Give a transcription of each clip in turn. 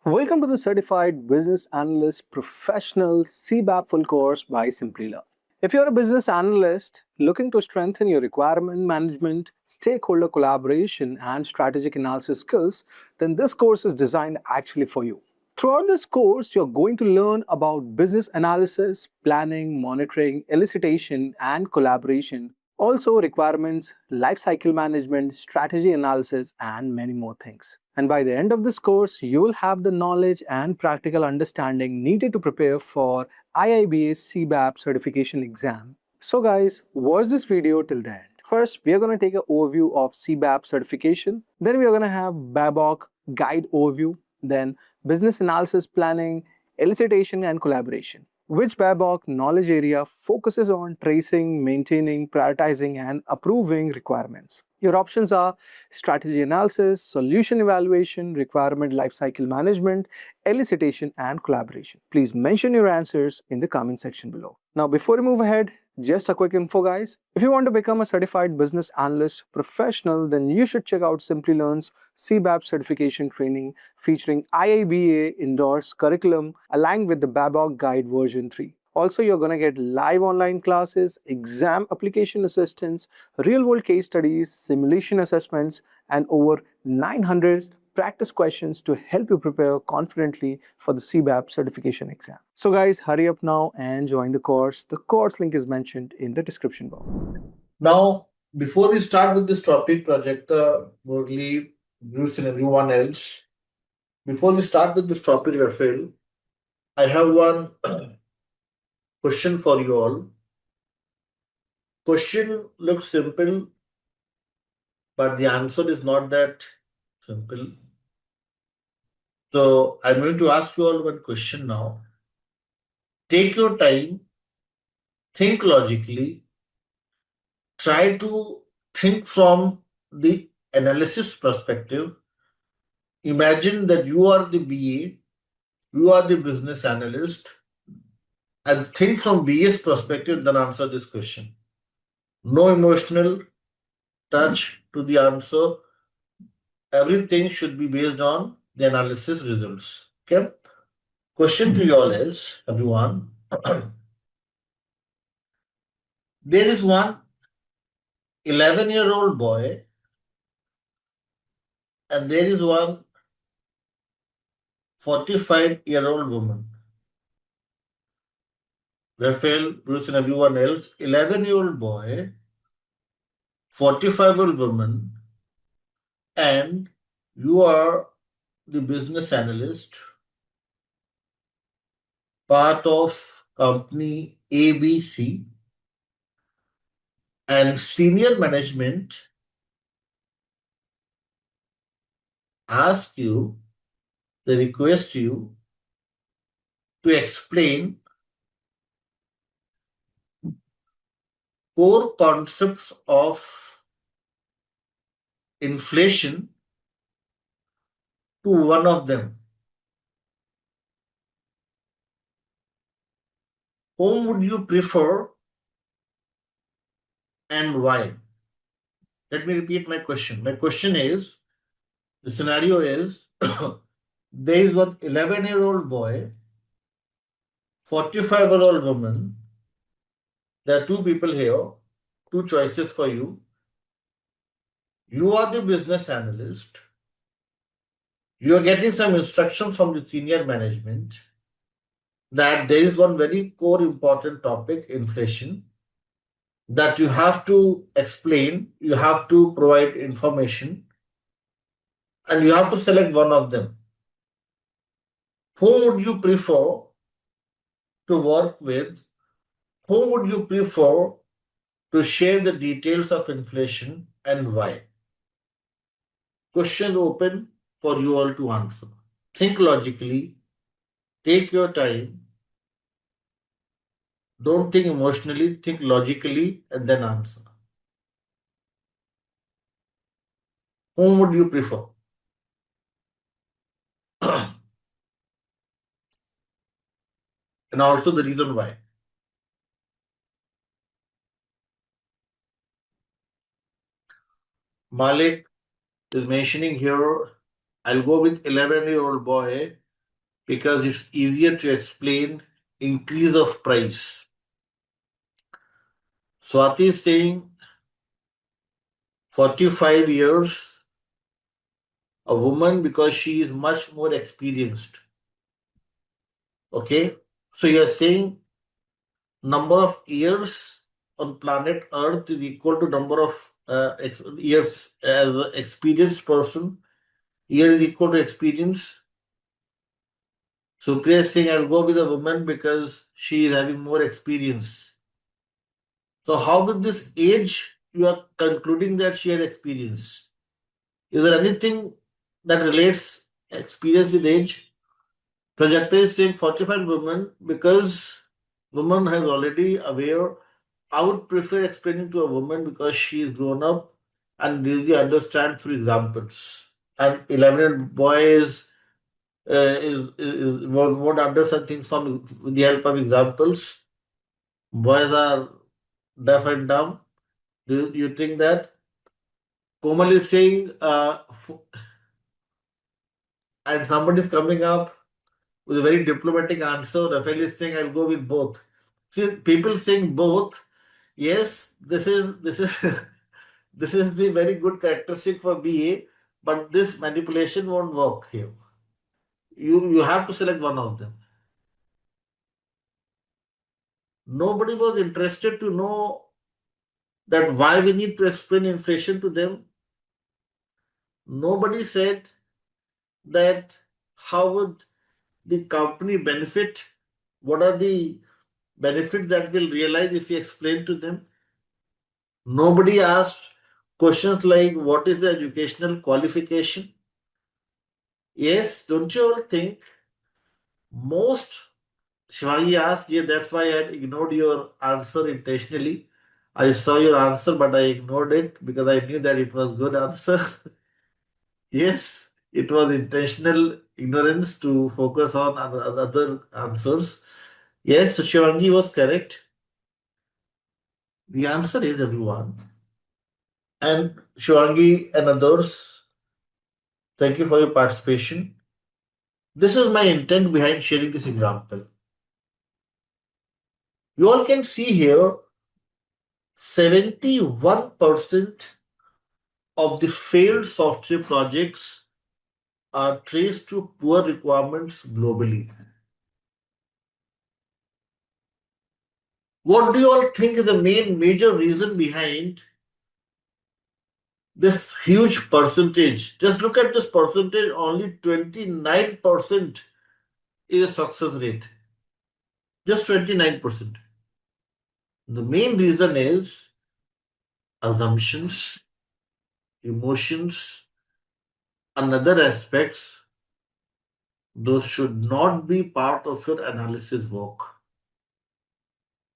Welcome to the Certified Business Analyst Professional CBAP full course by Simplilearn. If you're a business analyst looking to strengthen your requirement management, stakeholder collaboration, and strategic analysis skills, then this course is designed actually for you. Throughout this course, you're going to learn about business analysis, planning, monitoring, elicitation, and collaboration, also requirements, lifecycle management, strategy analysis, and many more things. And by the end of this course, you will have the knowledge and practical understanding needed to prepare for IIBA's CBAP certification exam. So guys, watch this video till the end. First, we are going to take an overview of CBAP certification. Then we are going to have BABOK guide overview. Then business analysis planning, elicitation and collaboration. Which BABOK knowledge area focuses on tracing, maintaining, prioritizing and approving requirements. Your options are strategy analysis, solution evaluation, requirement lifecycle management, elicitation, and collaboration. Please mention your answers in the comment section below. Now, before we move ahead, just a quick info, guys. If you want to become a certified business analyst professional, then you should check out Simplilearn's CBAP certification training featuring IIBA endorsed curriculum aligned with the BABOK Guide version 3. Also, you're going to get live online classes, exam application assistance, real-world case studies, simulation assessments, and over 900 practice questions to help you prepare confidently for the CBAP certification exam. So guys, hurry up now and join the course. The course link is mentioned in the description box. Now, before we start with this topic, Projector, Murli, Bruce, and everyone else, before we start with this topic, Rafael, I have one question for you all. Question looks simple, but the answer is not that simple. So I'm going to ask you all one question now. Take your time, think logically, try to think from the analysis perspective. Imagine that you are the BA, you are the business analyst, and think from BA's perspective, then answer this question. No emotional touch to the answer. Everything should be based on the analysis results. Okay? Question to you all is, everyone. There is one 11-year-old boy and there is one 45-year-old woman. Raphael, Bruce, and everyone else, 11-year-old boy, 45-year-old woman, and you are the business analyst, part of company ABC, and senior management ask you, they request you to explain core concepts of inflation to one of them. Whom would you prefer and why? Let me repeat my question. My question is, the scenario is, there is one 11-year-old boy, 45-year-old woman. There are two people here, two choices for you. You are the business analyst. You are getting some instruction from the senior management that there is one very core important topic, inflation, that you have to explain, you have to provide information, and you have to select one of them. Who would you prefer to work with? Who would you prefer to share the details of inflation and why? Question open for you all to answer. Think logically, take your time. Don't think emotionally, think logically and then answer. Whom would you prefer? And also the reason why. Malik is mentioning here, I'll go with 11-year-old boy because it's easier to explain increase of price. Swati is saying 45 years, a woman, because she is much more experienced. Okay, so you're saying number of years on planet Earth is equal to number of years as an experienced person. Year is equal to experience. Supriya is saying I'll go with a woman because she is having more experience. So how with this age you are concluding that she has experience? Is there anything that relates experience with age? Prajakta is saying 45 women because woman has already aware. I would prefer explaining to a woman because she is grown up and really understand through examples. And 11 boys won't understand things from with the help of examples. Boys are deaf and dumb. Do you think that? Komal is saying, and somebody is coming up with a very diplomatic answer. Rafael is saying, I'll go with both. See, people saying both. Yes, this is this is the very good characteristic for BA, but this manipulation won't work here. You have to select one of them. Nobody was interested to know that why we need to explain inflation to them. Nobody said that how would the company benefit, what are the benefits that we'll realize if we explain to them. Nobody asked questions like what is the educational qualification. Yes, don't you all think most Shivangi asked, yeah, that's why I had ignored your answer intentionally. I saw your answer, but I ignored it because I knew that it was good answer. Yes, it was intentional ignorance to focus on other answers. Yes, so Shivangi was correct. The answer is everyone. And Shivangi and others, thank you for your participation. This is my intent behind sharing this example. You all can see here 71% of the failed software projects are traced to poor requirements globally. What do you all think is the main major reason behind this huge percentage? Just look at this percentage, only 29% is a success rate. Just 29%. The main reason is assumptions, emotions, and other aspects. Those should not be part of your analysis work.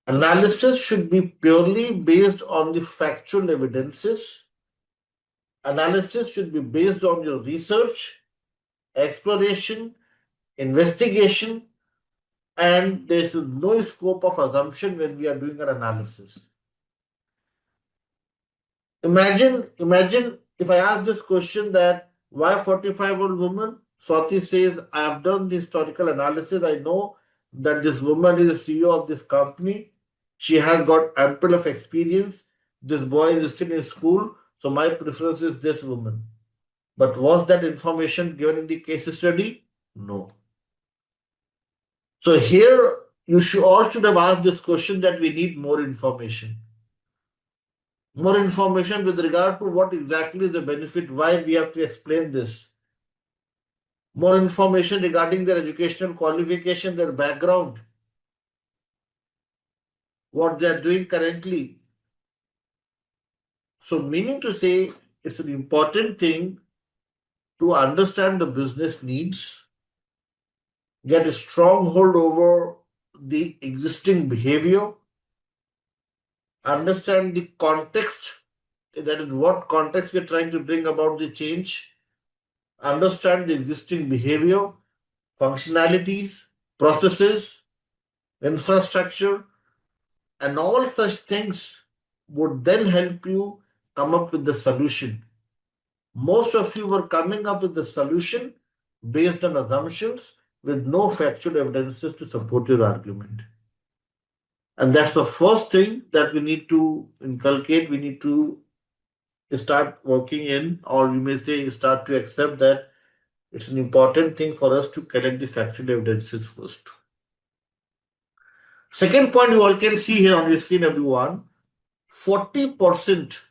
Analysis should be purely based on the factual evidences. Analysis should be based on your research, exploration, investigation, and there is no scope of assumption when we are doing an analysis. Imagine if I ask this question that why 45-year-old woman? Swati says, I have done the historical analysis. I know that this woman is the CEO of this company. She has got ample of experience. This boy is still in school. So my preference is this woman. But was that information given in the case study? No. So here you all should have asked this question that we need more information. More information with regard to what exactly is the benefit, why we have to explain this. More information regarding their educational qualification, their background, what they are doing currently. So, meaning to say, it's an important thing to understand the business needs, get a strong hold over the existing behavior, understand the context, that is what context we're trying to bring about the change, understand the existing behavior, functionalities, processes, infrastructure, and all such things would then help you come up with the solution. Most of you were coming up with the solution based on assumptions, with no factual evidences to support your argument. And that's the first thing that we need to inculcate. We need to start working in, or you may say, start to accept that it's an important thing for us to collect the factual evidences first. Second point, you all can see here on your screen, everyone, 40%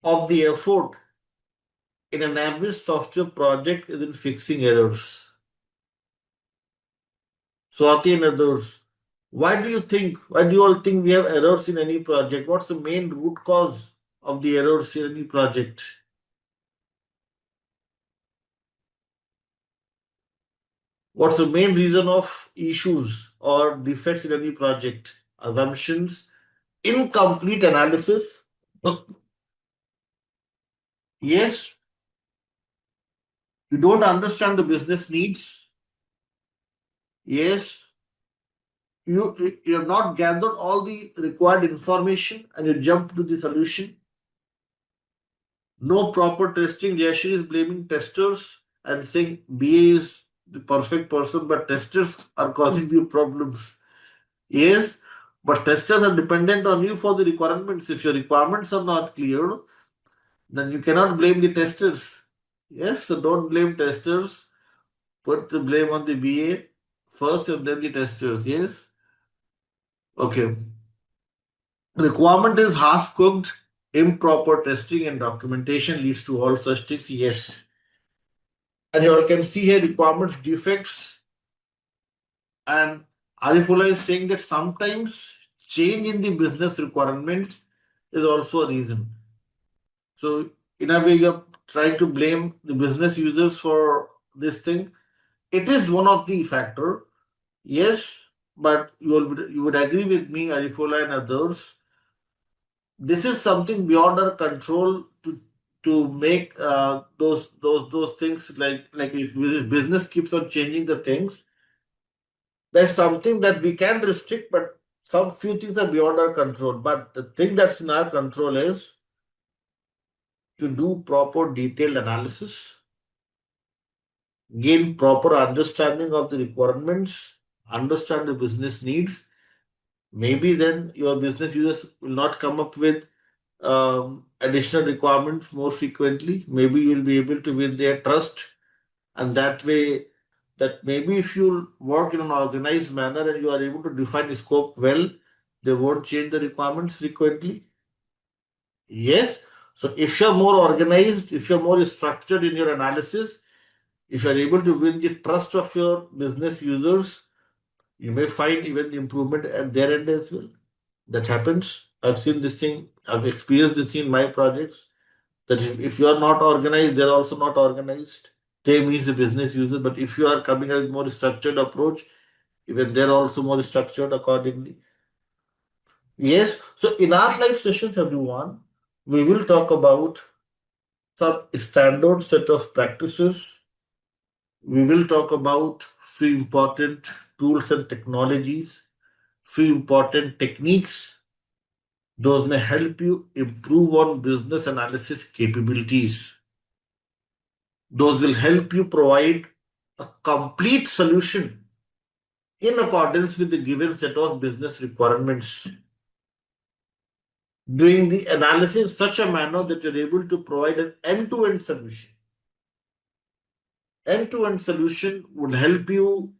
of the effort in an average software project is in fixing errors. Swati and others, why do you all think we have errors in any project? What's the main root cause of the errors in any project? What's the main reason of issues or defects in any project? Assumptions, incomplete analysis. Yes, you don't understand the business needs. Yes, you have not gathered all the required information and you jump to the solution. No proper testing. Jashi is blaming testers and saying BA is the perfect person, but testers are causing you problems. Yes, but testers are dependent on you for the requirements. If your requirements are not clear, then you cannot blame the testers. Yes, so don't blame testers. Put the blame on the BA first and then the testers. Yes. Okay. Requirement is half cooked, improper testing and documentation leads to all such things. Yes. And you all can see here requirements defects. And Arifullah is saying that sometimes change in the business requirement is also a reason. So in a way, you're trying to blame the business users for this thing. It is one of the factor. Yes, but you would agree with me, Arifullah and others. This is something beyond our control to make those things like if business keeps on changing the things. There's something that we can restrict, but some few things are beyond our control. But the thing that's in our control is to do proper detailed analysis, gain proper understanding of the requirements, understand the business needs. Maybe then your business users will not come up with additional requirements more frequently. Maybe you'll be able to win their trust, and that way, that maybe if you work in an organized manner and you are able to define the scope well, they won't change the requirements frequently. Yes. So if you're more organized, if you're more structured in your analysis, if you're able to win the trust of your business users, you may find even the improvement at their end as well. That happens. I've seen this thing, I've experienced this in my projects. That if you are not organized, they're also not organized. They means the business user, but if you are coming with more structured approach, even they're also more structured accordingly. Yes, so in our live sessions, everyone, we will talk about some standard set of practices. We will talk about few important tools and technologies, few important techniques. Those may help you improve on business analysis capabilities. Those will help you provide a complete solution in accordance with the given set of business requirements. Doing the analysis in such a manner that you're able to provide an end-to-end solution. End-to-end solution would help you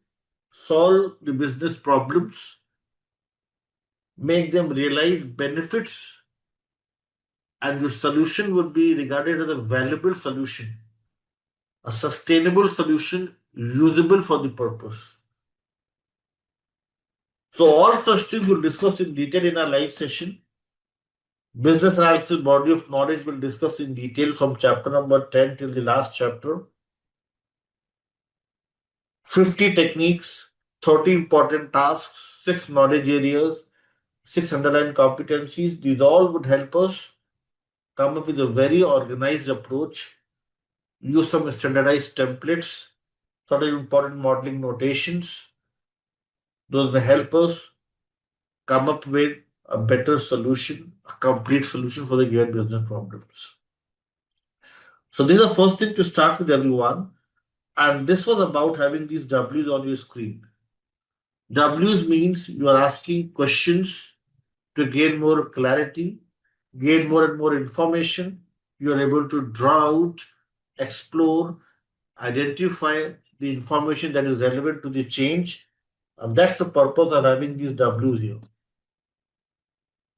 solve the business problems, make them realize benefits, and the solution would be regarded as a valuable solution, a sustainable solution, usable for the purpose. So all such things we'll discuss in detail in our live session. Business analysis body of knowledge will discuss in detail from chapter number 10 till the last chapter. 50 techniques, 30 important tasks, 6 knowledge areas, 6 underlying competencies. These all would help us come up with a very organized approach, use some standardized templates, certain important modeling notations. Those may help us come up with a better solution, a complete solution for the given business problems. So this is the first thing to start with everyone. And this was about having these W's on your screen. W's means you are asking questions to gain more clarity, gain more and more information. You are able to draw out, explore, identify the information that is relevant to the change. And that's the purpose of having these W's here.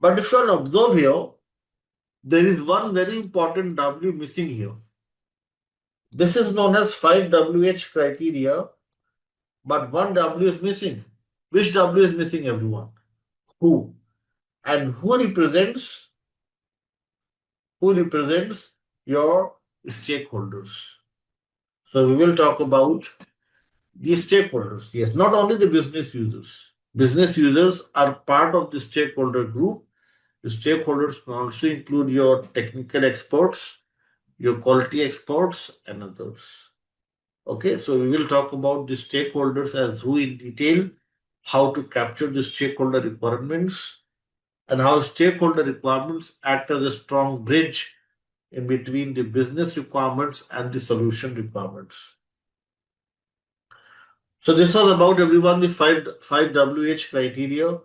But if you observe here, there is one very important W missing here. This is known as 5WH criteria, but one W is missing. Which W is missing, everyone? Who? And who represents your stakeholders. So we will talk about the stakeholders. Yes, not only the business users. Business users are part of the stakeholder group. The stakeholders can also include your technical experts, your quality experts, and others. Okay, so we will talk about the stakeholders as who in detail, how to capture the stakeholder requirements, and how stakeholder requirements act as a strong bridge in between the business requirements and the solution requirements. So this was about everyone the five WH criteria.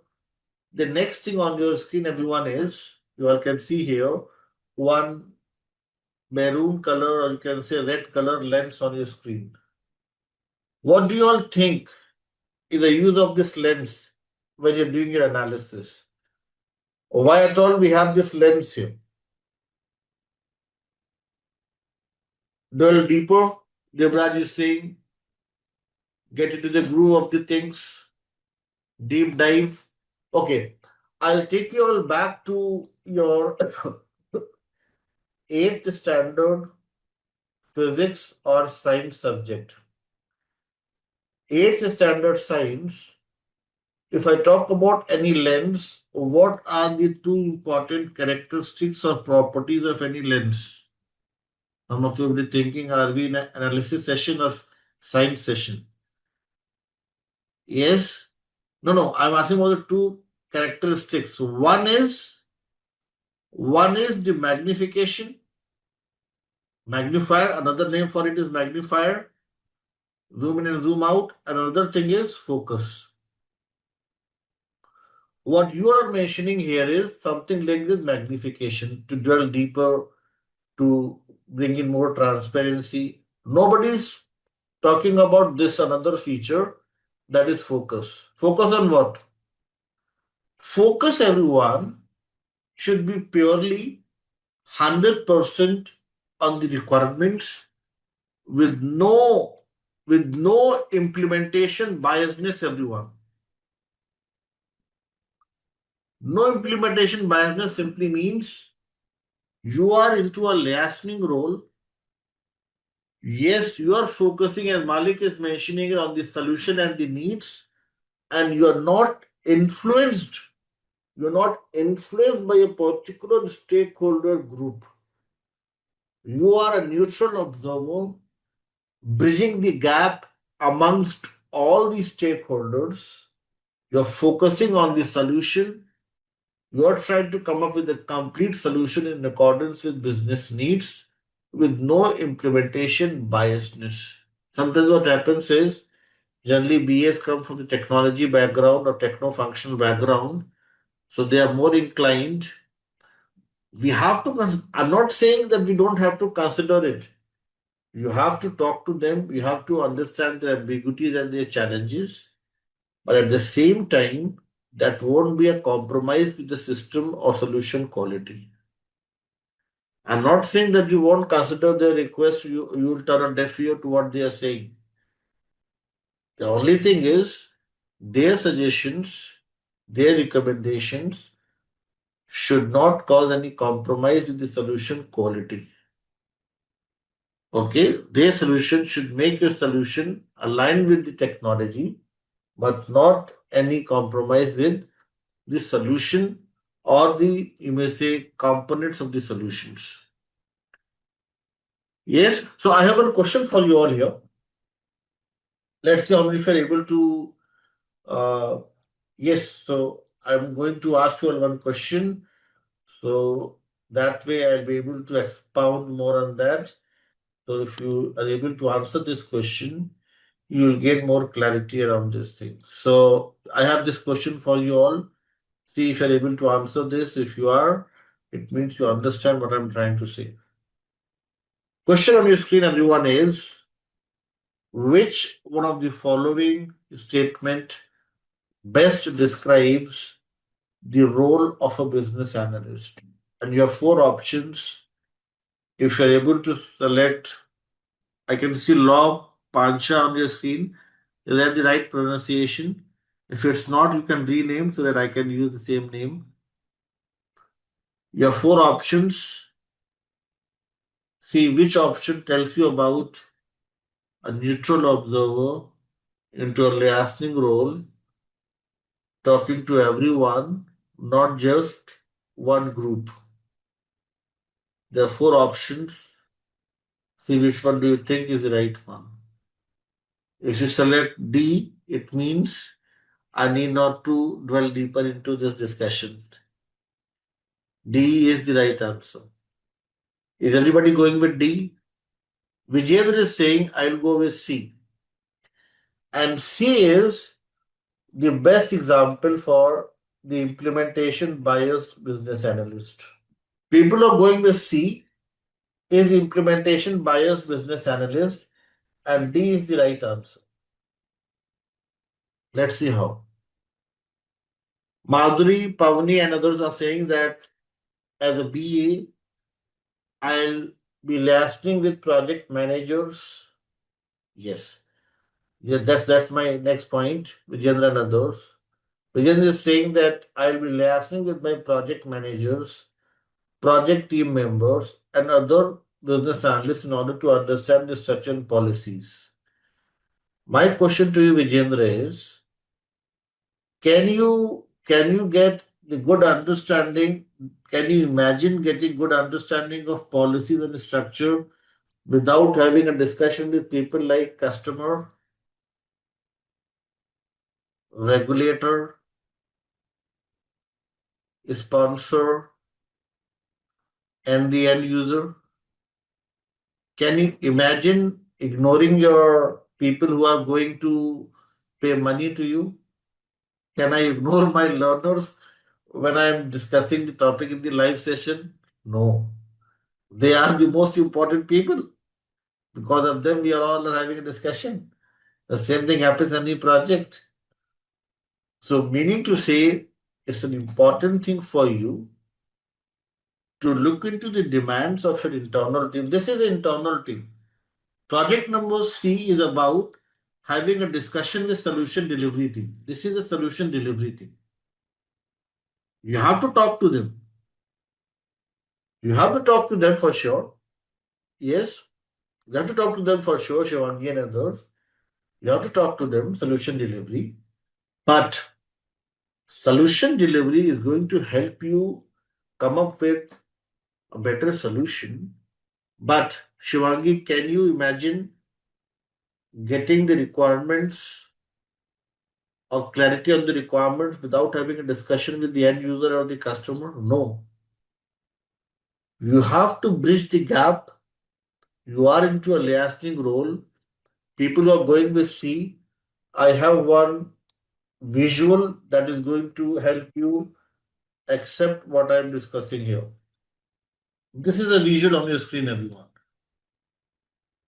The next thing on your screen, everyone, is you all can see here one maroon color or you can say red color lens on your screen. What do you all think is the use of this lens when you're doing your analysis? Why at all we have this lens here? Delve deeper, Debraj is saying, get into the groove of the things, deep dive. Okay, I'll take you all back to your 8th standard physics or science subject. 8th standard science, if I talk about any lens, what are the two important characteristics or properties of any lens? Some of you will be thinking, are we in an analysis session or science session? Yes? No, I'm asking about the two characteristics. One is the magnifier, another name for it is magnifier, zoom in and zoom out. Another thing is focus. What you are mentioning here is something linked with magnification to dwell deeper, to bring in more transparency. Nobody's talking about this another feature that is focus. Focus on what? Focus, everyone, should be purely 100% on the requirements with no implementation biasness, everyone. No implementation biasness simply means you are into a liaising role. Yes, you are focusing, as Malik is mentioning, on the solution and the needs, and you are not influenced. You're not influenced by a particular stakeholder group. You are a neutral observer, bridging the gap amongst all the stakeholders. You're focusing on the solution. You're trying to come up with a complete solution in accordance with business needs with no implementation biasness. Sometimes what happens is generally BAs come from the technology background or techno-functional background, so they are more inclined. We have to, I'm not saying that we don't have to consider it. You have to talk to them, you have to understand their ambiguities and their challenges, but at the same time, that won't be a compromise with the system or solution quality. I'm not saying that you won't consider their request, you will turn a deaf ear to what they are saying. The only thing is, their suggestions, their recommendations should not cause any compromise with the solution quality. Okay, their solution should make your solution align with the technology, but not any compromise with the solution or the, you may say, components of the solutions. Yes, so I have a question for you all here. Let's see how many of you are able to. Yes, so I'm going to ask you all one question. So that way I'll be able to expound more on that. So if you are able to answer this question, you will get more clarity around this thing. So I have this question for you all. See if you're able to answer this. If you are, it means you understand what I'm trying to say. Question on your screen, everyone, is which one of the following statement best describes the role of a business analyst? And you have four options. If you're able to select, I can see Law Pancha on your screen. Is that the right pronunciation? If it's not, you can rename so that I can use the same name. You have four options. See which option tells you about a neutral observer into a listening role, talking to everyone, not just one group. There are four options. See which one do you think is the right one. If you select D, it means I need not to dwell deeper into this discussion. D is the right answer. Is everybody going with D? Vijayendra is saying I'll go with C. And C is the best example for the implementation biased business analyst. People are going with C is implementation biased business analyst, and D is the right answer. Let's see how. Madhuri, Pavani, and others are saying that as a BA, I'll be listening with project managers. Yes. Yeah, that's my next point. Vijendra and others. Vijendra is saying that I'll be listening with my project managers, project team members, and other business analysts in order to understand the structure and policies. My question to you, Vijendra, is can you get the good understanding? Can you imagine getting good understanding of policies and structure without having a discussion with people like customer, regulator, sponsor, and the end user? Can you imagine ignoring your people who are going to pay money to you? Can I ignore my learners when I am discussing the topic in the live session? No. They are the most important people. Because of them, we are all having a discussion. The same thing happens in any project. So, meaning to say, it's an important thing for you to look into the demands of your internal team. This is an internal team. Project number C is about having a discussion with solution delivery team. This is a solution delivery team. You have to talk to them. You have to talk to them for sure. Yes, you have to talk to them for sure, Shivangi and others. You have to talk to them, solution delivery. But solution delivery is going to help you come up with a better solution. But Shivangi, can you imagine getting the requirements or clarity on the requirements without having a discussion with the end user or the customer? No. You have to bridge the gap. You are into a liaising role. People who are going with C, I have one visual that is going to help you accept what I am discussing here. This is a visual on your screen, everyone.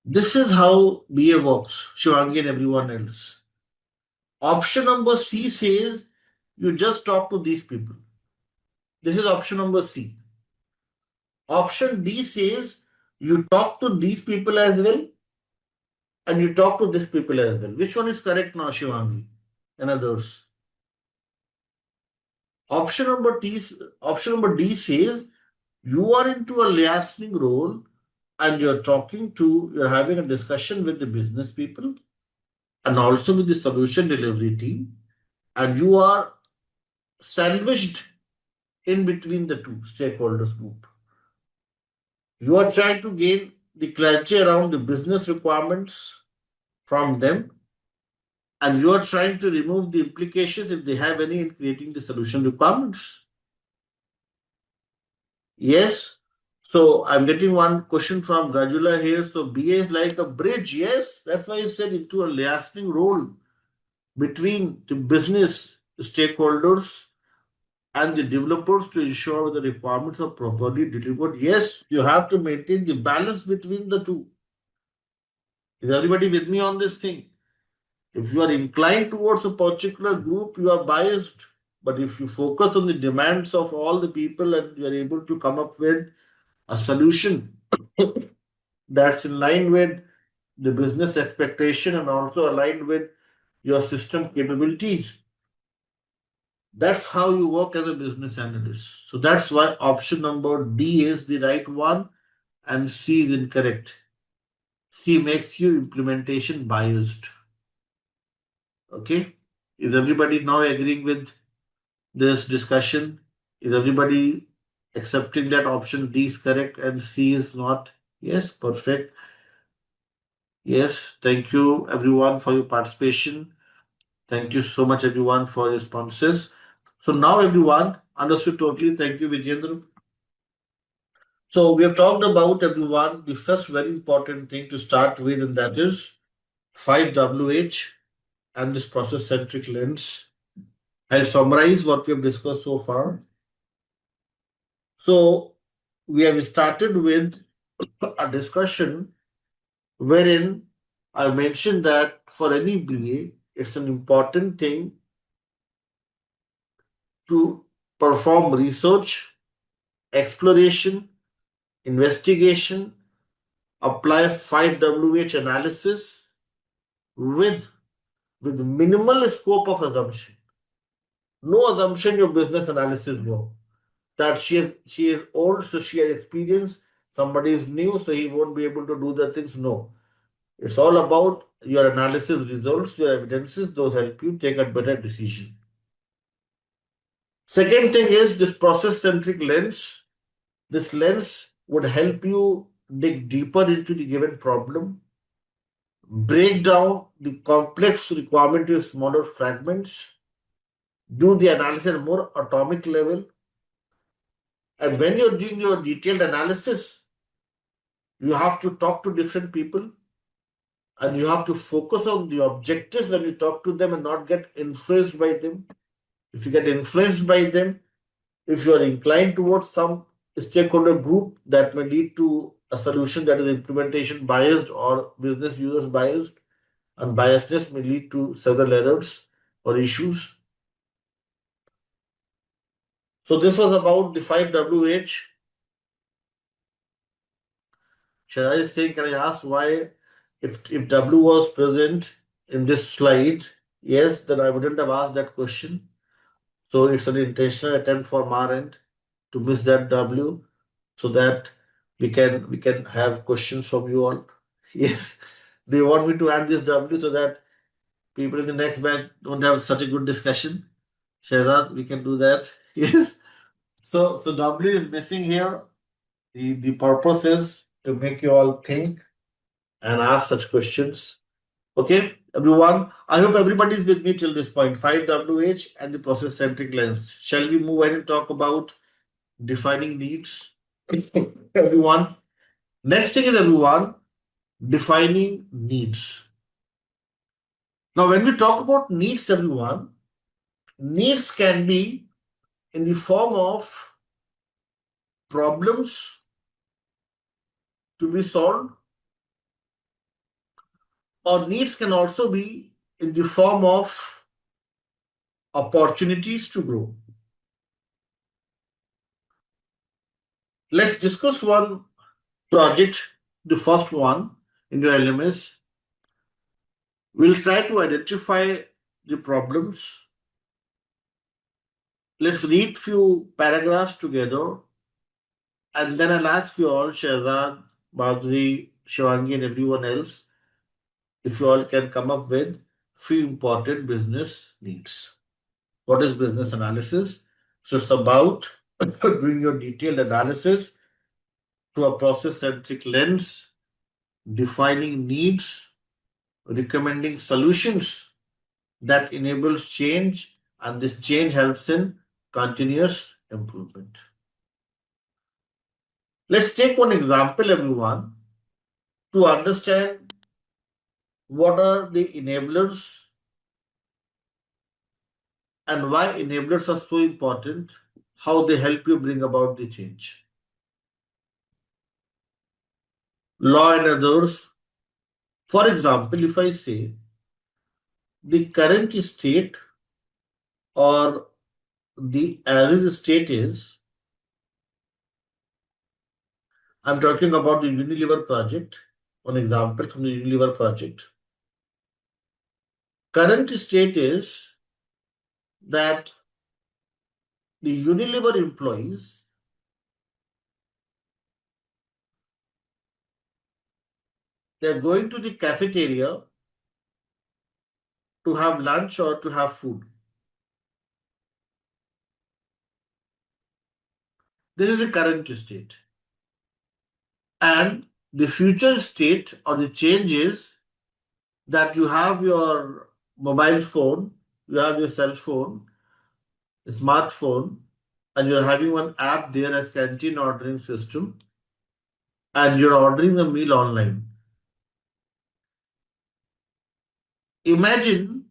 This is how BA works, Shivangi and everyone else. Option number C says you just talk to these people. This is option number C. Option D says you talk to these people as well and you talk to these people as well. Which one is correct now, Shivangi and others? Option number D says you are into a liaising role and you're having a discussion with the business people and also with the solution delivery team, and you are sandwiched in between the two stakeholders group. You are trying to gain the clarity around the business requirements from them, and you are trying to remove the implications if they have any in creating the solution requirements. Yes. So I'm getting one question from Gajula here. So BA is like a bridge. Yes, that's why I said into a lasting role between the business stakeholders and the developers to ensure the requirements are properly delivered. Yes, you have to maintain the balance between the two. Is everybody with me on this thing? If you are inclined towards a particular group, you are biased. But if you focus on the demands of all the people and you are able to come up with a solution that's in line with the business expectation and also aligned with your system capabilities, that's how you work as a business analyst. So that's why option number D is the right one and C is incorrect. C makes you implementation biased. Okay? Is everybody now agreeing with this discussion? Is everybody accepting that option D is correct and C is not? Yes, perfect. Yes, thank you everyone for your participation. Thank you so much everyone for your responses. So now everyone understood totally. Thank you, Vijendra. So we have talked about everyone the first very important thing to start with, and that is 5WH and this process centric lens. I'll summarize what we have discussed so far. So we have started with a discussion wherein I mentioned that for any BA, it's an important thing to perform research, exploration, investigation, apply 5WH analysis with with minimal scope of assumption. No assumption your business analysis work. That she is old, so she has experience. Somebody is new, so he won't be able to do the things. No. It's all about your analysis results, your evidences, those help you take a better decision. Second thing is this process-centric lens. This lens would help you dig deeper into the given problem, break down the complex requirement into smaller fragments, do the analysis at a more atomic level. And when you're doing your detailed analysis, you have to talk to different people and you have to focus on the objectives when you talk to them and not get influenced by them. If you get influenced by them, if you are inclined towards some stakeholder group, that may lead to a solution that is implementation biased or business users biased, and biasness may lead to several errors or issues. So this was about the 5WH. Shall I think, can I ask why, if W was present in this slide, yes, then I wouldn't have asked that question. So it's an intentional attempt from our end to miss that W so that we can have questions from you all. Yes. Do you want me to add this W so that people in the next batch don't have such a good discussion? Shahzad, we can do that. Yes. So W is missing here. The purpose is to make you all think and ask such questions. Okay, everyone. I hope everybody is with me till this point. 5WH and the process centric lens. Shall we move ahead and talk about defining needs? Everyone. Next thing is everyone defining needs. Now, when we talk about needs, everyone, needs can be in the form of problems to be solved, or needs can also be in the form of opportunities to grow. Let's discuss one project, the first one in your LMS. We'll try to identify the problems. Let's read few paragraphs together, and then I'll ask you all, Shahzad, Badri, Shivangi, and everyone else, if you all can come up with few important business needs. What is business analysis? So it's about doing your detailed analysis to a process-centric lens, defining needs, recommending solutions that enables change, and this change helps in continuous improvement. Let's take one example, everyone, to understand what are the enablers and why enablers are so important, how they help you bring about the change. Law and others. For example, if I say the current state or the as is state is, I'm talking about the Unilever project, one example from the Unilever project. Current state is that the Unilever employees, they're going to the cafeteria to have lunch or to have food. This is the current state. And the future state or the change is that you have your mobile phone, you have your cell phone, smartphone, and you're having one app there as canteen ordering system, and you're ordering a meal online. Imagine,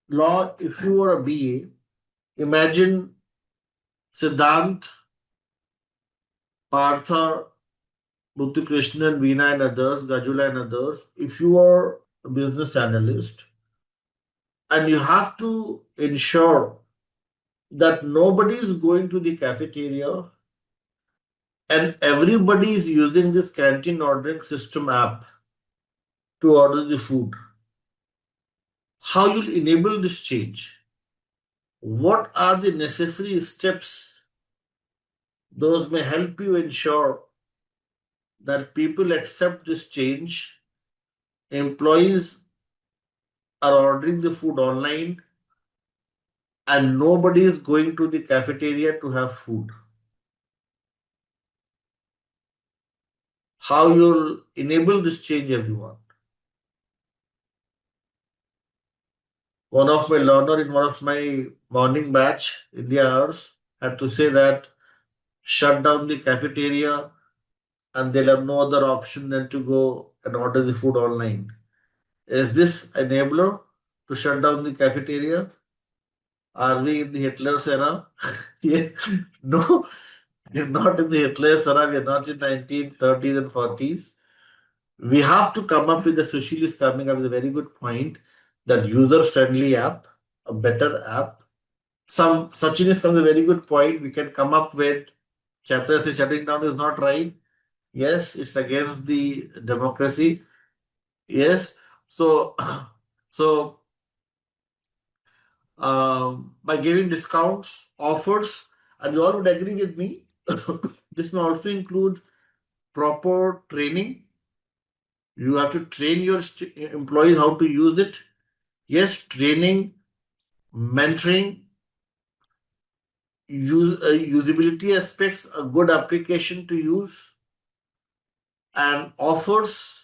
Law, if you were a BA, imagine Siddhant, Partha, Muthukrishnan, Veena and others, Gajula and others, if you are a business analyst and you have to ensure that nobody is going to the cafeteria and everybody is using this canteen ordering system app to order the food. How you'll enable this change? What are the necessary steps? Those may help you ensure that people accept this change. Employees are ordering the food online and nobody is going to the cafeteria to have food. How you'll enable this change, everyone? One of my learner in one of my morning batch, India hours, had to say that shut down the cafeteria and they'll have no other option than to go and order the food online. Is this enabler to shut down the cafeteria? Are we in the Hitler's era? Yeah. No, we're not in the Hitler's era. We're not in 1930s and 40s. We have to come up with, the Sushil is coming up with a very good point, that user-friendly app, a better app. Some Sachin is coming with a very good point. We can come up with, Chatra says shutting down is not right. Yes, it's against the democracy. Yes. So, so by giving discounts, offers, and you all would agree with me, this may also include proper training. You have to train your employees how to use it. Yes, training, mentoring, usability aspects, a good application to use, and offers,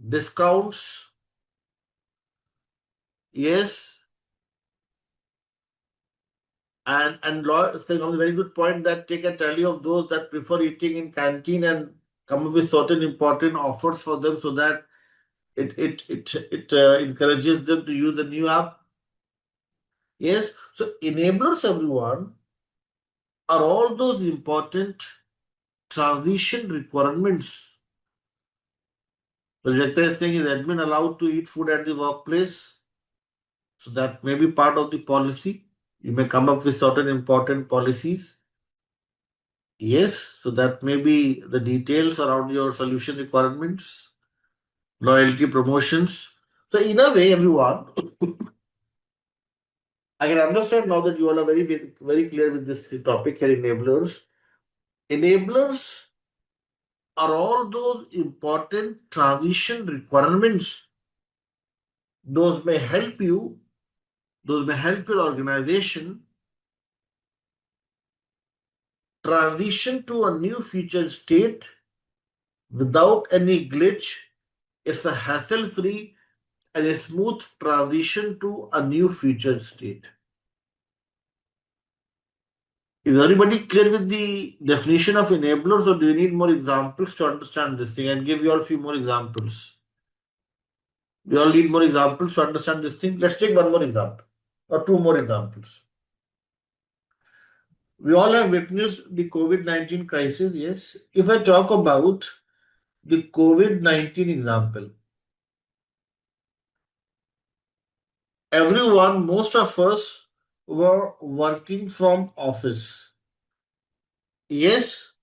discounts. Yes, and law saying on a very good point that take a tally of those that prefer eating in canteen and come up with certain important offers for them so that it encourages them to use the new app. Yes, so enablers, everyone, are all those important transition requirements. Projector is saying, is admin allowed to eat food at the workplace? So that may be part of the policy. You may come up with certain important policies. Yes, so that may be the details around your solution requirements, loyalty promotions. So in a way, everyone, I can understand now that you all are very clear with this topic here, enablers. Enablers are all those important transition requirements. Those may help you, those may help your organization transition to a new future state without any glitch. It's a hassle-free and a smooth transition to a new future state. Is everybody clear with the definition of enablers, or do you need more examples to understand this thing? And give you all a few more examples. We all need more examples to understand this thing. Let's take one more example or two more examples. We all have witnessed the COVID-19 crisis. Yes. If I talk about the COVID-19 example, everyone, most of us were working from office. Yes.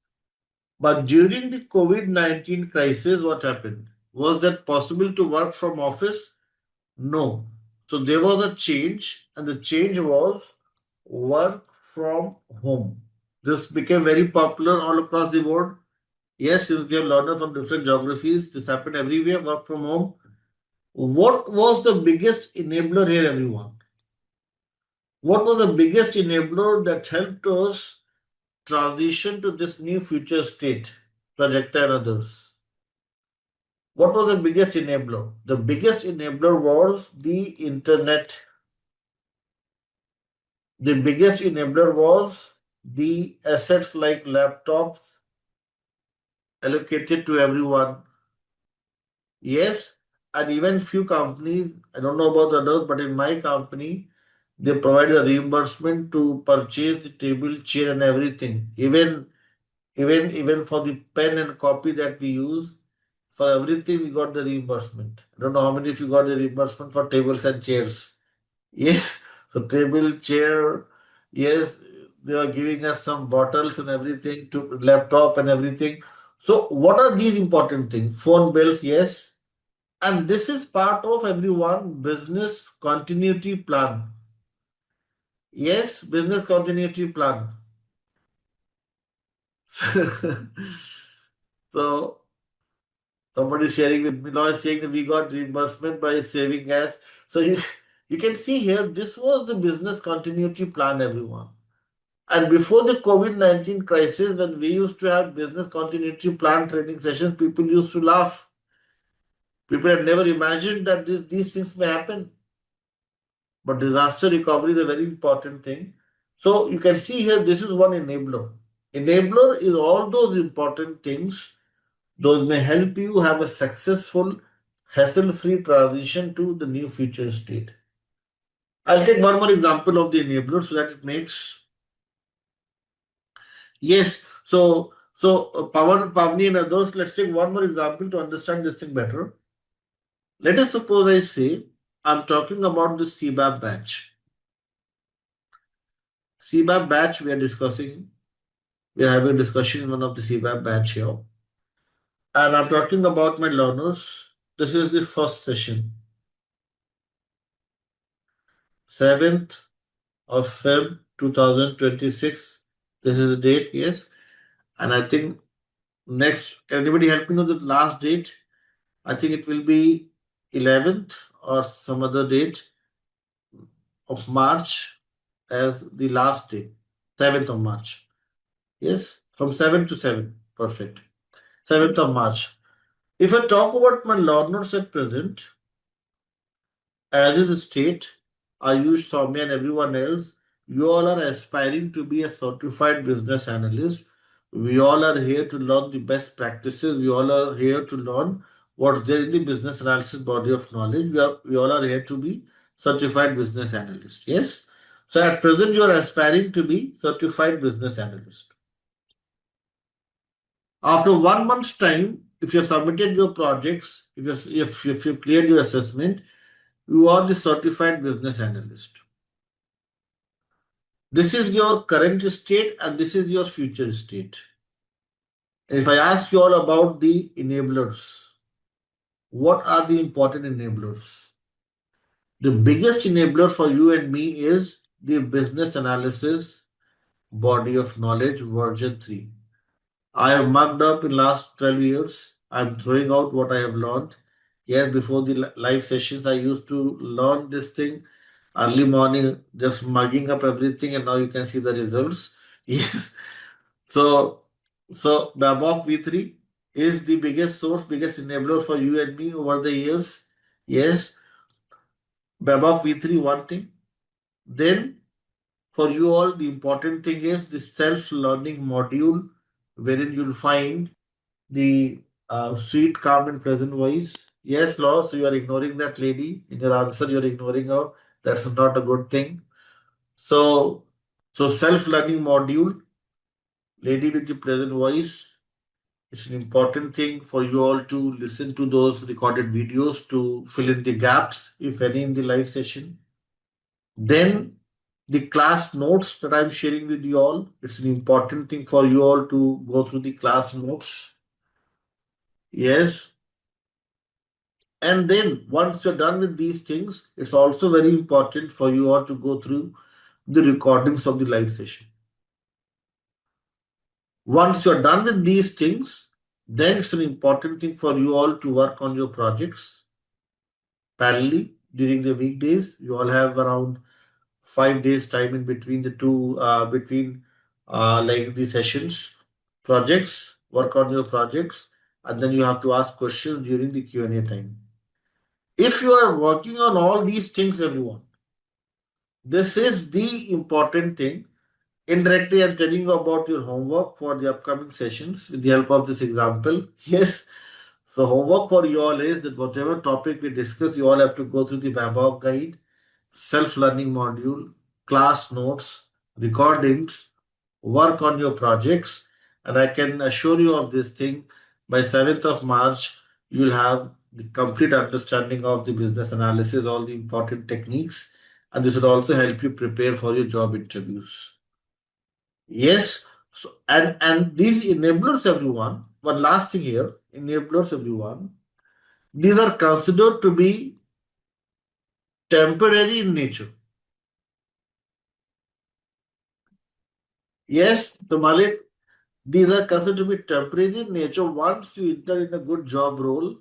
But during the COVID-19 crisis, what happened? Was that possible to work from office? No. So there was a change, and the change was work from home. This became very popular all across the world. Yes, since we have learned from different geographies, this happened everywhere, work from home. What was the biggest enabler here, everyone? What was the biggest enabler that helped us transition to this new future state, projector and others? What was the biggest enabler? The biggest enabler was the internet. The biggest enabler was the assets like laptops allocated to everyone. Yes, and even few companies, I don't know about the others, but in my company, they provide a reimbursement to purchase the table, chair, and everything. Even for the pen and copy that we use, for everything we got the reimbursement. I don't know how many of you got the reimbursement for tables and chairs. Yes, so table, chair, yes, they are giving us some bottles and everything to laptop and everything. So what are these important things? Phone bills, yes. And this is part of everyone business continuity plan. Yes, business continuity plan. So somebody sharing with me now is saying that we got reimbursement by saving gas. So you can see here, this was the business continuity plan, everyone. And before the COVID-19 crisis, when we used to have business continuity plan training sessions, people used to laugh. People had never imagined that these things may happen. But disaster recovery is a very important thing. So you can see here, this is one enabler. Enabler is all those important things. Those may help you have a successful, hassle-free transition to the new future state. I'll take one more example of the enabler so that it makes. Yes. So Pavani and others, let's take one more example to understand this thing better. Let us suppose I say I'm talking about the CBAP batch. CBAP batch we are discussing. We are having a discussion in one of the CBAP batch here. And I'm talking about my learners. This is the first session. 7th of Feb 2026. This is the date, yes. And I think next, can anybody help me know the last date? I think it will be 11th or some other date of March as the last day. 7th of March. Yes, from 7 to 7. Perfect. 7th of March. If I talk about my learners at present, as is the state, Ayush, Soumya, and everyone else, you all are aspiring to be a certified business analyst. We all are here to learn the best practices. We all are here to learn what's there in the business analysis body of knowledge. We all are here to be certified business analyst. Yes. So at present, you are aspiring to be certified business analyst. After 1 month's time, if you have submitted your projects, if you cleared your assessment, you are the certified business analyst. This is your current state and this is your future state. And if I ask you all about the enablers, what are the important enablers? The biggest enabler for you and me is the business analysis body of knowledge version 3. I have mugged up in last 12 years. I'm throwing out what I have learned. Yes, before the live sessions, I used to learn this thing early morning, just mugging up everything, and now you can see the results. Yes. So, so BABOK V3 is the biggest source, biggest enabler for you and me over the years. Yes, BABOK V3, one thing. Then for you all, the important thing is the self-learning module, wherein you'll find the sweet, calm, and pleasant voice. Yes, Law, so you are ignoring that lady. In your answer, you're ignoring her. That's not a good thing. So, so self-learning module, lady with the pleasant voice. It's an important thing for you all to listen to those recorded videos to fill in the gaps, if any, in the live session. Then the class notes that I'm sharing with you all, it's an important thing for you all to go through the class notes. Yes. And then once you're done with these things, it's also very important for you all to go through the recordings of the live session. Once you're done with these things, then it's an important thing for you all to work on your projects parallelly during the weekdays. You all have around 5 days time in between the two between like the sessions. Projects, work on your projects, and then you have to ask questions during the Q&A time. If you are working on all these things, everyone, this is the important thing. Indirectly, I'm telling you about your homework for the upcoming sessions with the help of this example. Yes. So homework for you all is that whatever topic we discuss, you all have to go through the BABOK guide, self-learning module, class notes, recordings, work on your projects, and I can assure you of this thing, by 7th of March, you will have the complete understanding of the business analysis, all the important techniques, and this will also help you prepare for your job interviews. Yes, so and these enablers, everyone, one last thing here, enablers, everyone, these are considered to be temporary in nature. Yes, the Malik, these are considered to be temporary in nature. Once you enter in a good job role,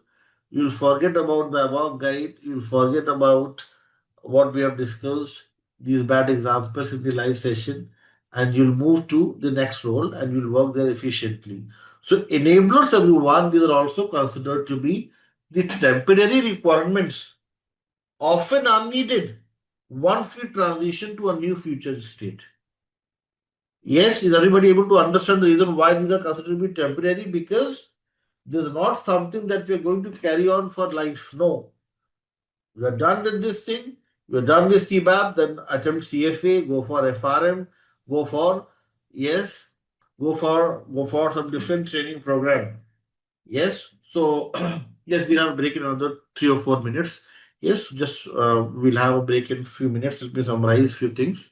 you'll forget about the above guide, you'll forget about what we have discussed, these bad examples in the live session, and you'll move to the next role and you'll work there efficiently. So, enablers, everyone, these are also considered to be the temporary requirements, often unneeded, once we transition to a new future state. Yes, is everybody able to understand the reason why these are considered to be temporary? Because this is not something that we are going to carry on for life. No. We are done with this thing. We are done with CBAP, then attempt CFA, go for FRM, go for, yes, go for some different training program. Yes. So yes, we'll have a break in another 3 or 4 minutes. Yes, just we'll have a break in a few minutes. Let me summarize a few things.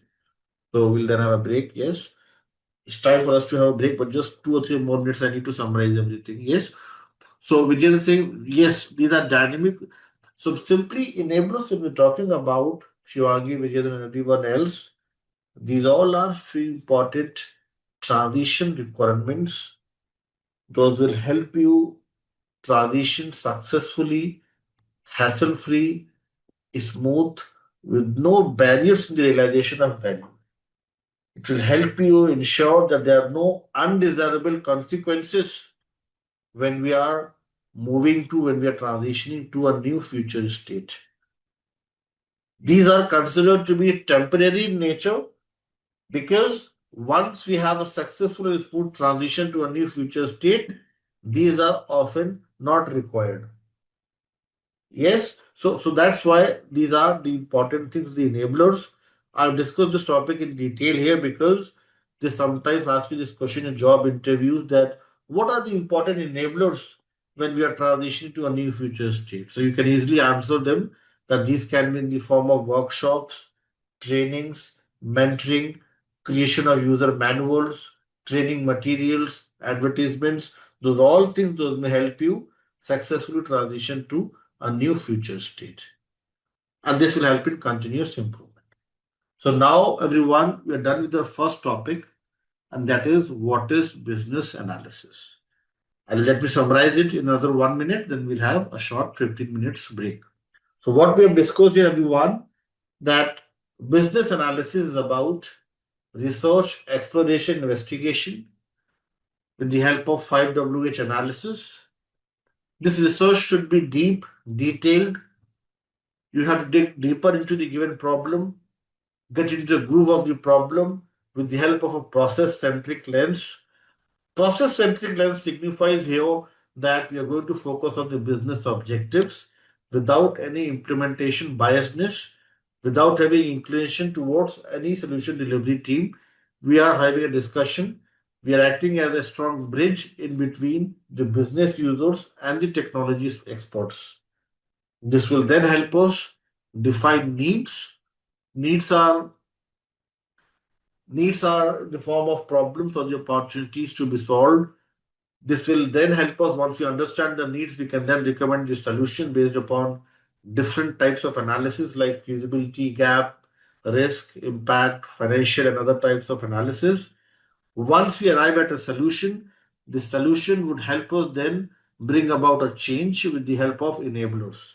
So we'll then have a break. Yes. It's time for us to have a break, but just 2 or 3 more minutes. I need to summarize everything. Yes. So Vijay is saying, yes, these are dynamic. So simply enablers, when we're talking about Shivangi, Vijay, and everyone else, these all are few important transition requirements. Those will help you transition successfully, hassle-free, smooth, with no barriers in the realization of value. It will help you ensure that there are no undesirable consequences when we are when we are transitioning to a new future state. These are considered to be temporary in nature because once we have a successful and smooth transition to a new future state, these are often not required. Yes, so that's why these are the important things, the enablers. I've discussed this topic in detail here because they sometimes ask me this question in job interviews that what are the important enablers when we are transitioning to a new future state? So you can easily answer them that these can be in the form of workshops, trainings, mentoring, creation of user manuals, training materials, advertisements. Those all things those may help you successfully transition to a new future state. And this will help in continuous improvement. So now, everyone, we are done with the first topic, and that is what is business analysis. And let me summarize it in another 1 minute, then we'll have a short 15 minutes break. So, what we have discussed here, everyone, that business analysis is about research, exploration, investigation with the help of 5WH analysis. This research should be deep, detailed. You have to dig deeper into the given problem. get into the groove of the problem with the help of a process-centric lens. Process-centric lens signifies here that we are going to focus on the business objectives without any implementation biasness, without having inclination towards any solution delivery team. We are having a discussion. We are acting as a strong bridge in between the business users and the technology experts. This will then help us define needs. Needs are Needs are the form of problems or the opportunities to be solved. This will then help us, once we understand the needs, we can then recommend the solution based upon different types of analysis like feasibility, gap, risk, impact, financial, and other types of analysis. Once we arrive at a solution, the solution would help us then bring about a change with the help of enablers.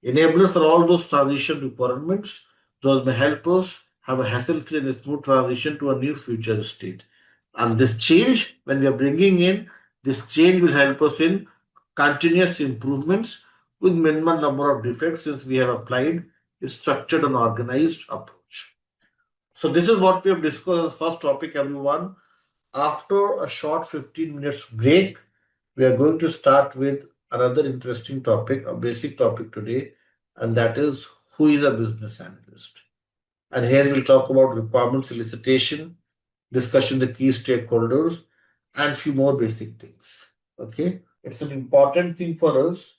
Enablers are all those transition requirements. Those may help us have a hassle-free and smooth transition to a new future state. And this change, when we are bringing in, this change will help us in continuous improvements with minimal number of defects since we have applied a structured and organized approach. So this is what we have discussed as the first topic, everyone. After a short 15 minutes break, we are going to start with another interesting topic, a basic topic today, and that is who is a business analyst. And here we'll talk about requirements elicitation, discussion the key stakeholders, and few more basic things. Okay, it's an important thing for us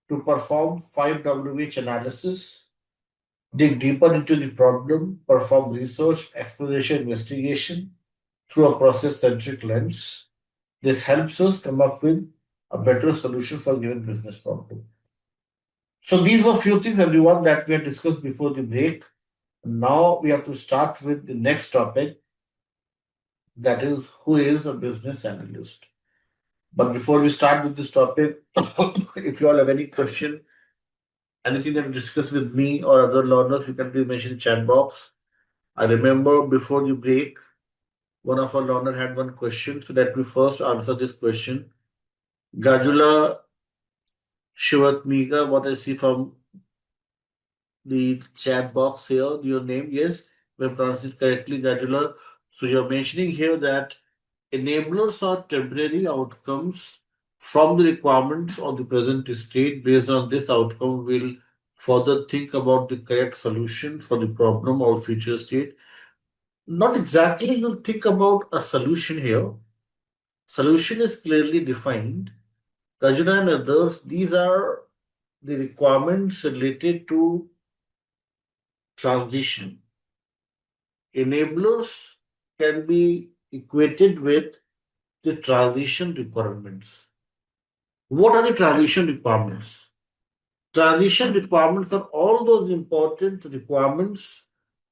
to perform 5WH analysis, dig deeper into the problem, perform research, exploration, investigation through a process-centric lens. This helps us come up with a better solution for a given business problem. So these were few things, everyone, that we had discussed before the break. Now we have to start with the next topic, that is who is a business analyst. But before we start with this topic, if you all have any question, anything that you discuss with me or other learners, you can please mention in chat box. I remember before the break, one of our learner had one question, so let me first answer this question. Gajula Shivatmika, what I see from the chat box here, your name, yes, when pronounced it correctly, Gajula. So you're mentioning here that enablers are temporary outcomes from the requirements of the present state. Based on this outcome, we'll further think about the correct solution for the problem or future state. Not exactly you'll think about a solution here. Solution is clearly defined. Gajuna and others, these are the requirements related to transition. Enablers can be equated with the transition requirements. What are the transition requirements? Transition requirements are all those important requirements,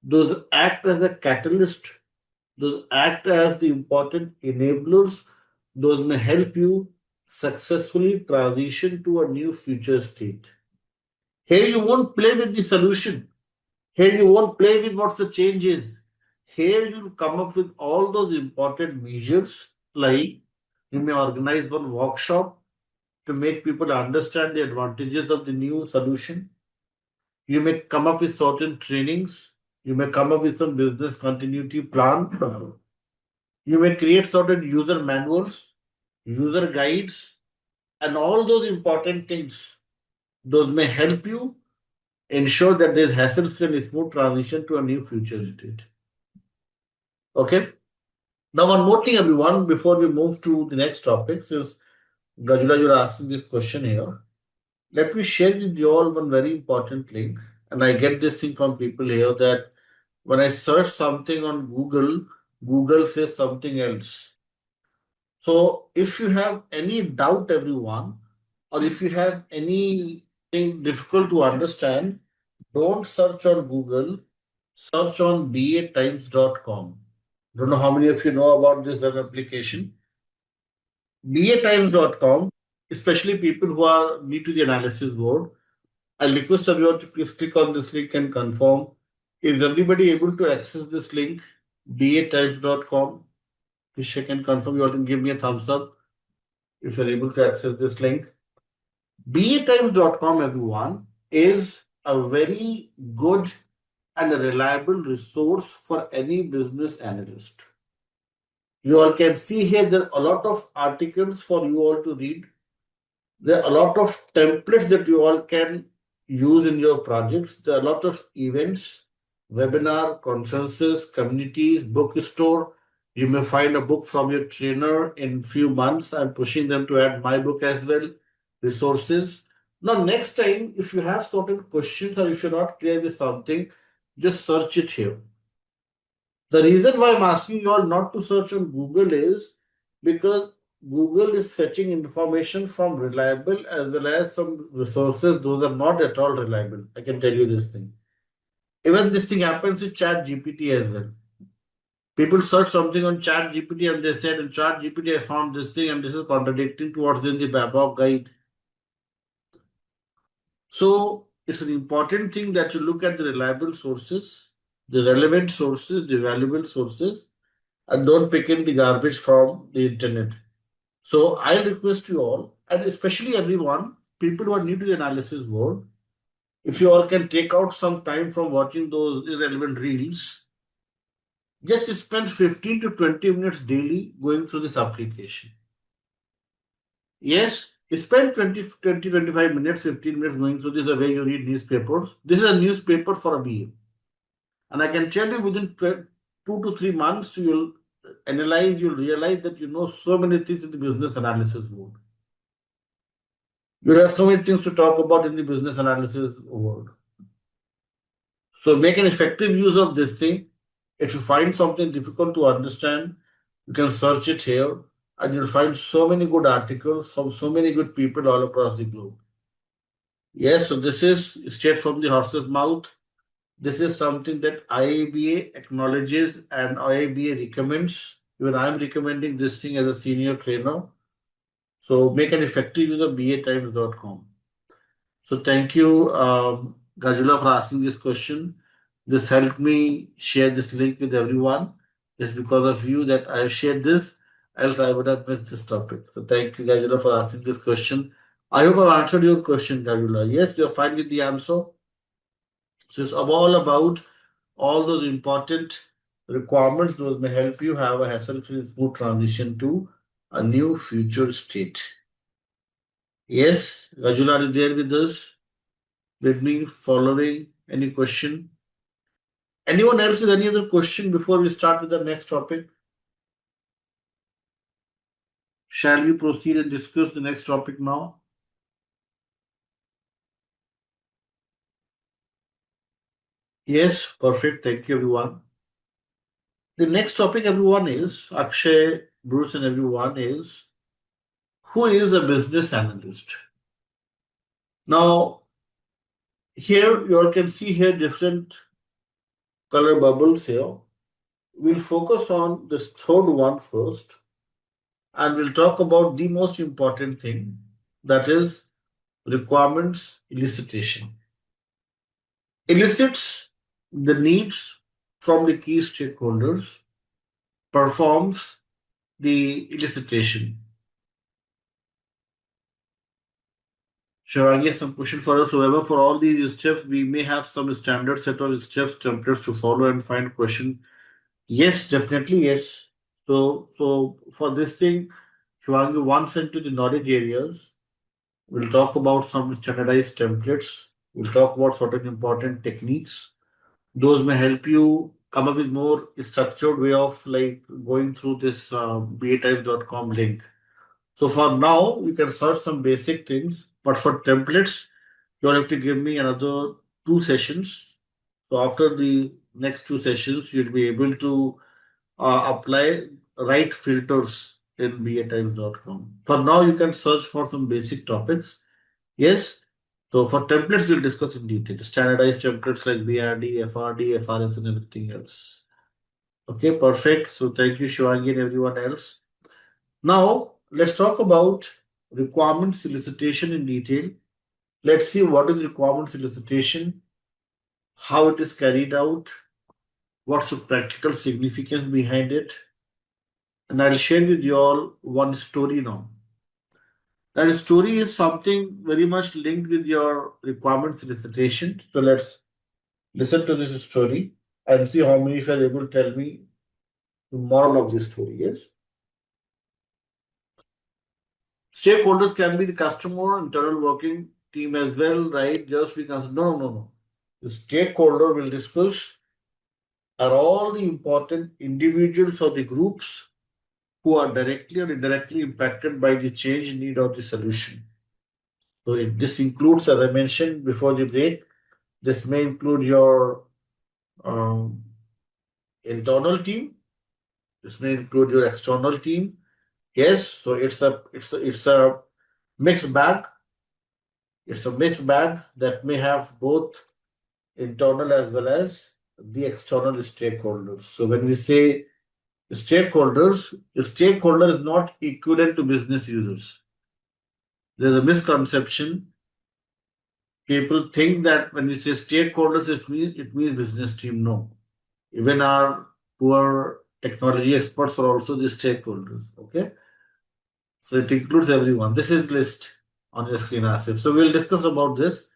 those act as a catalyst, those act as the important enablers, those may help you successfully transition to a new future state. Here you won't play with the solution. Here you won't play with what the change is. Here you'll come up with all those important measures, like you may organize one workshop to make people understand the advantages of the new solution. You may come up with certain trainings. You may come up with some business continuity plan. You may create certain user manuals, user guides, and all those important things. Those may help you ensure that there's hassle-free and smooth transition to a new future state. Okay. Now, one more thing, everyone, before we move to the next topic, since Gajula, you're asking this question here. Let me share with you all one very important link. And I get this thing from people here that when I search something on Google, Google says something else. So if you have any doubt, everyone, or if you have anything difficult to understand, don't search on Google, search on batimes.com. Don't know how many of you know about this web application. batimes.com, especially people who are new to the analysis world, I request everyone to please click on this link and confirm. Is everybody able to access this link? batimes.com. Please check and confirm. You all can give me a thumbs up if you're able to access this link. batimes.com, everyone, is a very good and a reliable resource for any business analyst. You all can see here there are a lot of articles for you all to read. There are a lot of templates that you all can use in your projects. There are a lot of events, webinar, conferences, communities, bookstore. You may find a book from your trainer in few months. I'm pushing them to add my book as well, resources. Now, next time, if you have certain questions or if you're not clear with something, just search it here. The reason why I'm asking you all not to search on Google is because Google is fetching information from reliable as well as some resources. Those are not at all reliable. I can tell you this thing. Even this thing happens with Chat GPT as well. People search something on Chat GPT and they said in Chat GPT I found this thing and this is contradicting to what's in the BABOK guide. So it's an important thing that you look at the reliable sources, the relevant sources, the valuable sources, and don't pick in the garbage from the internet. So I request you all, and especially everyone, people who are new to the analysis world, if you all can take out some time from watching those irrelevant reels, just spend 15 to 20 minutes daily going through this application. Yes, spend 25 minutes, 15 minutes going through this the way you read newspapers. This is a newspaper for a BA. And I can tell you within 2 to 3 months, you'll analyze, you'll realize that you know so many things in the business analysis world. You have so many things to talk about in the business analysis world. So make an effective use of this thing. If you find something difficult to understand, you can search it here and you'll find so many good articles from so many good people all across the globe. Yes, so this is straight from the horse's mouth. This is something that IABA acknowledges and IABA recommends. Even I'm recommending this thing as a senior trainer. So make an effective use of batimes.com. So thank you, Gajula, for asking this question. This helped me share this link with everyone. It's because of you that I shared this, else I would have missed this topic. So thank you, Gajula, for asking this question. I hope I've answered your question, Gajula. Yes, you're fine with the answer. So it's all about all those important requirements. Those may help you have a hassle-free smooth transition to a new future state. Yes, Gajula, are you there with us? With me, following? Any question? Anyone else with any other question before we start with the next topic? Shall we proceed and discuss the next topic now? Yes, perfect. Thank you, everyone. The next topic, everyone, is Akshay, Bruce, and everyone is who is a business analyst? Now, here you all can see here different color bubbles here. We'll focus on this third one first, and we'll talk about the most important thing, that is requirements elicitation. Elicits the needs from the key stakeholders, performs the elicitation. Shall I get some question for us? However, for all these steps, we may have some standard set of steps, templates to follow and find question. Yes, definitely, yes. So for this thing, Shivangi, once into the knowledge areas, we'll talk about some standardized templates. We'll talk about certain important techniques. Those may help you come up with more structured way of like going through this batimes.com link. So for now, you can search some basic things, but for templates, you'll have to give me another 2 sessions. So after the next 2 sessions, you'll be able to apply right filters in batimes.com. For now, you can search for some basic topics. Yes. So for templates, we'll discuss in detail. Standardized templates like BRD, FRD, FRS, and everything else. Okay, perfect. So thank you, Shivangi, and everyone else. Now, let's talk about requirement solicitation in detail. Let's see what is requirement solicitation, how it is carried out, what's the practical significance behind it. And I'll share with you all one story now. That story is something very much linked with your requirement solicitation. So let's listen to this story and see how many of you are able to tell me the moral of this story. Yes. Stakeholders can be the customer, internal working team as well, right? Just we can no. The stakeholder will discuss are all the important individuals or the groups who are directly or indirectly impacted by the change need or the solution. So this includes, as I mentioned before the break, this may include your um, internal team. This may include your external team. Yes, so it's a mixed bag. It's a mixed bag that may have both internal as well as the external stakeholders. So when we say stakeholders, a stakeholder is not equivalent to business users. There's a misconception. People think that when we say stakeholders, it means business team. No. Even our poor technology experts are also the stakeholders. Okay. So it includes everyone. This is list on your screen, Asif. So we'll discuss about this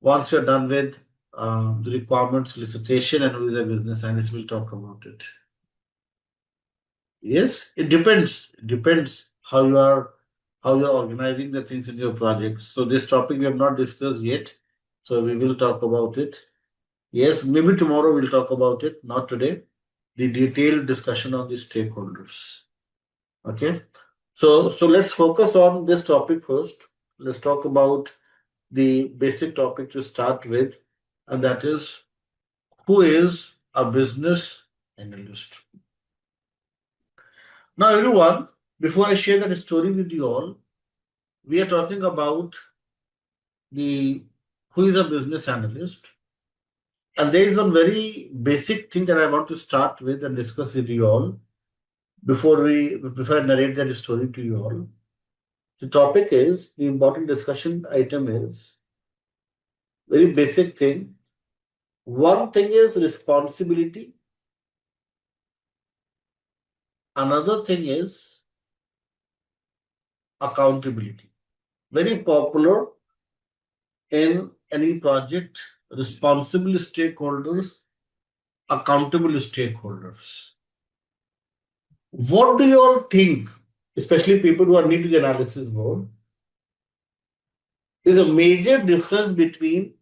once you're done with the requirements, solicitation, and who is a business analyst. We'll talk about it. Yes, it depends. It depends how you're organizing the things in your projects. So this topic we have not discussed yet. So we will talk about it. Yes, maybe tomorrow we'll talk about it, not today. The detailed discussion on the stakeholders. Okay. So let's focus on this topic first. Let's talk about the basic topic to start with, and that is who is a business analyst. Now, everyone, before I share that story with you all, we are talking about the who is a business analyst. And there is a very basic thing that I want to start with and discuss with you all before I narrate that story to you all. The topic is the important discussion item is very basic thing. One thing is responsibility. Another thing is accountability. Very popular in any project, responsible stakeholders, accountable stakeholders. What do you all think, especially people who are new to the analysis world, is a major difference between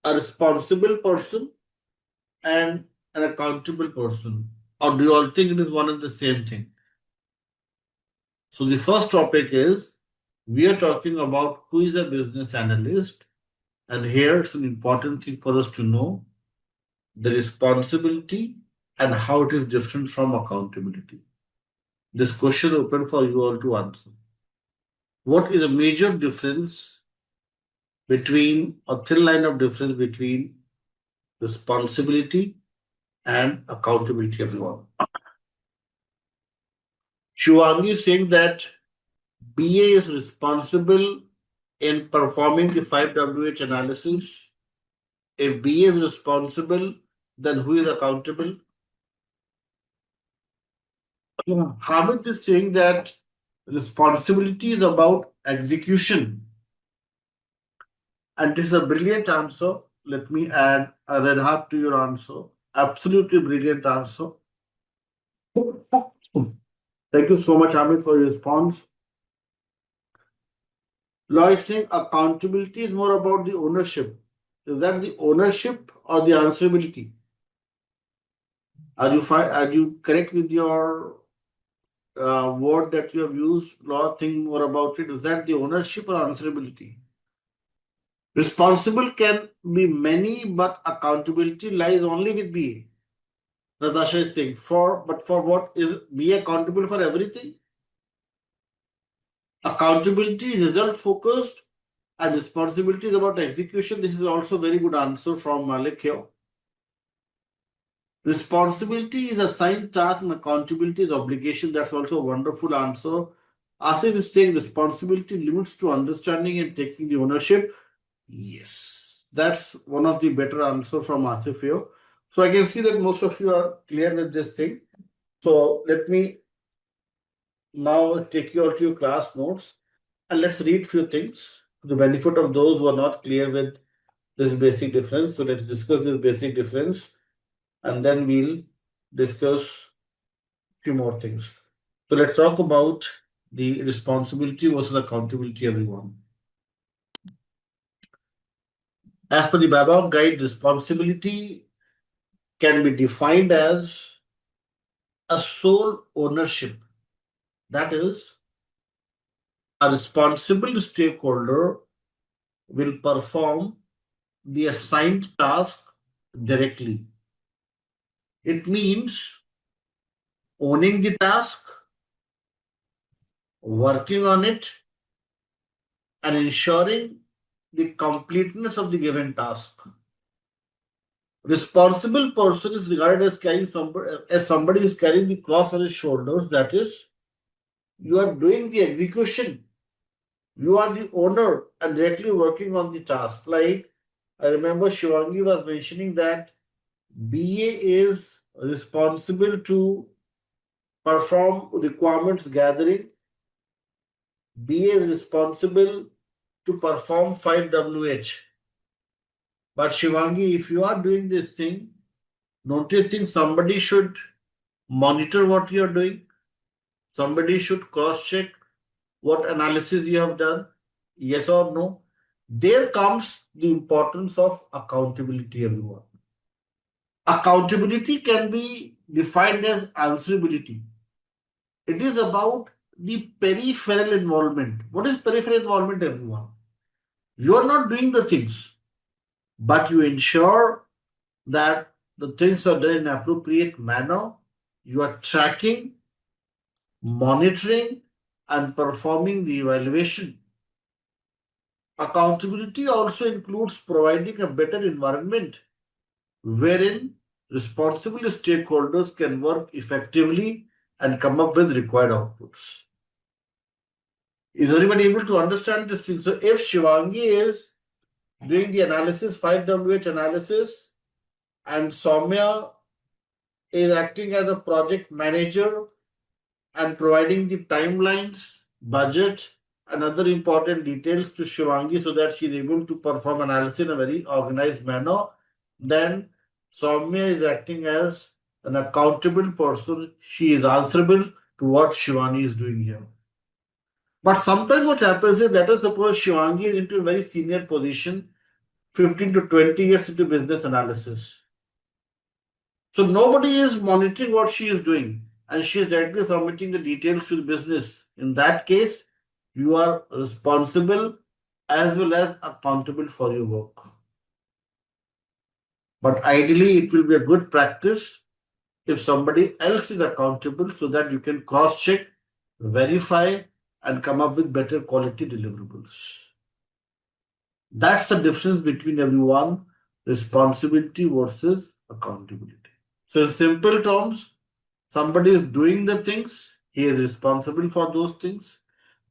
a responsible person and an accountable person? Or do you all think it is one and the same thing? So the first topic is we are talking about who is a business analyst. And here it's an important thing for us to know the responsibility and how it is different from accountability. This question open for you all to answer. What is a major difference between a thin line of difference between responsibility and accountability, everyone? Shivangi is saying that BA is responsible in performing the 5WH analysis. If BA is responsible, then who is accountable? Hamid is saying that responsibility is about execution. And this is a brilliant answer. Let me add a red heart to your answer. Absolutely brilliant answer. Thank you so much, Hamid, for your response. Lois saying accountability is more about the ownership. Is that the ownership or the answerability? Are you correct with your word that you have used? Law, think more about it. Is that the ownership or answerability? Responsible can be many, but accountability lies only with BA. Natasha is saying but for what is BA accountable for everything? Accountability is result focused and responsibility is about execution. This is also a very good answer from Malik here. Responsibility is assigned task and accountability is obligation. That's also a wonderful answer. Asif is saying responsibility limits to understanding and taking the ownership. Yes, that's one of the better answer from Asif here. So I can see that most of you are clear with this thing. So let me now take you out to your class notes and let's read few things to the benefit of those who are not clear with this basic difference. So let's discuss this basic difference and then we'll discuss few more things. So let's talk about the responsibility versus accountability, everyone. As per the BABOK guide, responsibility can be defined as a sole ownership. That is, a responsible stakeholder will perform the assigned task directly. It means owning the task, working on it, and ensuring the completeness of the given task. Responsible person is regarded as somebody who is carrying the cross on his shoulders. That is, you are doing the execution. You are the owner and directly working on the task. Like I remember Shivangi was mentioning that BA is responsible to perform requirements gathering. BA is responsible to perform 5WH. But Shivangi, if you are doing this thing, don't you think somebody should monitor what you are doing? Somebody should cross check what analysis you have done? Yes or no? There comes the importance of accountability, everyone. Accountability can be defined as answerability. It is about the peripheral involvement. What is peripheral involvement, everyone? You are not doing the things, but you ensure that the things are done in an appropriate manner. You are tracking, monitoring, and performing the evaluation. Accountability also includes providing a better environment wherein responsible stakeholders can work effectively and come up with required outputs. Is everybody able to understand this thing? So if Shivangi is doing the analysis, 5WH analysis, and Soumya is acting as a project manager and providing the timelines, budget, and other important details to Shivangi so that she is able to perform analysis in a very organized manner, then Soumya is acting as an accountable person. She is answerable to what Shivani is doing here. But sometimes what happens is, let us suppose Shivangi is into a very senior position, 15 to 20 years into business analysis. So nobody is monitoring what she is doing and she is directly submitting the details to the business. In that case, you are responsible as well as accountable for your work. But ideally, it will be a good practice if somebody else is accountable so that you can cross check, verify, and come up with better quality deliverables. That's the difference between everyone, responsibility versus accountability. So, in simple terms, somebody is doing the things, he is responsible for those things.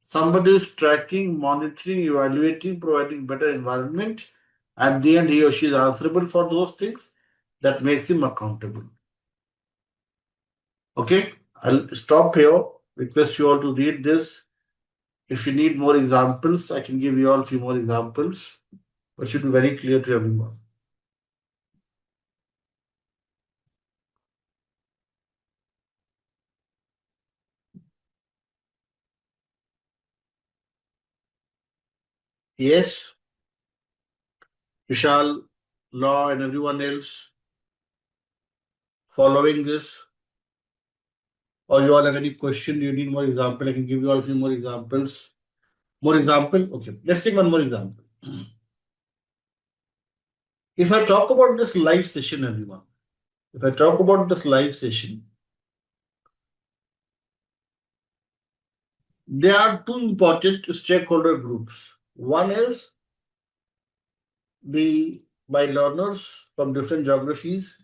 Somebody is tracking, monitoring, evaluating, providing better environment. At the end, he or she is answerable for those things. That makes him accountable. Okay, I'll stop here. Request you all to read this. If you need more examples, I can give you all a few more examples, but it should be very clear to everyone. Yes, Vishal, Law, and everyone else following this, or you all have any question, you need more example, I can give you all a few more examples. More example? Okay, let's take one more example. If I talk about this live session, everyone, if I talk about this live session, there are two important stakeholder groups. One is my learners from different geographies,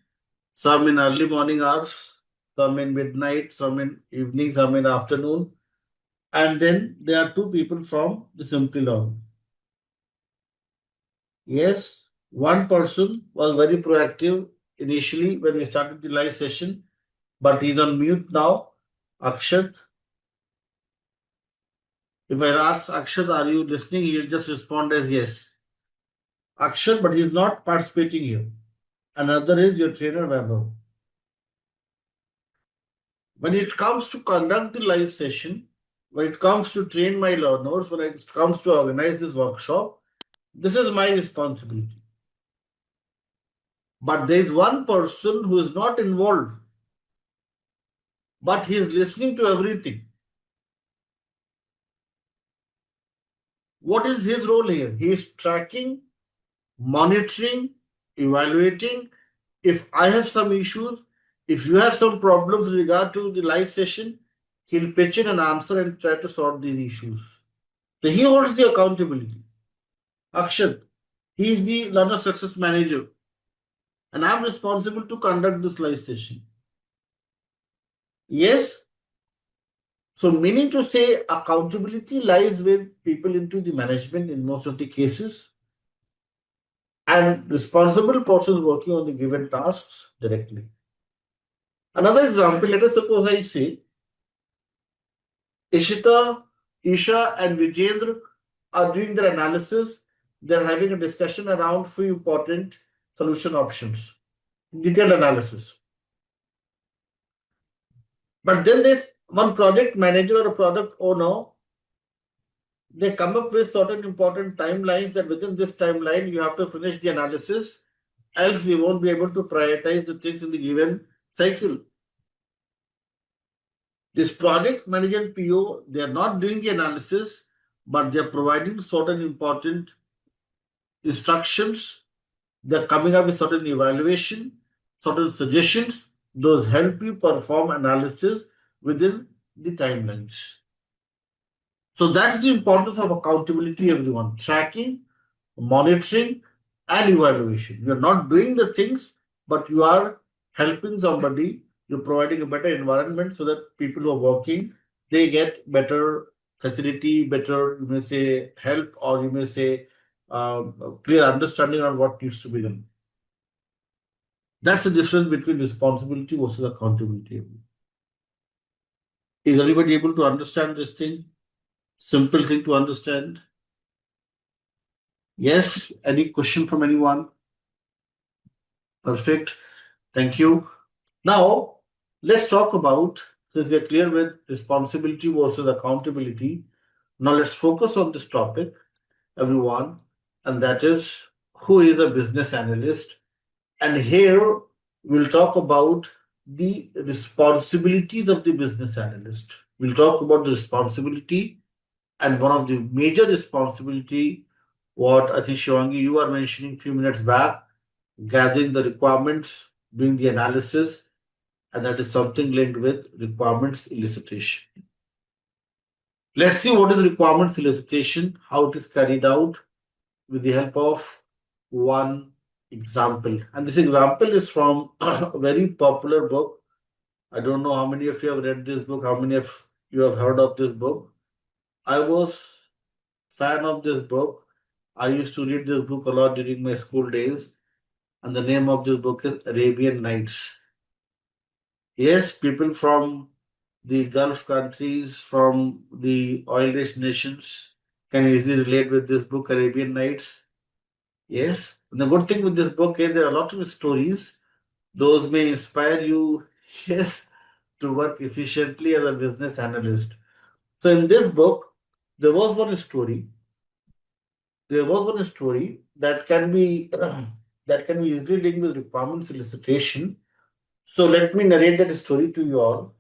some in early morning hours, some in midnight, some in evening, some in afternoon. And then there are two people from the Simplilearn. Yes, one person was very proactive initially when we started the live session, but he's on mute now. Akshat. If I ask Akshat, are you listening? He'll just respond as yes. Akshat, but he's not participating here. Another is your trainer BABOK. When it comes to conduct the live session, when it comes to train my learners, when it comes to organize this workshop, this is my responsibility. But there is one person who is not involved, but he is listening to everything. What is his role here? He is tracking, monitoring, evaluating. If I have some issues, if you have some problems with regard to the live session, he'll pitch in an answer and try to solve these issues. So he holds the accountability. Akshat, he is the learner success manager, and I'm responsible to conduct this live session. Yes. So, meaning to say, accountability lies with people into the management in most of the cases, and responsible persons working on the given tasks directly. Another example, let us suppose I say Ishita, Isha, and Vijendra are doing their analysis. They're having a discussion around few important solution options, detailed analysis. But then there's one project manager or a product owner, they come up with certain important timelines that within this timeline you have to finish the analysis, else we won't be able to prioritize the things in the given cycle. This project manager and PO, they are not doing the analysis, but they are providing certain important instructions. They are coming up with certain evaluation, certain suggestions. Those help you perform analysis within the timelines. So that's the importance of accountability, everyone. Tracking, monitoring, and evaluation. You're not doing the things, but you are helping somebody. You're providing a better environment so that people who are working, they get better facility, better, you may say, help, or you may say, clear understanding on what needs to be done. That's the difference between responsibility versus accountability. Is everybody able to understand this thing? Simple thing to understand. Yes, any question from anyone? Perfect. Thank you. Now, let's talk about, since we're clear with responsibility versus accountability, now let's focus on this topic, everyone, and that is who is a business analyst. And here we'll talk about the responsibilities of the business analyst. We'll talk about the responsibility, and one of the major responsibility, what I think Shivangi, you are mentioning a few minutes back, gathering the requirements, doing the analysis, and that is something linked with requirements elicitation. Let's see what is requirements elicitation, how it is carried out with the help of one example. And this example is from a very popular book. I don't know how many of you have read this book, how many of you have heard of this book. I was fan of this book. I used to read this book a lot during my school days. And the name of this book is Arabian Nights. Yes, people from the Gulf countries, from the oil-rich nations can easily relate with this book, Arabian Nights. Yes, and the good thing with this book is there are a lot of stories. Those may inspire you, yes, to work efficiently as a business analyst. So in this book, there was one story. There was one story that can be that can be easily linked with requirement solicitation. So let me narrate that story to you all,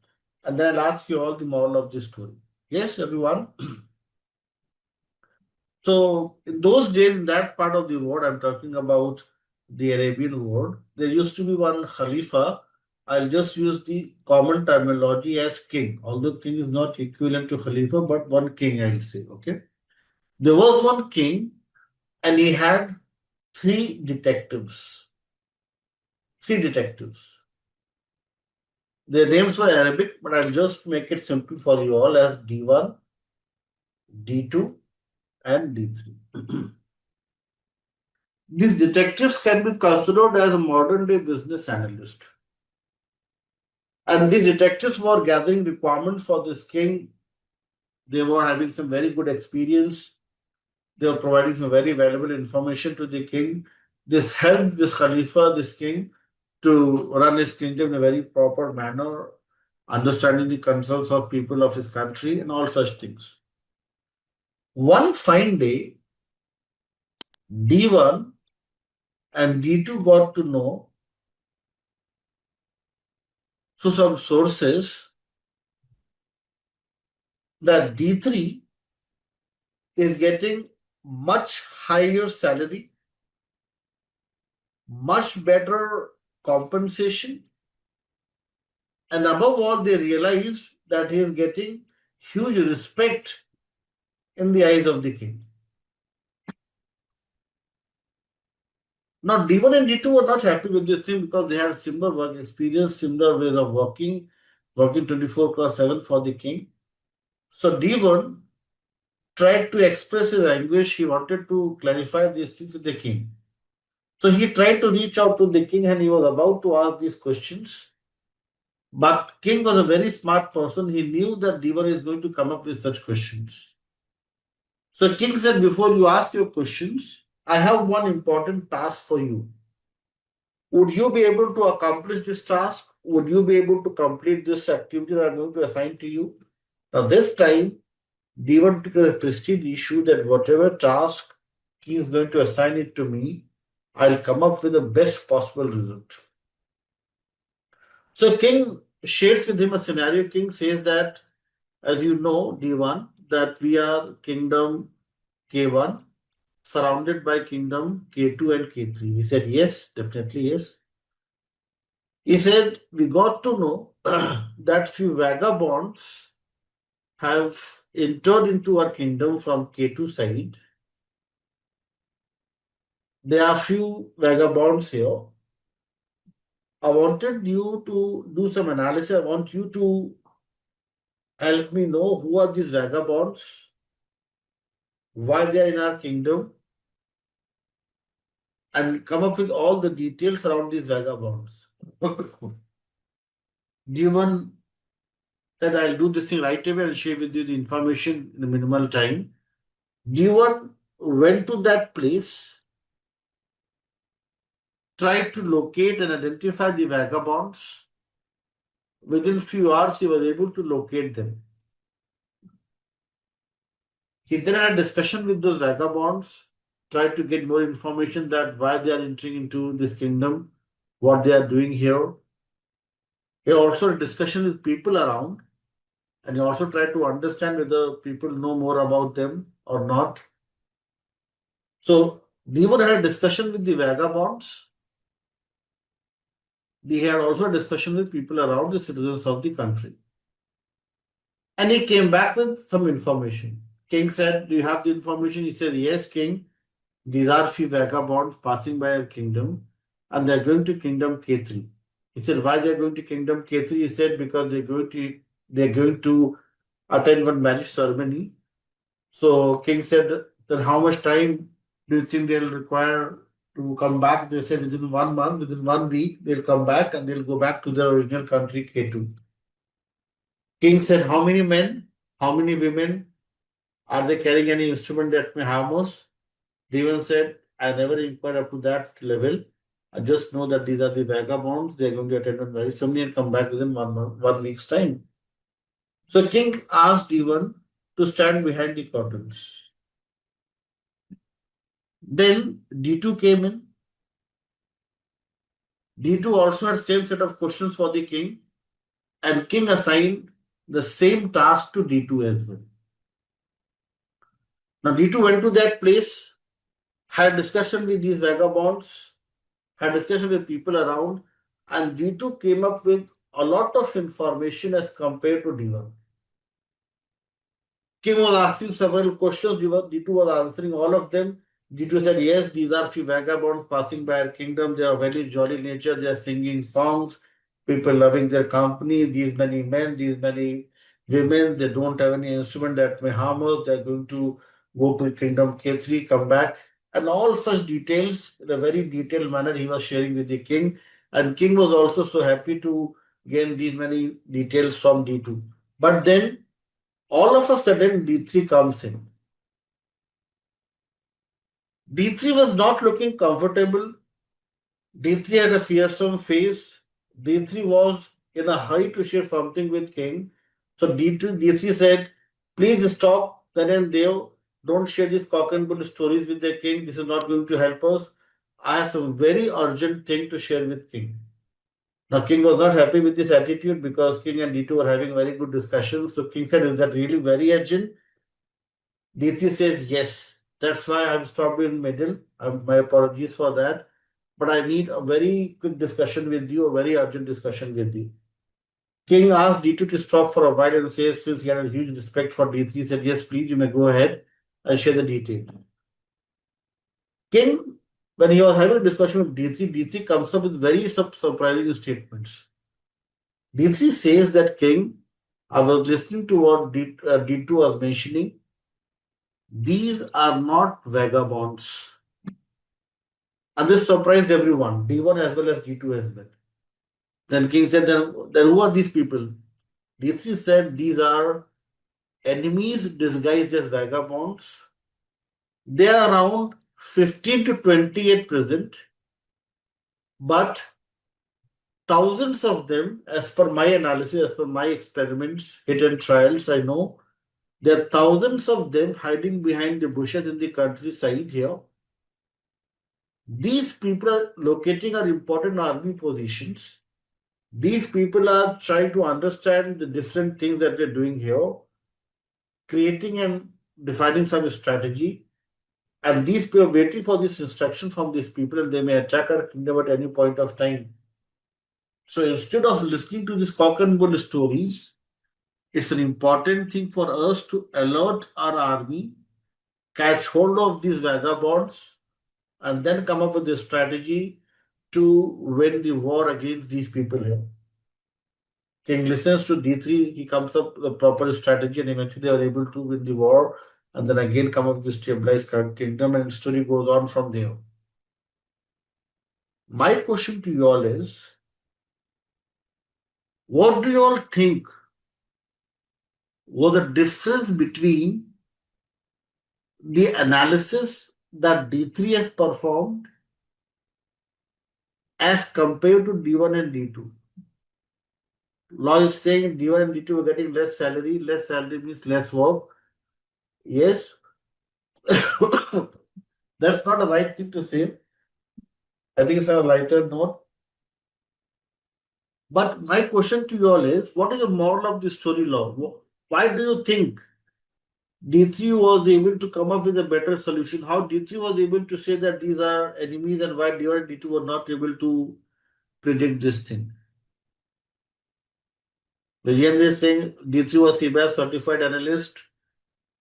and then I'll ask you all the moral of this story. Yes, everyone. So in those days, in that part of the world, I'm talking about the Arabian world, there used to be one Khalifa. I'll just use the common terminology as king, although king is not equivalent to Khalifa, but one king, I'll say. Okay. There was one king, and he had three detectives. Three detectives. Their names were Arabic, but I'll just make it simple for you all as D1, D2, and D3. These detectives can be considered as a modern day business analyst. And these detectives were gathering requirements for this king. They were having some very good experience. They were providing some very valuable information to the king. This helped this Khalifa, this king, to run his kingdom in a very proper manner, understanding the concerns of people of his country and all such things. One fine day, D1 and D2 got to know through some sources that D3 is getting much higher salary, much better compensation, and above all, they realized that he is getting huge respect in the eyes of the king. Now, D1 and D2 were not happy with this thing because they had similar work experience, similar ways of working 24/7 for the king. So, D1 tried to express his anguish. He wanted to clarify these things with the king. So, he tried to reach out to the king and he was about to ask these questions. But king was a very smart person. He knew that D1 is going to come up with such questions. So, king said, before you ask your questions, I have one important task for you. Would you be able to accomplish this task? Would you be able to complete this activity that I'm going to assign to you? Now, this time, D1 took a prestige issue that whatever task he is going to assign it to me, I'll come up with the best possible result. So, king shares with him a scenario. King says that, as you know, D1, that we are kingdom K1 surrounded by kingdom K2 and K3. He said, yes, definitely yes. He said, we got to know that few vagabonds have entered into our kingdom from K2 side. There are few vagabonds here. I wanted you to do some analysis. I want you to help me know who are these vagabonds, why they are in our kingdom, and come up with all the details around these vagabonds. Given that I'll do this thing right away and share with you the information in a minimal time. D1 went to that place, tried to locate and identify the vagabonds. Within few hours, he was able to locate them. He then had a discussion with those vagabonds, tried to get more information that why they are entering into this kingdom, what they are doing here. He also had a discussion with people around, and he also tried to understand whether people know more about them or not. So D1 had a discussion with the vagabonds. He had also a discussion with people around the citizens of the country. And he came back with some information. King said, do you have the information? He said, yes, king. These are few vagabonds passing by our kingdom and they're going to kingdom K3. He said, why they're going to kingdom K3? He said, because they're going to attend one marriage ceremony. So king said, then how much time do you think they'll require to come back? They said within 1 month, within 1 week, they'll come back and they'll go back to their original country, K2. King said, how many men, how many women, are they carrying any instrument that may harm us? Devon said, I never inquired up to that level. I just know that these are the vagabonds. They're going to attend one marriage ceremony and come back within 1 month, 1 week's time. So king asked Devon to stand behind the curtains. Then D2 came in. D2 also had same set of questions for the king, and king assigned the same task to D2 as well. Now D2 went to that place, had discussion with these vagabonds, had discussion with people around, and D2 came up with a lot of information as compared to D1. King was asking several questions, D2 was answering all of them. D2 said, yes, these are few vagabonds passing by our kingdom. They are very jolly nature. They are singing songs, people loving their company. These many men, these many women, they don't have any instrument that may harm us. They're going to go to kingdom K3, come back. And all such details, in a very detailed manner, he was sharing with the king. And king was also so happy to gain these many details from D2. But then all of a sudden D3 comes in. D3 was not looking comfortable. D3 had a fearsome face. D3 was in a hurry to share something with King. So D3 said, please stop then and there. Don't share these cock and bull stories with the king. This is not going to help us. I have some very urgent thing to share with king. Now king was not happy with this attitude because king and D2 were having very good discussions. So king said, is that really very urgent? D3 says, yes. That's why I've stopped in middle. My apologies for that. But I need a very quick discussion with you, a very urgent discussion with you. King asked D2 to stop for a while and says, since he had a huge respect for D3, he said, yes, please, you may go ahead and share the detail. King, when he was having a discussion with D3, D3 comes up with very surprising statements. D3 says that King, I was listening to what D2 was mentioning. These are not vagabonds. And this surprised everyone, D1 as well as D2 as well. Then King said, then who are these people? D3 said these are enemies disguised as vagabonds. They are around 15 to 20 at present, but thousands of them, as per my analysis, as per my experiments, hit and trials, I know there are thousands of them hiding behind the bushes in the countryside here. These people are locating our important army positions. These people are trying to understand the different things that we're doing here, creating and defining some strategy. And these people are waiting for this instruction from these people, and they may attack our kingdom at any point of time. So instead of listening to these cock and bull stories, it's an important thing for us to alert our army, catch hold of these vagabonds, and then come up with a strategy to win the war against these people here. King listens to D3, he comes up with a proper strategy, and eventually they are able to win the war, and then again come up with the stabilized kingdom, and the story goes on from there. My question to you all is, what do you all think was the difference between the analysis that D3 has performed as compared to D1 and D2? Law is saying D1 and D2 are getting less salary. Less salary means less work. Yes, that's not the right thing to say. I think it's a lighter note. But my question to you all is, what is the moral of this story, Law? Why do you think D3 was able to come up with a better solution? How D3 was able to say that these are enemies, and why D1 and D2 were not able to predict this thing? Vijayendra is saying D3 was CBAP certified analyst.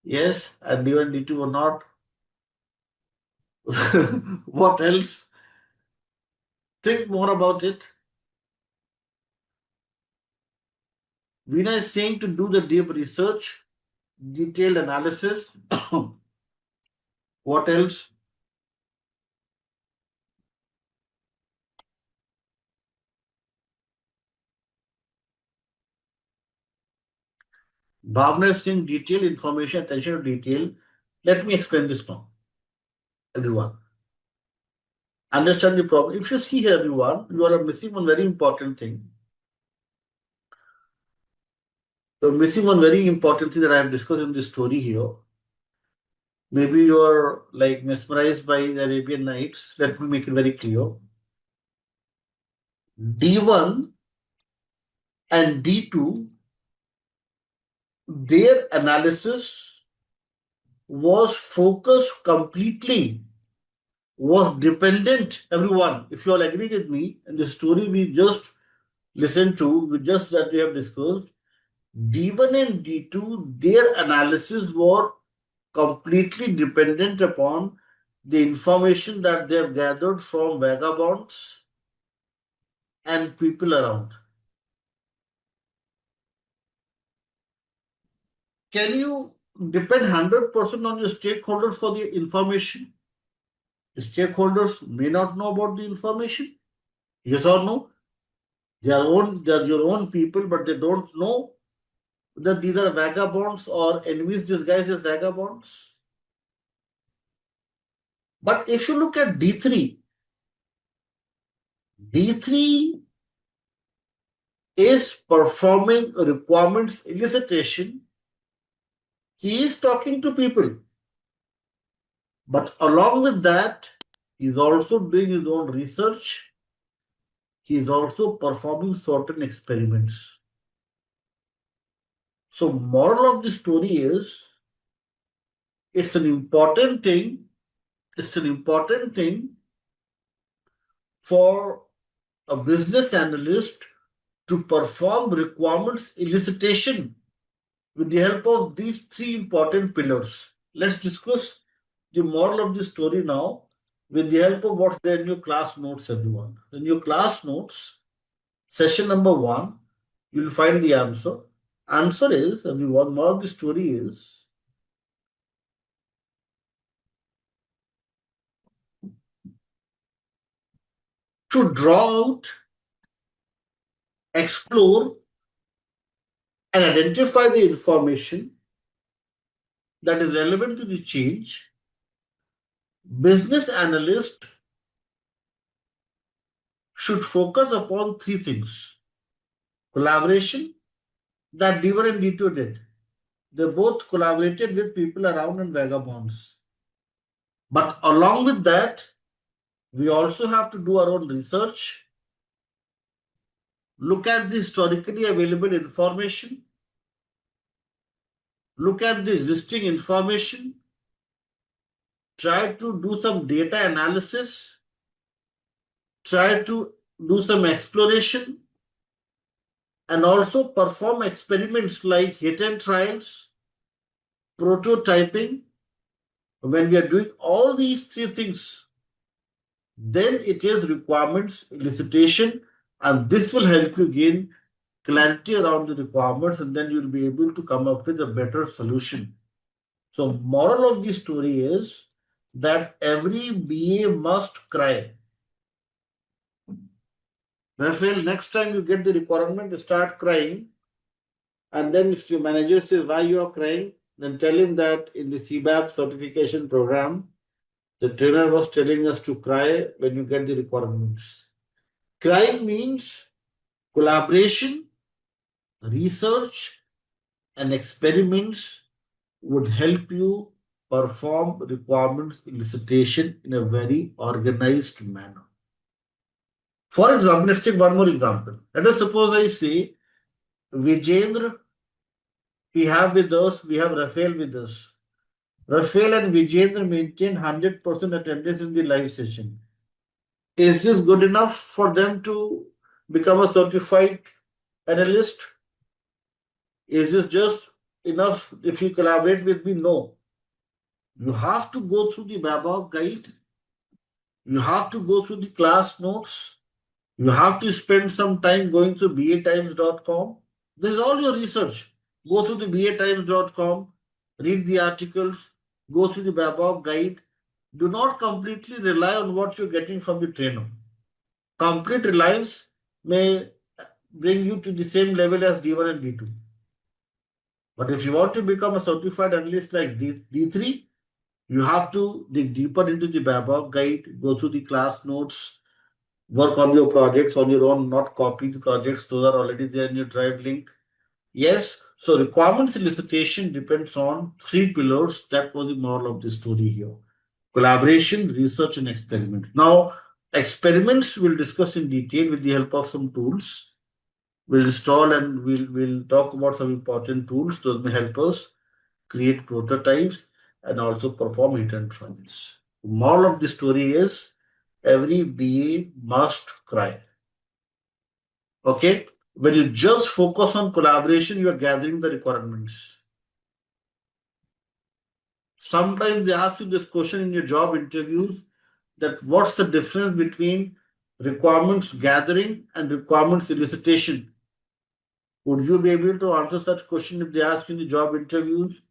Yes, and D1 and D2 were not. What else? Think more about it. Veena is saying to do the deep research, detailed analysis. What else? Bhavna is saying detailed information, attention to detail. Let me explain this now, everyone. Understand the problem. If you see here, everyone, you are missing one very important thing. You're missing one very important thing that I have discussed in this story here. Maybe you are like mesmerized by the Arabian Nights. Let me make it very clear. D1 and D2, their analysis was focused completely, was dependent. Everyone, if you all agree with me, and the story we just listened to, we just that we have discussed, D1 and D2, their analysis were completely dependent upon the information that they have gathered from vagabonds and people around. Can you depend 100% on your stakeholders for the information? The stakeholders may not know about the information. Yes or no? They are your own people, but they don't know that these are vagabonds or enemies disguised as vagabonds. But if you look at D3 is performing requirements elicitation. He is talking to people. But along with that, he's also doing his own research. He's also performing certain experiments. So, moral of the story is it's an important thing. It's an important thing for a business analyst to perform requirements elicitation with the help of these three important pillars. Let's discuss the moral of the story now with the help of what's there in your class notes, everyone. In your class notes, session number 1, you'll find the answer. Answer is, everyone, moral of the story is to draw out, explore, and identify the information that is relevant to the change. Business analyst should focus upon three things: collaboration, that D1 and D2 did. They both collaborated with people around and vagabonds. But along with that, we also have to do our own research, look at the historically available information, look at the existing information, try to do some data analysis, try to do some exploration, and also perform experiments like hit and trials, prototyping. When we are doing all these three things, then it is requirements elicitation, and this will help you gain clarity around the requirements, and then you'll be able to come up with a better solution. So, moral of the story is that every BA must cry. Raphael, next time you get the requirement, start crying. And then if your manager says why you are crying, then tell him that in the CBAP certification program, the trainer was telling us to cry when you get the requirements. Crying means collaboration, research, and experiments would help you perform requirements elicitation in a very organized manner. For example, let's take one more example. Let us suppose I say, Vijendra, we have Raphael with us. Raphael and Vijendra maintain 100% attendance in the live session. Is this good enough for them to become a certified analyst? Is this just enough if you collaborate with me? No. You have to go through the BABOK guide. You have to go through the class notes. You have to spend some time going through batimes.com. This is all your research. Go through the batimes.com, read the articles, go through the BABOK guide. Do not completely rely on what you're getting from the trainer. Complete reliance may bring you to the same level as D1 and D2. But if you want to become a certified analyst like D3, you have to dig deeper into the BABOK guide, go through the class notes, work on your projects on your own, not copy the projects. Those are already there in your Drive link. Yes, so requirements elicitation depends on three pillars. That was the moral of the story here: collaboration, research, and experiment. Now, experiments we'll discuss in detail with the help of some tools. We'll install and we'll talk about some important tools. Those may help us create prototypes and also perform hit and trials. Moral of the story is every BA must cry. Okay? When you just focus on collaboration, you are gathering the requirements. Sometimes they ask you this question in your job interviews, that what's the difference between requirements gathering and requirements elicitation? Would you be able to answer such question if they ask you in the job interviews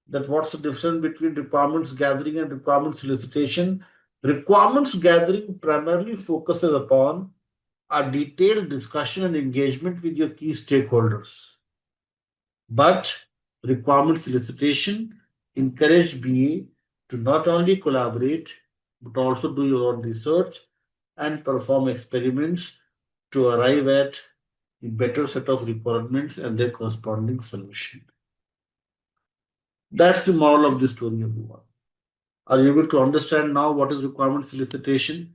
that what's the difference between requirements gathering and requirements elicitation? Requirements gathering primarily focuses upon a detailed discussion and engagement with your key stakeholders. But requirements elicitation encourage BA to not only collaborate but also do your own research and perform experiments to arrive at a better set of requirements and their corresponding solution. That's the moral of the story, everyone. Are you able to understand now what is requirement solicitation?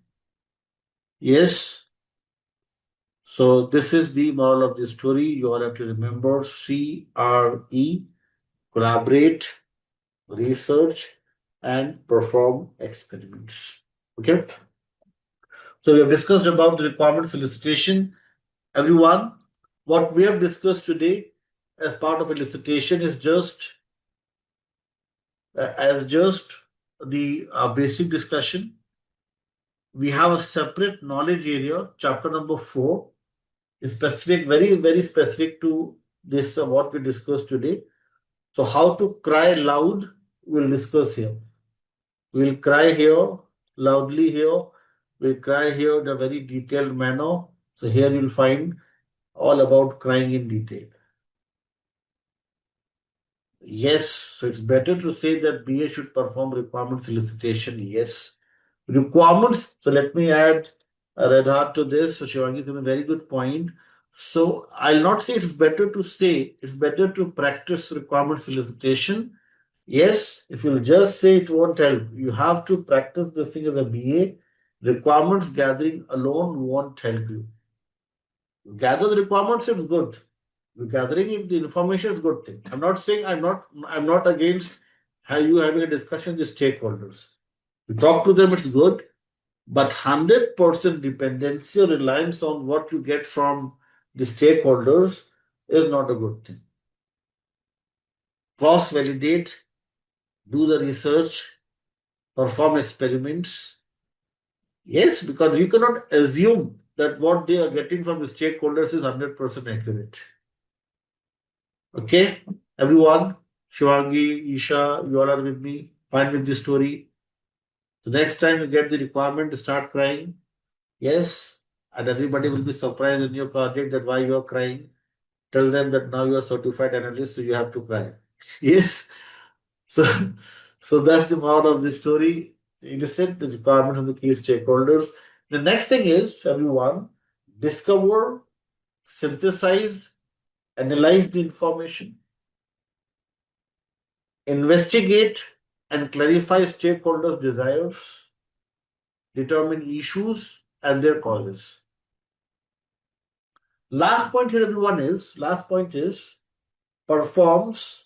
Yes. So this is the moral of the story. You all have to remember CRE, collaborate, research, and perform experiments. Okay. So we have discussed about the requirement solicitation. Everyone, what we have discussed today as part of elicitation is just the basic discussion. We have a separate knowledge area, chapter number 4, is specific, very, very specific to this what we discussed today. So how to cry loud, we'll discuss here. We'll cry here, loudly here. We'll cry here in a very detailed manner. So here you'll find all about crying in detail. Yes, so it's better to say that BA should perform requirement solicitation. Yes. Requirements. So let me add a red heart to this. So Shivangi is a very good point. So I'll not say it's better to say, it's better to practice requirement solicitation. Yes, if you'll just say it won't help. You have to practice this thing as a BA. Requirements gathering alone won't help you. You gather the requirements, it's good. You gathering the information is good thing. I'm not saying I'm not against you having a discussion with stakeholders. You talk to them, it's good, but 100% dependency or reliance on what you get from the stakeholders is not a good thing. Cross validate, do the research, perform experiments. Yes, because you cannot assume that what they are getting from the stakeholders is 100% accurate. Okay, everyone, Shivangi, Isha, you all are with me. Fine with this story. So next time you get the requirement to start crying, yes, and everybody will be surprised in your project that why you are crying. Tell them that now you are certified analyst, so you have to cry. Yes. So, so that's the moral of the story. Elicit the requirements of the key stakeholders. The next thing is, everyone, discover, synthesize, analyze the information, investigate and clarify stakeholders' desires, determine issues and their causes. Last point is performs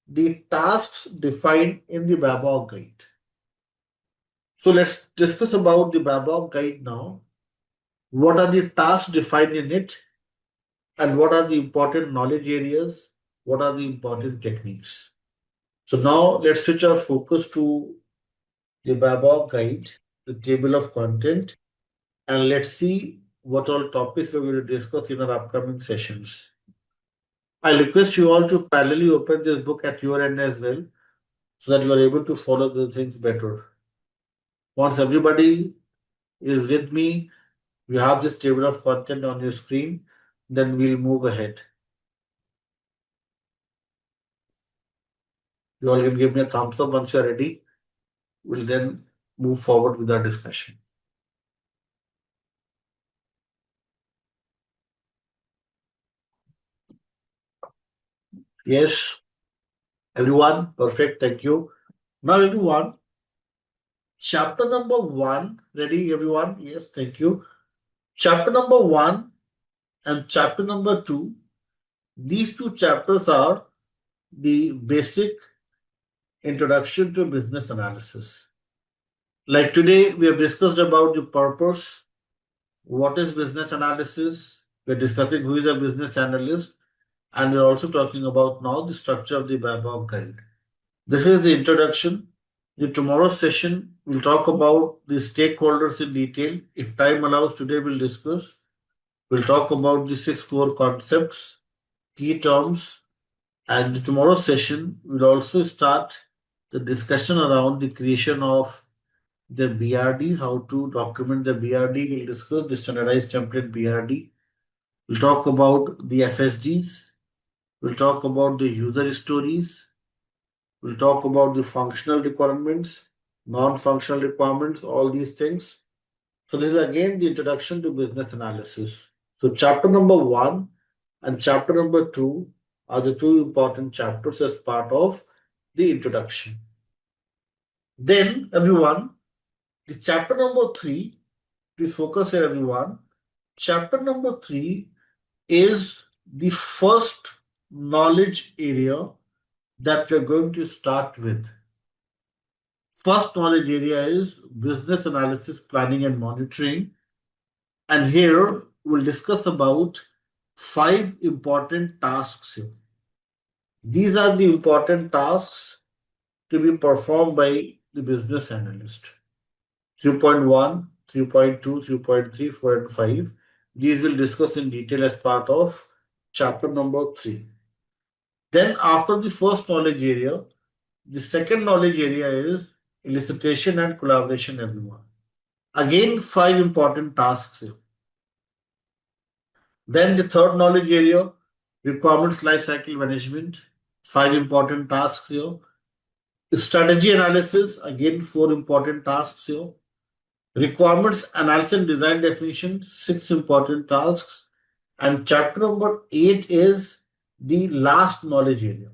the tasks defined in the BABOK guide. So let's discuss about the BABOK guide now. What are the tasks defined in it? And what are the important knowledge areas? What are the important techniques? So now let's switch our focus to the BABOK guide, the table of content, and let's see what all topics we will discuss in our upcoming sessions. I request you all to parallelly open this book at your end as well, so that you are able to follow the things better. Once everybody is with me, you have this table of content on your screen, then we'll move ahead. You all can give me a thumbs up once you're ready. We'll then move forward with our discussion. Yes, everyone, perfect, thank you. Now, everyone, chapter number 1, ready, everyone? Yes, thank you. Chapter number 1 and chapter number 2, these two chapters are the basic introduction to business analysis. Like today, we have discussed about the purpose, what is business analysis, we're discussing who is a business analyst, and we're also talking about now the structure of the BABOK guide. This is the introduction. In tomorrow's session, we'll talk about the stakeholders in detail. If time allows, today we'll discuss. We'll talk about the 6 core concepts, key terms, and tomorrow's session will also start the discussion around the creation of the BRDs, how to document the BRD. We'll discuss the standardized template BRD. We'll talk about the FSDs. We'll talk about the user stories. We'll talk about the functional requirements, non-functional requirements, all these things. So this is again the introduction to business analysis. So chapter number 1 and chapter number 2 are the two important chapters as part of the introduction. Then everyone, the chapter number 3, please focus here everyone. Chapter number 3 is the first knowledge area that we're going to start with. First knowledge area is business analysis, planning and monitoring. And here we'll discuss about 5 important tasks here. These are the important tasks to be performed by the business analyst. 3.1, 3.2, 3.3, 4 and 5. These we'll discuss in detail as part of chapter number 3. Then after the first knowledge area, the second knowledge area is elicitation and collaboration, everyone. Again, 5 important tasks here. Then the third knowledge area, requirements lifecycle management, 5 important tasks here. Strategy analysis, again 4 important tasks here. Requirements analysis and design definition, 6 important tasks. And chapter number 8 is the last knowledge area.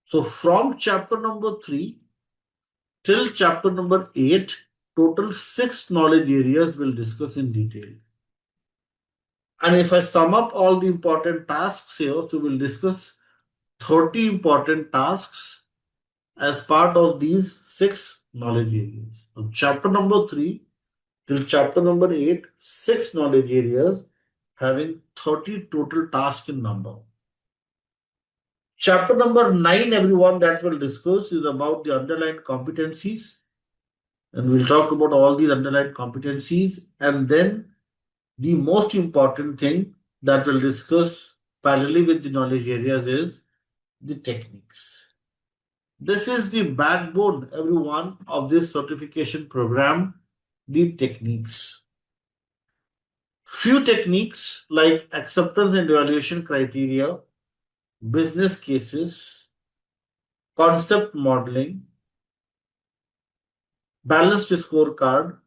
So from chapter number 3 till chapter number 8, total 6 knowledge areas we'll discuss in detail. And if I sum up all the important tasks here, so we'll discuss 30 important tasks as part of these 6 knowledge areas. So chapter number 3 till chapter number 8, 6 knowledge areas having 30 total tasks in number. Chapter number 9, everyone, that we'll discuss is about the underlying competencies. And we'll talk about all these underlying competencies. And then the most important thing that we'll discuss parallelly with the knowledge areas is the techniques. This is the backbone, everyone, of this certification program, the techniques. Few techniques like acceptance and evaluation criteria, business cases, concept modeling, balanced scorecard.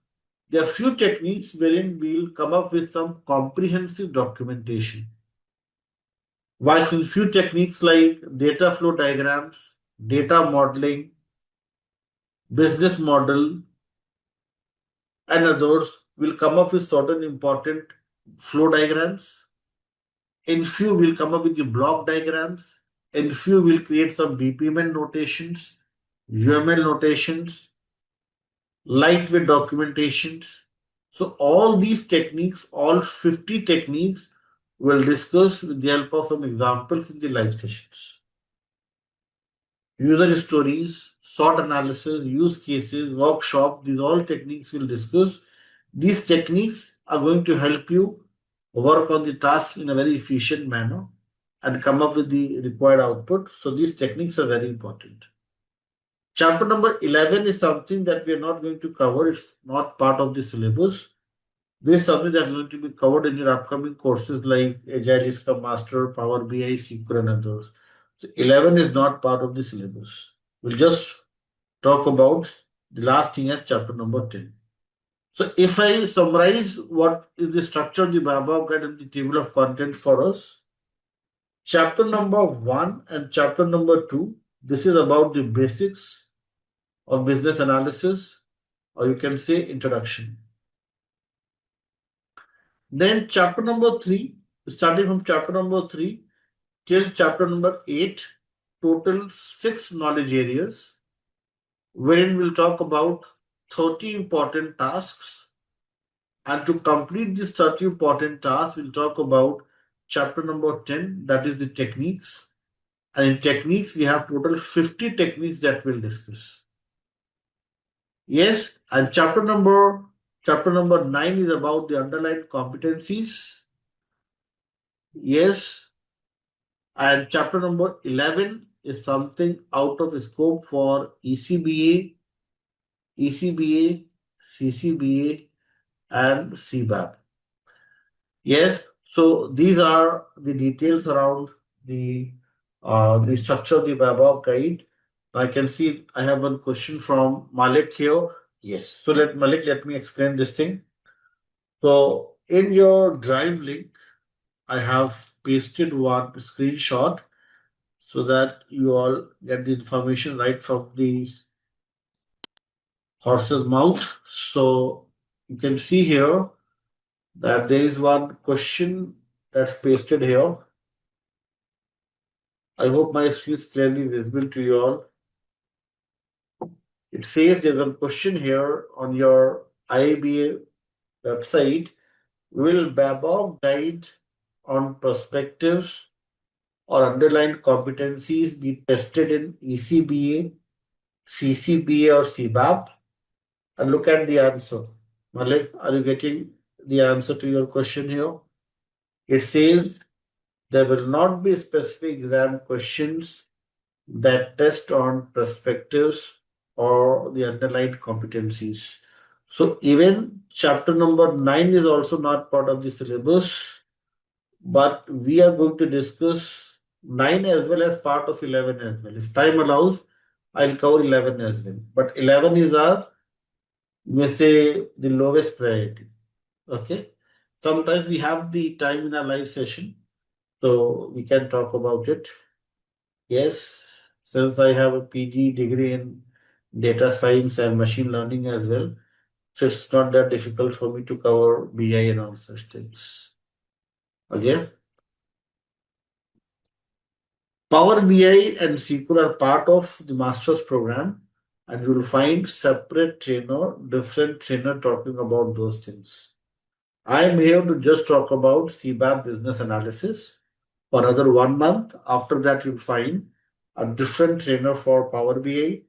There are few techniques wherein we'll come up with some comprehensive documentation. Whilst in few techniques like data flow diagrams, data modeling, business model, and others will come up with certain important flow diagrams. In few, we'll come up with the block diagrams. In few, we'll create some BPMN notations, UML notations, lightweight documentations. So all these techniques, all 50 techniques, we'll discuss with the help of some examples in the live sessions. User stories, SWOT analysis, use cases, workshop, these all techniques we'll discuss. These techniques are going to help you work on the task in a very efficient manner and come up with the required output. So these techniques are very important. Chapter number 11 is something that we are not going to cover. It's not part of the syllabus. This is something that's going to be covered in your upcoming courses like Agile Scrum Master, Power BI, SQL and others. So 11 is not part of the syllabus. We'll just talk about the last thing as chapter number 10. So if I summarize what is the structure of the BABOK guide and the table of content for us, chapter number 1 and chapter number 2, this is about the basics of business analysis, or you can say introduction. Then chapter number 3, starting from chapter number 3 till chapter number 8, total 6 knowledge areas, wherein we'll talk about 30 important tasks. And to complete these 30 important tasks, we'll talk about chapter number 10, that is the techniques. And in techniques, we have total 50 techniques that we'll discuss. Yes, and chapter number 9 is about the underlying competencies. Yes, and chapter number 11 is something out of scope for ECBA, CCBA, and CBAP. Yes, so these are the details around the structure of the BABOK guide. I can see I have one question from Malik here. Yes. So let me explain this thing. So in your drive link, I have pasted one screenshot so that you all get the information right from the horse's mouth. So you can see here that there is one question that's pasted here. I hope my screen is clearly visible to you all. It says there's a question here on your IABA website. Will BABOK guide on perspectives or underlying competencies be tested in ECBA, CCBA, or CBAP? And look at the answer. Malik, are you getting the answer to your question here? It says there will not be specific exam questions that test on perspectives or the underlying competencies. So even chapter number 9 is also not part of the syllabus, but we are going to discuss 9 as well as part of 11 as well. If time allows, I'll cover 11 as well. But 11 is our, you may say, the lowest priority. Okay. Sometimes we have the time in our live session, so we can talk about it. Yes, since I have a PG degree in data science and machine learning as well, so it's not that difficult for me to cover BI and all such things. Okay. Power BI and SQL are part of the master's program, and you will find separate trainer, different trainer talking about those things. I am here to just talk about CBAP business analysis for another 1 month. After that, you'll find a different trainer for Power BI,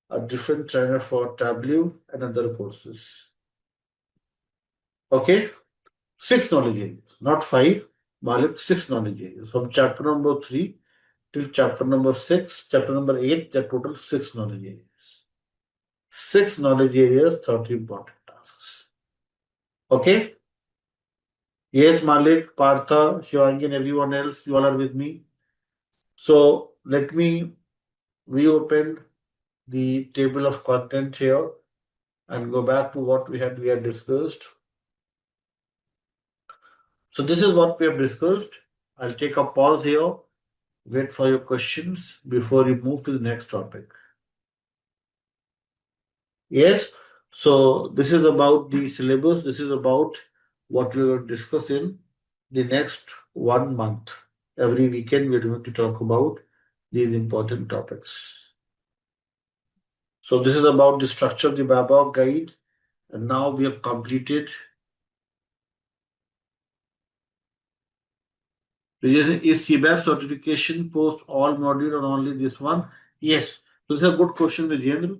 a different trainer for Tableau, and other courses. Okay, 6 knowledge areas, not 5. Malik, 6 knowledge areas from chapter number 3 till chapter number 6, chapter number 8, the total 6 knowledge areas. 6 knowledge areas, 30 important tasks. Okay. Yes, Malik, Partha, Shivangi, and everyone else, you all are with me. So let me reopen the table of content here and go back to what we had discussed. So this is what we have discussed. I'll take a pause here, wait for your questions before we move to the next topic. Yes, so this is about the syllabus. This is about what we will discuss in the next 1 month. Every weekend, we're going to talk about these important topics. So this is about the structure of the BABOK guide. And now we have completed. Is CBAP certification post all module or only this one? Yes. So this is a good question, Vijendra.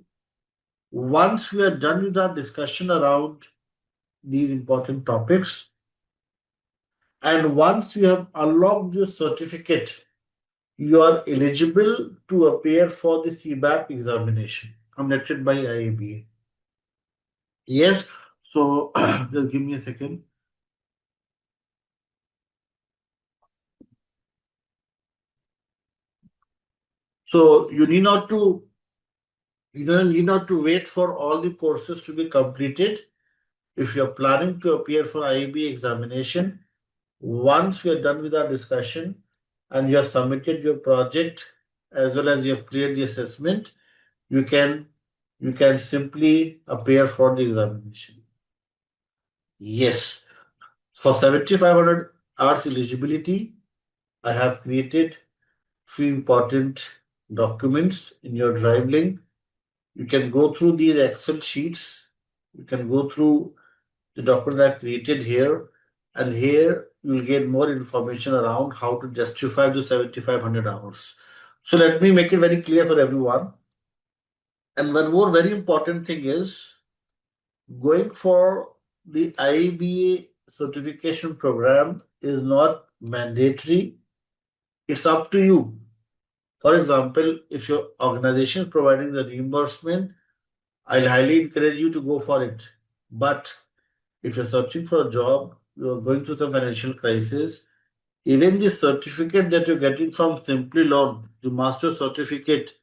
Once we are done with our discussion around these important topics, and once you have unlocked your certificate, you are eligible to appear for the CBAP examination conducted by IABA. Yes. So just give me a second. So you need not to wait for all the courses to be completed. If you're planning to appear for IABA examination, once we are done with our discussion and you have submitted your project as well as you have cleared the assessment, you can simply appear for the examination. Yes. For 7,500 hours eligibility, I have created few important documents in your drive link. You can go through these Excel sheets. You can go through the document I've created here, and here you'll get more information around how to justify the 7,500 hours. So let me make it very clear for everyone. And one more very important thing is going for the IBA certification program is not mandatory. It's up to you. For example, if your organization is providing the reimbursement, I'll highly encourage you to go for it. But if you're searching for a job, you're going through some financial crisis, even the certificate that you're getting from Simplilearn, the master certificate,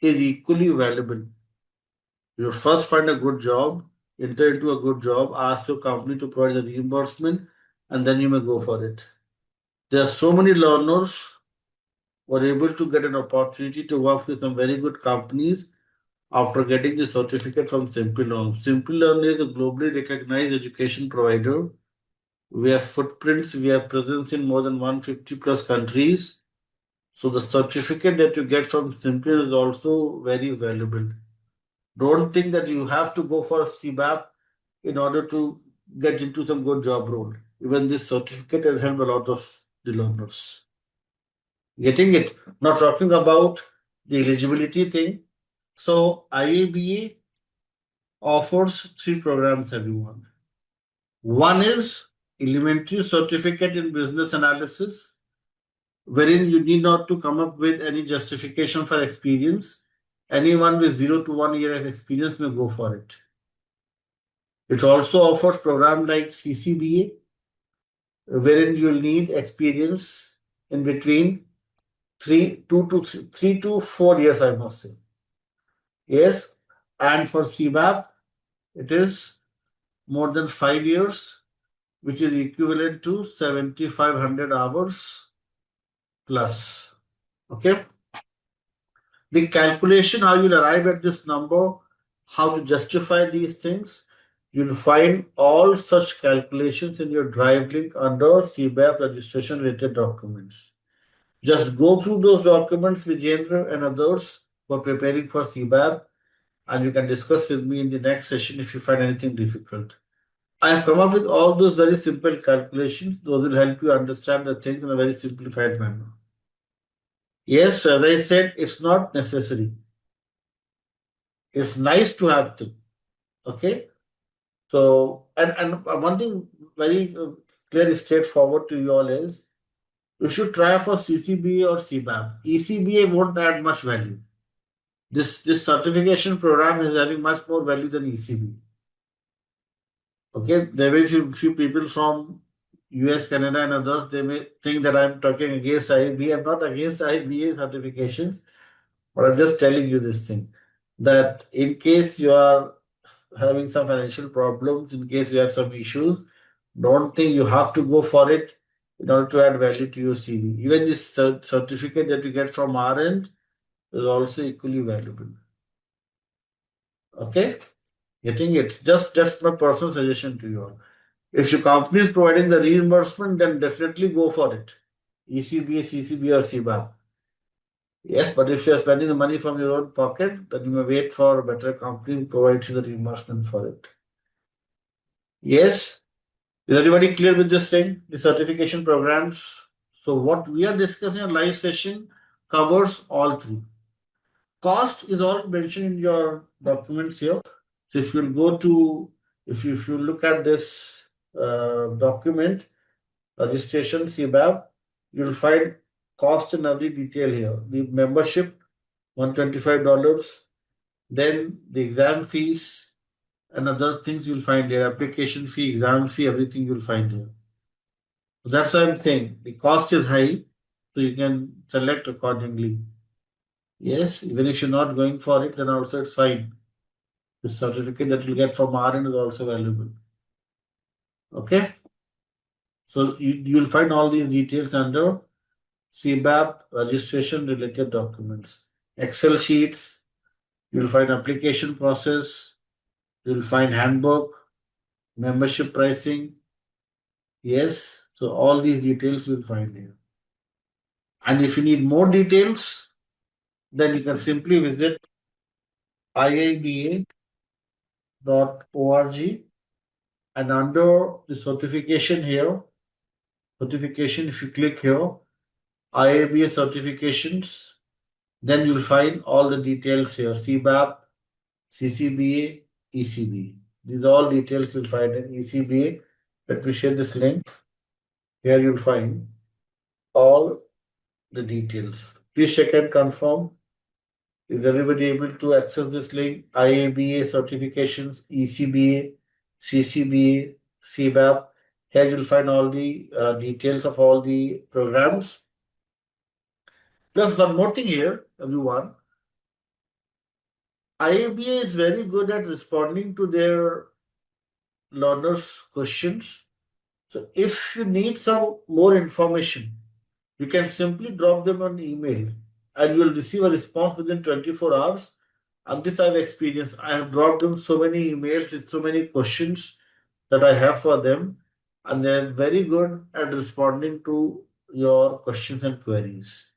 is equally valuable. You first find a good job, enter into a good job, ask your company to provide the reimbursement, and then you may go for it. There are so many learners who are able to get an opportunity to work with some very good companies after getting the certificate from Simplilearn. Simplilearn is a globally recognized education provider. We have footprints, we have presence in more than 150 plus countries. So the certificate that you get from Simplilearn is also very valuable. Don't think that you have to go for a CBAP in order to get into some good job role. Even this certificate has helped a lot of the learners. Getting it? Not talking about the eligibility thing. So IABA offers three programs, everyone. One is elementary certificate in business analysis, wherein you need not to come up with any justification for experience. Anyone with 0 to 1 year of experience may go for it. It also offers program like CCBA, wherein you'll need experience in between 3 to 4 years, I must say. Yes, and for CBAP, it is more than 5 years, which is equivalent to 7,500 hours plus. Okay. The calculation, how you'll arrive at this number, how to justify these things, you'll find all such calculations in your drive link under CBAP registration related documents. Just go through those documents, Vijendra and others who are preparing for CBAP, and you can discuss with me in the next session if you find anything difficult. I have come up with all those very simple calculations. Those will help you understand the things in a very simplified manner. Yes, as I said, it's not necessary. It's nice to have them. Okay. So, and one thing very clear, straightforward to you all is you should try for CCBA or CBAP. ECBA won't add much value. This certification program is having much more value than ECBA. Okay, there will be few people from US, Canada, and others. They may think that I'm talking against IBA. I'm not against IBA certifications, but I'm just telling you this thing that in case you are having some financial problems, in case you have some issues, don't think you have to go for it in order to add value to your CV. Even this certificate that you get from our end is also equally valuable. Okay, getting it? Just that's my personal suggestion to you all. If your company is providing the reimbursement, then definitely go for it. ECBA, CCBA, or CBAP. Yes, but if you're spending the money from your own pocket, then you may wait for a better company to provide you the reimbursement for it. Yes, is everybody clear with this thing? The certification programs. So what we are discussing in a live session covers all three. Cost is all mentioned in your documents here. So if you'll go to, if you look at this document, registration CBAP, you'll find cost in every detail here. The membership, $125. Then the exam fees and other things you'll find here. Application fee, exam fee, everything you'll find here. So that's why I'm saying the cost is high, so you can select accordingly. Yes, even if you're not going for it, then also it's fine. The certificate that you'll get from RN is also valuable. Okay. So you'll find all these details under CBAP registration related documents. Excel sheets, you'll find application process, you'll find handbook, membership pricing. Yes, so all these details you'll find here. And if you need more details, then you can simply visit iaba.org and under the certification here, certification, if you click here, IABA certifications, then you'll find all the details here, CBAP, CCBA, ECBA. These are all details you'll find in ECBA. Let me share this link. Here you'll find all the details. Please check and confirm. Is everybody able to access this link? IABA certifications, ECBA, CCBA, CBAP. Here you'll find all the details of all the programs. Plus one more thing here, everyone. IABA is very good at responding to their learners' questions. So if you need some more information, you can simply drop them an email and you will receive a response within 24 hours. And this I've experienced. I have dropped them so many emails with so many questions that I have for them, and they're very good at responding to your questions and queries.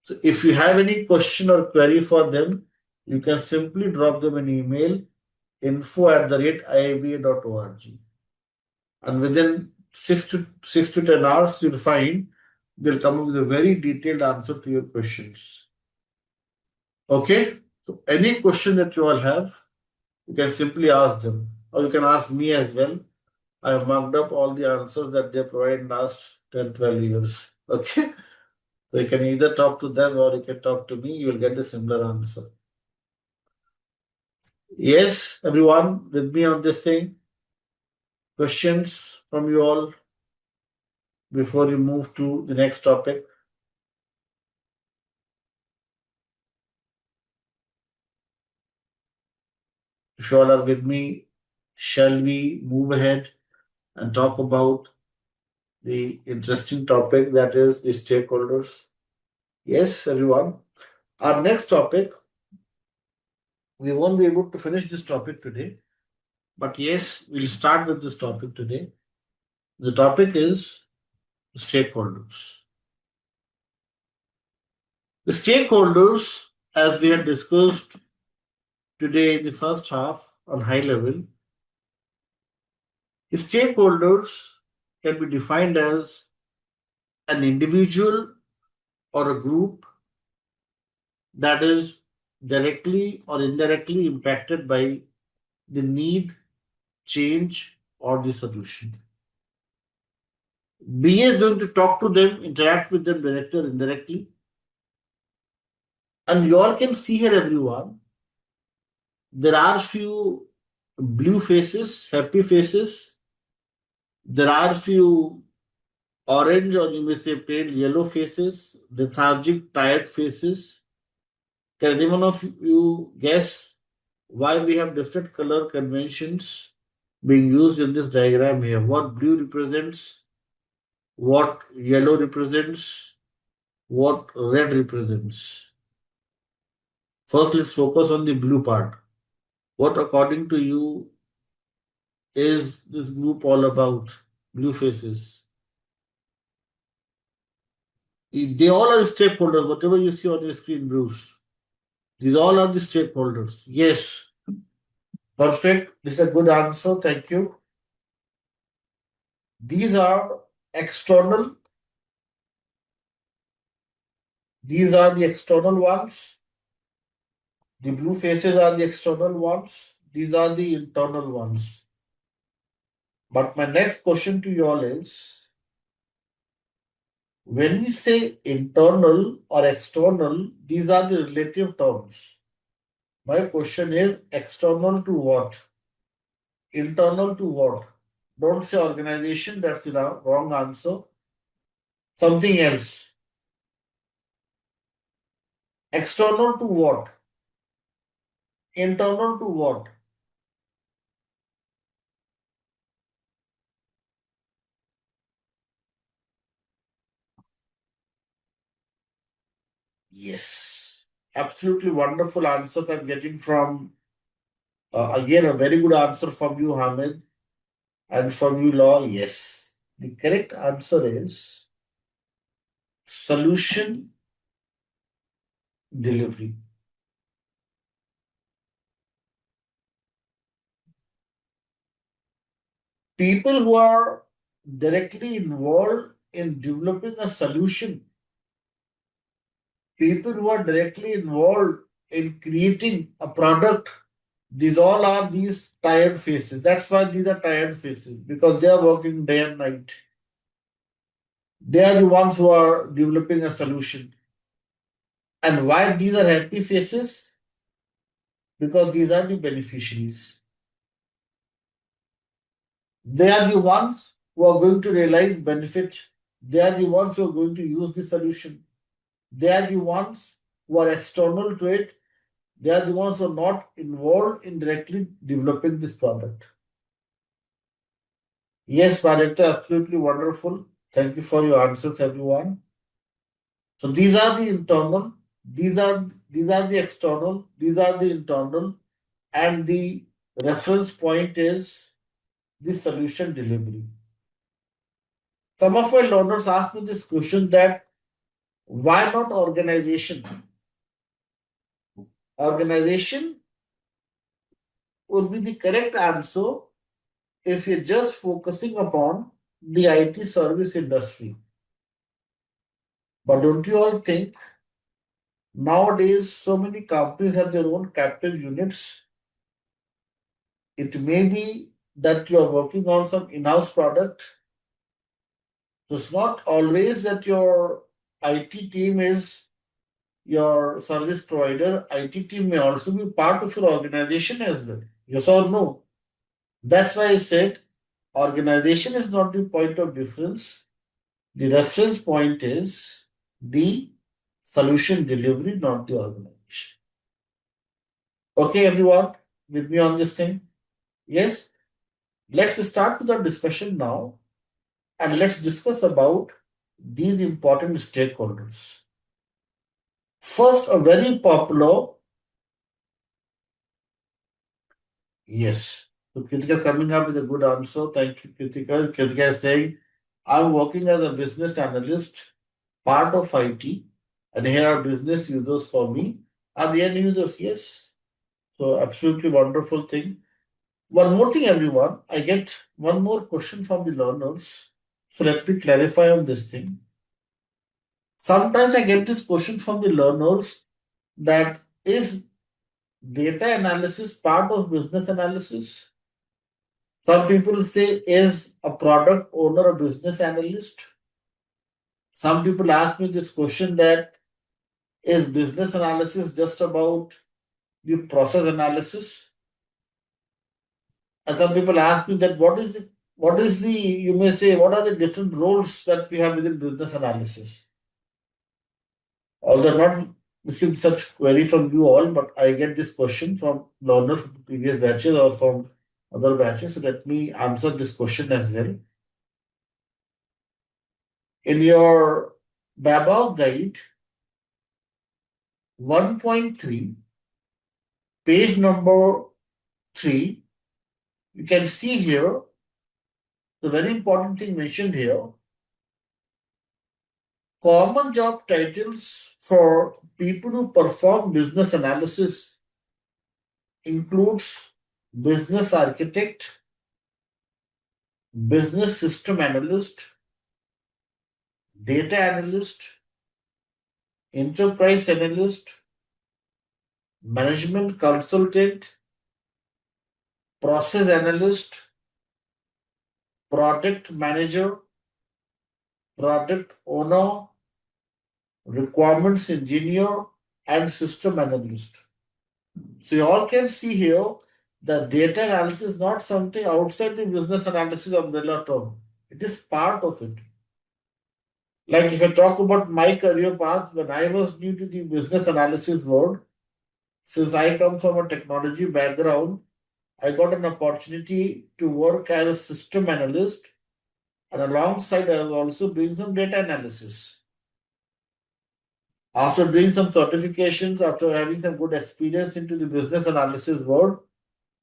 So if you have any question or query for them, you can simply drop them an email info@iaba.org. And within 6 to 10 hours, you'll find they'll come up with a very detailed answer to your questions. Okay? So any question that you all have, you can simply ask them, or you can ask me as well. I have marked up all the answers that they provided in last 10, 12 years. Okay? So you can either talk to them or you can talk to me, you will get the similar answer. Yes, everyone with me on this thing? Questions from you all before you move to the next topic? If you all are with me, shall we move ahead and talk about the interesting topic that is the stakeholders? Yes, everyone. Our next topic, we won't be able to finish this topic today, but yes, we'll start with this topic today. The topic is stakeholders. The stakeholders, as we had discussed today in the first half on high level, stakeholders can be defined as an individual or a group that is directly or indirectly impacted by the need, change, or the solution. BA is going to talk to them, interact with them directly or indirectly. And you all can see here, everyone, there are few blue faces, happy faces. There are few orange or you may say pale yellow faces, lethargic, tired faces. Can anyone of you guess why we have different color conventions being used in this diagram here? What blue represents, what yellow represents, what red represents? First, let's focus on the blue part. What, according to you, is this group all about? Blue faces. They all are stakeholders, whatever you see on your screen, Bruce. These all are the stakeholders. Yes. Perfect. This is a good answer. Thank you. These are external. These are the external ones. The blue faces are the external ones. These are the internal ones. But my next question to you all is, when we say internal or external, these are the relative terms. My question is external to what? Internal to what? Don't say organization, that's the wrong answer. Something else. External to what? Internal to what? Yes. Absolutely wonderful answers I'm getting from, again, a very good answer from you, Hamid, and from you, Law. Yes. The correct answer is solution delivery. People who are directly involved in developing a solution, people who are directly involved in creating a product, these all are these tired faces. That's why these are tired faces, because they are working day and night. They are the ones who are developing a solution. And why these are happy faces? Because these are the beneficiaries. They are the ones who are going to realize benefit. They are the ones who are going to use the solution. They are the ones who are external to it. They are the ones who are not involved in directly developing this product. Yes, Pradipta, absolutely wonderful. Thank you for your answers, everyone. So these are the internal, these are the external, these are the internal, and the reference point is the solution delivery. Some of my learners ask me this question that why not organization? Organization would be the correct answer if you're just focusing upon the IT service industry. But don't you all think nowadays so many companies have their own captive units? It may be that you are working on some in-house product. So it's not always that your IT team is your service provider. IT team may also be part of your organization as well. Yes or no? That's why I said organization is not the point of difference. The reference point is the solution delivery, not the organization. Okay, everyone, with me on this thing? Yes? Let's start with our discussion now and let's discuss about these important stakeholders. First, a very popular, yes. So Kritika coming up with a good answer. Thank you, Kritika. Kritika is saying, I'm working as a business analyst, part of IT, and here are business users for me. Are the end users? Yes. So absolutely wonderful thing. One more thing, everyone. I get one more question from the learners. So let me clarify on this thing. Sometimes I get this question from the learners that is data analysis part of business analysis? Some people say, is a product owner a business analyst? Some people ask me this question that is business analysis just about the process analysis? And some people ask me that what is the you may say what are the different roles that we have within business analysis? Although not received such query from you all, but I get this question from learners from previous batches or from other batches. So let me answer this question as well. In your BABOK guide 1.3, page number 3, you can see here the very important thing mentioned here. Common job titles for people who perform business analysis includes business architect, business system analyst, data analyst, enterprise analyst, management consultant, process analyst, product manager, product owner, requirements engineer, and system analyst. So you all can see here the data analysis is not something outside the business analysis umbrella term. It is part of it. Like if I talk about my career path, when I was new to the business analysis world, since I come from a technology background, I got an opportunity to work as a system analyst, and alongside I was also doing some data analysis. After doing some certifications, after having some good experience into the business analysis world,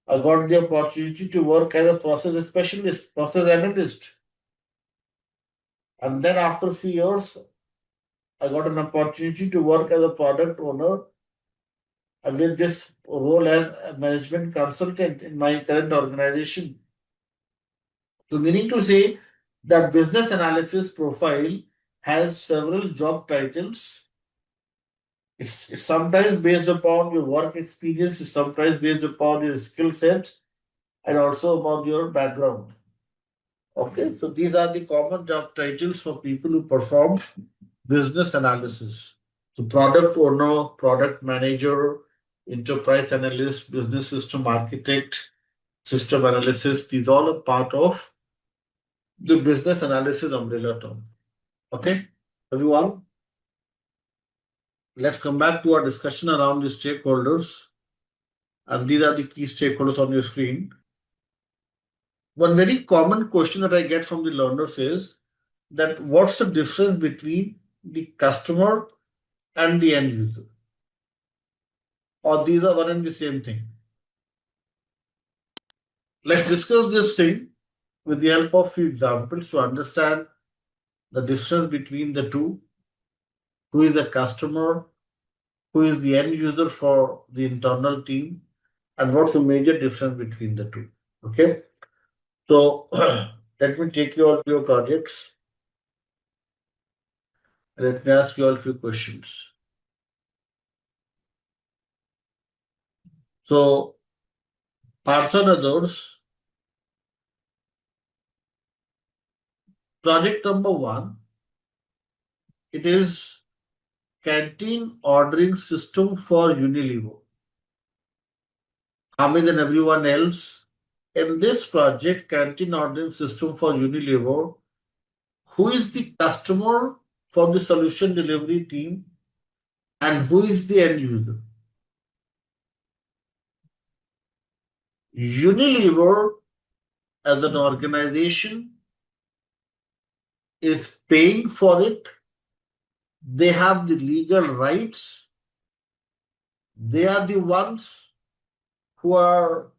I got the opportunity to work as a process specialist, process analyst. And then after a few years, I got an opportunity to work as a product owner and with this role as a management consultant in my current organization. So meaning to say that business analysis profile has several job titles. It's sometimes based upon your work experience, it's sometimes based upon your skill set, and also about your background. Okay, so these are the common job titles for people who perform business analysis. So product owner, product manager, enterprise analyst, business system architect, system analysis, these all are part of the business analysis umbrella term. Okay, everyone? let's come back to our discussion around the stakeholders. And these are the key stakeholders on your screen. One very common question that I get from the learners is that what's the difference between the customer and the end user? Or these are one and the same thing? Let's discuss this thing with the help of few examples to understand the difference between the two. Who is the customer? Who is the end user for the internal team? And what's the major difference between the two? Okay. So let me take you all to your projects. Let me ask you all a few questions. So, Partha and others, project number 1, it is canteen ordering system for Unilever. Hamid and everyone else, in this project, canteen ordering system for Unilever, who is the customer for the solution delivery team and who is the end user? Unilever as an organization is paying for it. They have the legal rights. They are the ones who are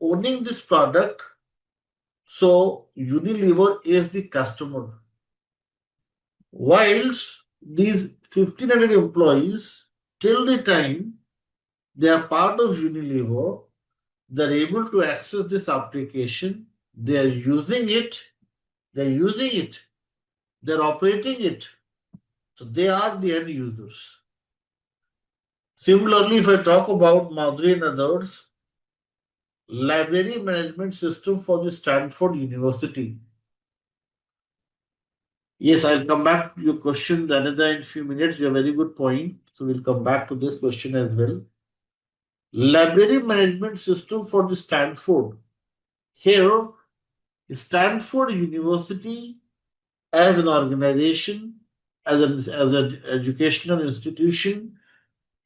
owning this product. So Unilever is the customer. Whilst these 1,500 employees, till the time they are part of Unilever, they're able to access this application. They are using it. They're operating it. So they are the end users. Similarly, if I talk about Madhuri and others, library management system for the Stanford University. Yes, I'll come back to your question another in a few minutes. You have a very good point. So we'll come back to this question as well. Library management system for the Stanford. Here, Stanford University as an organization, as an educational institution,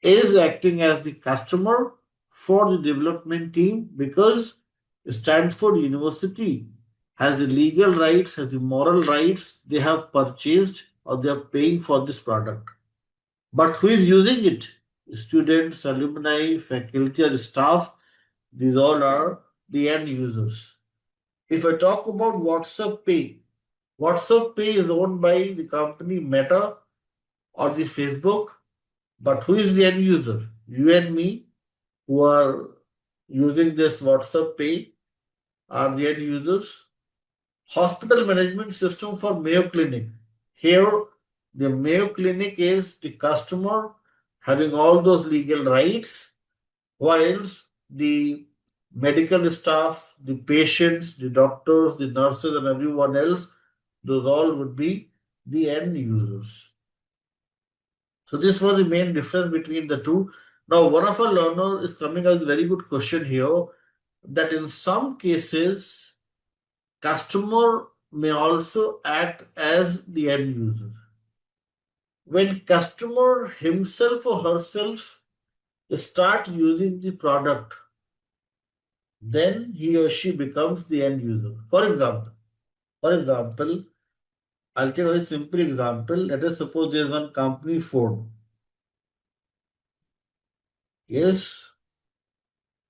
is acting as the customer for the development team because Stanford University has the legal rights, has the moral rights. They have purchased or they are paying for this product. But who is using it? Students, alumni, faculty, or staff. These all are the end users. If I talk about WhatsApp Pay, WhatsApp Pay is owned by the company Meta or the Facebook. But who is the end user? You and me, who are using this WhatsApp Pay, are the end users. Hospital management system for Mayo Clinic. Here, the Mayo Clinic is the customer having all those legal rights, whilst the medical staff, the patients, the doctors, the nurses, and everyone else, those all would be the end users. So this was the main difference between the two. Now, one of our learners is coming up with a very good question here that in some cases, customer may also act as the end user. When customer himself or herself start using the product, then he or she becomes the end user. For example, I'll take a very simple example. Let us suppose there is one company, Ford. Yes,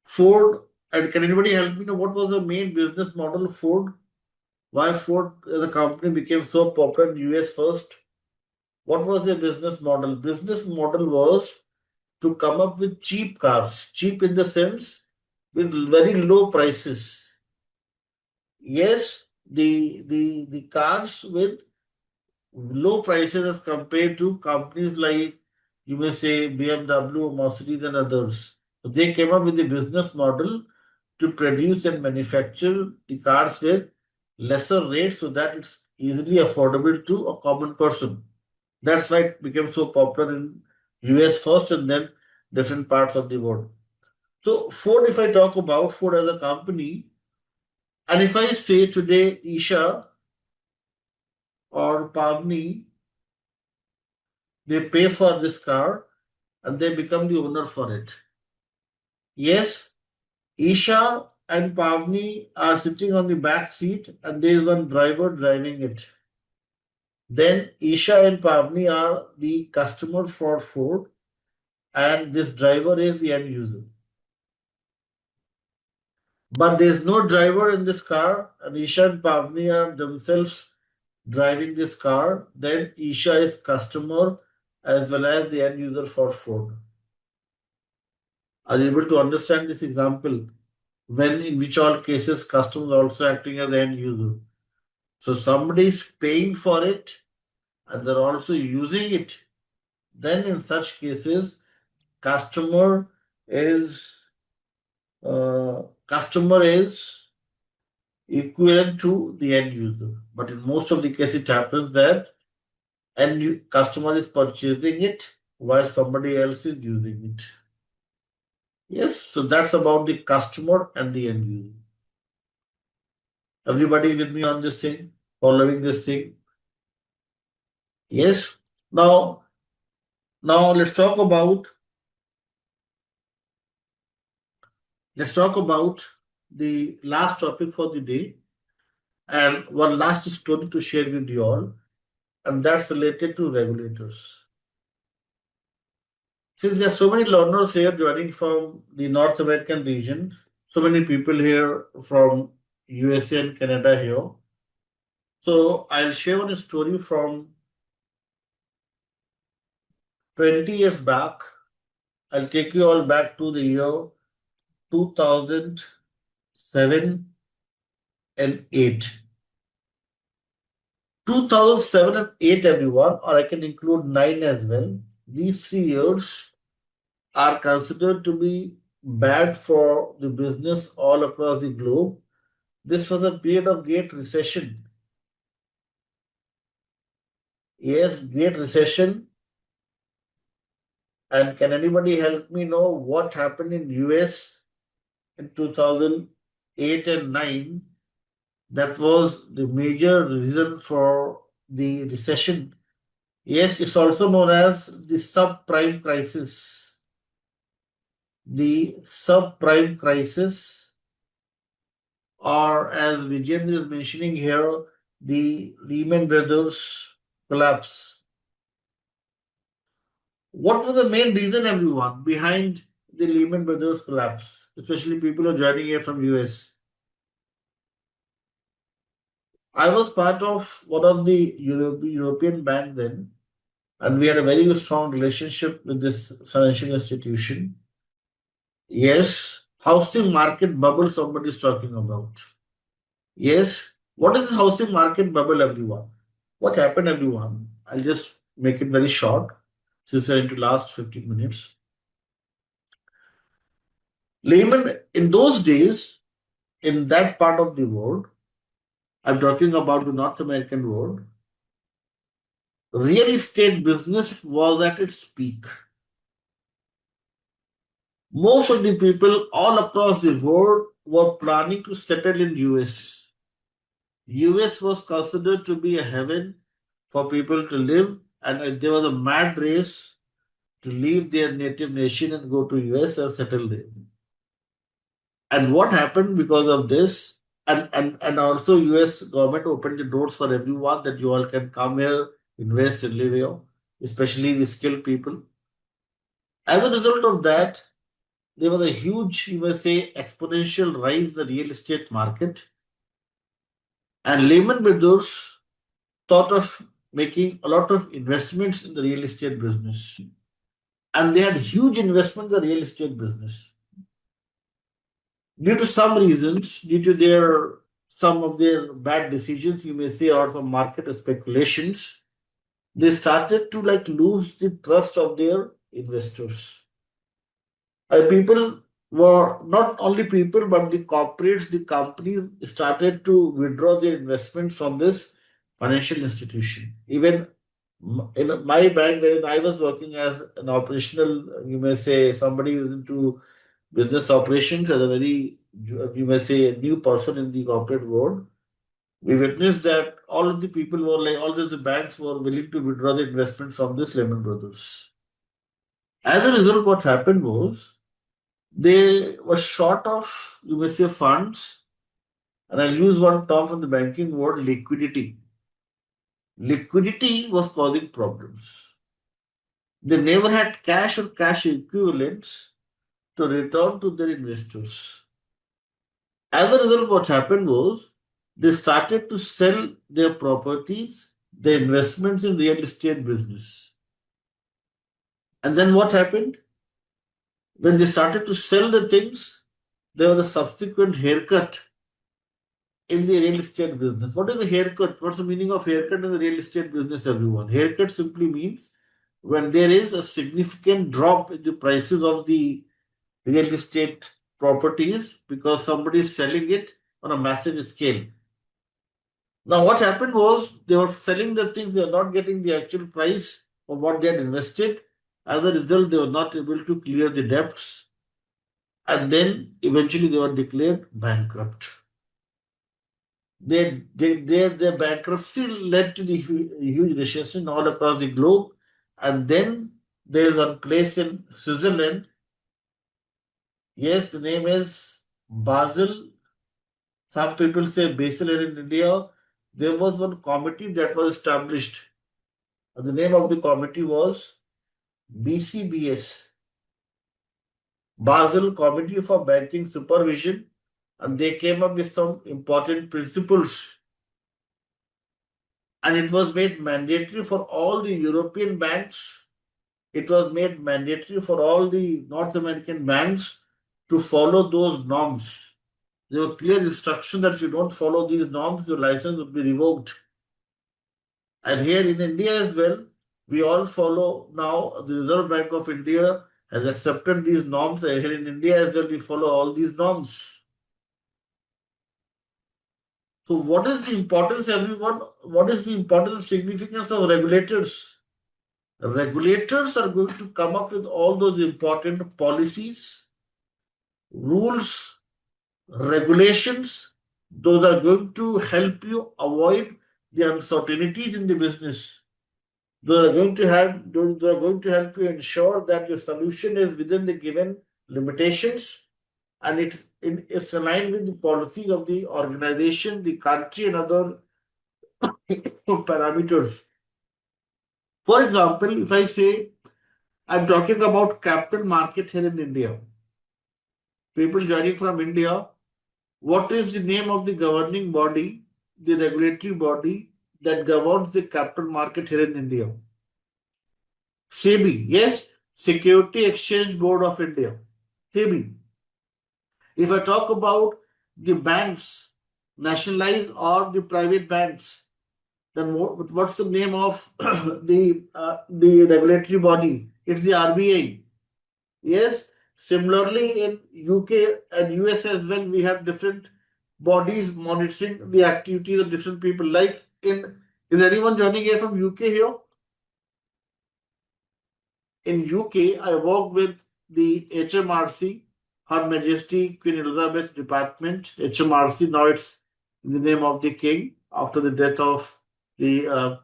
Ford, and can anybody help me know what was the main business model of Ford? Why Ford as a company became so popular in US first? What was their business model? Business model was to come up with cheap cars, cheap in the sense with very low prices. Yes, the cars with low prices as compared to companies like you may say BMW, Mercedes, and others. So they came up with a business model to produce and manufacture the cars with lesser rates so that it's easily affordable to a common person. That's why it became so popular in US first and then different parts of the world. So Ford, if I talk about Ford as a company, and if I say today, Isha or Pavni, They pay for this car and they become the owner for it. Yes, Isha and Pavni are sitting on the back seat and there is one driver driving it. Then Isha and Pavni are the customer for Ford and this driver is the end user. But there is no driver in this car and Isha and Pavni are themselves driving this car. Then Isha is customer as well as the end user for Ford. Are you able to understand this example? When in which all cases customers are also acting as end user. So somebody is paying for it and they're also using it. Then in such cases, customer is customer is equivalent to the end user. But in most of the cases, it happens that customer is purchasing it while somebody else is using it. Yes, so that's about the customer and the end user. Everybody with me on this thing, following this thing? Yes. Now let's talk about the last topic for the day and one last story to share with you all, and that's related to regulators. Since there are so many learners here joining from the North American region, so many people here from USA and Canada here. So I'll share one story from 20 years back. I'll take you all back to the year 2007 and 8. 2007 and 8, everyone, or I can include 9 as well. These 3 years are considered to be bad for the business all across the globe. This was a period of great recession. Yes, great recession. And can anybody help me know what happened in US in 2008 and 9? That was the major reason for the recession. Yes, it's also known as the subprime crisis. The subprime crisis, or as Vijayendra is mentioning here, the Lehman Brothers collapse. What was the main reason, everyone, behind the Lehman Brothers collapse? Especially people who are joining here from US. I was part of one of the European bank then, and we had a very strong relationship with this financial institution. Yes, housing market bubble somebody is talking about. Yes, what is the housing market bubble, everyone? What happened, everyone? I'll just make it very short since we're into last 15 minutes. Lehman, in those days, in that part of the world, I'm talking about the North American world, real estate business was at its peak. Most of the people all across the world were planning to settle in US. US was considered to be a heaven for people to live, and there was a mad race to leave their native nation and go to US and settle there. And what happened because of this? And also US government opened the doors for everyone that you all can come here, invest and live here, especially the skilled people. As a result of that, there was a huge, you may say, exponential rise in the real estate market. And Lehman Brothers thought of making a lot of investments in the real estate business. And they had huge investment in the real estate business. Due to some reasons, due to some of their bad decisions, you may say, or some market speculations, they started to lose the trust of their investors. People were not only people, but the corporates, the companies started to withdraw their investments from this financial institution. Even in my bank, wherein I was working as an operational, you may say somebody who's into business operations as a very, you may say, new person in the corporate world. we witnessed that all of the people were like, all the banks were willing to withdraw the investment from this Lehman Brothers. As a result, what happened was they were short of, you may say, funds, and I'll use one term from the banking world, liquidity. Liquidity was causing problems. They never had cash or cash equivalents to return to their investors. As a result, what happened was they started to sell their properties, their investments in real estate business. And then what happened? When they started to sell the things, there was a subsequent haircut in the real estate business. What is a haircut? What's the meaning of haircut in the real estate business, everyone? Haircut simply means when there is a significant drop in the prices of the real estate properties because somebody is selling it on a massive scale. Now, what happened was they were selling the things, they were not getting the actual price of what they had invested. As a result, they were not able to clear the debts, and then eventually they were declared bankrupt. Their bankruptcy led to the huge recession all across the globe. And then there is one place in Switzerland. Yes, the name is Basel. Some people say Basel here in India. There was one committee that was established. And the name of the committee was BCBS, Basel Committee for Banking Supervision. And they came up with some important principles, and it was made mandatory for all the European banks. It was made mandatory for all the North American banks to follow those norms. There were clear instructions that if you don't follow these norms, your license will be revoked. And here in India as well, we all follow now. The Reserve Bank of India has accepted these norms. Here in India as well, we follow all these norms. So, what is the importance, everyone? What is the important significance of regulators? Regulators are going to come up with all those important policies, rules, regulations. Those are going to help you avoid the uncertainties in the business. Those are going to help you ensure that your solution is within the given limitations, and it's aligned with the policies of the organization, the country, and other parameters. For example, if I say I'm talking about capital market here in India, people joining from India, what is the name of the governing body, the regulatory body that governs the capital market here in India? SEBI, yes, Security Exchange Board of India, SEBI. If I talk about the banks, nationalized or the private banks, then what's the name of the regulatory body? It's the RBI. Yes, similarly in UK and US as well, we have different bodies monitoring the activities of different people. Like is anyone joining here from UK here? In UK, I work with the HMRC, Her Majesty Queen Elizabeth Department, HMRC. Now it's in the name of the King after the death of the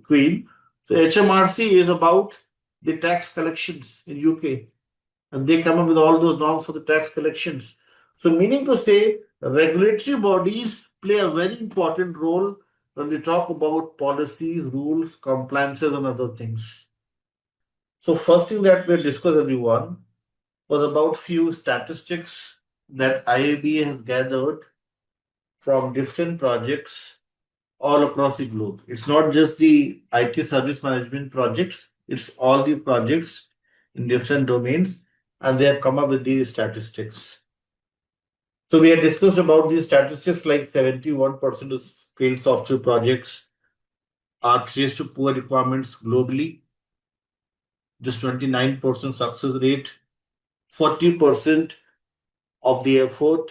Queen. So HMRC is about the tax collections in UK, and they come up with all those norms for the tax collections. So, meaning to say, regulatory bodies play a very important role when we talk about policies, rules, compliances, and other things. So, first thing that we'll discuss, everyone, was about few statistics that IAB has gathered from different projects all across the globe. It's not just the IT service management projects, it's all the projects in different domains, and they have come up with these statistics. So we had discussed about these statistics, like 71% of failed software projects are traced to poor requirements globally, just 29% success rate, 40% of the effort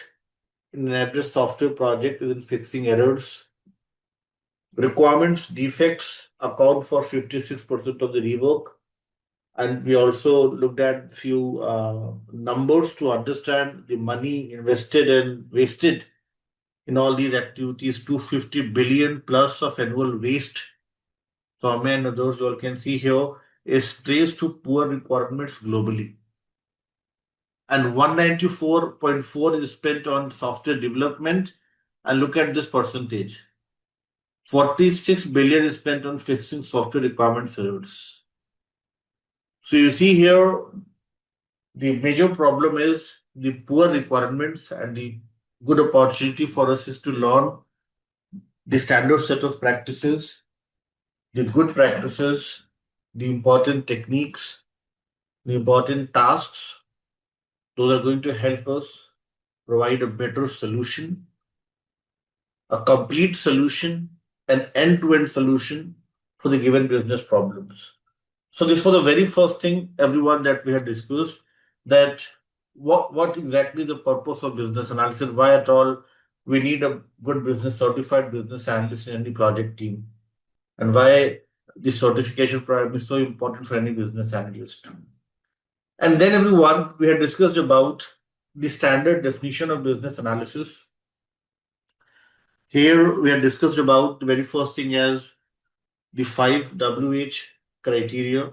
in an average software project is in fixing errors. Requirements defects account for 56% of the rework. And we also looked at few numbers to understand the money invested and wasted in all these activities, 250 billion plus of annual waste. So, and others you all can see here is traced to poor requirements globally. And 194.4 is spent on software development. And look at this percentage. 46 billion is spent on fixing software requirement servers. So you see here, the major problem is the poor requirements, and the good opportunity for us is to learn the standard set of practices, the good practices, the important techniques, the important tasks. Those are going to help us provide a better solution, a complete solution, an end-to-end solution for the given business problems. So this was the very first thing, everyone, that we had discussed, that what exactly the purpose of business analysis, why at all we need a good business certified business analyst in any project team, and why the certification program is so important for any business analyst. And then everyone, we had discussed about the standard definition of business analysis. Here we had discussed about the very first thing as the 5WH criteria.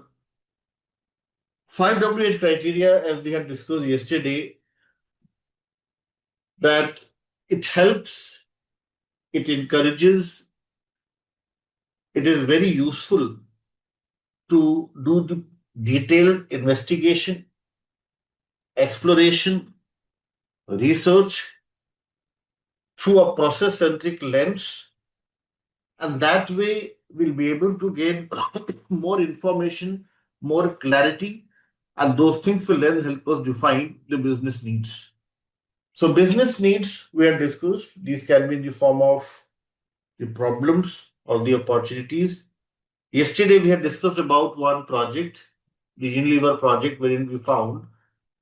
5WH criteria, as we had discussed yesterday, that it helps, it encourages, it is very useful to do the detailed investigation, exploration, research through a process-centric lens, and that way we'll be able to gain more information, more clarity, and those things will then help us define the business needs. So business needs, we have discussed, these can be in the form of the problems or the opportunities. Yesterday we had discussed about one project, the Unilever project, wherein we found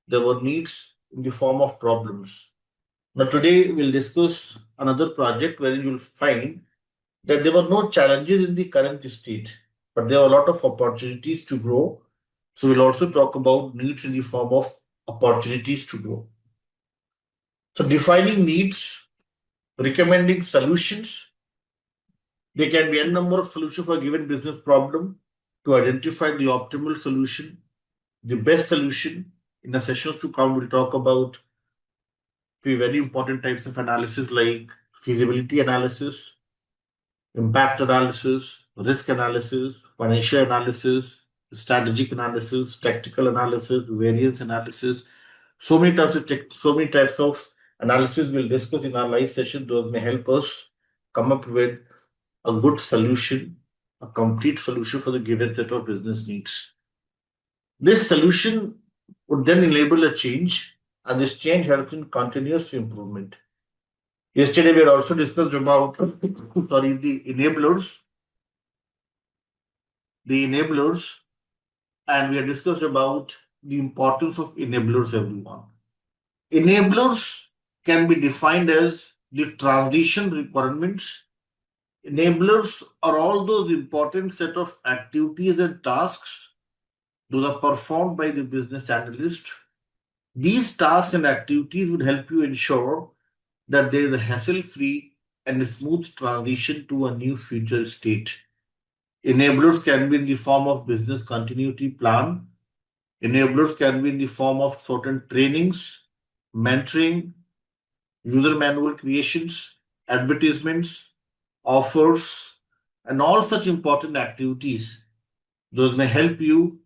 there were needs in the form of problems. Now today we'll discuss another project wherein you'll find that there were no challenges in the current state, but there are a lot of opportunities to grow. So we'll also talk about needs in the form of opportunities to grow. So defining needs, recommending solutions. There can be a number of solutions for a given business problem. To identify the optimal solution, the best solution. In the sessions to come, we'll talk about three very important types of analysis like feasibility analysis, impact analysis, risk analysis, financial analysis, strategic analysis, tactical analysis, variance analysis. So many types of analysis we'll discuss in our live session. Those may help us come up with a good solution, a complete solution for the given set of business needs. This solution would then enable a change, and this change helps in continuous improvement. Yesterday, we had also discussed about the enablers. And we had discussed about the importance of enablers, everyone. Enablers can be defined as the transition requirements. Enablers are all those important set of activities and tasks those are performed by the business analyst. These tasks and activities would help you ensure that there is a hassle-free and a smooth transition to a new future state. Enablers can be in the form of business continuity plan. Enablers can be in the form of certain trainings, mentoring, user manual creations, advertisements, offers, and all such important activities. Those may help you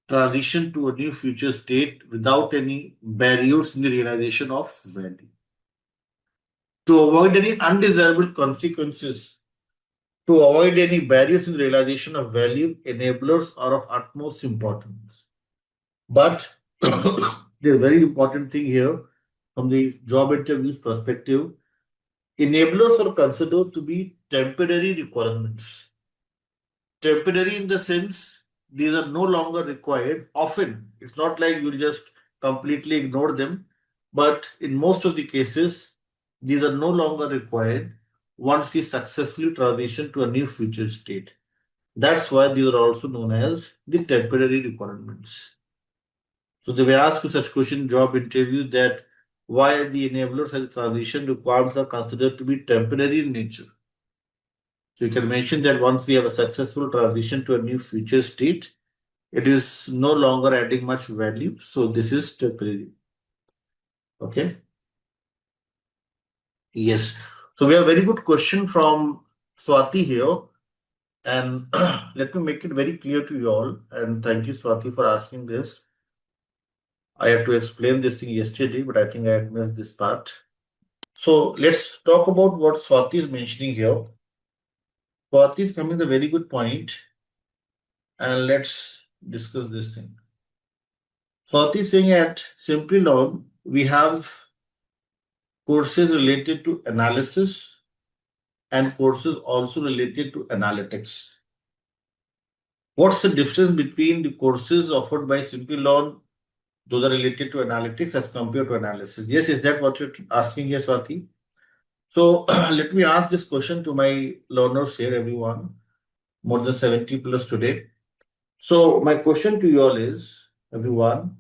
transition to a new future state without any barriers in the realization of value. To avoid any undesirable consequences, to avoid any barriers in the realization of value, enablers are of utmost importance. But the very important thing here, from the job interviews perspective, enablers are considered to be temporary requirements. Temporary in the sense these are no longer required. Often, it's not like you'll just completely ignore them, but in most of the cases, these are no longer required once we successfully transition to a new future state. That's why these are also known as the temporary requirements. So they may ask you such question in job interviews that why the enablers as transition requirements are considered to be temporary in nature. So you can mention that once we have a successful transition to a new future state, it is no longer adding much value. So this is temporary. Okay. Yes. So we have a very good question from Swati here. And let me make it very clear to you all. And thank you, Swati, for asking this. I had to explain this thing yesterday, but I think I had missed this part. So let's talk about what Swati is mentioning here. Swati is coming with a very good point, and let's discuss this thing. Swati is saying at Simplilearn, we have courses related to analysis and courses also related to analytics. What's the difference between the courses offered by Simplilearn? Those are related to analytics as compared to analysis. Yes, is that what you're asking here, Swati? So let me ask this question to my learners here, everyone, more than 70 plus today. So my question to you all is, everyone,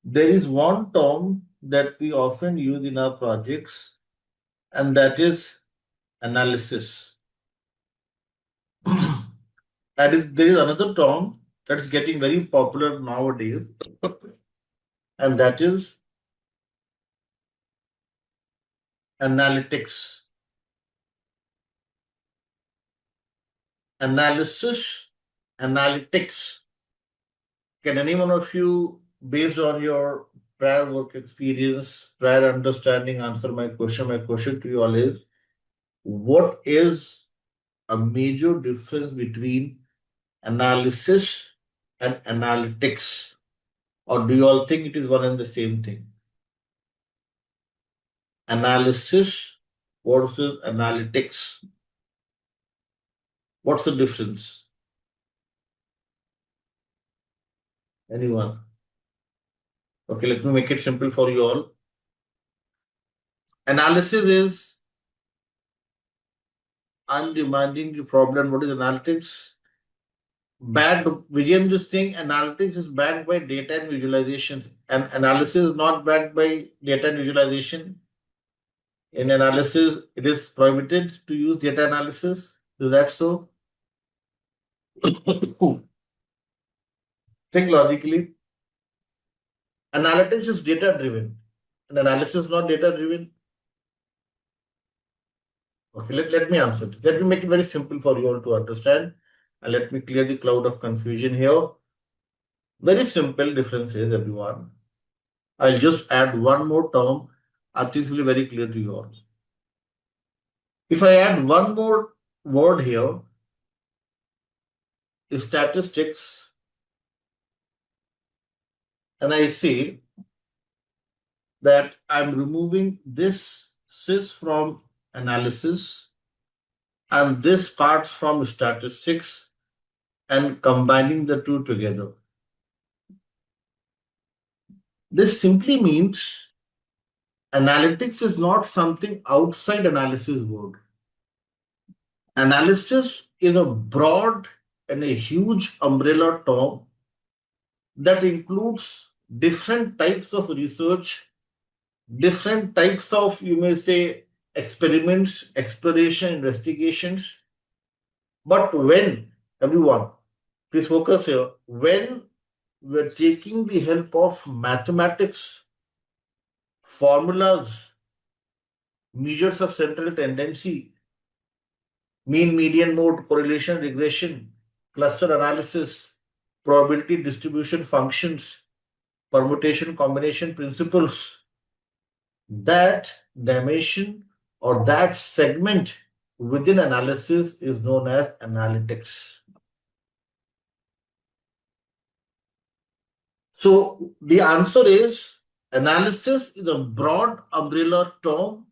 there is one term that we often use in our projects, and that is analysis. And there is another term that is getting very popular nowadays, and that is analytics. Analysis, analytics. Can any one of you, based on your prior work experience, prior understanding, answer my question? My question to you all is, what is a major difference between analysis and analytics? Or do you all think it is one and the same thing? Analysis versus analytics. What's the difference? Anyone? Okay, let me make it simple for you all. Analysis is undemanding the problem. What is analytics? Backed, Vijay, this thing, analytics is backed by data and visualizations, and analysis is not backed by data and visualization. In analysis, it is prohibited to use data analysis. Is that so? Think logically. Analytics is data driven, and analysis is not data driven. Okay, let me answer it. Let me make it very simple for you all to understand, and let me clear the cloud of confusion here. Very simple difference is, everyone. I'll just add one more term. I think it will be very clear to you all. If I add one more word here, is statistics, and I say that I'm removing this sys from analysis and this part from statistics and combining the two together. This simply means analytics is not something outside analysis world. Analysis is a broad and a huge umbrella term that includes different types of research, different types of, you may say, experiments, exploration, investigations. But when, everyone, please focus here, when we're taking the help of mathematics, formulas, measures of central tendency, mean, median, mode, correlation, regression, cluster analysis, probability distribution functions, permutation combination principles, that dimension or that segment within analysis is known as analytics. So the answer is analysis is a broad umbrella term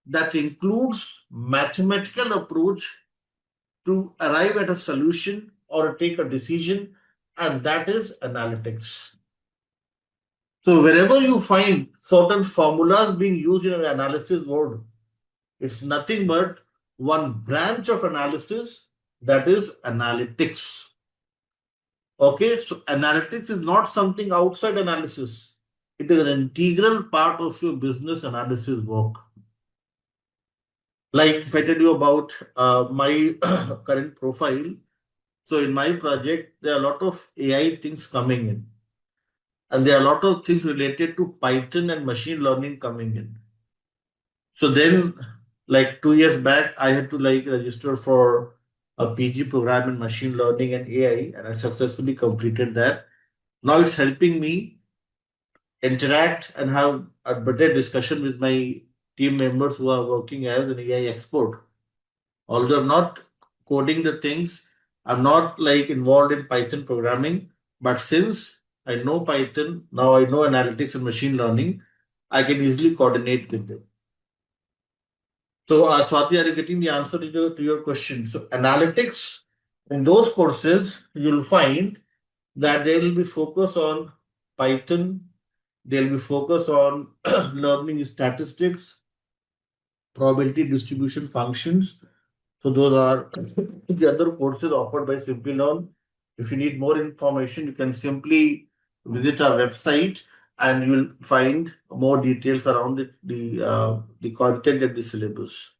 that includes mathematical approach to arrive at a solution or take a decision, and that is analytics. So wherever you find certain formulas being used in an analysis world, it's nothing but one branch of analysis, that is analytics. Okay, so analytics is not something outside analysis. It is an integral part of your business analysis work. Like if I tell you about my current profile, so in my project, there are a lot of AI things coming in, and there are a lot of things related to Python and machine learning coming in. So then, like 2 years back, I had to like register for a PG program in machine learning and AI, and I successfully completed that. Now it's helping me interact and have a better discussion with my team members who are working as an AI expert. Although I'm not coding the things, I'm not like involved in Python programming, but since I know Python, now I know analytics and machine learning, I can easily coordinate with them. So, Swati, are you getting the answer to your question? So, analytics in those courses, you'll find that they will be focused on Python, they'll be focused on learning statistics, probability distribution functions. So those are the other courses offered by Simplilearn. If you need more information, you can simply visit our website and you will find more details around the content and the syllabus.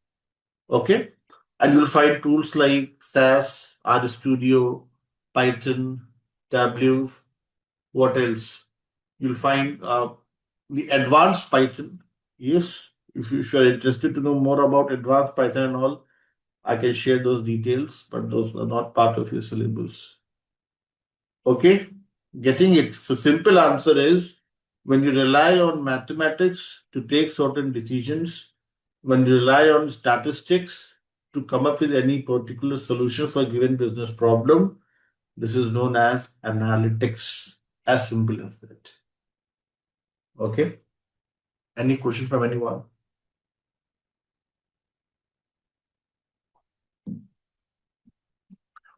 Okay, and you'll find tools like SAS, RStudio, Python, Tableau. What else? You'll find the advanced Python. Yes, if you are interested to know more about advanced Python and all, I can share those details, but those are not part of your syllabus. Okay, getting it. So simple answer is when you rely on mathematics to take certain decisions, when you rely on statistics to come up with any particular solution for a given business problem, this is known as analytics. As simple as that. Okay. Any question from anyone?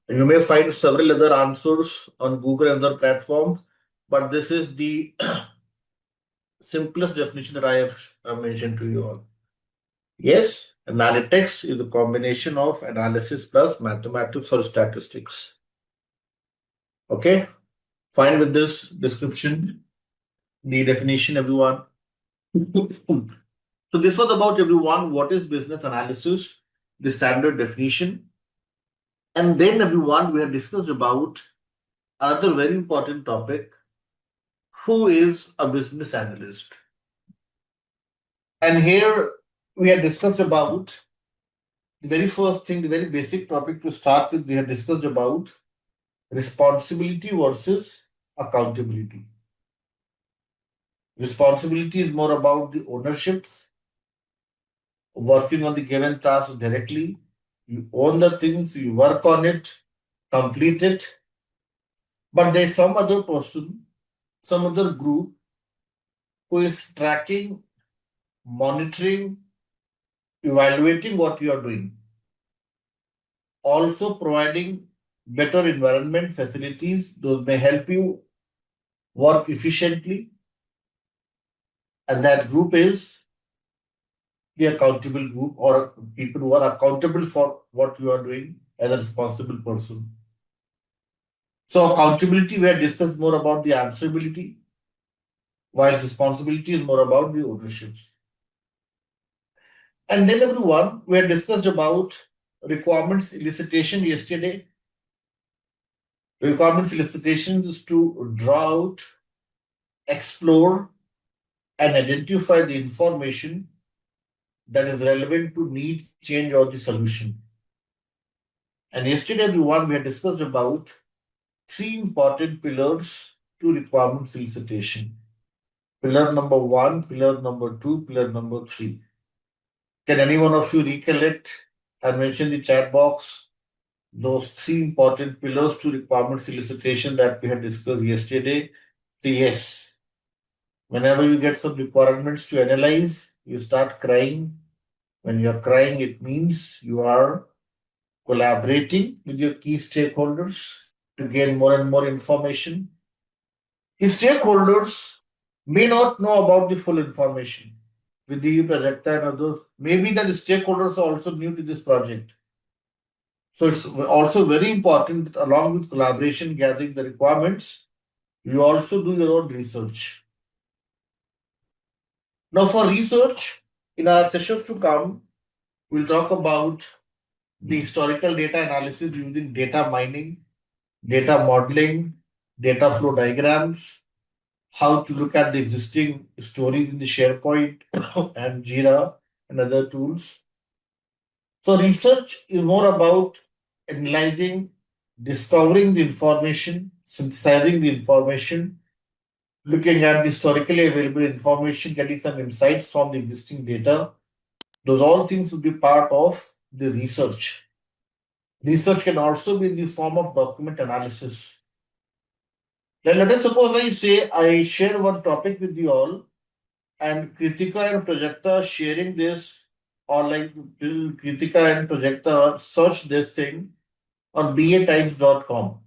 You may find several other answers on Google and other platforms, but this is the simplest definition that I have mentioned to you all. Yes, analytics is a combination of analysis plus mathematics or statistics. Okay, fine with this description, the definition, everyone. So this was about everyone. What is business analysis? The standard definition. And then everyone, we have discussed about another very important topic. Who is a business analyst? And here we have discussed about the very first thing, the very basic topic to start with, we have discussed about responsibility versus accountability. Responsibility is more about the ownership, working on the given task directly. You own the things, you work on it, complete it. But there's some other person, some other group who is tracking, monitoring, evaluating what you are doing. Also providing better environment facilities. Those may help you work efficiently. And that group is the accountable group or people who are accountable for what you are doing as a responsible person. So accountability, we have discussed more about the answerability, while responsibility is more about the ownership. And then everyone, we have discussed about requirements elicitation yesterday. Requirements elicitation is to draw out, explore, and identify the information that is relevant to need, change, or the solution. And yesterday, everyone, we had discussed about three important pillars to requirements elicitation. Pillar number 1, pillar number 2, pillar number 3. Can any one of you recollect and mention the chat box those three important pillars to requirements elicitation that we had discussed yesterday? So yes, whenever you get some requirements to analyze, you start crying. When you're crying, it means you are collaborating with your key stakeholders to gain more and more information. The stakeholders may not know about the full information. With the projector and others, maybe the stakeholders are also new to this project. So it's also very important that along with collaboration, gathering the requirements, you also do your own research. Now, for research, in our sessions to come, we'll talk about the historical data analysis using data mining, data modeling, data flow diagrams, how to look at the existing stories in the SharePoint and Jira and other tools. So, research is more about analyzing, discovering the information, synthesizing the information, looking at the historically available information, getting some insights from the existing data. Those all things will be part of the research. Research can also be in the form of document analysis. Let us suppose I say I share one topic with you all, and Kritika and Projekta sharing this, or like Kritika and Projekta search this thing on batimes.com.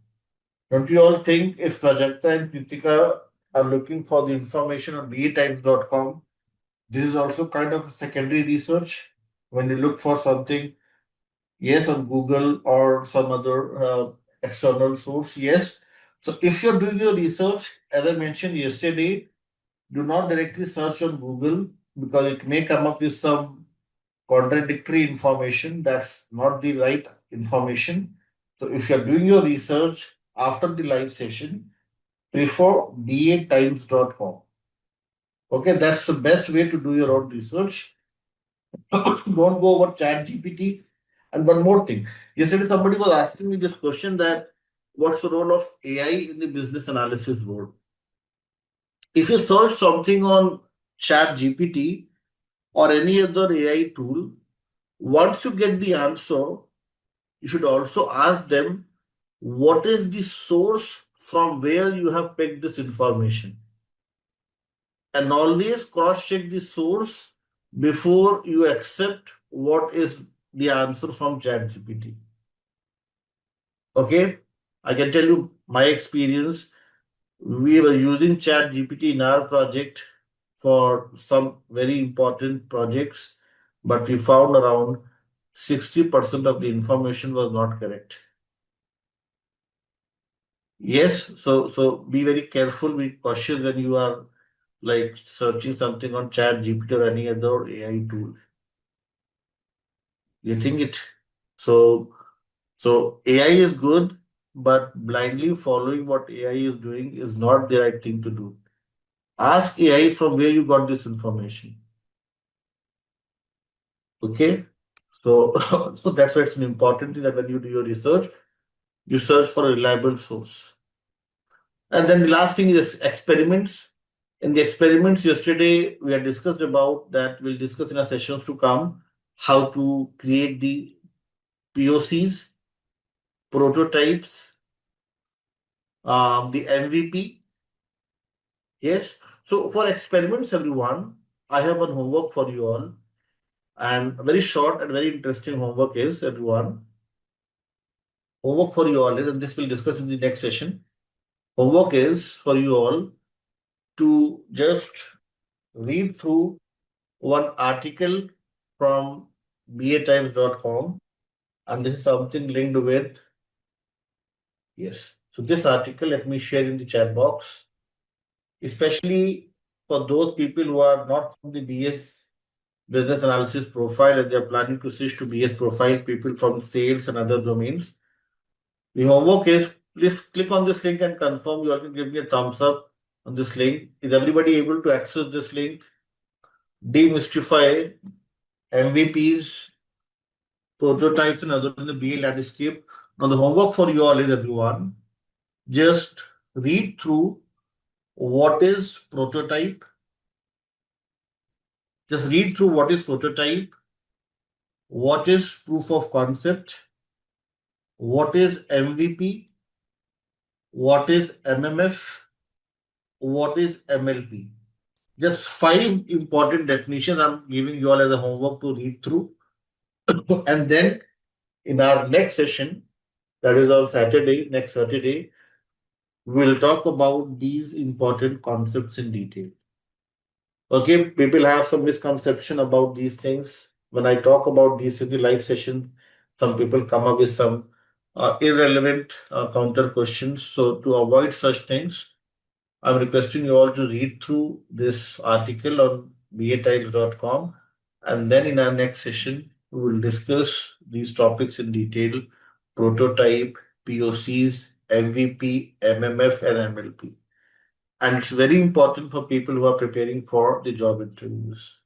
Don't you all think if Projekta and Kritika are looking for the information on batimes.com, this is also kind of a secondary research when you look for something, yes, on Google or some other external source, yes. So if you're doing your research, as I mentioned yesterday, do not directly search on Google because it may come up with some contradictory information. That's not the right information. So if you're doing your research after the live session, prefer batimes.com. Okay, that's the best way to do your own research. Don't go over chat GPT. And one more thing. Yesterday somebody was asking me this question that what's the role of AI in the business analysis world? If you search something on chat GPT or any other AI tool, once you get the answer, you should also ask them what is the source from where you have picked this information. And always cross check the source before you accept what is the answer from ChatGPT. Okay, I can tell you my experience. We were using ChatGPT in our project for some very important projects, but we found around 60% of the information was not correct. Yes, so be very careful, be cautious when you are like searching something on ChatGPT or any other AI tool. You think it? So so AI is good, but blindly following what AI is doing is not the right thing to do. Ask AI from where you got this information. Okay? So, so that's why it's an important thing that when you do your research, you search for a reliable source. And then the last thing is experiments. In the experiments yesterday, we had discussed about that. We'll discuss in our sessions to come how to create the POCs, prototypes, the MVP. Yes. So for experiments, everyone, I have one homework for you all. And very short and very interesting homework is, everyone, homework for you all is, and this we'll discuss in the next session. Homework is for you all to just read through one article from batimes.com, and this is something linked with, yes. So this article, let me share in the chat box, especially for those people who are not from the BS business analysis profile and they are planning to switch to BS profile, people from sales and other domains. The homework is please click on this link and confirm. You all can give me a thumbs up on this link. Is everybody able to access this link? Demystify MVPs, prototypes, and other in the BA landscape. Now, the homework for you all is, everyone, just read through what is prototype. Just read through what is prototype, what is proof of concept, what is MVP, what is MMF, what is MLP. Just 5 important definitions I'm giving you all as a homework to read through. And then in our next session, that is on Saturday, next Saturday, we'll talk about these important concepts in detail. Okay, people have some misconception about these things. When I talk about these in the live session, some people come up with some irrelevant counter questions. So to avoid such things, I'm requesting you all to read through this article on batiles.com. And then in our next session, we will discuss these topics in detail: prototype, POCs, MVP, MMF, and MLP. And it's very important for people who are preparing for the job interviews.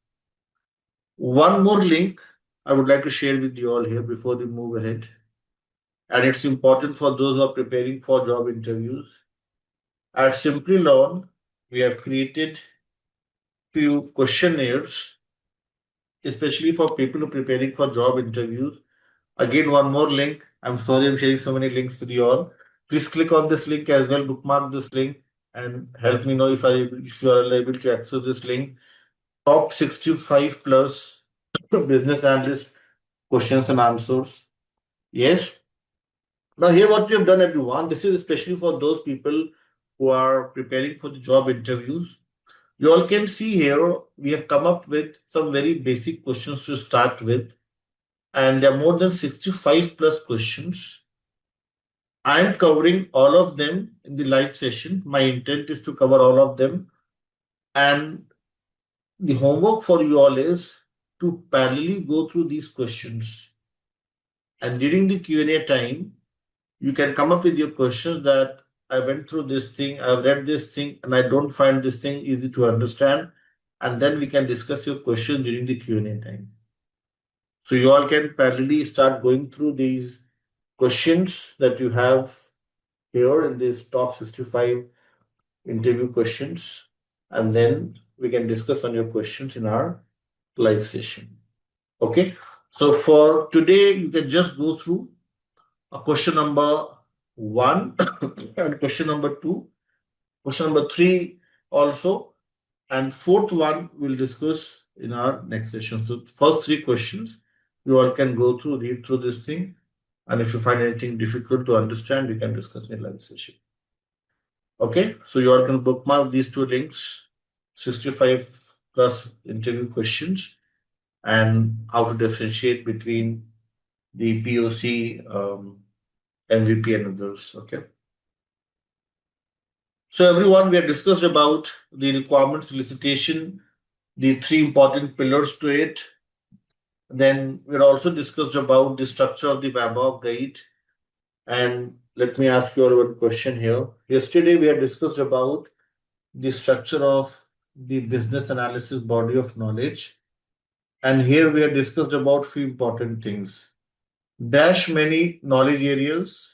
One more link I would like to share with you all here before we move ahead. And it's important for those who are preparing for job interviews. At Simplilearn, we have created few questionnaires, especially for people who are preparing for job interviews. Again, one more link. I'm sorry I'm sharing so many links with you all. Please click on this link as well, bookmark this link, and help me know if you are able to access this link. Top 65 plus business analyst questions and answers. Yes. Now, here what we have done, everyone, this is especially for those people who are preparing for the job interviews. You all can see here, we have come up with some very basic questions to start with, and there are more than 65 plus questions. I am covering all of them in the live session. My intent is to cover all of them. And the homework for you all is to parallelly go through these questions. And during the Q&A time, you can come up with your questions that I went through this thing, I've read this thing, and I don't find this thing easy to understand. And then we can discuss your question during the Q&A time. So you all can parallelly start going through these questions that you have here in this top 65 interview questions, and then we can discuss on your questions in our live session. Okay. So for today, you can just go through a question number one and question number two, question number three also, and fourth one we'll discuss in our next session. So first three questions you all can go through, read through this thing, and if you find anything difficult to understand, we can discuss in live session. Okay, so you all can bookmark these two links: 65 plus interview questions and how to differentiate between the POC, MVP, and others. Okay. So everyone, we have discussed about the requirements elicitation, the three important pillars to it. Then we also discussed about the structure of the BABOK guide. And let me ask you all one question here. Yesterday we had discussed about the structure of the business analysis body of knowledge. And here we have discussed about few important things. Dash many knowledge areas,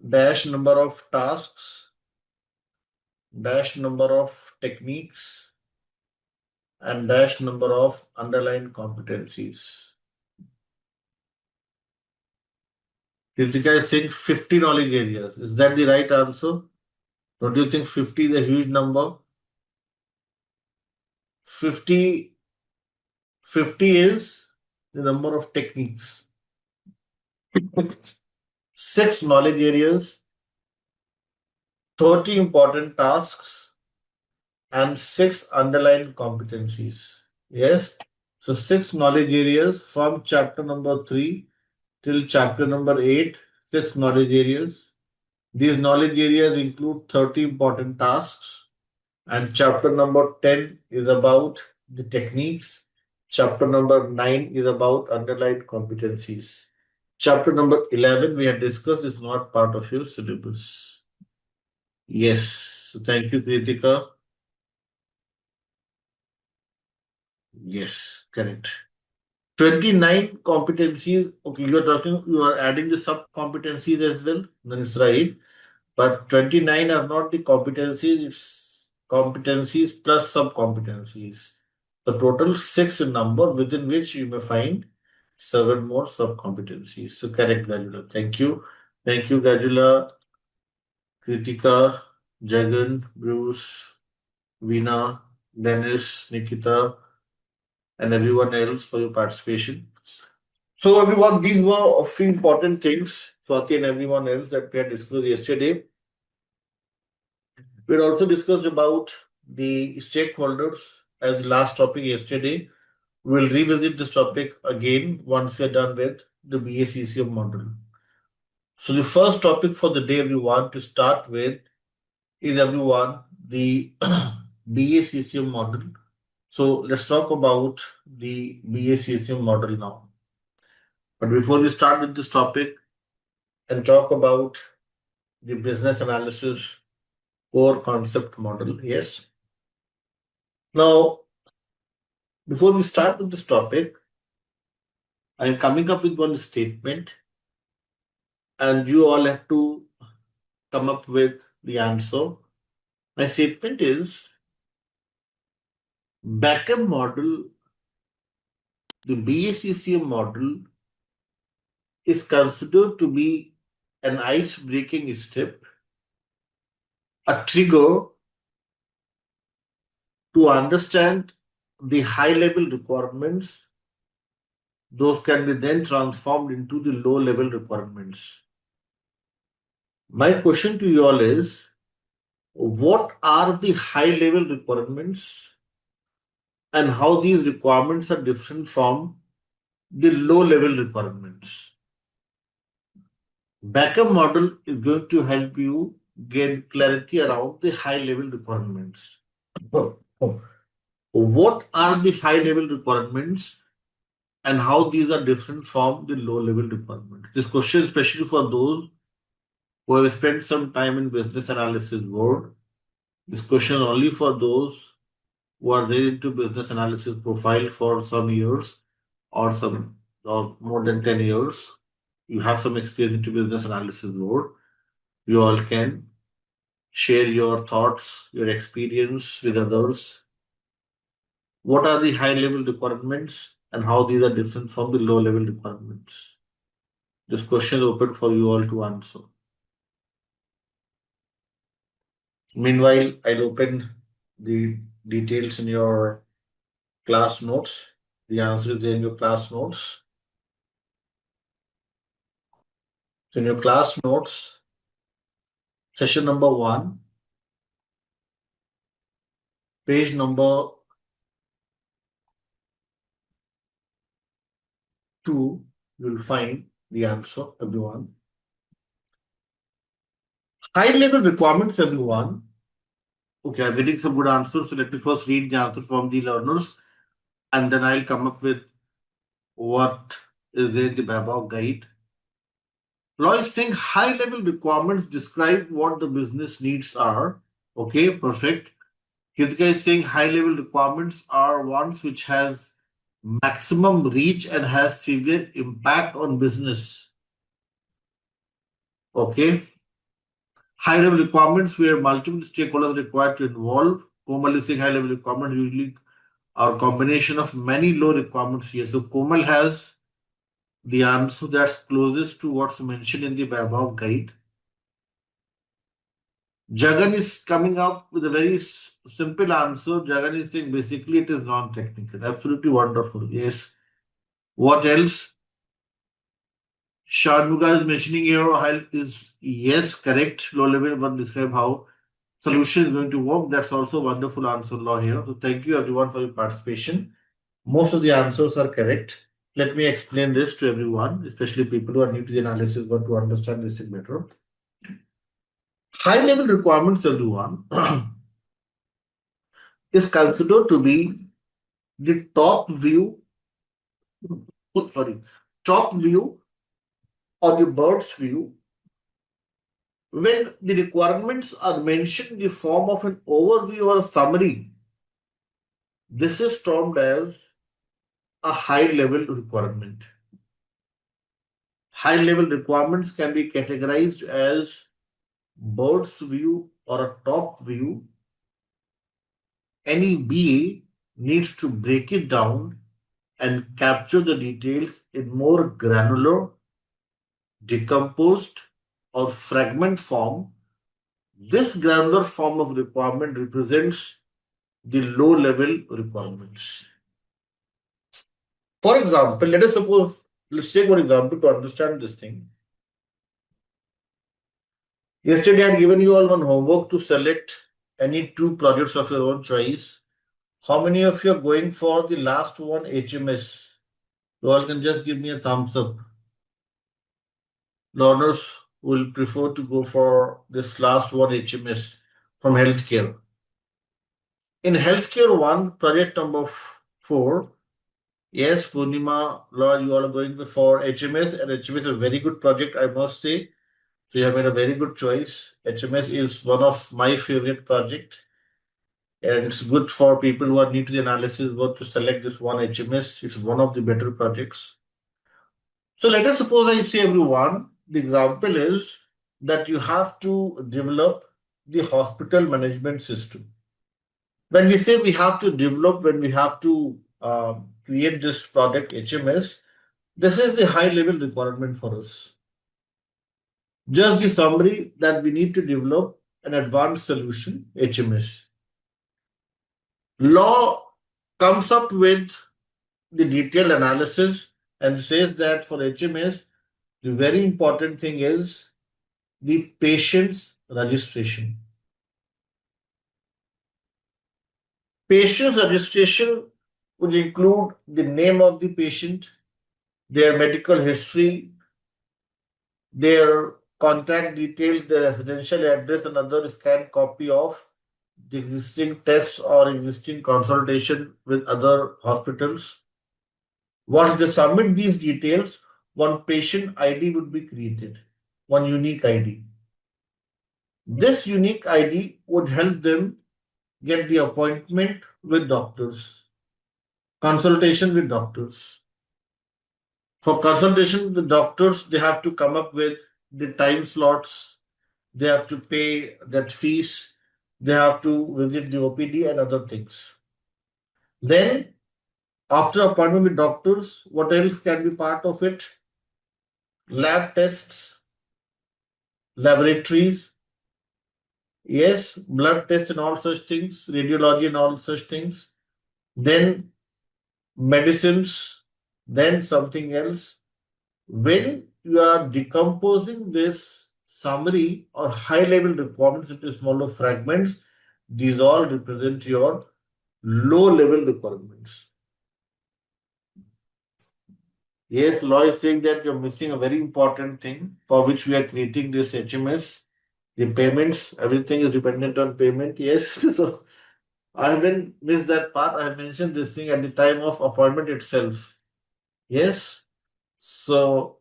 dash number of tasks, dash number of techniques, and dash number of underlying competencies. Kritika is saying 50 knowledge areas. Is that the right answer? Don't you think 50 is a huge number? 50 is the number of techniques. 6 knowledge areas, 30 important tasks, and 6 underlying competencies. Yes. So 6 knowledge areas from chapter number 3 till chapter number 8, 6 knowledge areas. These knowledge areas include 30 important tasks, and chapter number 10 is about the techniques. Chapter number 9 is about underlying competencies. Chapter number 11 we have discussed is not part of your syllabus. Yes. So thank you, Kritika. Yes, correct. 29 competencies. Okay, you are adding the sub competencies as well. Then it's right. But 29 are not the competencies, it's competencies plus sub competencies. The total 6 in number, within which you may find 7 more sub competencies. So correct, Gajula. Thank you. Thank you, Gajula, Kritika, Jagan, Bruce, Veena, Dennis, Nikita, and everyone else for your participation. So everyone, these were a few important things, Swati and everyone else, that we had discussed yesterday. We had also discussed about the stakeholders as last topic yesterday. We'll revisit this topic again once we're done with the BACCM model. So the first topic for the day we want to start with is everyone the BACCM model. So let's talk about the BACCM model now. But before we start with this topic and talk about the business analysis core concept model, yes. Now, before we start with this topic, I am coming up with one statement, and you all have to come up with the answer. My statement is BACCM model, the BACCM model is considered to be an ice breaking step, a trigger to understand the high level requirements. Those can be then transformed into the low level requirements. My question to you all is, what are the high level requirements and how these requirements are different from the low level requirements? Backup model is going to help you gain clarity around the high level requirements. What are the high level requirements and how these are different from the low level requirements? This question is especially for those who have spent some time in business analysis world. This question only for those who are there into business analysis profile for some years or some or more than 10 years. You have some experience into business analysis world. You all can share your thoughts, your experience with others. What are the high level requirements and how these are different from the low level requirements? This question is open for you all to answer. Meanwhile, I'll open the details in your class notes. The answer is there in your class notes. So in your class notes, session number 1, page number 2, you will find the answer, everyone. High level requirements, everyone. Okay, I'm getting some good answers. So let me first read the answer from the learners and then I'll come up with what is there in the BABOK guide. Law is saying high level requirements describe what the business needs are. Okay, perfect. Kritika is saying high level requirements are ones which has maximum reach and has severe impact on business. Okay. High level requirements where multiple stakeholders are required to involve. Komal is saying high level requirements usually are a combination of many low requirements here. So Komal has the answer that's closest to what's mentioned in the BABOK guide. Jagan is coming up with a very simple answer. Jagan is saying basically it is non-technical. Absolutely wonderful. Yes. What else? Sharmuga is mentioning here is yes, correct. Low level one describe how solution is going to work. That's also a wonderful answer law here. So thank you everyone for your participation. Most of the answers are correct. Let me explain this to everyone, especially people who are new to the analysis, want to understand this thing better. High level requirements, everyone, is considered to be the top view, top view or the bird's view. When the requirements are mentioned in the form of an overview or a summary, this is termed as a high level requirement. High level requirements can be categorized as bird's view or a top view. Any BA needs to break it down and capture the details in more granular, decomposed, or fragment form. This granular form of requirement represents the low level requirements. For example, let's take one example to understand this thing. Yesterday, I had given you all one homework to select any 2 projects of your own choice. How many of you are going for the last one, HMS? You all can just give me a thumbs up. Learners will prefer to go for this last one, HMS from healthcare. In healthcare one, project number 4, yes, Purnima, Laura, you all are going for HMS, and HMS is a very good project, I must say. So you have made a very good choice. HMS is one of my favorite project, and it's good for people who are new to the analysis work to select this one HMS. It's one of the better projects. So let us suppose I say everyone, the example is that you have to develop the hospital management system. When we say we have to develop, when we have to create this product HMS, this is the high level requirement for us. Just the summary that we need to develop an advanced solution HMS. Law comes up with the detailed analysis and says that for HMS, the very important thing is the patient's registration. Patient's registration would include the name of the patient, their medical history, their contact details, their residential address, and other scanned copy of the existing tests or existing consultation with other hospitals. Once they submit these details, one patient ID would be created, one unique ID. This unique ID would help them get the appointment with doctors, consultation with doctors. For consultation with the doctors, they have to come up with the time slots, they have to pay that fees, they have to visit the OPD and other things. Then, after appointment with doctors, what else can be part of it? Lab tests, laboratories, yes, blood tests and all such things, radiology and all such things. Then medicines, then something else. When you are decomposing this summary or high level requirements into smaller fragments, these all represent your low level requirements. Yes, law is saying that you're missing a very important thing for which we are creating this HMS. The payments, everything is dependent on payment. Yes, so I haven't missed that part. I have mentioned this thing at the time of appointment itself. Yes, so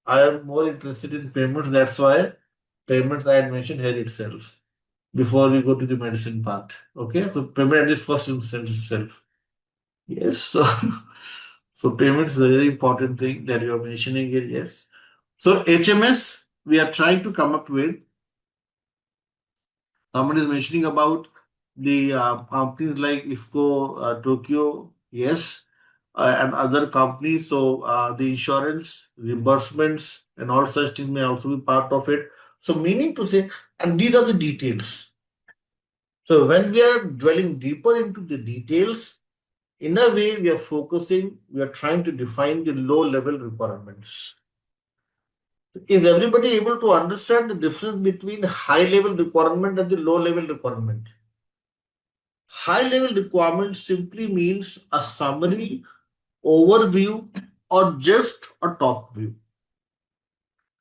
I am more interested in payments. That's why payments I had mentioned here itself before we go to the medicine part. Okay, so payment is first instance itself. Yes, so so payments is a very important thing that you are mentioning here. Yes, so HMS we are trying to come up with. Someone is mentioning about the companies like IFCO, Tokyo, yes, and other companies. So the insurance, reimbursements, and all such things may also be part of it. So meaning to say, and these are the details. So when we are dwelling deeper into the details, in a way we are focusing, we are trying to define the low level requirements. Is everybody able to understand the difference between high level requirement and the low level requirement? High level requirement simply means a summary, overview, or just a top view.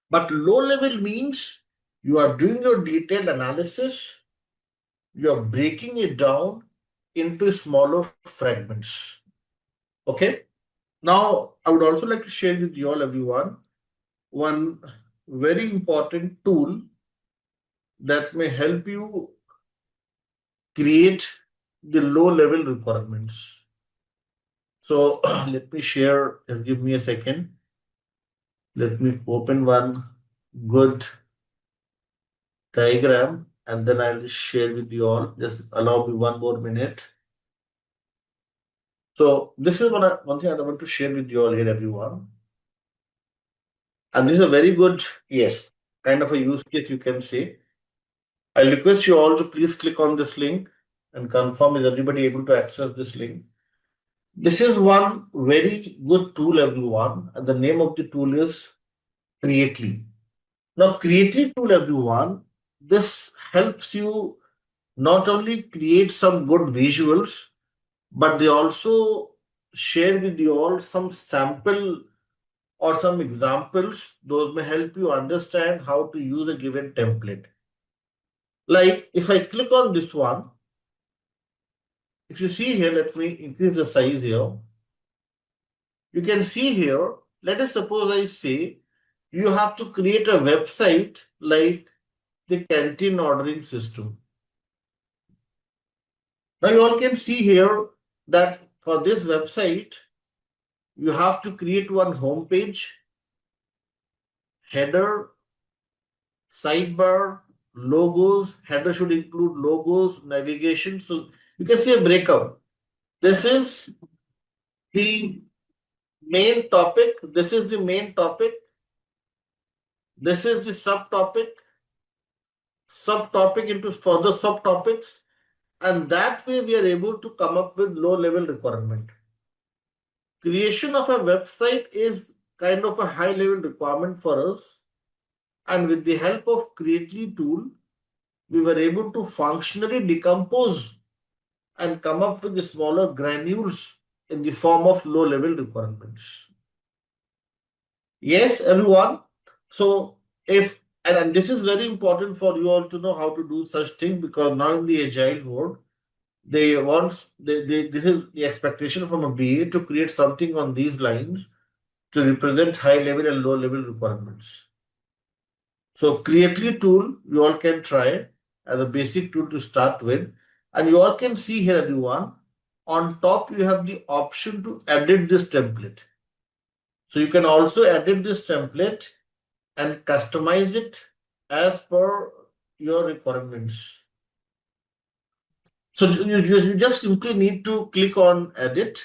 But low level means you are doing your detailed analysis, you are breaking it down into smaller fragments. Okay. Now, I would also like to share with you all, everyone, one very important tool that may help you create the low level requirements. So let me share, just give me a second. Let me open one good diagram and then I'll share with you all. Just allow me one more minute. So this is one thing I want to share with you all here, everyone. And this is a very good, yes, kind of a use case you can say. I'll request you all to please click on this link and confirm is everybody able to access this link. This is one very good tool, everyone. And the name of the tool is Creately. Now, Creately tool, everyone, this helps you not only create some good visuals, but they also share with you all some sample or some examples. Those may help you understand how to use a given template. Like if I click on this one, if you see here, let me increase the size here. You can see here, let us suppose I say you have to create a website like the canteen ordering system. Now you all can see here that for this website, you have to create one home page, header, sidebar, logos. Header should include logos, navigation. So you can see a breakup. This is the main topic. This is the main topic. This is the subtopic. Subtopic into further subtopics. And that way we are able to come up with low level requirement. Creation of a website is kind of a high level requirement for us. And with the help of Creately tool, we were able to functionally decompose and come up with the smaller granules in the form of low level requirements. Yes, everyone. So if and this is very important for you all to know how to do such thing, because now in the agile world, this is the expectation from a BA to create something on these lines to represent high level and low level requirements. So Creately tool you all can try as a basic tool to start with, and you all can see here, everyone, on top you have the option to edit this template. So you can also edit this template and customize it as per your requirements. So you just simply need to click on edit,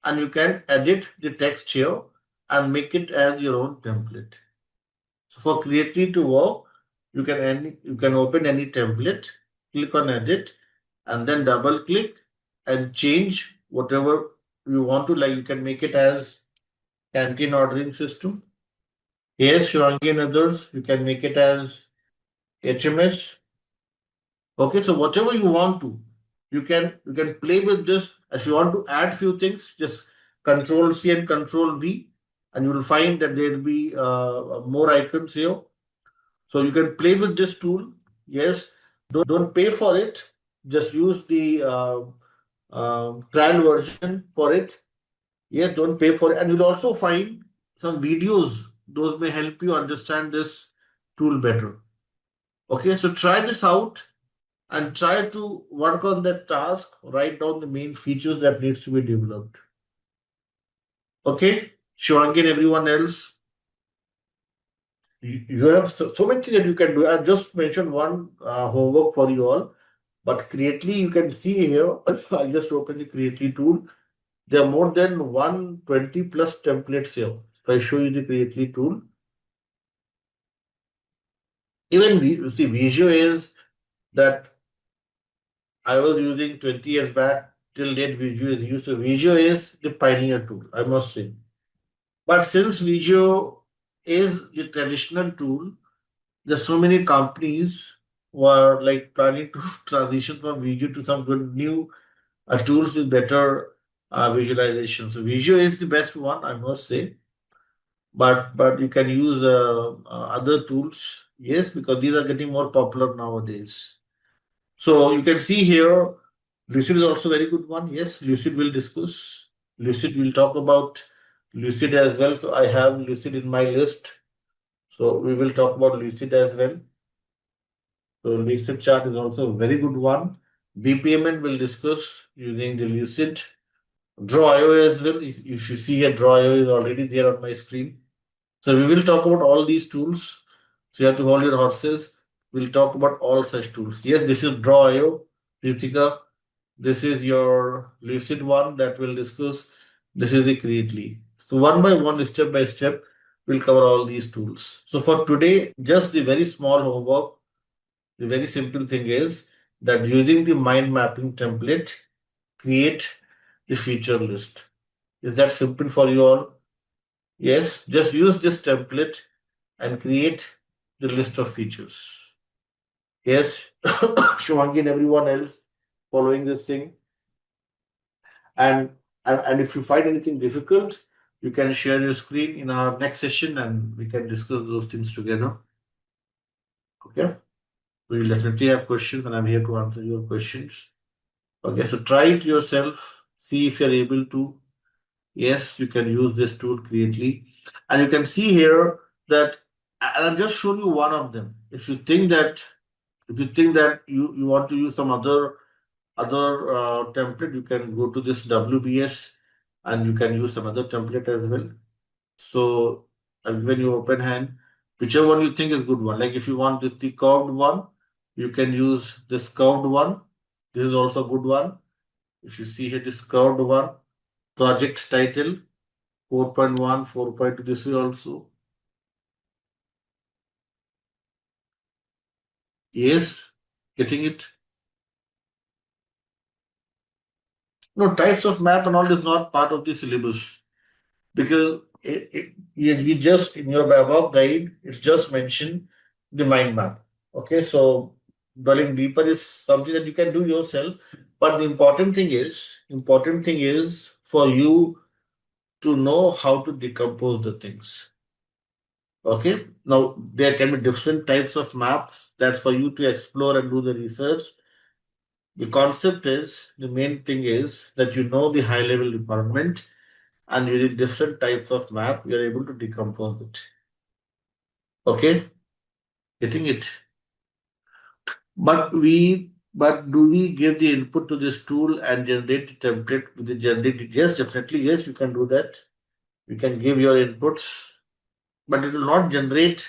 and you can edit the text here and make it as your own template. So for Creately to work, you can open any template, click on edit, and then double click and change whatever you want to. Like you can make it as canteen ordering system. Yes, Shivangi and others, you can make it as HMS. Okay, so whatever you want to, you can play with this. If you want to add few things, just Control C and Control V, and you will find that there will be more icons here. So you can play with this tool. Yes, don't pay for it. Just use the trial version for it. Yes, don't pay for it, and you'll also find some videos. Those may help you understand this tool better. Okay, so try this out and try to work on that task. Write down the main features that needs to be developed. Okay, Shivangi and everyone else, you have so many things that you can do. I just mentioned one homework for you all, but Creately you can see here. I'll just open the Creately tool. There are more than 120 plus templates here. If I show you the Creately tool, even see Visio is that I was using 20 years back till date. Visio is used. So Visio is the pioneer tool, I must say. But since Visio is the traditional tool, there's so many companies who are like planning to transition from Visio to some good new tools with better visualization. So Visio is the best one, I must say. But you can use other tools, yes, because these are getting more popular nowadays. So you can see here, Lucid is also a very good one. Yes, Lucid will discuss. Lucid will talk about Lucid as well. So I have Lucid in my list. So we will talk about Lucid as well. So Lucid chart is also a very good one. BPMN will discuss using the Lucid. Draw.io as well. If you see here, Draw.io is already there on my screen. So we will talk about all these tools. So you have to hold your horses. We'll talk about all such tools. Yes, this is Draw.io, Ritika. This is your Lucid one that we'll discuss. This is the Creately. So one by one, step by step, we'll cover all these tools. So for today, just the very small homework, the very simple thing is that using the mind mapping template, create the feature list. Is that simple for you all? Yes, just use this template and create the list of features. Yes, Shivangi and everyone else following this thing. And if you find anything difficult, you can share your screen in our next session and we can discuss those things together. Okay. We will definitely have questions and I'm here to answer your questions. Okay, so try it yourself, see if you're able to. Yes, you can use this tool creatively. And you can see here that, and I've just shown you one of them. If you think that you want to use some other template, you can go to this WBS and you can use some other template as well. So when you open hand, whichever one you think is good one. Like if you want this the curved one, you can use this curved one. This is also a good one. If you see here this curved one, project title 4.1, 4.2, this is also. Yes, getting it. No, types of map and all is not part of the syllabus because we just in your BABOK guide, it's just mentioned the mind map. Okay, so dwelling deeper is something that you can do yourself. But the important thing is for you to know how to decompose the things. Okay, now there can be different types of maps. That's for you to explore and do the research. The concept is the main thing is that you know the high level requirement and using different types of map, you're able to decompose it. Okay, getting it. But do we give the input to this tool and generate the template with the generated? Yes, definitely. Yes, you can do that. You can give your inputs, but it will not generate.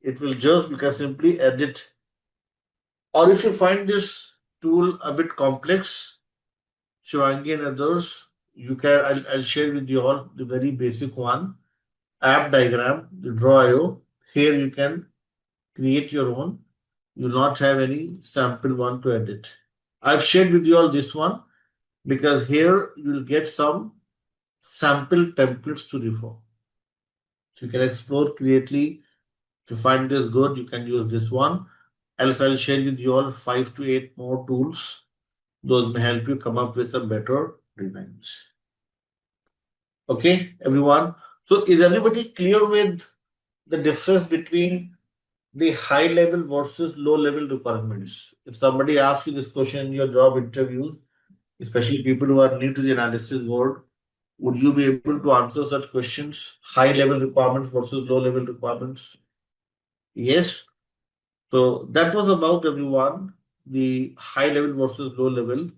It will just, you can simply edit. Or if you find this tool a bit complex, Shivangi and others, I'll share with you all the very basic one. App diagram, the draw.io. Here you can create your own. You will not have any sample one to edit. I've shared with you all this one because here you will get some sample templates to refer. So you can explore creatively. If you find this good, you can use this one. Else I'll share with you all 5 to 8 more tools. Those may help you come up with some better designs. Okay, everyone. So is everybody clear with the difference between the high level versus low level requirements? If somebody asks you this question in your job interviews, especially people who are new to the analysis world, would you be able to answer such questions? High level requirements versus low level requirements? Yes. So that was about everyone, the high level versus low level.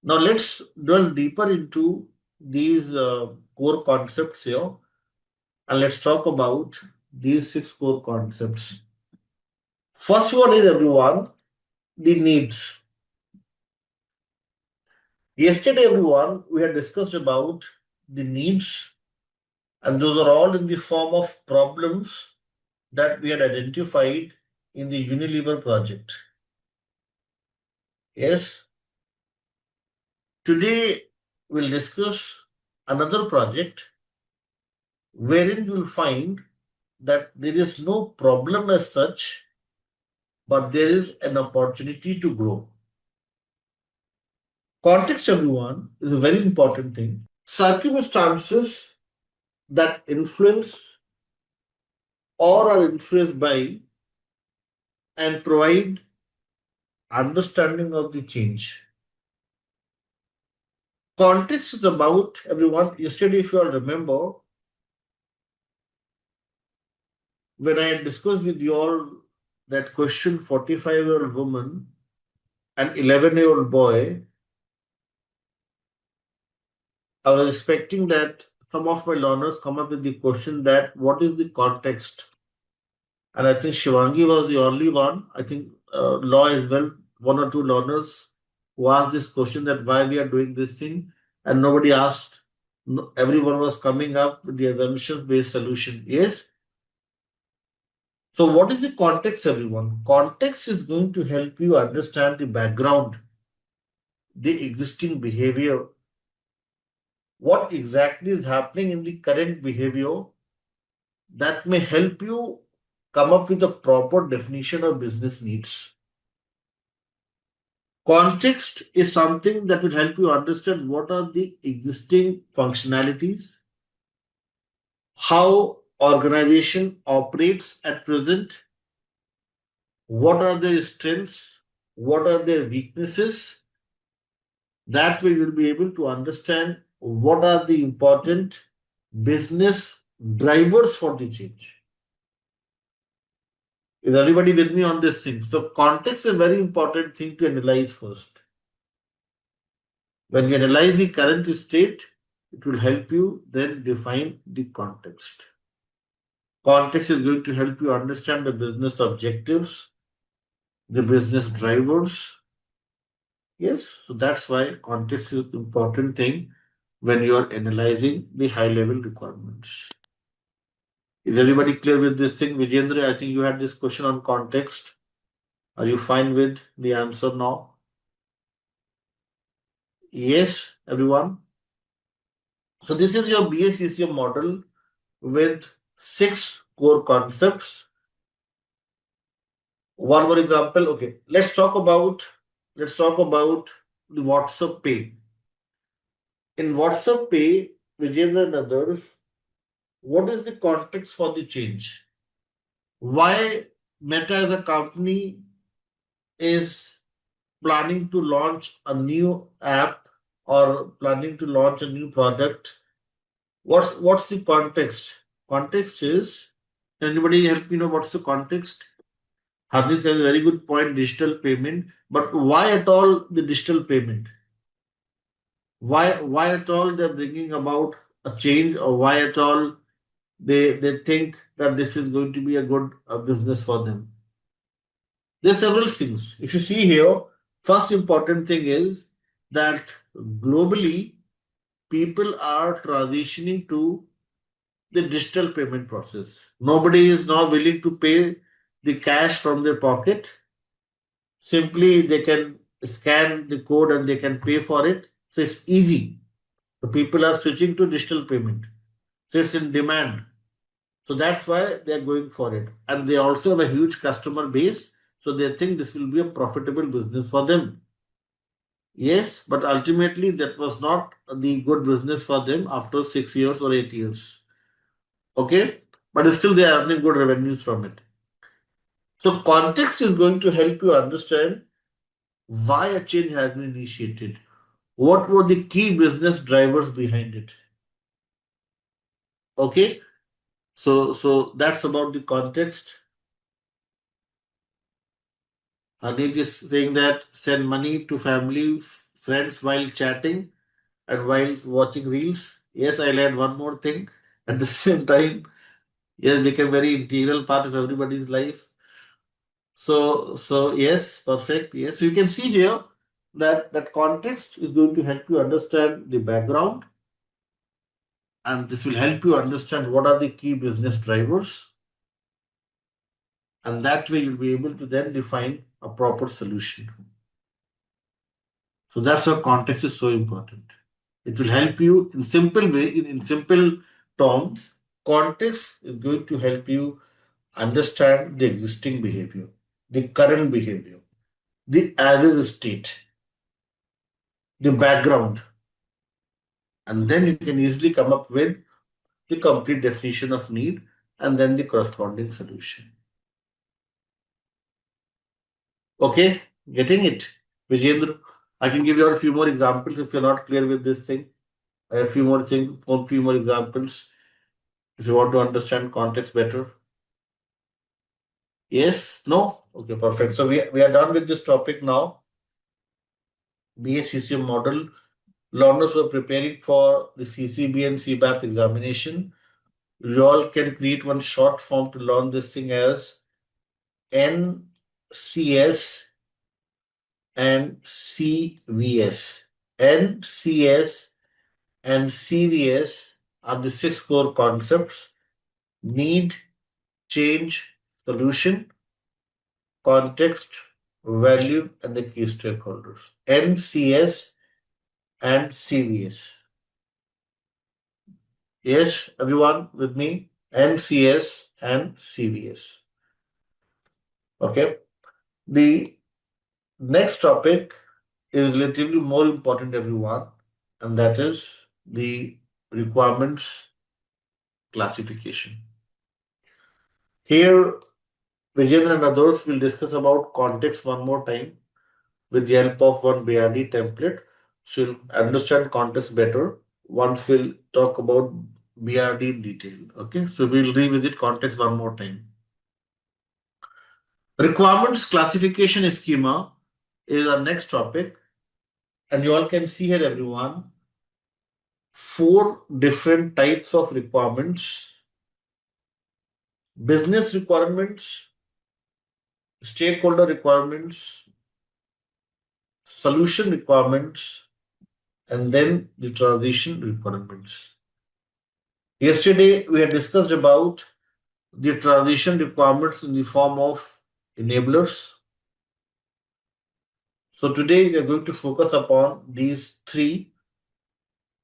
Now let's delve deeper into these core concepts here and let's talk about these 6 core concepts. First one is everyone, the needs. Yesterday, everyone, we had discussed about the needs, and those are all in the form of problems that we had identified in the Unilever project. Yes. Today, we'll discuss another project wherein you'll find that there is no problem as such, but there is an opportunity to grow. Context, everyone, is a very important thing. Circumstances that influence or are influenced by and provide understanding of the change. Context is about everyone. Yesterday, if you all remember, when I had discussed with you all that question 45-year-old woman and 11-year-old boy, I was expecting that some of my learners come up with the question that what is the context? And I think Shivangi was the only one, I think Law as well, 1 or 2 learners who asked this question that why we are doing this thing, and nobody asked. Everyone was coming up with the assumption-based solution. Yes. So what is the context, everyone? Context is going to help you understand the background, the existing behavior, what exactly is happening in the current behavior that may help you come up with a proper definition of business needs. Context is something that will help you understand what are the existing functionalities, how organization operates at present, what are their strengths, what are their weaknesses, That way you'll be able to understand what are the important business drivers for the change. Is everybody with me on this thing? So context is a very important thing to analyze first. When you analyze the current state, it will help you then define the context. Context is going to help you understand the business objectives, the business drivers. Yes, so that's why context is an important thing when you are analyzing the high level requirements. Is everybody clear with this thing? Vijendra, I think you had this question on context. Are you fine with the answer now? Yes, everyone. So this is your BACCM model with 6 core concepts. One more example. Okay, let's talk about the WhatsApp Pay. In WhatsApp Pay, Vijendra and others, what is the context for the change? Why Meta as a company is planning to launch a new app or planning to launch a new product? What's the context? Context is, can anybody help me know what's the context? Harnis has a very good point, digital payment. But why at all the digital payment? Why at all they're bringing about a change, or why at all they think that this is going to be a good business for them? There are several things. If you see here, first important thing is that globally people are transitioning to the digital payment process. Nobody is now willing to pay the cash from their pocket. Simply they can scan the code and they can pay for it. So it's easy. So people are switching to digital payment. So it's in demand. So that's why they're going for it. And they also have a huge customer base. So they think this will be a profitable business for them. Yes, but ultimately that was not the good business for them after 6 years or 8 years. Okay, but still they are earning good revenues from it. So context is going to help you understand why a change has been initiated. What were the key business drivers behind it? Okay, so that's about the context. Anik is saying that send money to family, friends while chatting and while watching reels. Yes, I'll add one more thing. At the same time, yes, become very integral part of everybody's life. So yes, perfect. Yes, you can see here that context is going to help you understand the background, and this will help you understand what are the key business drivers, and that way you'll be able to then define a proper solution. So that's why context is so important. It will help you in simple way, in simple terms. Context is going to help you understand the existing behavior, the current behavior, the as is state, the background, and then you can easily come up with the complete definition of need and then the corresponding solution. Okay, getting it? Vijendra, I can give you a few more examples if you're not clear with this thing. I have a few more things, a few more examples if you want to understand context better. Yes? No? Okay, perfect. So we are done with this topic now. BACCM model. Learners who are preparing for the CCB and CBAP examination, you all can create one short form to learn this thing as NCS and CVS. NCS and CVS are the 6 core concepts: need, change, solution, context, value, and the key stakeholders. NCS and CVS. Yes, everyone with me? NCS and CVS. Okay. The next topic is relatively more important, everyone, and that is the requirements classification. Here, Vijay and others will discuss about context one more time with the help of one BRD template. So you'll understand context better once we'll talk about BRD in detail. Okay, so we'll revisit context one more time. Requirements classification schema is our next topic, and you all can see here, everyone, four different types of requirements: business requirements, stakeholder requirements, solution requirements, and then the transition requirements. Yesterday, we had discussed about the transition requirements in the form of enablers. So today, we are going to focus upon these three,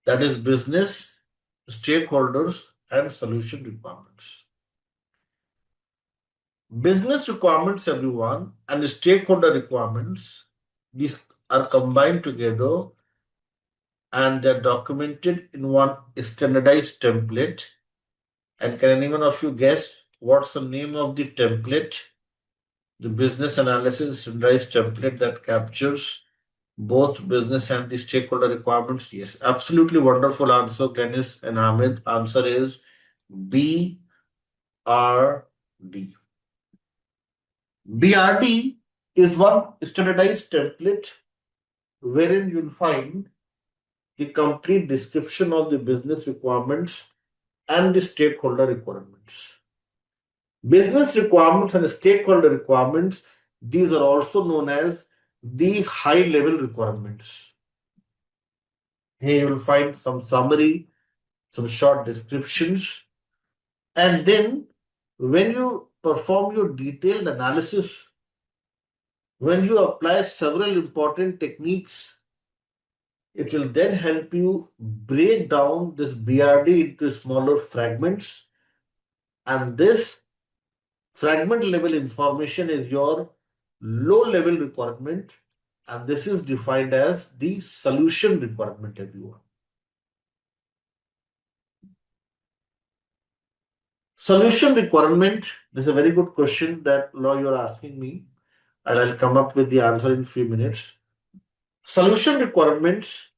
that is business, stakeholders, and solution requirements. Business requirements, everyone, and stakeholder requirements, these are combined together and they're documented in one standardized template. And can anyone of you guess what's the name of the template? The business analysis standardized template that captures both business and the stakeholder requirements? Yes, absolutely wonderful answer, Dennis and Ahmed. Answer is BRD. BRD is one standardized template wherein you'll find the complete description of the business requirements and the stakeholder requirements. Business requirements and stakeholder requirements, these are also known as the high level requirements. Here you will find some summary, some short descriptions, and then when you perform your detailed analysis, when you apply several important techniques, it will then help you break down this BRD into smaller fragments, and this fragment level information is your low level requirement, and this is defined as the solution requirement, everyone. Solution requirement, this is a very good question that law you're asking me, and I'll come up with the answer in a few minutes. Solution requirements,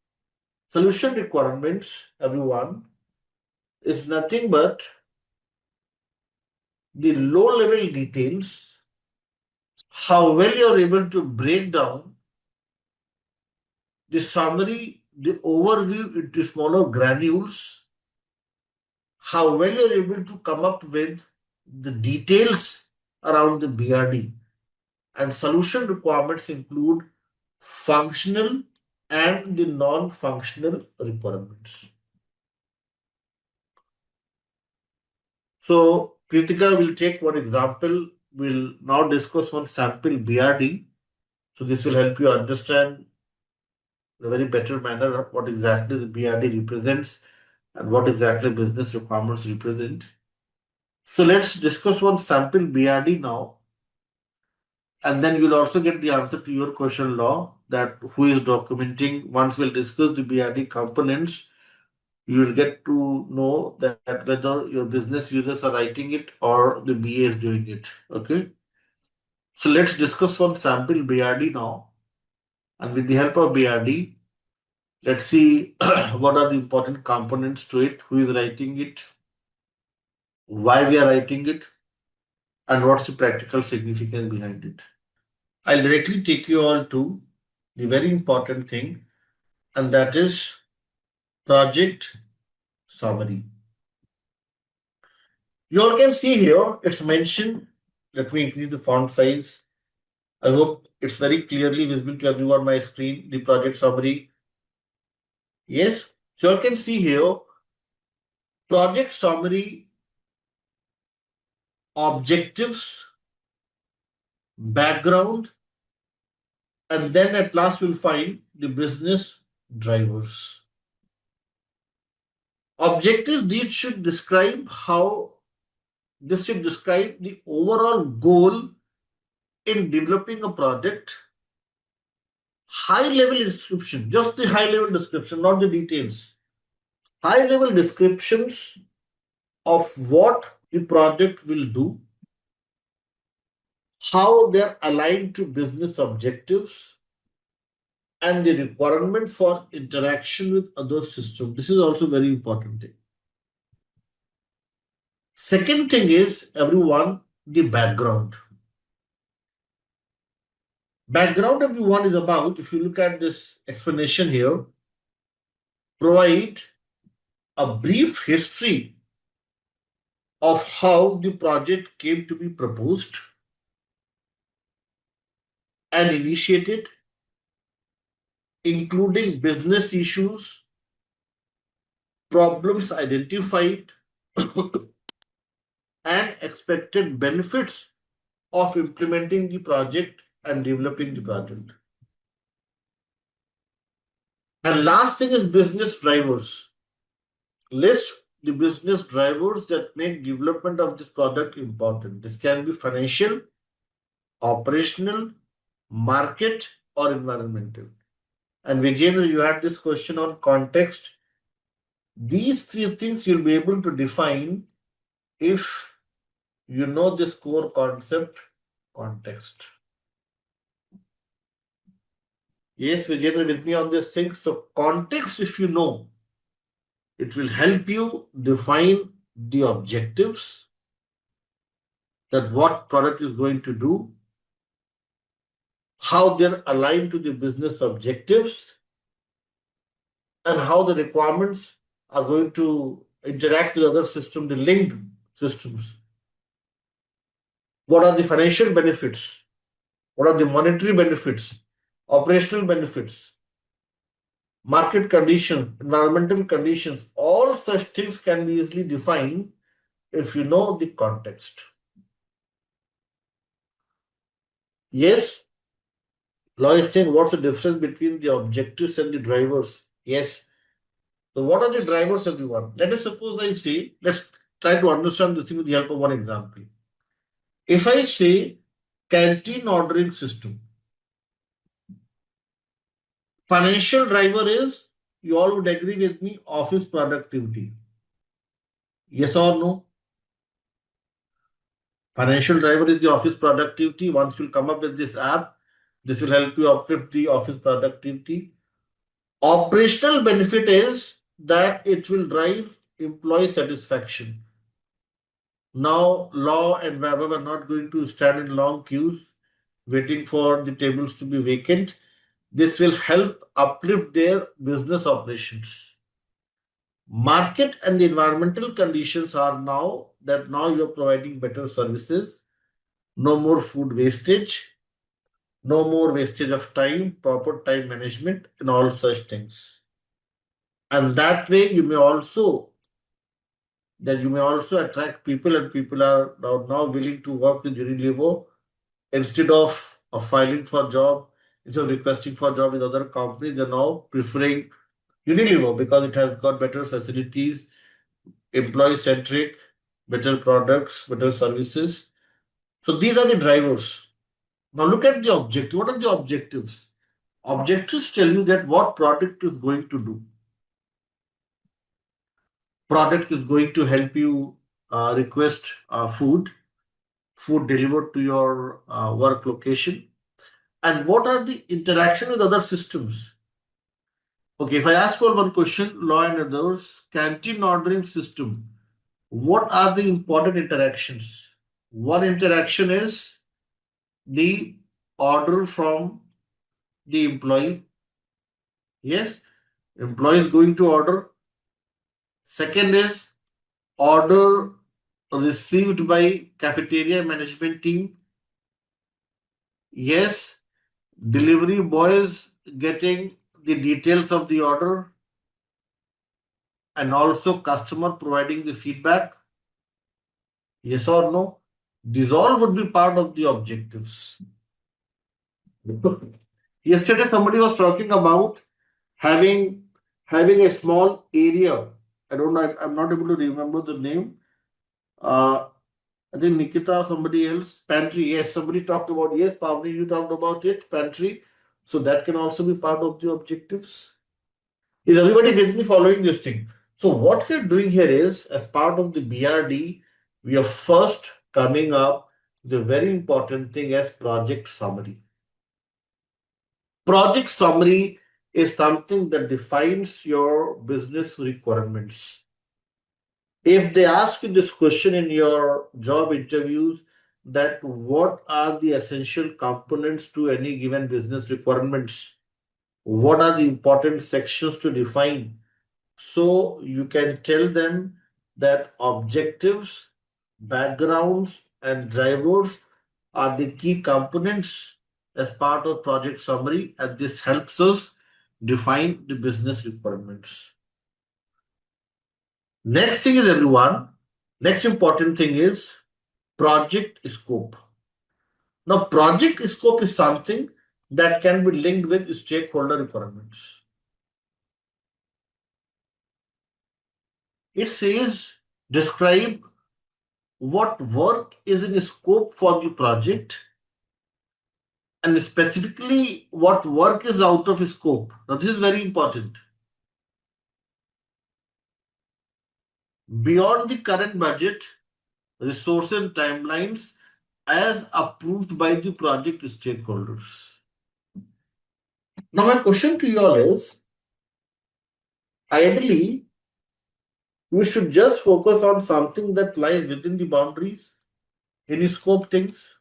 everyone, is nothing but the low level details, how well you're able to break down the summary, the overview into smaller granules, how well you're able to come up with the details around the BRD. And solution requirements include functional and the non-functional requirements. So, Kritika will take one example. We'll now discuss one sample BRD. So, this will help you understand in a very better manner what exactly the BRD represents and what exactly business requirements represent. So, let's discuss one sample BRD now. And then you'll also get the answer to your question, law, that who is documenting. Once we'll discuss the BRD components, you will get to know that whether your business users are writing it or the BA is doing it. Okay. So let's discuss one sample BRD now. And with the help of BRD, let's see what are the important components to it, who is writing it, why we are writing it, and what's the practical significance behind it. I'll directly take you all to the very important thing, and that is project summary. You all can see here, it's mentioned. Let me increase the font size. I hope it's very clearly visible to everyone on my screen, the project summary. Yes, so you all can see here, project summary, objectives, background, and then at last you'll find the business drivers. Objectives, these should describe this should describe the overall goal in developing a project. High level description, just the high level description, not the details. High level descriptions of what the project will do, how they're aligned to business objectives, and the requirement for interaction with other systems. This is also very important thing. Second thing is, everyone, the background. Background, everyone, is about, if you look at this explanation here, provide a brief history of how the project came to be proposed and initiated, including business issues, problems identified, and expected benefits of implementing the project and developing the project. And last thing is business drivers. List the business drivers that make development of this product important. This can be financial, operational, market, or environmental. And Vijayendra, you had this question on context. These three things you'll be able to define if you know this core concept, context. Yes, Vijayendra, with me on this thing. So context, if you know, it will help you define the objectives, that what product is going to do, how they're aligned to the business objectives, and how the requirements are going to interact with other systems, the linked systems. What are the financial benefits? What are the monetary benefits? Operational benefits? Market conditions, environmental conditions, all such things can be easily defined if you know the context. Yes, Law is saying what's the difference between the objectives and the drivers? Yes. So what are the drivers, everyone? Let us suppose I say, let's try to understand this thing with the help of one example. If I say canteen ordering system, financial driver is, you all would agree with me, office productivity. Yes or no? Financial driver is the office productivity. Once you come up with this app, this will help you uplift the office productivity. Operational benefit is that it will drive employee satisfaction. Now, Law and Vaibhav are not going to stand in long queues waiting for the tables to be vacant. This will help uplift their business operations. Market and the environmental conditions are now that now you're providing better services, no more food wastage, no more wastage of time, proper time management, and all such things. And that way you may also attract people, and people are now willing to work with Unilever instead of filing for job, instead of requesting for job with other companies. They're now preferring Unilever because it has got better facilities, employee centric, better products, better services. So these are the drivers. Now look at the objective. What are the objectives? Objectives tell you that what product is going to do. Product is going to help you request food delivered to your work location. And what are the interaction with other systems? Okay, if I ask for one question, Law and others, canteen ordering system, what are the important interactions? One interaction is the order from the employee. Yes, employee is going to order. Second is order received by cafeteria management team. Yes, delivery boy is getting the details of the order, and also customer providing the feedback. Yes or no? These all would be part of the objectives. Yesterday, somebody was talking about having a small area. I don't know. I'm not able to remember the name. I think Nikita, somebody else, pantry. Yes, somebody talked about. Yes, Pavni, you talked about it, pantry. So that can also be part of the objectives. Is everybody with me following this thing? So what we're doing here is, as part of the BRD, we are first coming up with a very important thing as project summary. Project summary is something that defines your business requirements. If they ask you this question in your job interviews, that what are the essential components to any given business requirements? What are the important sections to define? So you can tell them that objectives, backgrounds, and drivers are the key components as part of project summary, and this helps us define the business requirements. Next thing is everyone, next important thing is project scope. Now, project scope is something that can be linked with stakeholder requirements. It says describe what work is in scope for the project and specifically what work is out of scope. Now, this is very important. Beyond the current budget, resources, and timelines as approved by the project stakeholders. Now, my question to you all is ideally, we should just focus on something that lies within the boundaries, any scope things.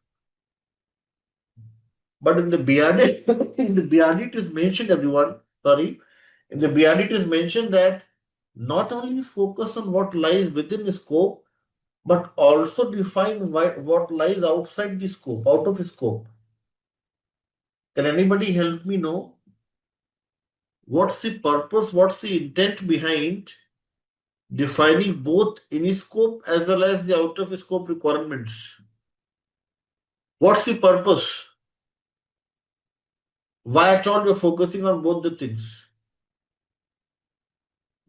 But in the BRD, in the BRD, it is mentioned, everyone, sorry, in the BRD, it is mentioned that not only focus on what lies within the scope, but also define what lies outside the scope, out of scope. Can anybody help me know what's the purpose, what's the intent behind defining both in scope as well as the out of scope requirements? What's the purpose? Why at all you're focusing on both the things?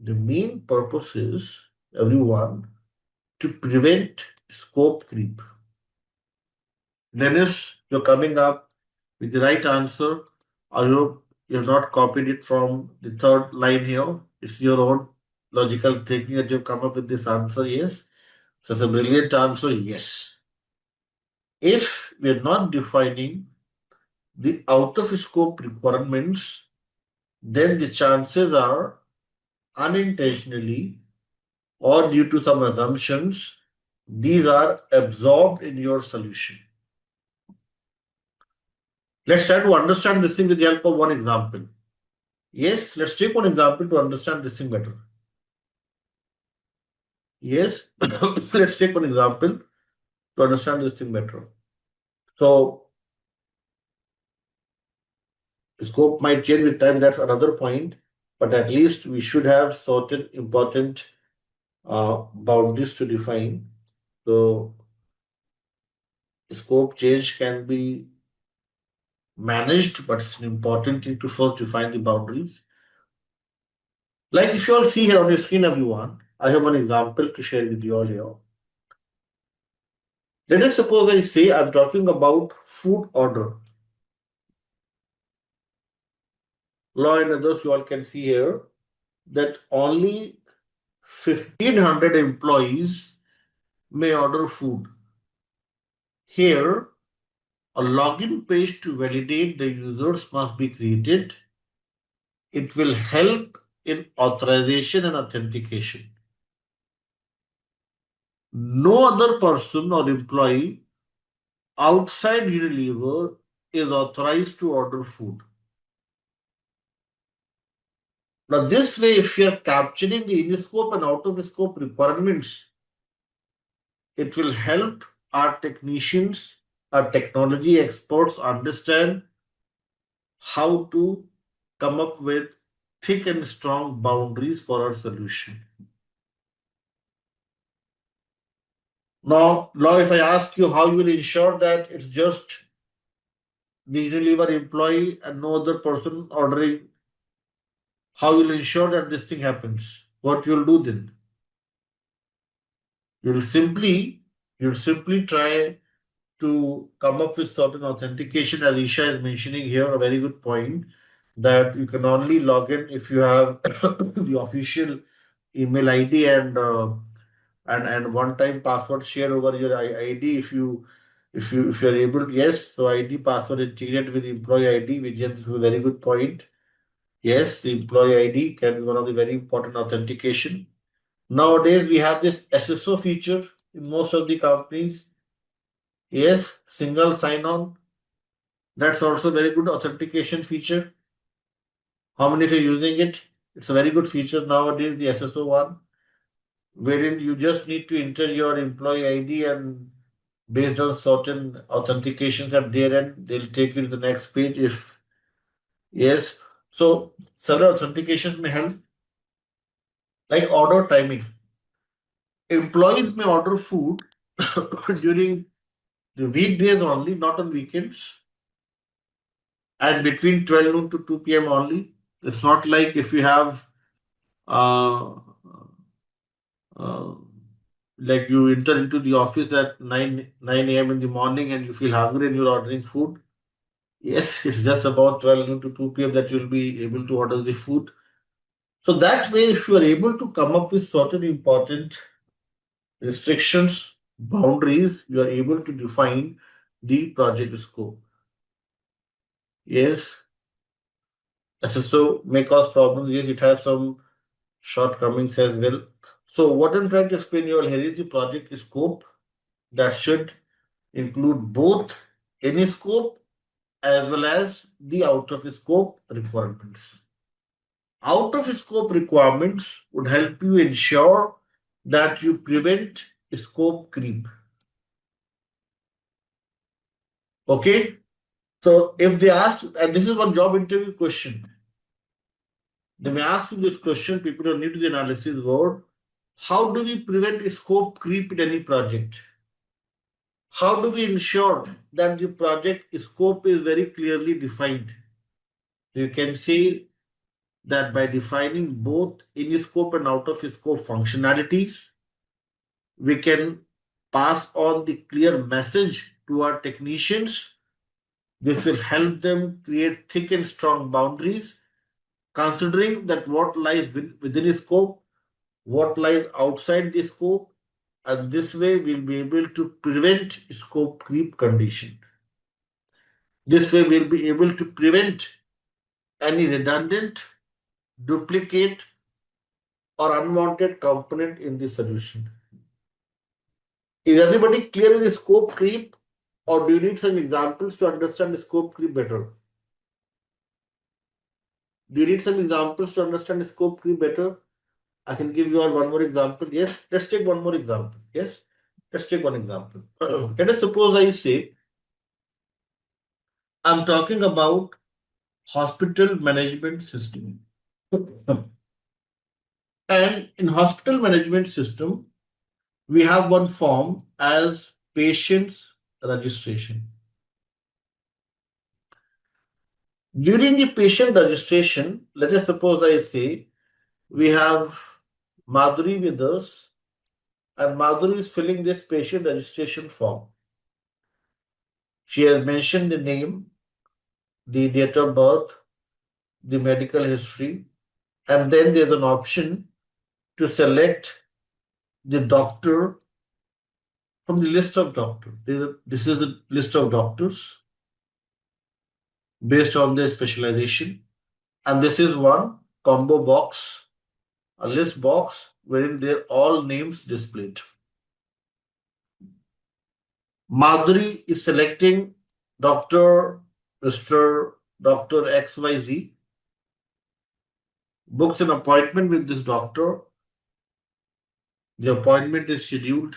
The main purpose is, everyone, to prevent scope creep. Dennis, you're coming up with the right answer. I hope you've not copied it from the third line here. It's your own logical thinking that you've come up with this answer. Yes. So it's a brilliant answer. Yes. If we're not defining the out of scope requirements, then the chances are unintentionally or due to some assumptions, these are absorbed in your solution. Let's try to understand this thing with the help of one example. Yes, let's take one example to understand this thing better. Yes, let's take one example to understand this thing better. So, scope might change with time, that's another point, but at least we should have certain important boundaries to define. So, scope change can be managed, but it's an important thing to first define the boundaries. Like if you all see here on your screen, everyone, I have one example to share with you all here. Let us suppose I say I'm talking about food order. Law and others, you all can see here that only 1500 employees may order food. Here, a login page to validate the users must be created. It will help in authorization and authentication. No other person or employee outside Unilever is authorized to order food. Now, this way, if you are capturing the in-scope and out-of-scope requirements, it will help our technicians, our technology experts understand how to come up with thick and strong boundaries for our solution. Now, if I ask you how you will ensure that it's just the Unilever employee and no other person ordering, how you will ensure that this thing happens? What you'll do then? You'll simply try to come up with certain authentication, as Isha is mentioning here, a very good point, that you can only log in if you have the official email ID and one-time password shared over your ID. If you If you are able, yes, so ID password integrate with employee ID, which is a very good point. Yes, the employee ID can be one of the very important authentication. Nowadays, we have this SSO feature in most of the companies. Yes, single sign-on. That's also very good authentication feature. How many of you are using it? It's a very good feature nowadays, the SSO one, wherein you just need to enter your employee ID and based on certain authentications at their end, they'll take you to the next page if yes. So several authentications may help, like order timing. Employees may order food during the weekdays only, not on weekends, and between 12 noon to 2 p.m. only. It's not like if you have uh, uh, like you enter into the office at 9 a.m. in the morning and you feel hungry and you're ordering food. Yes, it's just about 12 noon to 2 p.m. that you'll be able to order the food. So that way, if you are able to come up with certain important restrictions, boundaries, you are able to define the project scope. Yes, SSO may cause problems. Yes, it has some shortcomings as well. So what I'm trying to explain you all here is the project scope that should include both any scope as well as the out of scope requirements. Out of scope requirements would help you ensure that you prevent scope creep. Okay? So if they ask, and this is one job interview question, they may ask you this question, people who are new to the analysis world, how do we prevent scope creep in any project? How do we ensure that the project scope is very clearly defined? You can say that by defining both in scope and out of scope functionalities, we can pass on the clear message to our technicians. This will help them create thick and strong boundaries, considering that what lies within scope, what lies outside the scope, and this way we'll be able to prevent scope creep condition. This way we'll be able to prevent any redundant, duplicate, or unwanted component in the solution. Is everybody clear with the scope creep, or do you need some examples to understand the scope creep better? Do you need some examples to understand the scope creep better? I can give you all one more example. Yes, let's take one more example. Yes, let's take one example. Let us suppose I say I'm talking about hospital management system. And in hospital management system, we have one form as patient's registration. During the patient registration, let us suppose I say we have Madhuri with us, and Madhuri is filling this patient registration form. She has mentioned the name, the date of birth, the medical history, and then there's an option to select the doctor from the list of doctors. This is the list of doctors based on their specialization, and this is one combo box, a list box wherein there are all names displayed. Madhuri is selecting Dr. Mr. Dr. XYZ, books an appointment with this doctor. The appointment is scheduled.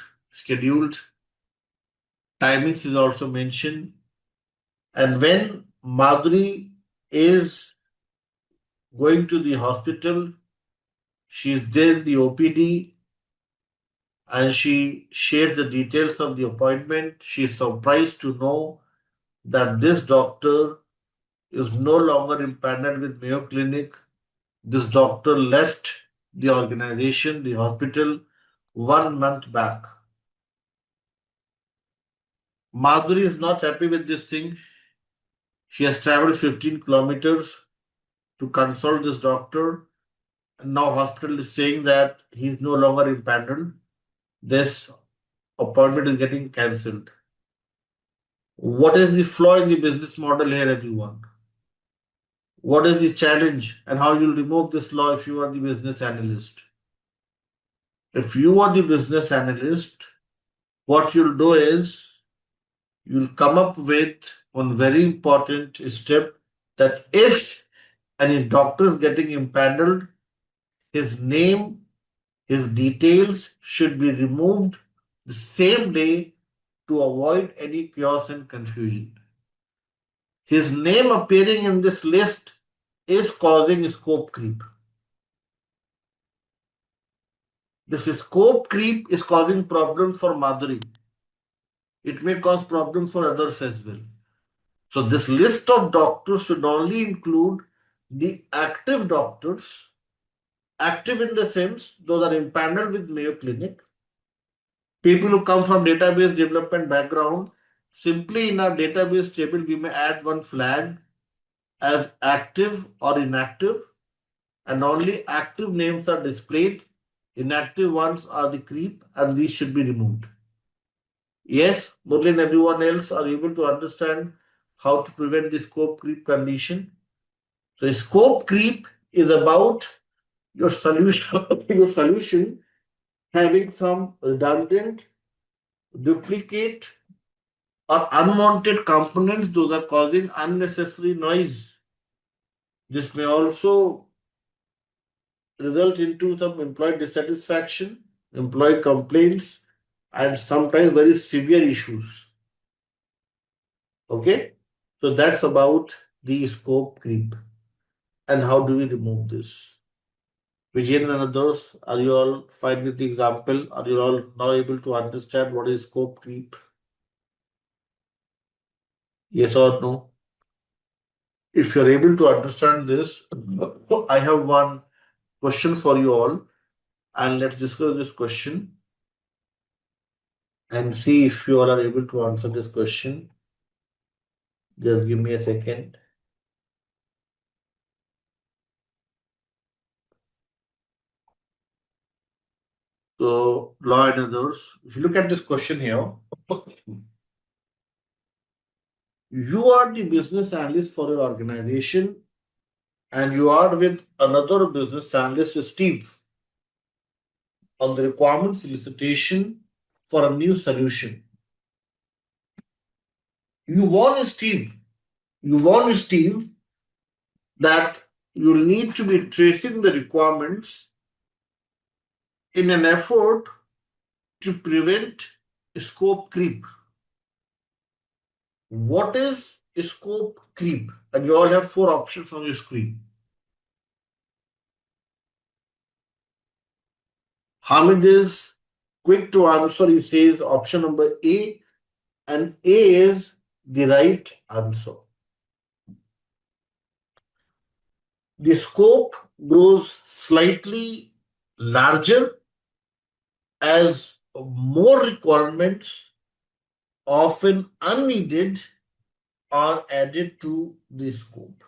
Timings is also mentioned. And when Madhuri is going to the hospital, she is there in the OPD and she shares the details of the appointment. She is surprised to know that this doctor is no longer empaneled with Mayo Clinic. This doctor left the organization, the hospital, 1 month back. Madhuri is not happy with this thing. She has traveled 15 kilometers to consult this doctor. And now hospital is saying that he is no longer empaneled. This appointment is getting cancelled. What is the flaw in the business model here, everyone? What is the challenge and how you'll remove this flaw if you are the business analyst? If you are the business analyst, what you'll do is you'll come up with one very important step that if any doctor is getting impaneled, his name, his details should be removed the same day to avoid any chaos and confusion. His name appearing in this list is causing scope creep. This scope creep is causing problems for Madhuri. It may cause problems for others as well. So this list of doctors should only include the active doctors, active in the sense those are impaneled with Mayo Clinic, people who come from database development background. Simply in our database table, we may add one flag as active or inactive, and only active names are displayed. Inactive ones are the creep, and these should be removed. Yes, Murli and everyone else are able to understand how to prevent the scope creep condition. So scope creep is about your solution, your solution having some redundant, duplicate, or unwanted components. Those are causing unnecessary noise. This may also result into some employee dissatisfaction, employee complaints, and sometimes very severe issues. Okay, so that's about the scope creep. And how do we remove this? Vijayendra and others, are you all fine with the example? Are you all now able to understand what is scope creep? Yes or no? If you're able to understand this, I have one question for you all, and let's discuss this question and see if you all are able to answer this question. Just give me a second. So, law and others, if you look at this question here, you are the business analyst for your organization and you are with another business analyst, Steve, on the requirement solicitation for a new solution. You warn Steve, that you'll need to be tracing the requirements in an effort to prevent scope creep. What is scope creep? And you all have four options on your screen. Hamid is quick to answer. He says option number A, and A is the right answer. The scope grows slightly larger as more requirements, often unneeded, are added to the scope.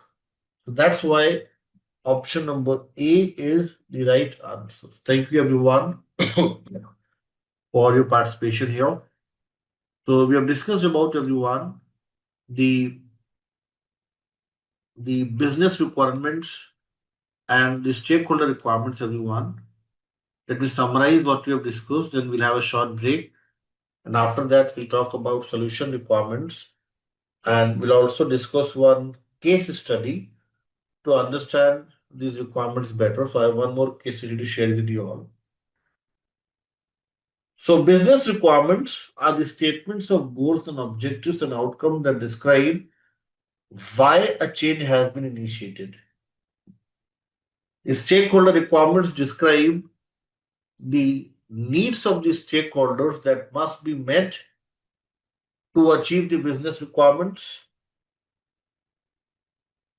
So that's why option number A is the right answer. Thank you, everyone, for your participation here. So we have discussed about, everyone, the business requirements and the stakeholder requirements, everyone. Let me summarize what we have discussed, then we'll have a short break. And after that, we'll talk about solution requirements. And we'll also discuss one case study to understand these requirements better. So I have one more case study to share with you all. So business requirements are the statements of goals and objectives and outcomes that describe why a change has been initiated. The stakeholder requirements describe the needs of the stakeholders that must be met to achieve the business requirements.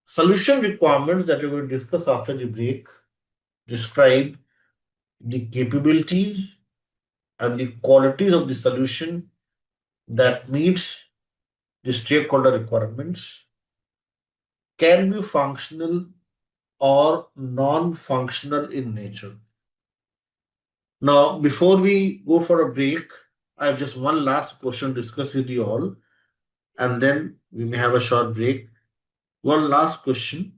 Solution requirements that we will discuss after the break describe the capabilities and the qualities of the solution that meets the stakeholder requirements, can be functional or non-functional in nature. Now, before we go for a break, I have just one last question to discuss with you all. and then we may have a short break. One last question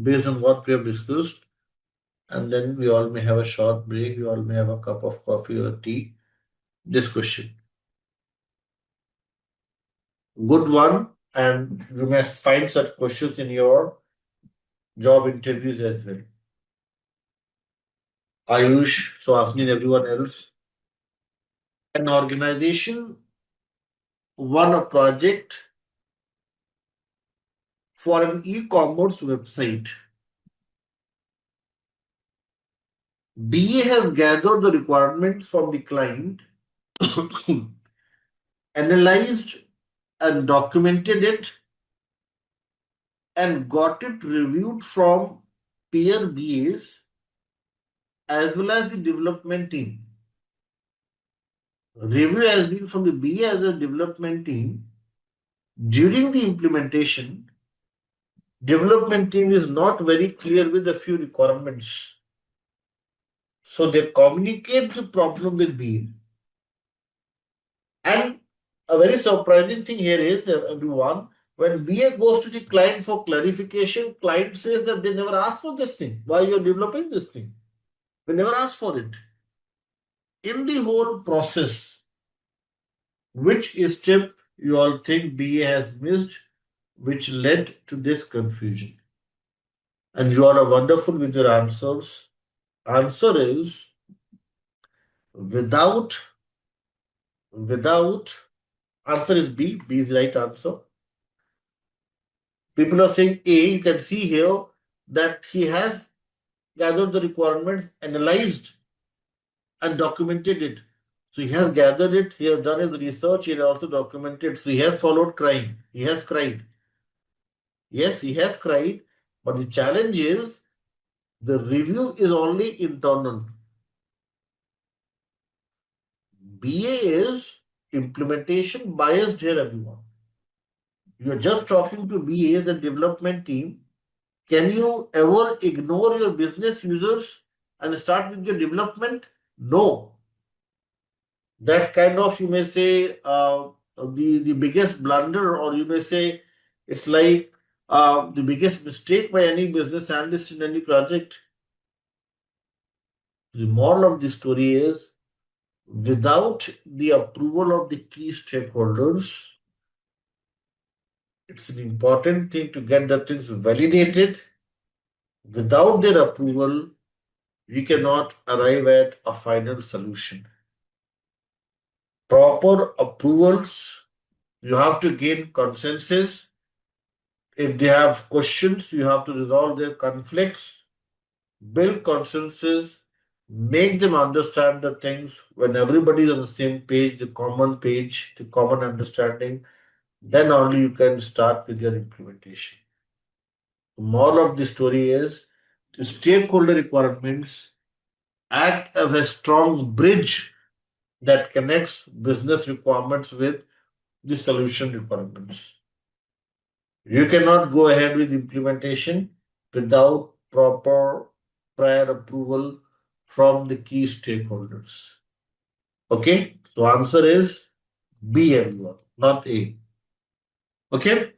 based on what we have discussed, and then we all may have a short break. We all may have a cup of coffee or tea. This question, good one, and you may find such questions in your job interviews as well. Ayush, so asking everyone else, an organization won a project for an e-commerce website. BA has gathered the requirements from the client, analyzed and documented it, and got it reviewed from peer BAs as well as the development team. Review has been from the BA as a development team. During the implementation, development team is not very clear with a few requirements. So they communicate the problem with BA. And a very surprising thing here is, everyone, when BA goes to the client for clarification, client says that they never asked for this thing. Why you're developing this thing? We never asked for it. In the whole process, which step you all think BA has missed, which led to this confusion? And you all are wonderful with your answers. Answer is without, without, answer is B. B is the right answer. People are saying A. You can see here that he has gathered the requirements, analyzed and documented it. So he has gathered it, he has done his research, he has also documented. So he has followed crying. He has cried. Yes, he has cried, but the challenge is the review is only internal. BA is implementation biased here, everyone. You're just talking to BAs and development team. Can you ever ignore your business users and start with your development? No. That's kind of, you may say, the biggest blunder, or you may say it's like the biggest mistake by any business analyst in any project. The moral of the story is without the approval of the key stakeholders, it's an important thing to get the things validated. Without their approval, we cannot arrive at a final solution. Proper approvals, you have to gain consensus. If they have questions, you have to resolve their conflicts, build consensus, make them understand the things. When everybody is on the same page, the common understanding, then only you can start with your implementation. The moral of the story is the stakeholder requirements act as a strong bridge that connects business requirements with the solution requirements. You cannot go ahead with implementation without proper prior approval from the key stakeholders. Okay, so answer is B, everyone, not A. Okay,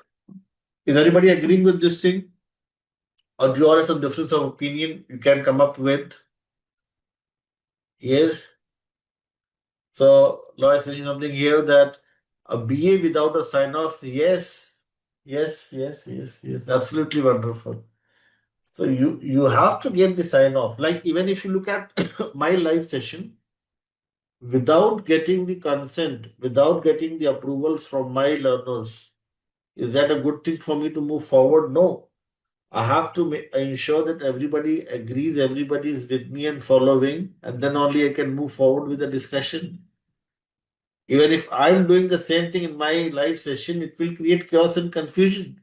is anybody agreeing with this thing? Or do you all have some difference of opinion you can come up with? Yes. So Law is saying something here that a BA without a sign off. Yes, yes. Absolutely wonderful. So you have to get the sign off. Like even if you look at my live session, without getting the consent, without getting the approvals from my learners, is that a good thing for me to move forward? No. I have to ensure that everybody agrees, everybody is with me and following, and then only I can move forward with the discussion. Even if I'm doing the same thing in my live session, it will create chaos and confusion.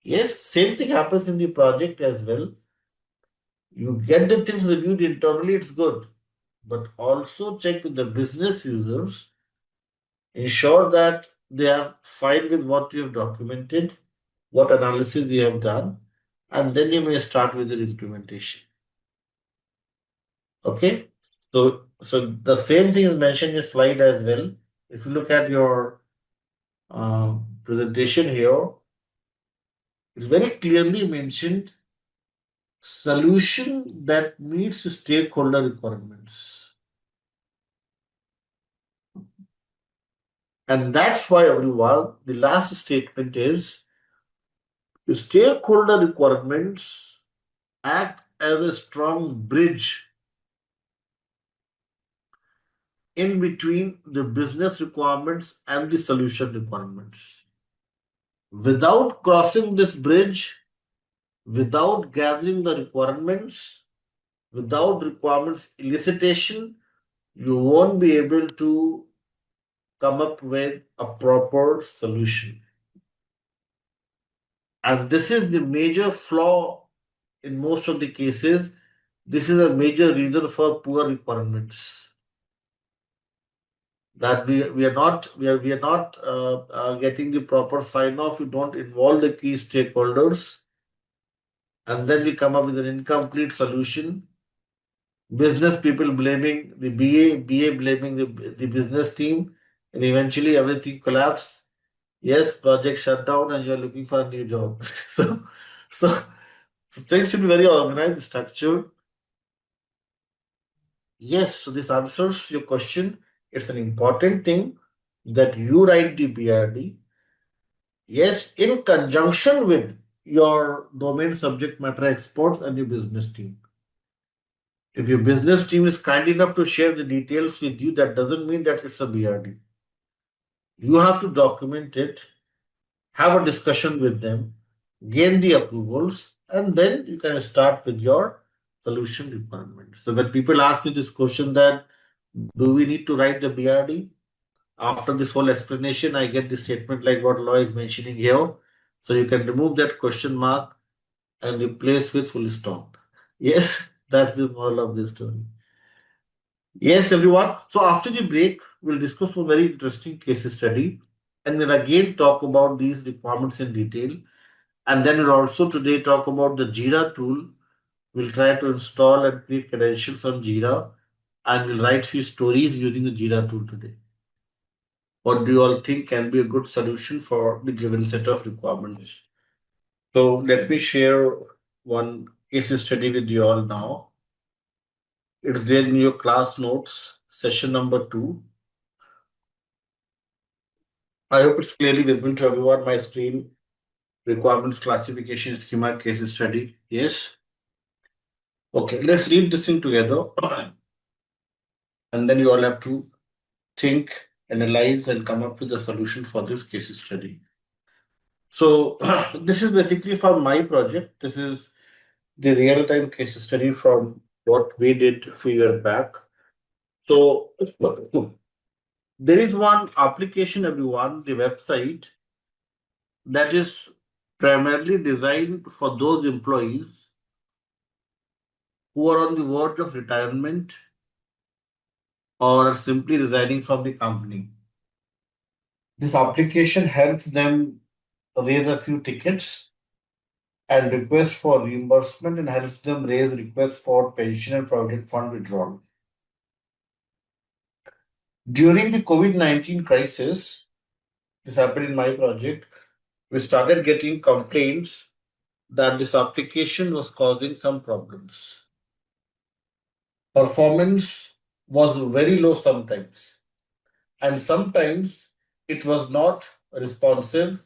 Yes, same thing happens in the project as well. You get the things reviewed internally, it's good. But also check with the business users, ensure that they are fine with what you have documented, what analysis you have done, and then you may start with the implementation. Okay, so the same thing is mentioned in your slide as well. if you look at your presentation here, it's very clearly mentioned solution that meets stakeholder requirements. And that's why, everyone, the last statement is the stakeholder requirements act as a strong bridge in between the business requirements and the solution requirements. Without crossing this bridge, without gathering the requirements, without requirements elicitation, you won't be able to come up with a proper solution. And this is the major flaw in most of the cases. This is a major reason for poor requirements. That we are not getting the proper sign off. We don't involve the key stakeholders, and then we come up with an incomplete solution. Business people blaming the BA blaming the business team, and eventually everything collapse. Yes, project shut down, and you're looking for a new job. So, so things should be very organized, structured. Yes, so this answers your question. It's an important thing that you write the BRD. Yes, in conjunction with your domain subject matter experts and your business team. If your business team is kind enough to share the details with you, that doesn't mean that it's a BRD. You have to document it, have a discussion with them, gain the approvals, and then you can start with your solution requirement. So when people ask me this question that do we need to write the BRD? After this whole explanation, I get the statement like what Law is mentioning here. So you can remove that question mark and replace with full stop. Yes, that's the moral of this story. Yes, everyone. So after the break, we'll discuss a very interesting case study and we'll again talk about these requirements in detail. And then we'll also today talk about the Jira tool. We'll try to install and create credentials on Jira and we'll write few stories using the Jira tool today. What do you all think can be a good solution for the given set of requirements? So let me share one case study with you all now. It's there in your class notes, session number 2. I hope it's clearly visible to everyone. My screen, requirements classification schema case study. Yes. Okay, let's read this thing together. And then you all have to think, analyze, and come up with a solution for this case study. So this is basically for my project. This is the real-time case study from what we did a few years back. So there is one application, everyone, the website that is primarily designed for those employees who are on the verge of retirement or are simply resigning from the company. This application helps them raise a few tickets and request for reimbursement and helps them raise requests for pension and provident fund withdrawal. During the COVID-19 crisis, this happened in my project, we started getting complaints that this application was causing some problems. Performance was very low sometimes, and sometimes it was not responsive,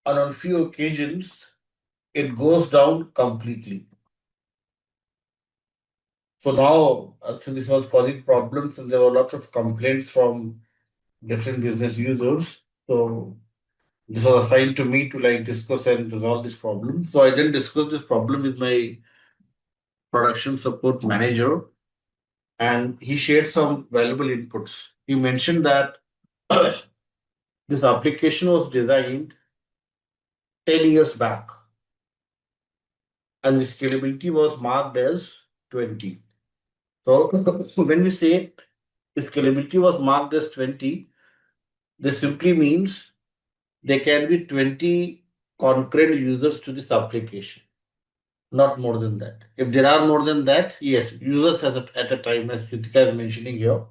and on few occasions it goes down completely. So now, since this was causing problems and there were lots of complaints from different business users, so this was assigned to me to like discuss and resolve this problem. So I then discussed this problem with my production support manager, and he shared some valuable inputs. He mentioned that this application was designed 10 years back, and the scalability was marked as 20. So when we say the scalability was marked as 20, this simply means there can be 20 concurrent users to this application, not more than that. If there are more than that, yes, users at a time, as Kritika is mentioning here,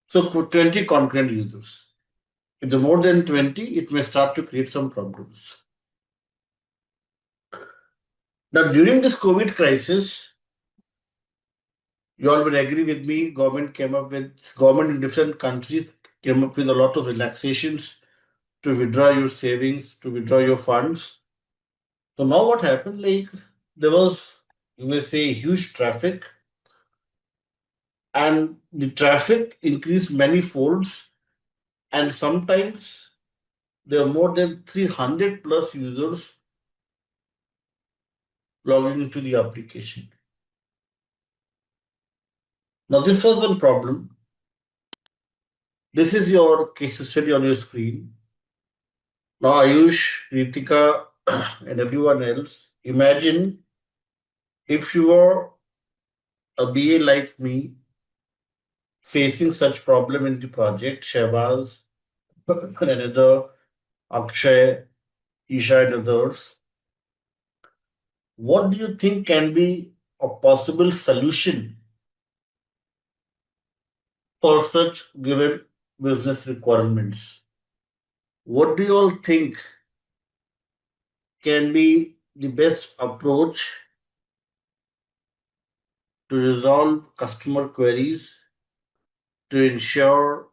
So 20 concurrent users. If there are more than 20, it may start to create some problems. Now, during this COVID crisis, you all will agree with me, government in different countries came up with a lot of relaxations to withdraw your savings, to withdraw your funds. So now what happened? Like there was, you may say, huge traffic, and the traffic increased many folds, and sometimes there are more than 300 plus users logging into the application. Now this was one problem. This is your case study on your screen. Now Ayush, Ritika, and everyone else, imagine if you were a BA like me facing such problem in the project, Shehbaz, and another, Akshay, Isha, and others. What do you think can be a possible solution for such given business requirements? What do you all think can be the best approach to resolve customer queries to ensure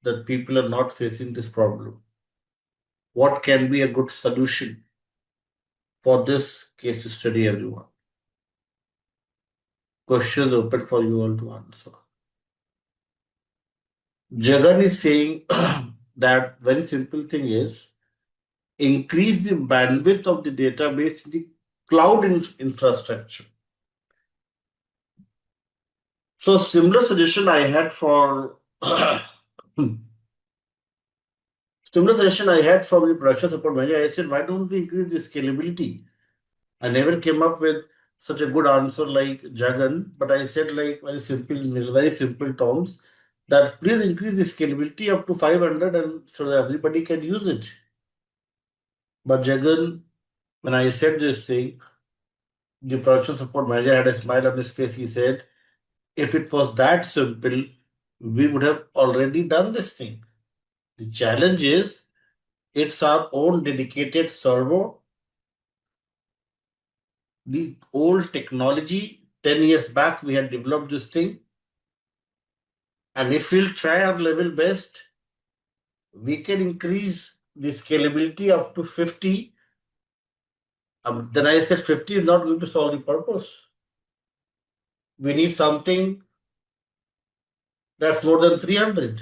that people are not facing this problem? What can be a good solution for this case study, everyone? Questions open for you all to answer. Jagan is saying that very simple thing is increase the bandwidth of the database in the cloud infrastructure. So similar suggestion I had for similar suggestion I had from the production support manager. I said, why don't we increase the scalability? I never came up with such a good answer like Jagan, but I said like very simple, in very simple terms, that please increase the scalability up to 500 and so that everybody can use it. But Jagan, when I said this thing, the production support manager had a smile on his face. He said, if it was that simple, we would have already done this thing. The challenge is it's our own dedicated server, the old technology. 10 years back, we had developed this thing. And if we'll try our level best, we can increase the scalability up to 50. Then I said 50 is not going to solve the purpose. We need something that's more than 300.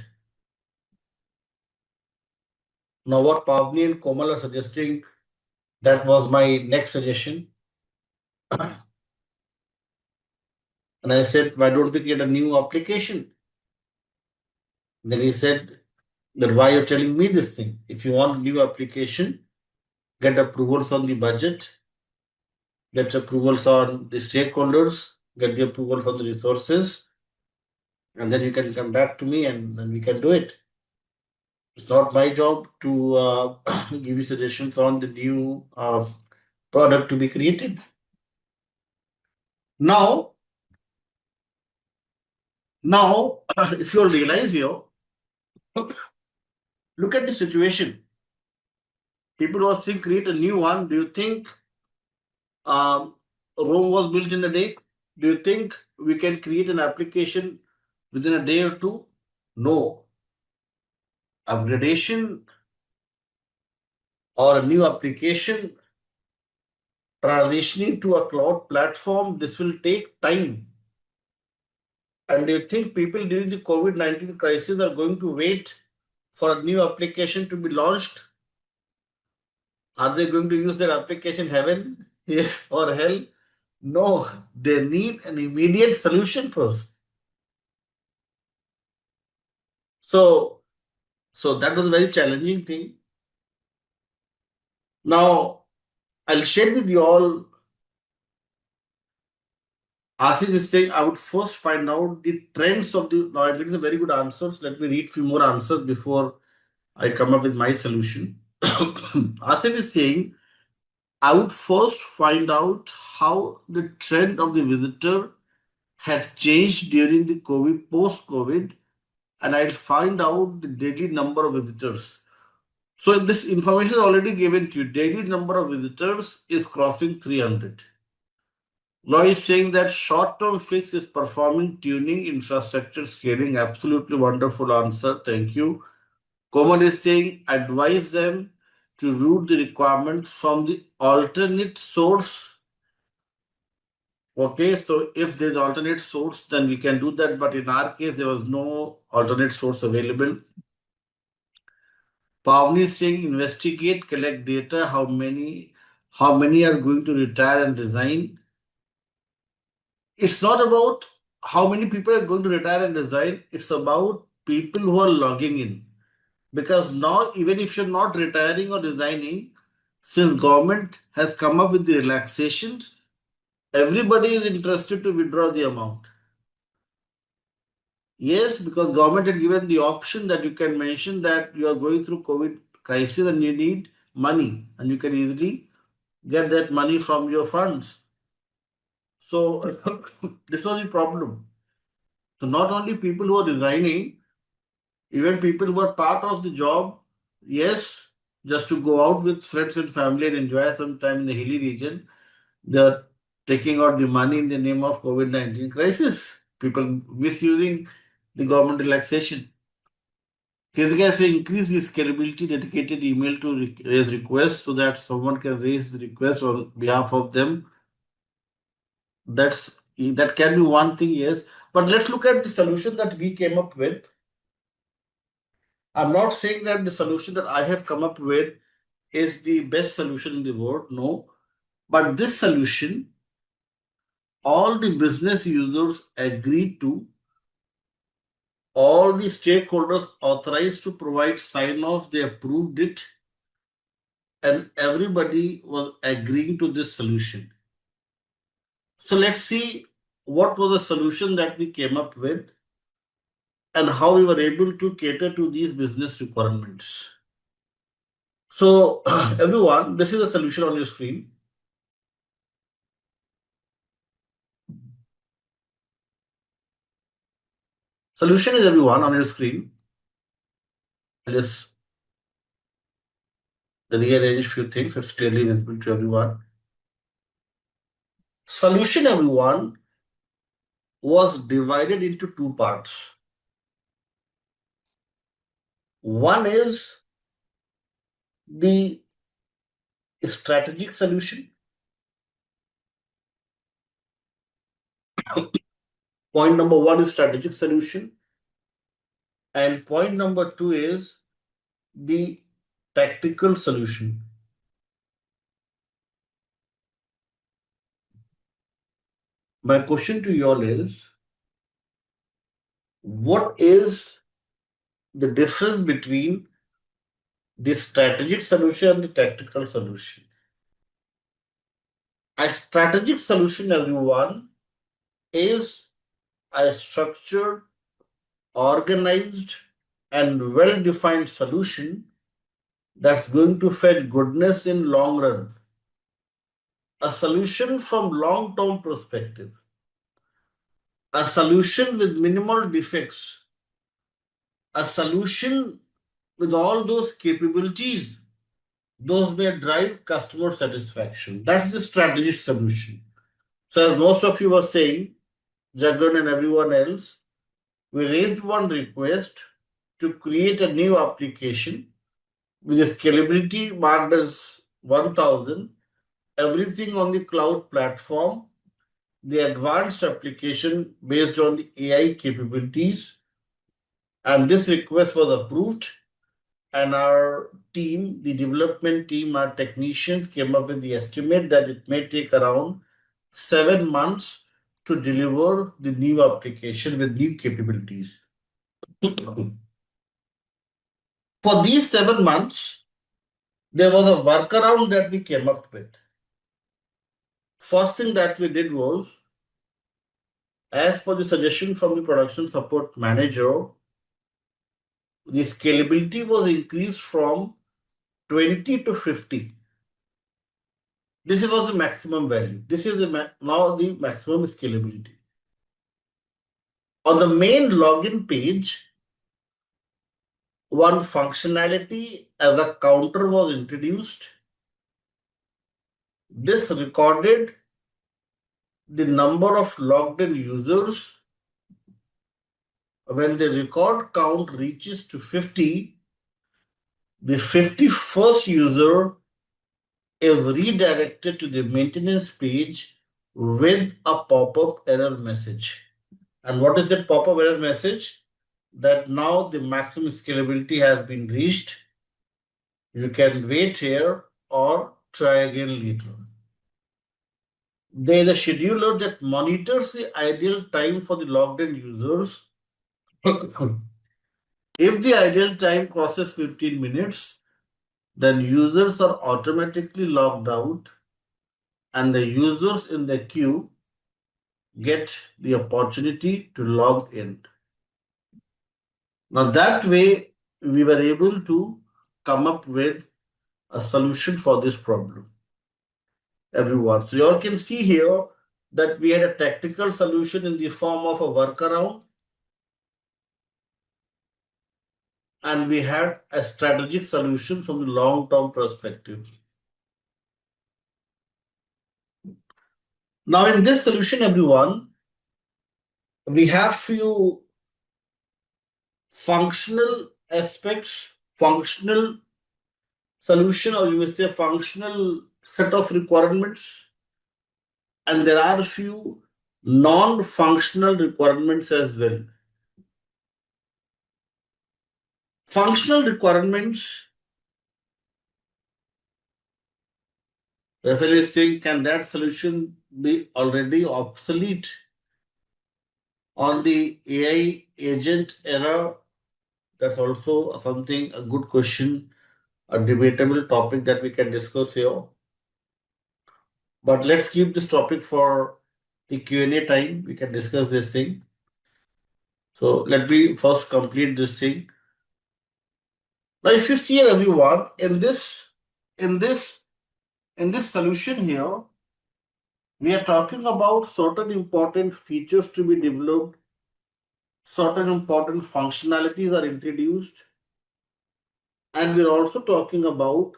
Now, what Pavni and Komal are suggesting, that was my next suggestion. And I said, why don't we create a new application? Then he said, that why you're telling me this thing? If you want a new application, get approvals on the budget, get approvals on the stakeholders, get the approvals on the resources, and then you can come back to me and then we can do it. It's not my job to give you suggestions on the new product to be created. Now, if you realize here, look at the situation. People were saying create a new one. Do you think Rome was built in a day? Do you think we can create an application within a day or two? No. Upgradation or a new application transitioning to a cloud platform, this will take time. And do you think people during the COVID-19 crisis are going to wait for a new application to be launched? Are they going to use their application heaven, yes, or hell? No, they need an immediate solution first. So that was a very challenging thing. Now, I'll share with you all. Asking this thing, I would first find out the trends of the. Now, I'm getting the very good answers. Let me read few more answers before I come up with my solution. Asif is saying, I would first find out how the trend of the visitor had changed during the COVID, post-COVID, and I'll find out the daily number of visitors. So this information is already given to you. Daily number of visitors is crossing 300. Law is saying that short-term fix is performing tuning, infrastructure scaling. Absolutely wonderful answer. Thank you. Komal is saying advise them to route the requirement from the alternate source. Okay, so if there's alternate source, then we can do that. But in our case, there was no alternate source available. Pavni is saying investigate, collect data. How many are going to retire and resign? It's not about how many people are going to retire and resign. It's about people who are logging in. Because now, even if you're not retiring or resigning, since government has come up with the relaxations, everybody is interested to withdraw the amount. Yes, because government had given the option that you can mention that you are going through COVID crisis and you need money, and you can easily get that money from your funds. So this was the problem. So not only people who are resigning, even people who are part of the job, yes, just to go out with friends and family and enjoy some time in the hilly region, they are taking out the money in the name of COVID-19 crisis. People misusing the government relaxation. Kritika say increase the scalability, dedicated email to raise requests so that someone can raise the request on behalf of them. That can be one thing, yes. But let's look at the solution that we came up with. I'm not saying that the solution that I have come up with is the best solution in the world. No. But this solution, all the business users agreed to, all the stakeholders authorized to provide sign off, they approved it, and everybody was agreeing to this solution. So let's see what was the solution that we came up with and how we were able to cater to these business requirements. So everyone, this is the solution on your screen. Solution is everyone on your screen. I'll just rearrange a few things so it's clearly visible to everyone. Solution, everyone, was divided into two parts. One is the strategic solution. Point number one is strategic solution. And point number two is the tactical solution. My question to you all is, what is the difference between the strategic solution and the tactical solution? A strategic solution, everyone, is a structured, organized, and well-defined solution that's going to fetch goodness in long run. A solution from long-term perspective. A solution with minimal defects. A solution with all those capabilities, those may drive customer satisfaction. That's the strategic solution. So as most of you were saying, Jagan and everyone else, we raised one request to create a new application with a scalability marked as 1000, everything on the cloud platform, the advanced application based on the AI capabilities, and this request was approved. And our team, the development team, our technicians came up with the estimate that it may take around 7 months to deliver the new application with new capabilities. For these 7 months, there was a workaround that we came up with. First thing that we did was, as per the suggestion from the production support manager, the scalability was increased from 20 to 50. This was the maximum value. This is now the maximum scalability. On the main login page, one functionality as a counter was introduced. This recorded the number of logged in users. When the record count reaches to 50, the 51st user is redirected to the maintenance page with a pop-up error message. And what is that pop-up error message? That now the maximum scalability has been reached. You can wait here or try again later. There is a scheduler that monitors the ideal time for the logged in users. If the ideal time crosses 15 minutes, then users are automatically logged out and the users in the queue get the opportunity to log in. Now, that way, we were able to come up with a solution for this problem, everyone. So, you all can see here that we had a tactical solution in the form of a workaround, and we had a strategic solution from the long-term perspective. Now, in this solution, everyone, we have few functional aspects, functional solution, or you may say functional set of requirements, and there are few non-functional requirements as well. Functional requirements, Rafael is saying, can that solution be already obsolete on the AI agent era? That's also something, a good question, a debatable topic that we can discuss here. But let's keep this topic for the Q&A time. We can discuss this thing. So let me first complete this thing. Now, if you see everyone in this solution here, we are talking about certain important features to be developed, certain important functionalities are introduced, and we're also talking about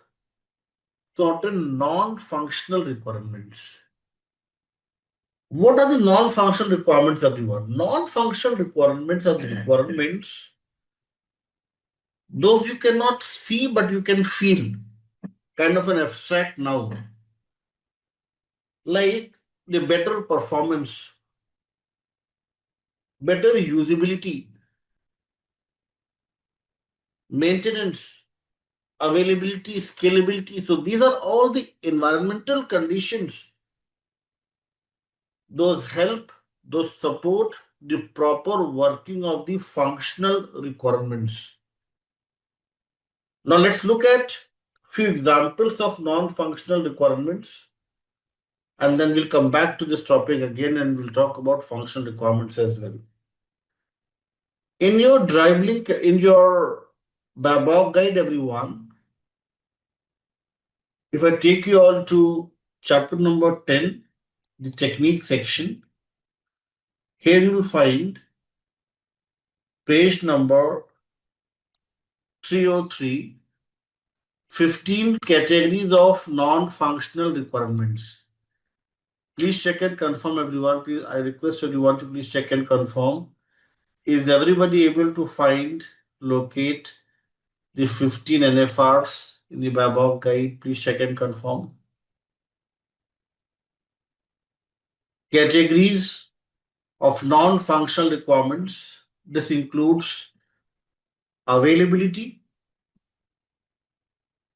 certain non-functional requirements. What are the non-functional requirements, everyone? Non-functional requirements are the requirements those you cannot see but you can feel, kind of an abstract noun, like the better performance, better usability, maintenance, availability, scalability. So these are all the environmental conditions. Those help, those support the proper working of the functional requirements. Now let's look at few examples of non-functional requirements, and then we'll come back to this topic again and we'll talk about functional requirements as well. In your drive link, in your BABOK guide, everyone, if I take you all to chapter number 10, the technique section, here you will find page number 303, 15 categories of non-functional requirements. Please check and confirm, everyone. Please, I request everyone to please check and confirm. Is everybody able to find, locate the 15 NFRs in the BABOK guide? Please check and confirm. Categories of non-functional requirements. This includes availability,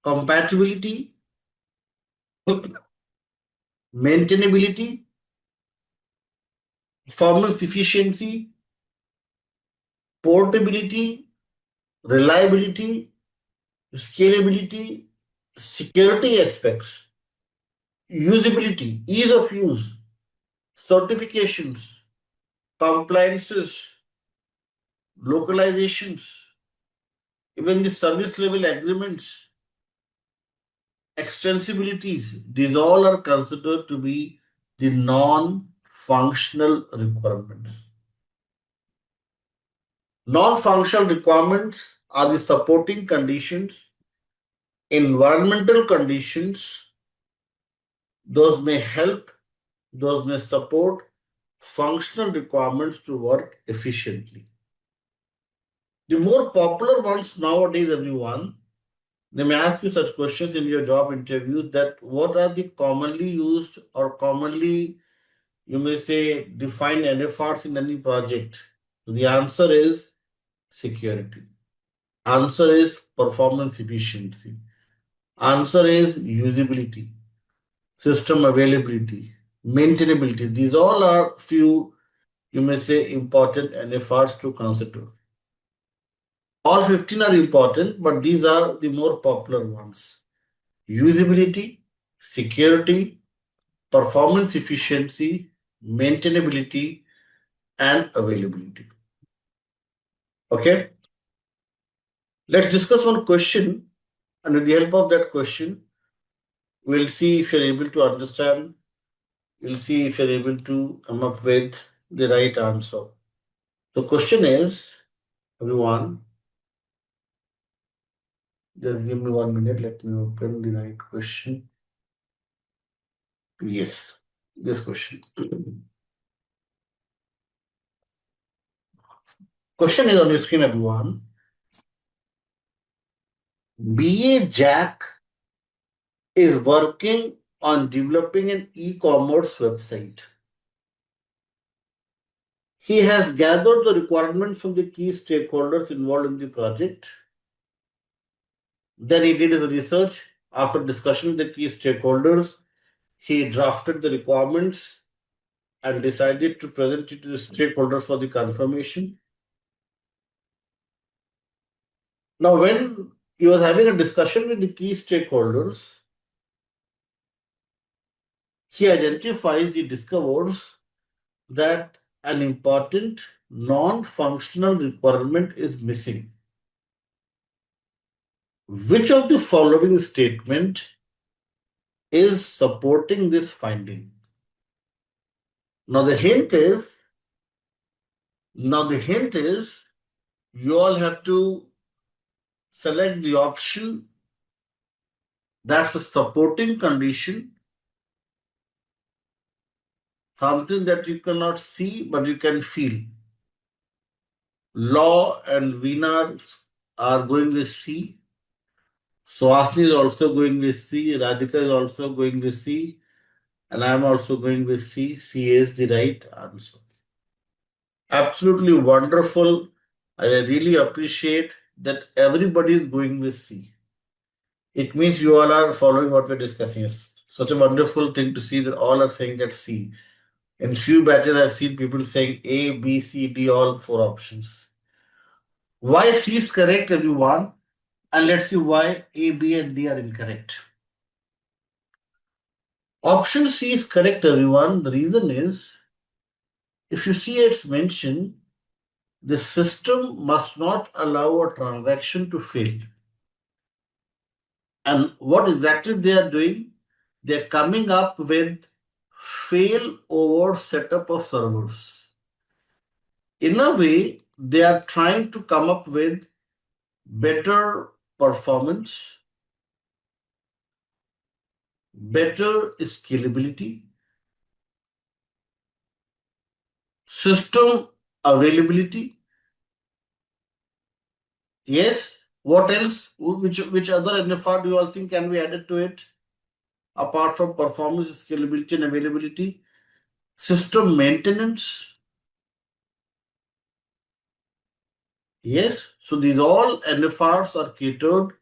compatibility, maintainability, performance efficiency, portability, reliability, scalability, security aspects, usability, ease of use, certifications, compliances, localizations, even the service level agreements, extensibilities, these all are considered to be the non-functional requirements. Non-functional requirements are the supporting conditions, environmental conditions, those may help, those may support functional requirements to work efficiently. The more popular ones nowadays, everyone, they may ask you such questions in your job interviews that what are the commonly used or commonly, you may say, defined NFRs in any project? The answer is security. Answer is performance efficiency. Answer is usability, system availability, maintainability. These all are few, you may say, important NFRs to consider. All 15 are important, but these are the more popular ones. Usability, security, performance efficiency, maintainability, and availability. Okay, let's discuss one question, and with the help of that question, we'll see if you're able to understand, we'll see if you're able to come up with the right answer. The question is, everyone, just give me 1 minute, let me open the right question. Yes, this question. Question is on your screen, everyone. BACCM is working on developing an e-commerce website. He has gathered the requirements from the key stakeholders involved in the project. Then he did his research. After discussion with the key stakeholders, he drafted the requirements and decided to present it to the stakeholders for the confirmation. Now, when he was having a discussion with the key stakeholders, he identifies, he discovers that an important non-functional requirement is missing. Which of the following statement is supporting this finding? Now the hint is, you all have to select the option that's a supporting condition, something that you cannot see but you can feel. Law and Veena are going with C. Suhasini is also going with C. Radhika is also going with C. And I am also going with C. C is the right answer. Absolutely wonderful. I really appreciate that everybody is going with C. It means you all are following what we're discussing. It's such a wonderful thing to see that all are saying that C. In few batches, I've seen people saying A, B, C, D, all 4 options. Why C is correct, everyone? And let's see why A, B, and D are incorrect. Option C is correct, everyone. The reason is, if you see it's mentioned, the system must not allow a transaction to fail. And what exactly they are doing? They're coming up with fail over setup of servers. In a way, they are trying to come up with better performance, better scalability, system availability. Yes, what else? Which other NFR do you all think can be added to it? Apart from performance, scalability, and availability, system maintenance. Yes, so these all NFRs are catered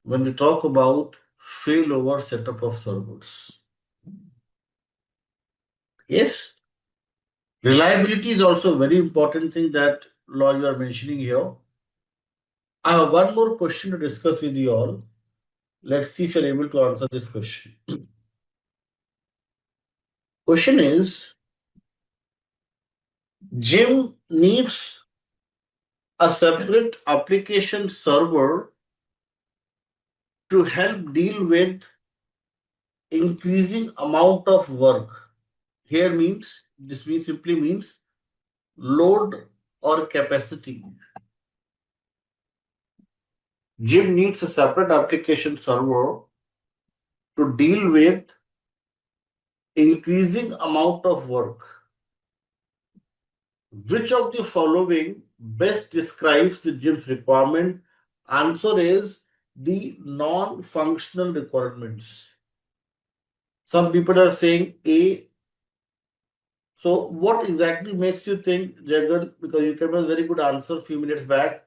when we talk about failover setup of servers. Yes, reliability is also a very important thing that law you are mentioning here. I have one more question to discuss with you all. Let's see if you're able to answer this question. Question is, Jim needs a separate application server to help deal with increasing amount of work. Here means, this means simply means load or capacity. Gym needs a separate application server to deal with increasing amount of work. Which of the following best describes the gym's requirement? Answer is the non-functional requirements. Some people are saying A. So what exactly makes you think, Jagan, because you gave a very good answer a few minutes back,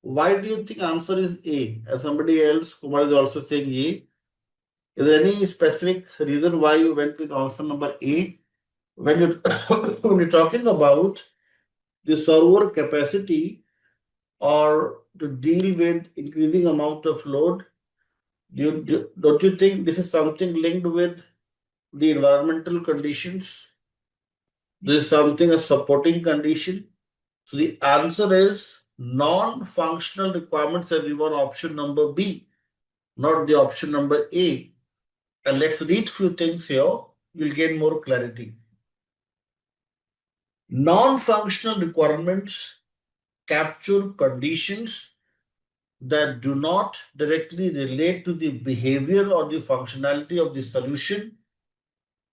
why do you think answer is A? And somebody else, Kumar, is also saying A. Is there any specific reason why you went with answer number A? When you when you're talking about the server capacity or to deal with increasing amount of load, don't you think this is something linked with the environmental conditions? This is something a supporting condition. So the answer is non-functional requirements, everyone, option number B, not the option number A. And let's read few things here. You'll gain more clarity. Non-functional requirements capture conditions that do not directly relate to the behavior or the functionality of the solution,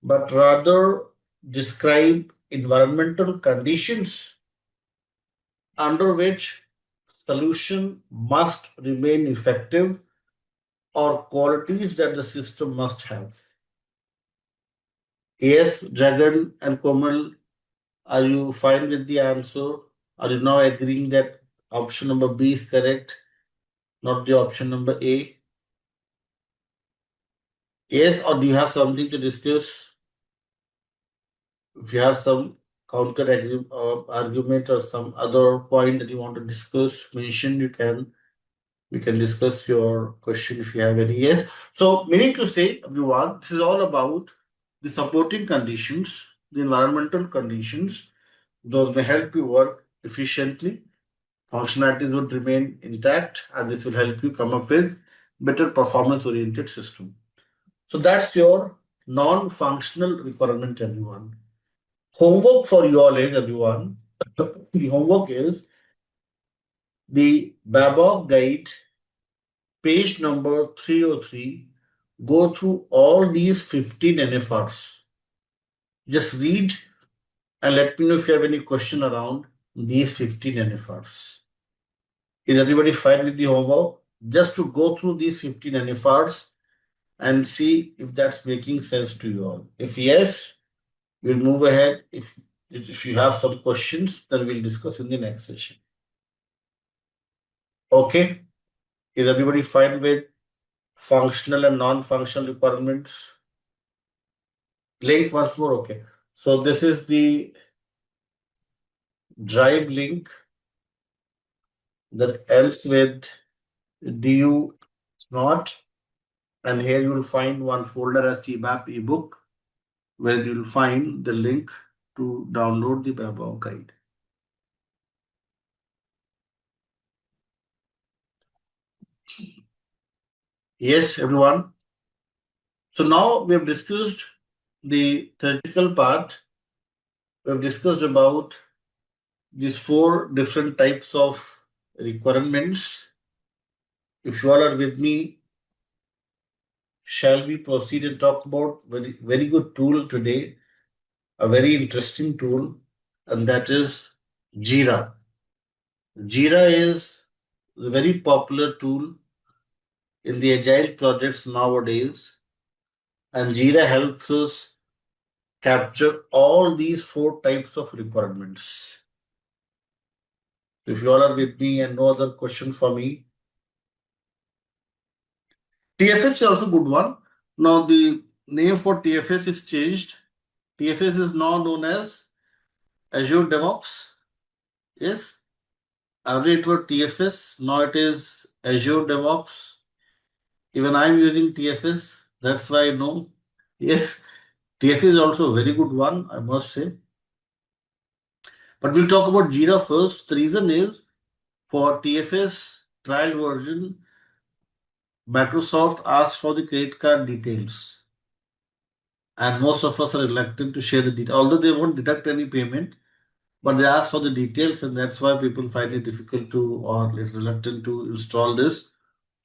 but rather describe environmental conditions under which solution must remain effective or qualities that the system must have. Yes, Jagan and Komal, are you fine with the answer? Are you now agreeing that option number B is correct, not the option number A? Yes, or do you have something to discuss? If you have some argument or some other point that you want to discuss, mention, you can. We can discuss your question if you have any. Yes. So, meaning to say, everyone, this is all about the supporting conditions, the environmental conditions. Those may help you work efficiently. Functionalities would remain intact, and this will help you come up with better performance-oriented system. So that's your non-functional requirement, everyone. Homework for you all is, everyone. The homework is the BABOK guide, page number 303. Go through all these 15 NFRs. Just read and let me know if you have any question around these 15 NFRs. Is everybody fine with the homework? Just to go through these 15 NFRs and see if that's making sense to you all. If yes, we'll move ahead. If you have some questions, then we'll discuss in the next session. Okay? Is everybody fine with functional and non-functional requirements? Link once more. Okay. So this is the drive link that ends with du not, and here you will find one folder as CBAP ebook where you will find the link to download the BABOK guide. Yes, everyone. So now we have discussed the theoretical part. We have discussed about these 4 different types of requirements. If you all are with me, shall we proceed and talk about very good tool today, a very interesting tool, and that is Jira. Jira is a very popular tool in the agile projects nowadays, and Jira helps us capture all these 4 types of requirements. If you all are with me and no other question for me, TFS is also a good one. Now the name for TFS is changed. TFS is now known as Azure DevOps. Yes. Earlier it was TFS. Now it is Azure DevOps. Even I'm using TFS. That's why I know. Yes. TFS is also a very good one, I must say. But we'll talk about Jira first. The reason is for TFS trial version, Microsoft asked for the credit card details. And most of us are reluctant to share the details, although they won't deduct any payment, but they ask for the details, and that's why people find it difficult to or reluctant to install this.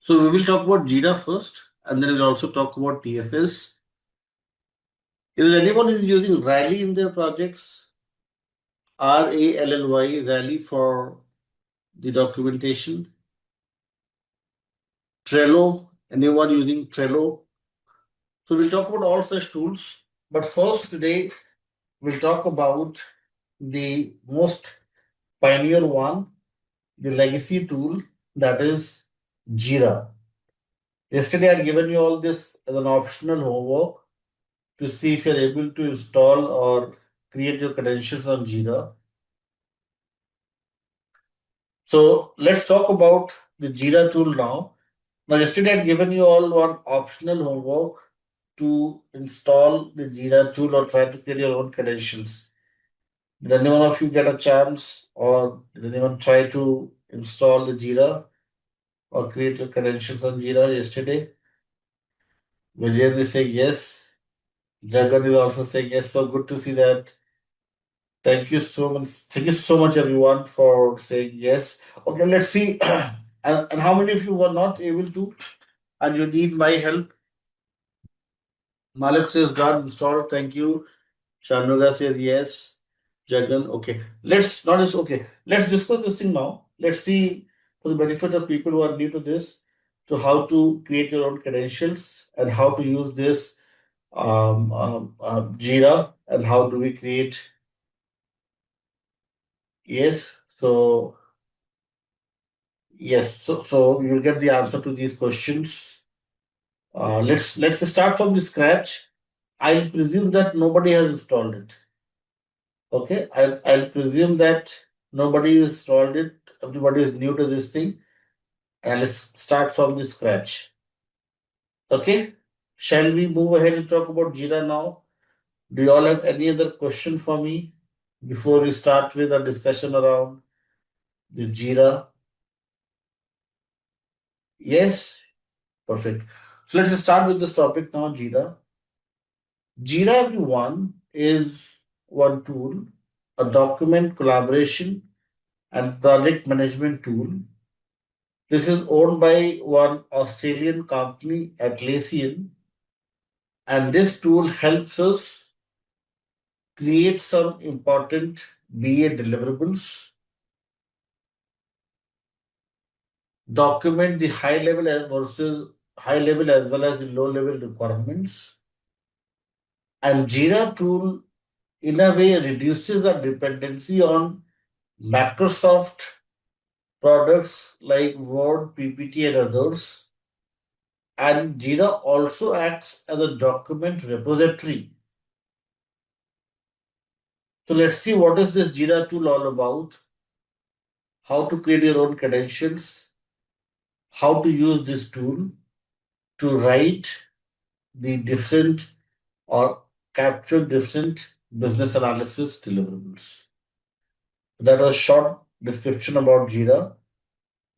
So we will talk about Jira first, and then we'll also talk about TFS. Is there anyone who is using Rally in their projects? RALLY, Rally for the documentation. Trello, anyone using Trello? So we'll talk about all such tools. But first, today, we'll talk about the most pioneer one, the legacy tool, that is Jira. Yesterday, I had given you all this as an optional homework to see if you're able to install or create your credentials on Jira. So let's talk about the Jira tool now. Now, yesterday I had given you all one optional homework to install the Jira tool or try to create your own credentials. Did any one of you get a chance, or did anyone try to install the Jira or create your credentials on Jira yesterday? Vijay is saying yes. Jagan is also saying yes. So good to see that. Thank you so much. Thank you so much, everyone, for saying yes. Okay, let's see. And how many of you were not able to and you need my help? Malik says done, installed. Thank you. Shanuga says yes. Jagan, okay. Let's not just okay. Let's discuss this thing now. Let's see for the benefit of people who are new to this, to how to create your own credentials and how to use this Jira and how do we create. Yes. So you'll get the answer to these questions. Let's start from the scratch. I'll presume that nobody has installed it. Okay, I'll presume that nobody has installed it. Everybody is new to this thing, and let's start from the scratch. Okay, shall we move ahead and talk about Jira now? Do you all have any other question for me before we start with our discussion around the Jira? Yes, perfect. So let's start with this topic now, Jira. Jira, everyone, is one tool, a document collaboration and project management tool. This is owned by one Australian company, Atlassian, and this tool helps us create some important BA deliverables, document the high level as well as the low level requirements, and Jira tool in a way reduces the dependency on Microsoft products like Word, PPT, and others. And Jira also acts as a document repository. So let's see what is this Jira tool all about, how to create your own credentials, how to use this tool to write the different or capture different business analysis deliverables. That was a short description about Jira.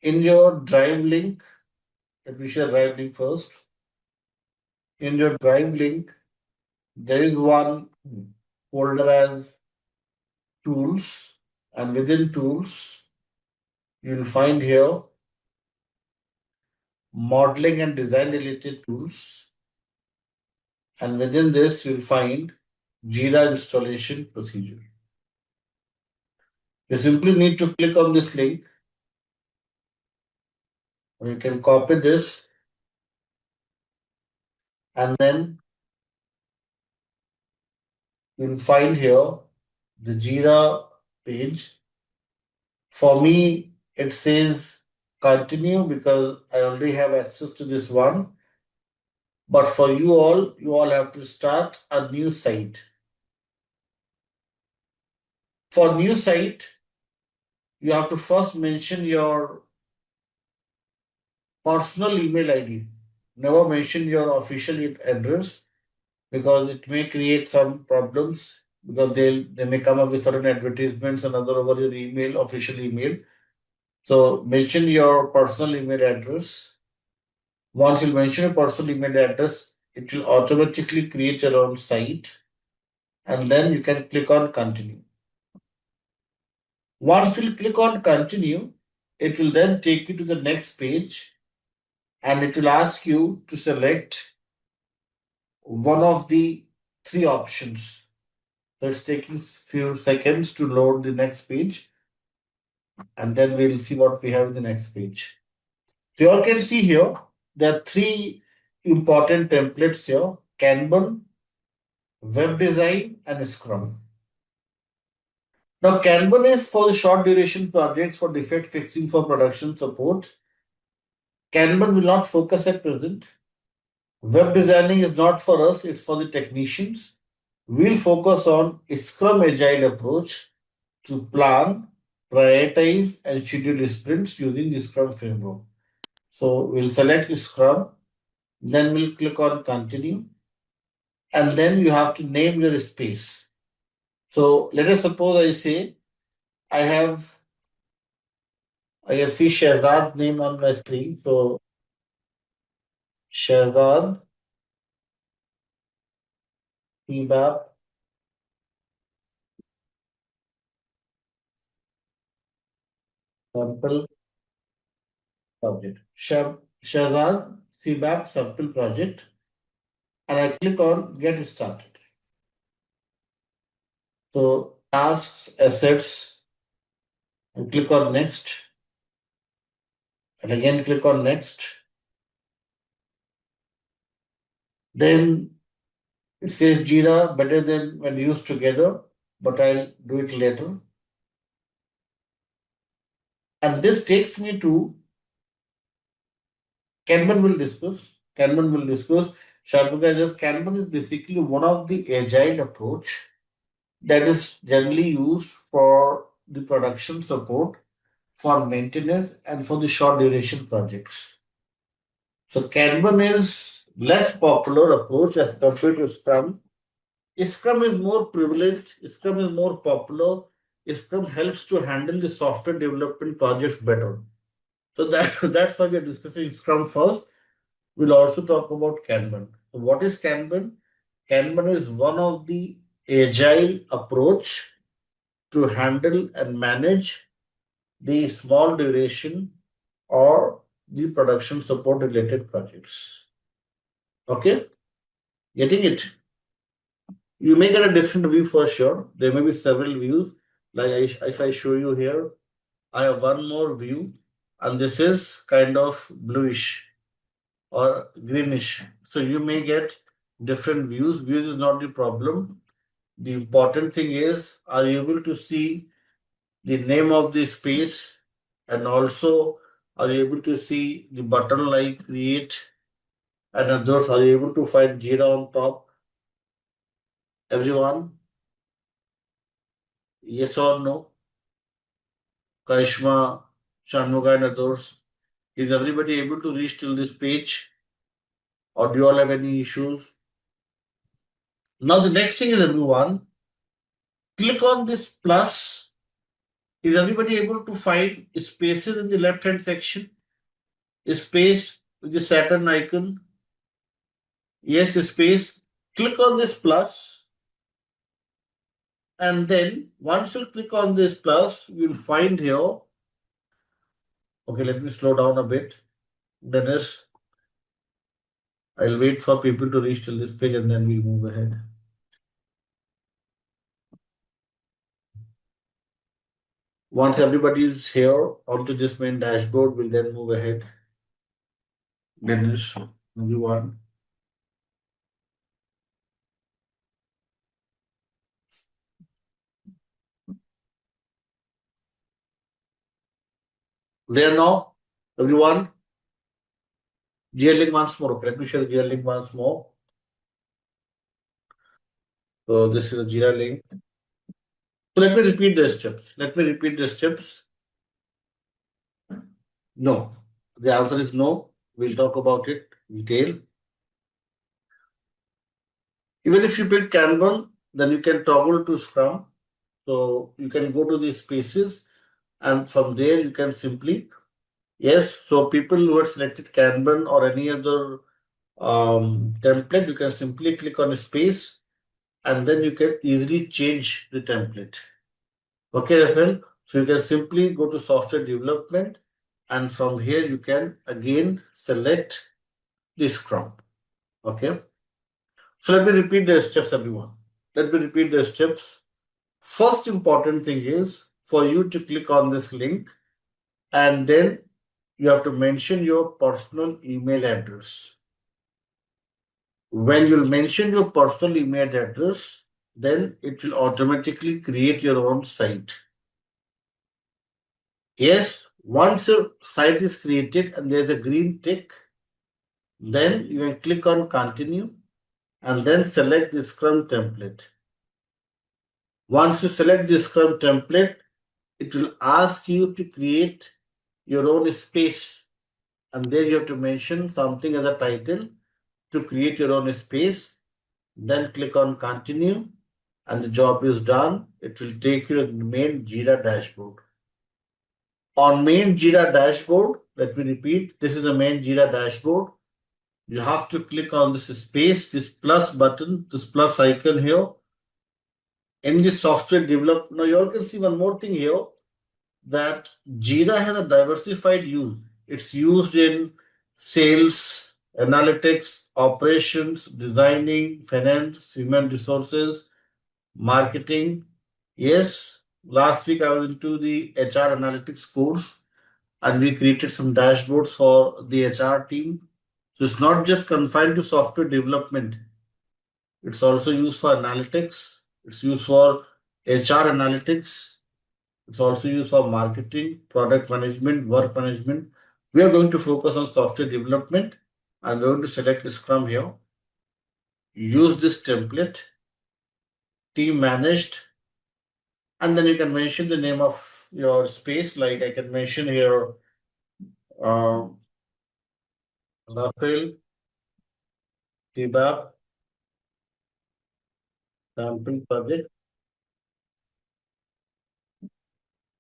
In your Drive link, let me share Drive link first. In your Drive link, there is one folder as tools, and within tools, you'll find here modeling and design related tools. And within this, you'll find Jira installation procedure. You simply need to click on this link, or you can copy this, and then you'll find here the Jira page. For me, it says continue because I already have access to this one. But for you all have to start a new site. For new site, you have to first mention your personal email ID. Never mention your official address because it may create some problems because they may come up with certain advertisements and other over your email, official email. So mention your personal email address. Once you mention your personal email address, it will automatically create your own site, and then you can click on continue. Once you click on continue, it will then take you to the next page and it will ask you to select one of the three options. So it's taking few seconds to load the next page, and then we'll see what we have in the next page. So you all can see here, there are three important templates here: Kanban, web design, and Scrum. Now, Kanban is for the short duration projects for defect fixing for production support. Kanban will not focus at present. Web designing is not for us, it's for the technicians. We'll focus on a Scrum Agile approach to plan, prioritize, and schedule sprints using the Scrum framework. So we'll select Scrum, then we'll click on continue, and then you have to name your space. So let us suppose I say I have I see Shahzad name on my screen. So Shahzad CBAP sample project. Shahzad CBAP sample project, and I click on get started. So tasks, assets, and click on next, and again click on next. Then it says Jira better than when used together, but I'll do it later. And this takes me to Kanban will discuss. Kanban will discuss. Sharpika, just Kanban is basically one of the agile approach that is generally used for the production support, for maintenance, and for the short duration projects. So Kanban is less popular approach as compared to Scrum. Scrum is more prevalent. Scrum is more popular. Scrum helps to handle the software development projects better. So that's why we are discussing Scrum first. We'll also talk about Kanban. So what is Kanban? Kanban is one of the agile approach to handle and manage the small duration or the production support related projects. Okay, getting it? You may get a different view for sure. There may be several views. Like if I show you here, I have one more view, and this is kind of bluish or greenish. So you may get different views. Views is not the problem. The important thing is, are you able to see the name of the space, and also are you able to see the button like create, and others? Are you able to find Jira on top? Everyone, yes or no? Karishma, Shanmuga, and others. Is everybody able to reach till this page, or do you all have any issues? Now the next thing is, everyone, click on this plus. Is everybody able to find spaces in the left hand section? A space with the Saturn icon. Yes, a space. Click on this plus, and then once you click on this plus, you'll find here. Okay, let me slow down a bit. Dennis, I'll wait for people to reach till this page and then we'll move ahead. Once everybody is here onto this main dashboard, we'll then move ahead. Dennis, everyone. There now, everyone. GL link once more. Okay, let me share the GL link once more. So this is a Jira link. So let me repeat the steps. No. The answer is no. We'll talk about it in detail. Even if you pick Kanban, then you can toggle to Scrum. So you can go to these spaces, and from there you can simply, yes. So people who have selected Kanban or any other template, you can simply click on a space, and then you can easily change the template. Okay, Rafael. So you can simply go to software development, and from here you can again select the Scrum. Okay. So let me repeat the steps, everyone. Let me repeat the steps. First important thing is for you to click on this link, and then you have to mention your personal email address. When you'll mention your personal email address, then it will automatically create your own site. Yes, once your site is created and there's a green tick, then you can click on continue and then select the Scrum template. Once you select the Scrum template, it will ask you to create your own space, and there you have to mention something as a title to create your own space. Then click on continue and the job is done. It will take you to the main Jira dashboard. On main Jira dashboard, let me repeat, this is the main Jira dashboard. You have to click on this space, this plus button, this plus icon here. In the software development, now you all can see one more thing here, that Jira has a diversified use. It's used in sales, analytics, operations, designing, finance, human resources, marketing. Yes, last week I was into the HR analytics course and we created some dashboards for the HR team. So it's not just confined to software development. It's also used for analytics. It's used for HR analytics. It's also used for marketing, product management, work management. We are going to focus on software development. I'm going to select Scrum here. Use this template, team managed, and then you can mention the name of your space. Like I can mention here, Rafael, CBAP, sample project,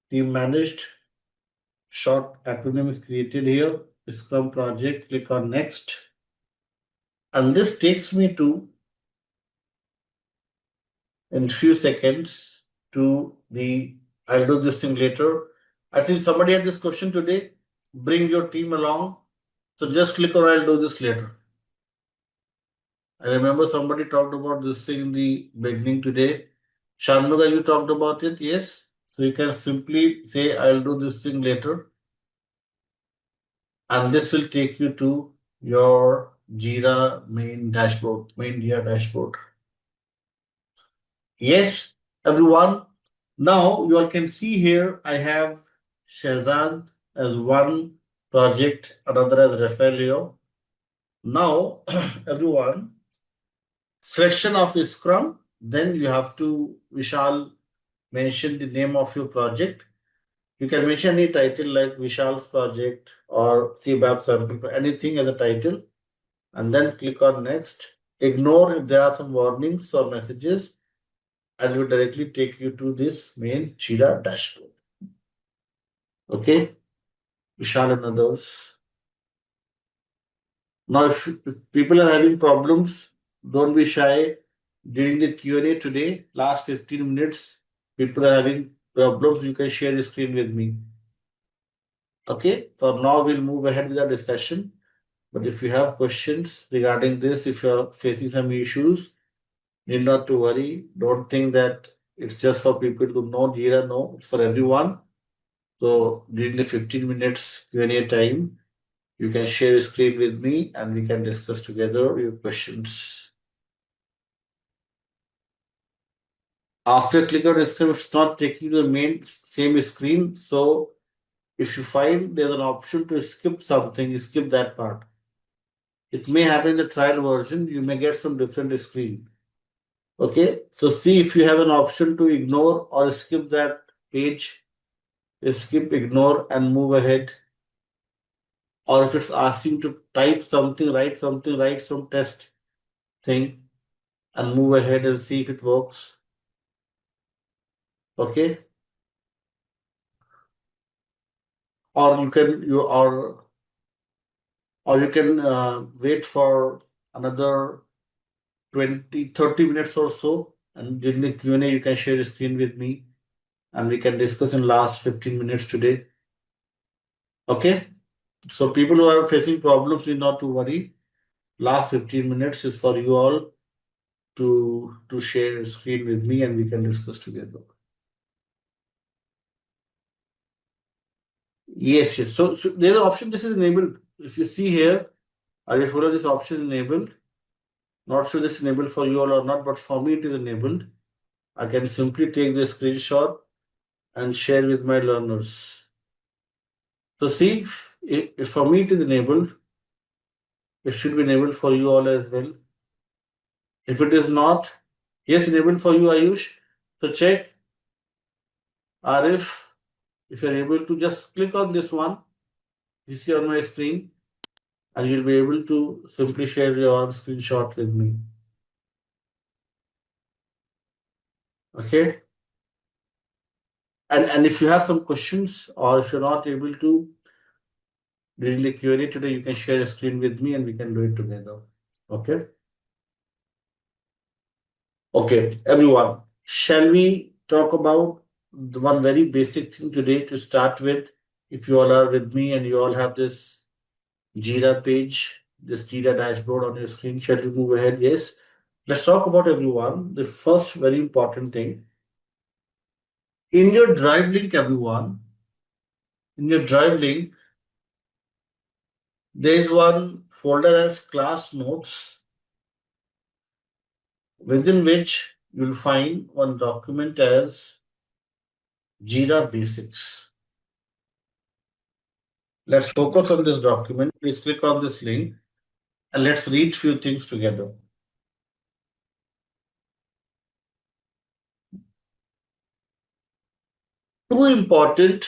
team managed, short acronym is created here, Scrum project, click on next. And this takes me to, in few seconds, to the, I'll do this thing later. I think somebody had this question today, bring your team along. So just click on I'll do this later. I remember somebody talked about this thing in the beginning today. Shanmuga, you talked about it, yes? So you can simply say I'll do this thing later. And this will take you to your Jira main dashboard, main Jira dashboard. Yes, everyone. Now you all can see here I have Shazad as one project, another as Rafaelio. Now, everyone, selection of Scrum, then you have to, Vishal, mention the name of your project. You can mention any title like Vishal's project or CBAP sample, anything as a title, and then click on next. Ignore if there are some warnings or messages, and will directly take you to this main Jira dashboard. Okay, Vishal and others. Now, if people are having problems, don't be shy. During the Q&A today, last 15 minutes, people are having problems, you can share the screen with me. Okay, for now, we'll move ahead with our discussion. But if you have questions regarding this, if you're facing some issues, need not to worry. Don't think that it's just for people to know Jira. No, it's for everyone. So during the 15 minutes Q&A time, you can share a screen with me and we can discuss together your questions. After click on screen, it's not taking you to the main same screen. So if you find there's an option to skip something, skip that part. It may happen in the trial version, you may get some different screen. Okay, so see if you have an option to ignore or skip that page, skip, ignore, and move ahead. Or if it's asking to type something, write some test thing, and move ahead and see if it works. Okay. Or you can wait for another 20-30 minutes or so, and during the Q&A you can share your screen with me and we can discuss in last 15 minutes today. Okay. So people who are facing problems need not to worry. Last 15 minutes is for you all to share screen with me and we can discuss together. Yes, yes. So there's an option. This is enabled. If you see here, I will follow this option enabled. Not sure this is enabled for you all or not, but for me it is enabled. I can simply take the screenshot and share with my learners. So see, if for me it is enabled, it should be enabled for you all as well. If it is not, yes, enabled for you, Ayush. So check Arif, if you're able to just click on this one, you see on my screen, and you'll be able to simply share your screenshot with me. Okay. And if you have some questions or if you're not able to during the Q&A today, you can share a screen with me and we can do it together. Okay. Okay, everyone. Shall we talk about the one very basic thing today to start with? If you all are with me and you all have this Jira page, this Jira dashboard on your screen, shall we move ahead? Yes. Let's talk about everyone. The first very important thing. In your drive link, everyone, in your drive link, there is one folder as class notes, within which you'll find one document as Jira Basics. Let's focus on this document. Please click on this link and let's read few things together. Two important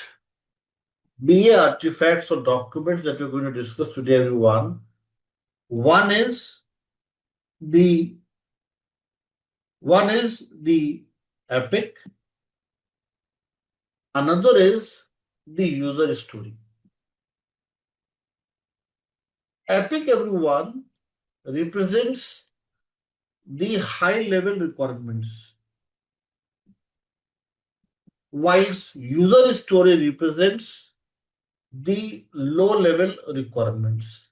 BA artifacts or documents that we're going to discuss today, everyone. One is the epic. Another is the user story. Epic, everyone, represents the high level requirements, whilst user story represents the low level requirements.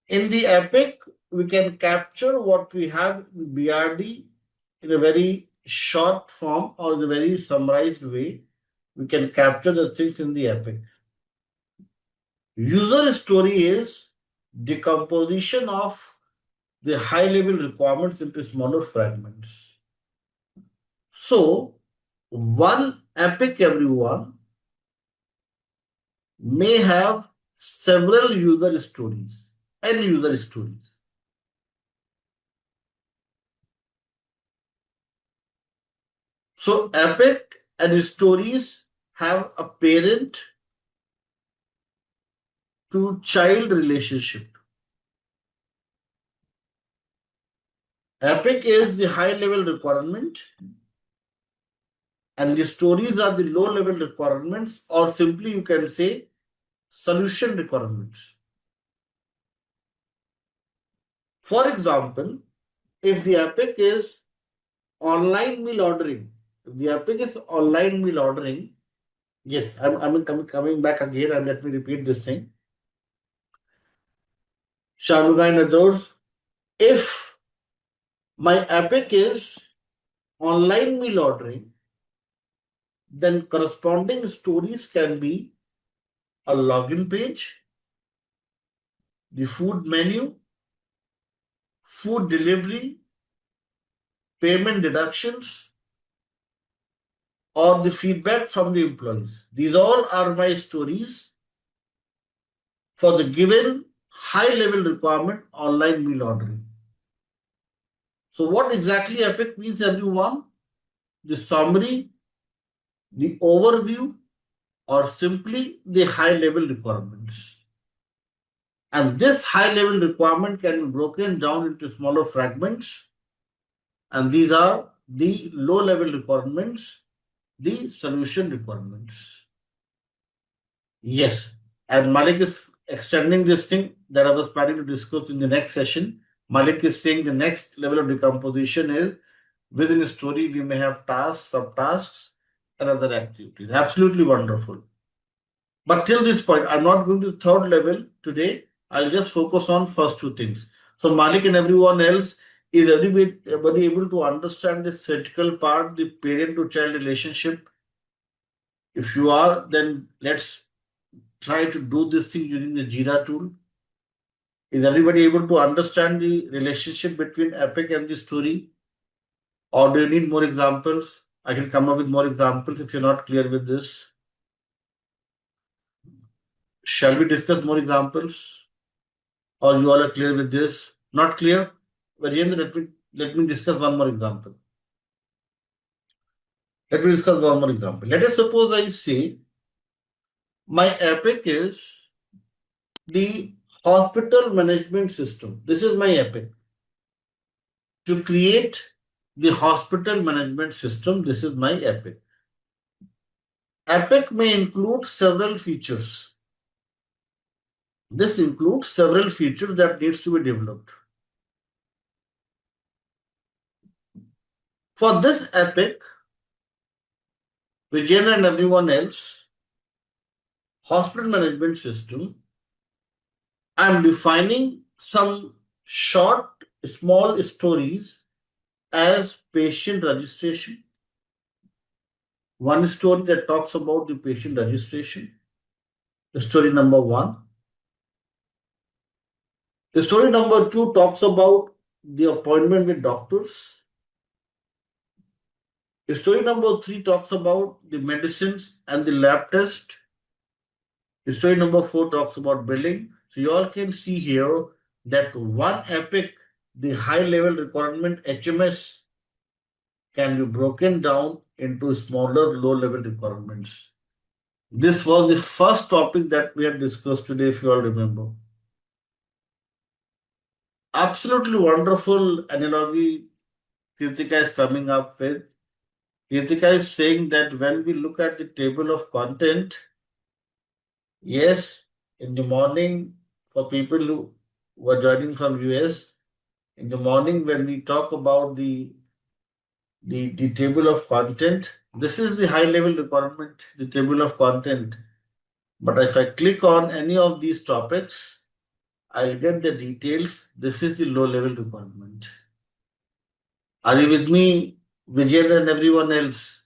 In the epic, we can capture what we have in BRD in a very short form or in a very summarized way. We can capture the things in the epic. User story is decomposition of the high level requirements into smaller fragments. So, one epic, everyone, may have several user stories and user stories. So, epic and stories have a parent to child relationship. Epic is the high level requirement and the stories are the low level requirements, or simply you can say solution requirements. For example, if the epic is online meal ordering, yes, I'm coming back again and let me repeat this thing. Shanuga and others, if my epic is online meal ordering, then corresponding stories can be a login page, the food menu, food delivery, payment deductions, or the feedback from the employees. These all are my stories for the given high level requirement online meal ordering. So what exactly epic means, everyone? The summary, the overview, or simply the high level requirements. And this high level requirement can be broken down into smaller fragments. And these are the low level requirements, the solution requirements. Yes. And Malik is extending this thing that I was planning to discuss in the next session. Malik is saying the next level of decomposition is within a story, we may have tasks, subtasks, and other activities. Absolutely wonderful. But till this point, I'm not going to the third level today. I'll just focus on first two things. So Malik and everyone else, is everybody able to understand this critical part, the parent to child relationship? If you are, then let's try to do this thing using the Jira tool. Is everybody able to understand the relationship between epic and the story? Or do you need more examples? I can come up with more examples if you're not clear with this. Shall we discuss more examples? Or you all are clear with this? Not clear? Rajendra, let me discuss one more example. Let me discuss one more example. Let us suppose I say my epic is the hospital management system. This is my epic. To create the hospital management system, this is my epic. Epic may include several features. This includes several features that needs to be developed. For this epic, Vijayendra and everyone else, hospital management system, I am defining some short, small stories as patient registration. One story that talks about the patient registration. The story number one. The story number two talks about the appointment with doctors. The story number three talks about the medicines and the lab test. The story number four talks about billing. So you all can see here that one epic, the high level requirement HMS, can be broken down into smaller low level requirements. This was the first topic that we had discussed today, if you all remember. Absolutely wonderful analogy Kritika is coming up with. Kritika is saying that when we look at the table of content, yes, in the morning, for people who were joining from US, in the morning when we talk about the table of content, this is the high level requirement, the table of content. But if I click on any of these topics, I'll get the details. This is the low level requirement. Are you with me, Vijayendra and everyone else?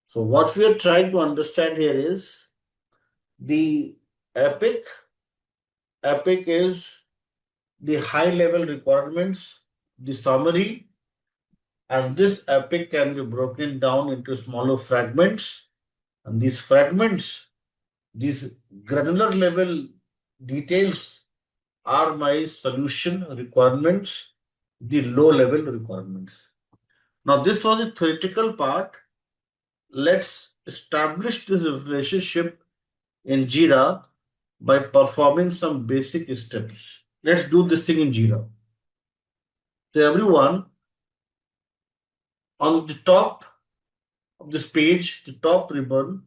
So what we are trying to understand here is the epic. Epic is the high level requirements, the summary, and this epic can be broken down into smaller fragments. And these fragments, these granular level details are my solution requirements, the low level requirements. Now, this was the theoretical part. Let's establish this relationship in Jira by performing some basic steps. Let's do this thing in Jira. So, everyone, on the top of this page, the top ribbon,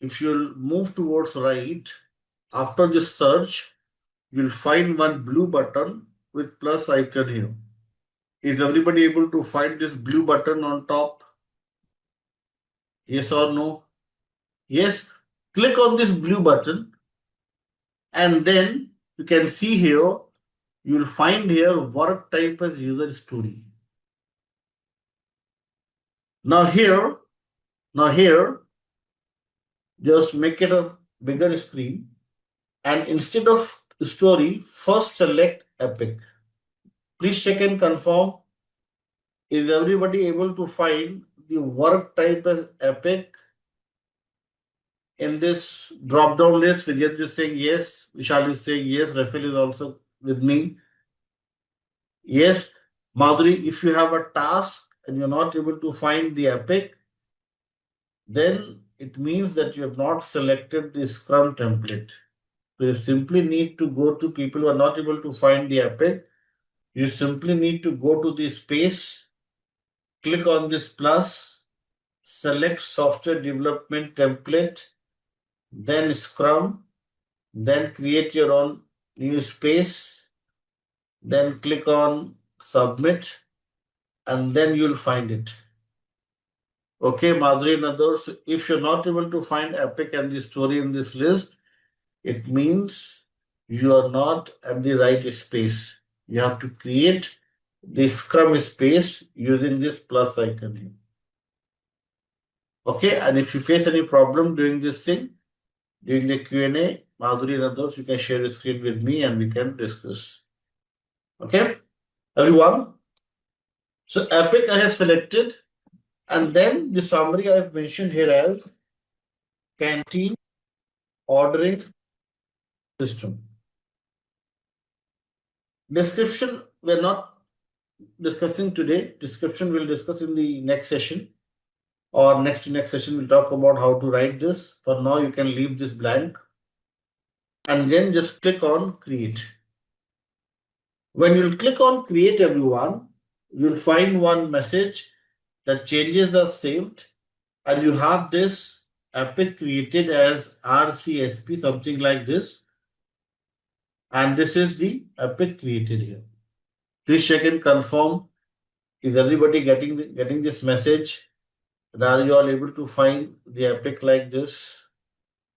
if you'll move towards right, after this search, you'll find one blue button with plus icon here. Is everybody able to find this blue button on top? Yes or no? Yes. Click on this blue button and then you can see here, you will find here work type as user story. Now here, just make it a bigger screen and instead of story, first select epic. Please check and confirm. Is everybody able to find the work type as epic in this drop down list? Vijay is saying yes. Vishal is saying yes. Rafael is also with me. Yes. Madhuri, if you have a task and you're not able to find the epic, then it means that you have not selected the Scrum template. So you simply need to go to people who are not able to find the epic. You simply need to go to the space, click on this plus, select software development template, then Scrum, then create your own new space, then click on submit, and then you'll find it. Okay, Madhuri and others, if you're not able to find epic and the story in this list, it means you are not at the right space. You have to create the Scrum space using this plus icon here. Okay, and if you face any problem during this thing, during the Q&A, Madhuri and others, you can share your screen with me and we can discuss. Okay, everyone. So Epic I have selected, and then the summary I have mentioned here as canteen ordering system. Description we're not discussing today. Description we'll discuss in the next session, or next to next session we'll talk about how to write this. For now, you can leave this blank and then just click on create. When you'll click on create, everyone, you'll find one message that changes are saved, and you have this epic created as RCSP, something like this. And this is the epic created here. Please check and confirm. Is everybody getting this message? And are you all able to find the epic like this?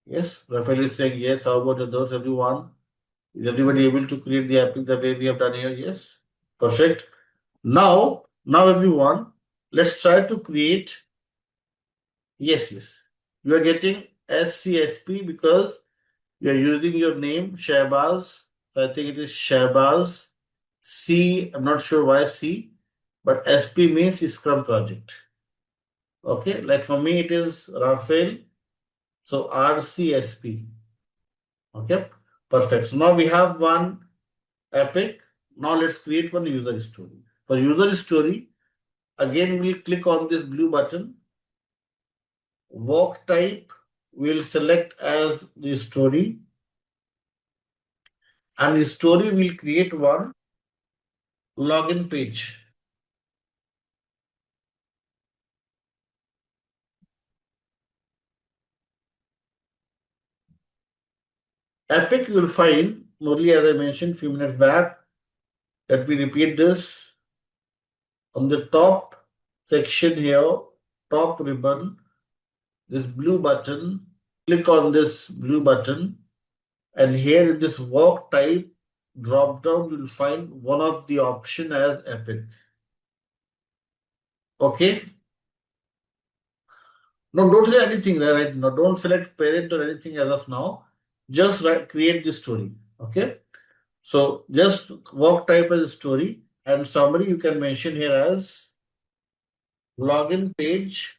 Yes, Rafael is saying yes. How about others, everyone? Is everybody able to create the epic the way we have done here? Yes. Perfect. Now everyone, let's try to create. Yes. You are getting SCSP because you are using your name, Shahbaz. I think it is Shahbaz. C, I'm not sure why C, but SP means Scrum project. Okay, like for me it is Rafael. So RCSP. Okay, perfect. So now we have one epic. Now let's create one user story. For user story, again we'll click on this blue button. Work type we'll select as the story. And the story will create one login page. Epic you will find, only as I mentioned a few minutes back, let me repeat this. On the top section here, top ribbon, this blue button, click on this blue button, and here in this work type drop down, you will find one of the option as Epic. Okay. No, don't select anything right now. Don't select parent or anything as of now. Just create this story. Okay. So just work type as a story, and summary you can mention here as login page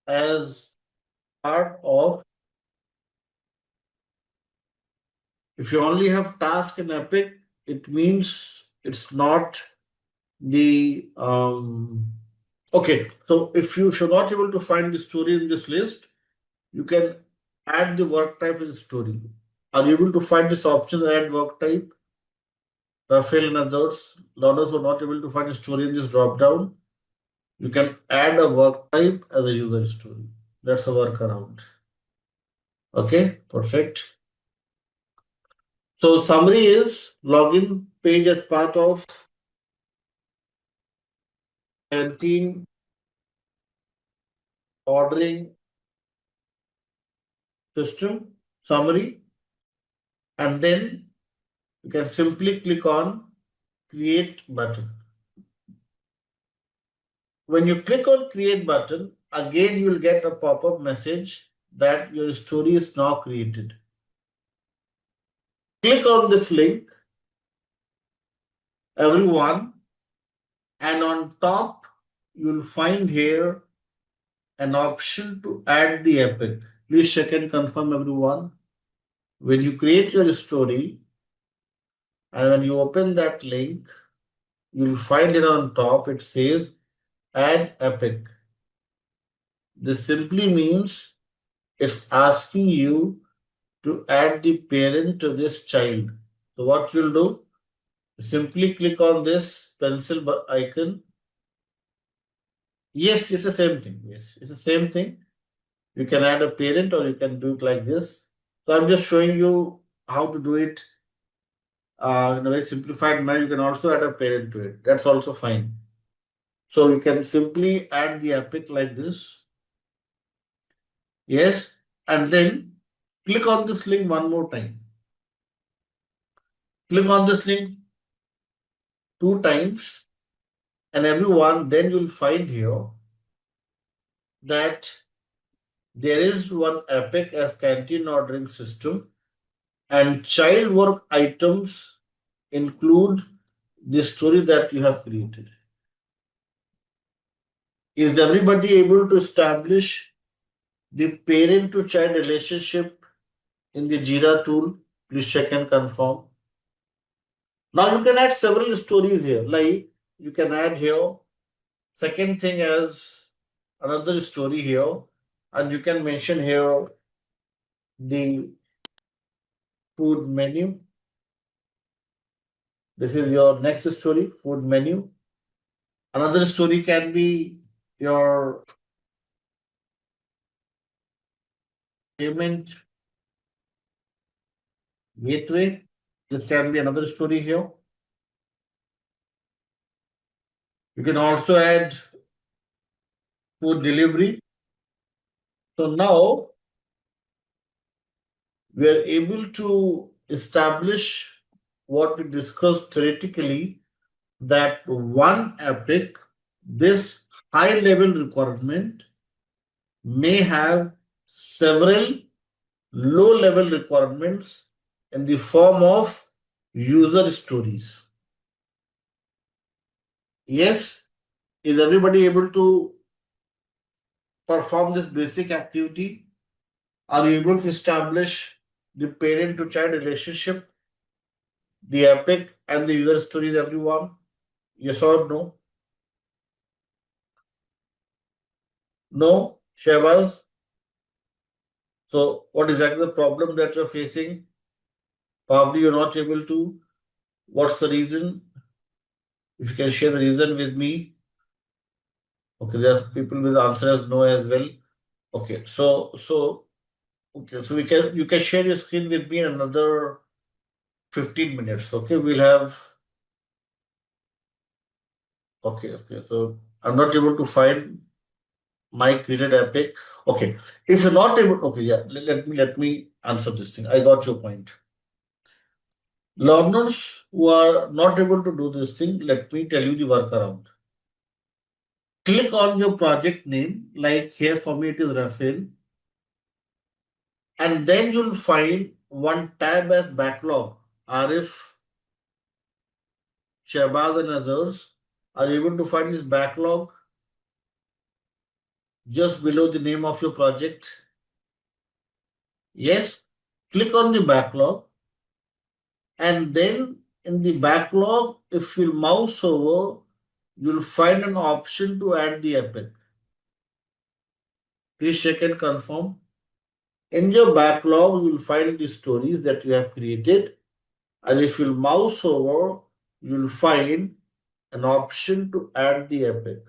as part of. If you only have task in Epic, it means it's not the okay. So if you're not able to find the story in this list, you can add the work type in the story. Are you able to find this option, add work type? Rafael and others, learners who are not able to find a story in this drop down, you can add a work type as a user story. That's a workaround. Okay, perfect. So summary is login page as part of canteen ordering system summary, and then you can simply click on create button. When you click on create button, again you will get a pop-up message that your story is now created. Click on this link, everyone, and on top you'll find here an option to add the epic. Please check and confirm, everyone. When you create your story and when you open that link, you'll find it on top. It says add epic. This simply means it's asking you to add the parent to this child. So what you'll do, simply click on this pencil icon. Yes, it's the same thing. Yes, it's the same thing. You can add a parent or you can do it like this. So I'm just showing you how to do it in a very simplified manner. You can also add a parent to it. That's also fine. So you can simply add the epic like this. Yes. And then click on this link one more time. Click on this link 2 times, and everyone, then you'll find here that there is one epic as canteen ordering system, and child work items include the story that you have created. Is everybody able to establish the parent to child relationship in the Jira tool? Please check and confirm. Now you can add several stories here, like you can add here second thing as another story here, and you can mention here the food menu. This is your next story, food menu. Another story can be your payment gateway. This can be another story here. You can also add food delivery. So now we are able to establish what we discussed theoretically, that one epic, this high level requirement, may have several low level requirements in the form of user stories. Yes, is everybody able to perform this basic activity? Are you able to establish the parent to child relationship, the epic, and the user stories, everyone? Yes or no? No, Shehbaz? So, what is exactly the problem that you're facing? Probably you're not able to. What's the reason? If you can share the reason with me. Okay, there are people with answers no as well. Okay, so we can, you can share your screen with me in another 15 minutes. Okay, we'll have. Okay. So I'm not able to find my created epic. Okay, if you're not able, okay, yeah, let me answer this thing. I got your point. Learners who are not able to do this thing, let me tell you the workaround. Click on your project name, like here for me it is Rafael, and then you'll find one tab as backlog. Arif, Shahbaz, and others are able to find this backlog just below the name of your project. Yes, click on the backlog, and then in the backlog, if you mouse over, you'll find an option to add the epic. Please check and confirm. In your backlog, you will find the stories that you have created, and if you mouse over, you'll find an option to add the epic.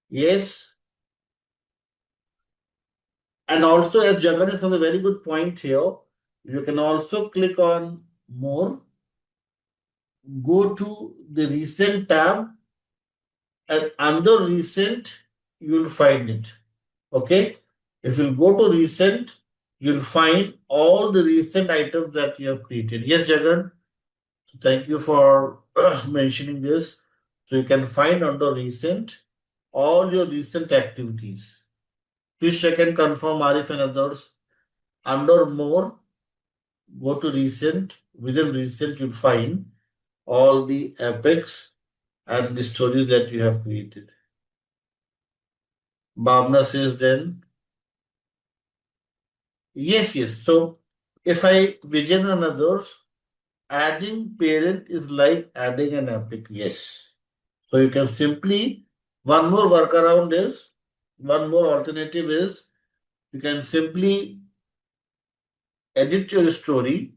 Yes. And also, as Jagan has a very good point here, you can also click on more, go to the recent tab, and under recent, you'll find it. Okay. If you go to recent, you'll find all the recent items that you have created. Yes, Jagan. Thank you for mentioning this. So you can find under recent all your recent activities. Please check and confirm Arif and others. Under more, go to recent. Within recent, you'll find all the epics and the stories that you have created. Bhavna says then, yes. So if I begin and others, adding parent is like adding an epic. Yes. So you can simply, one more workaround is, one more alternative is, you can simply edit your story,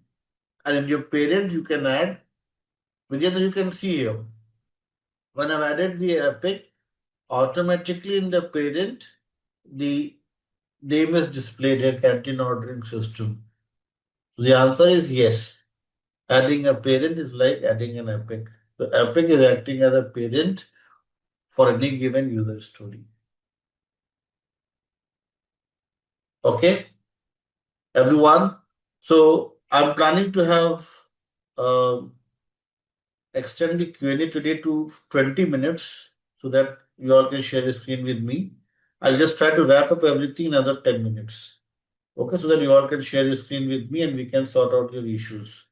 and in your parent you can add, Vijay, you can see here. When I've added the epic, automatically in the parent, the name is displayed here, canteen ordering system. So the answer is yes. Adding a parent is like adding an epic. So Epic is acting as a parent for any given user story. Okay, everyone. So I'm planning to have extend the Q&A today to 20 minutes so that you all can share the screen with me. I'll just try to wrap up everything in another 10 minutes. Okay, so that you all can share the screen with me and we can sort out your issues.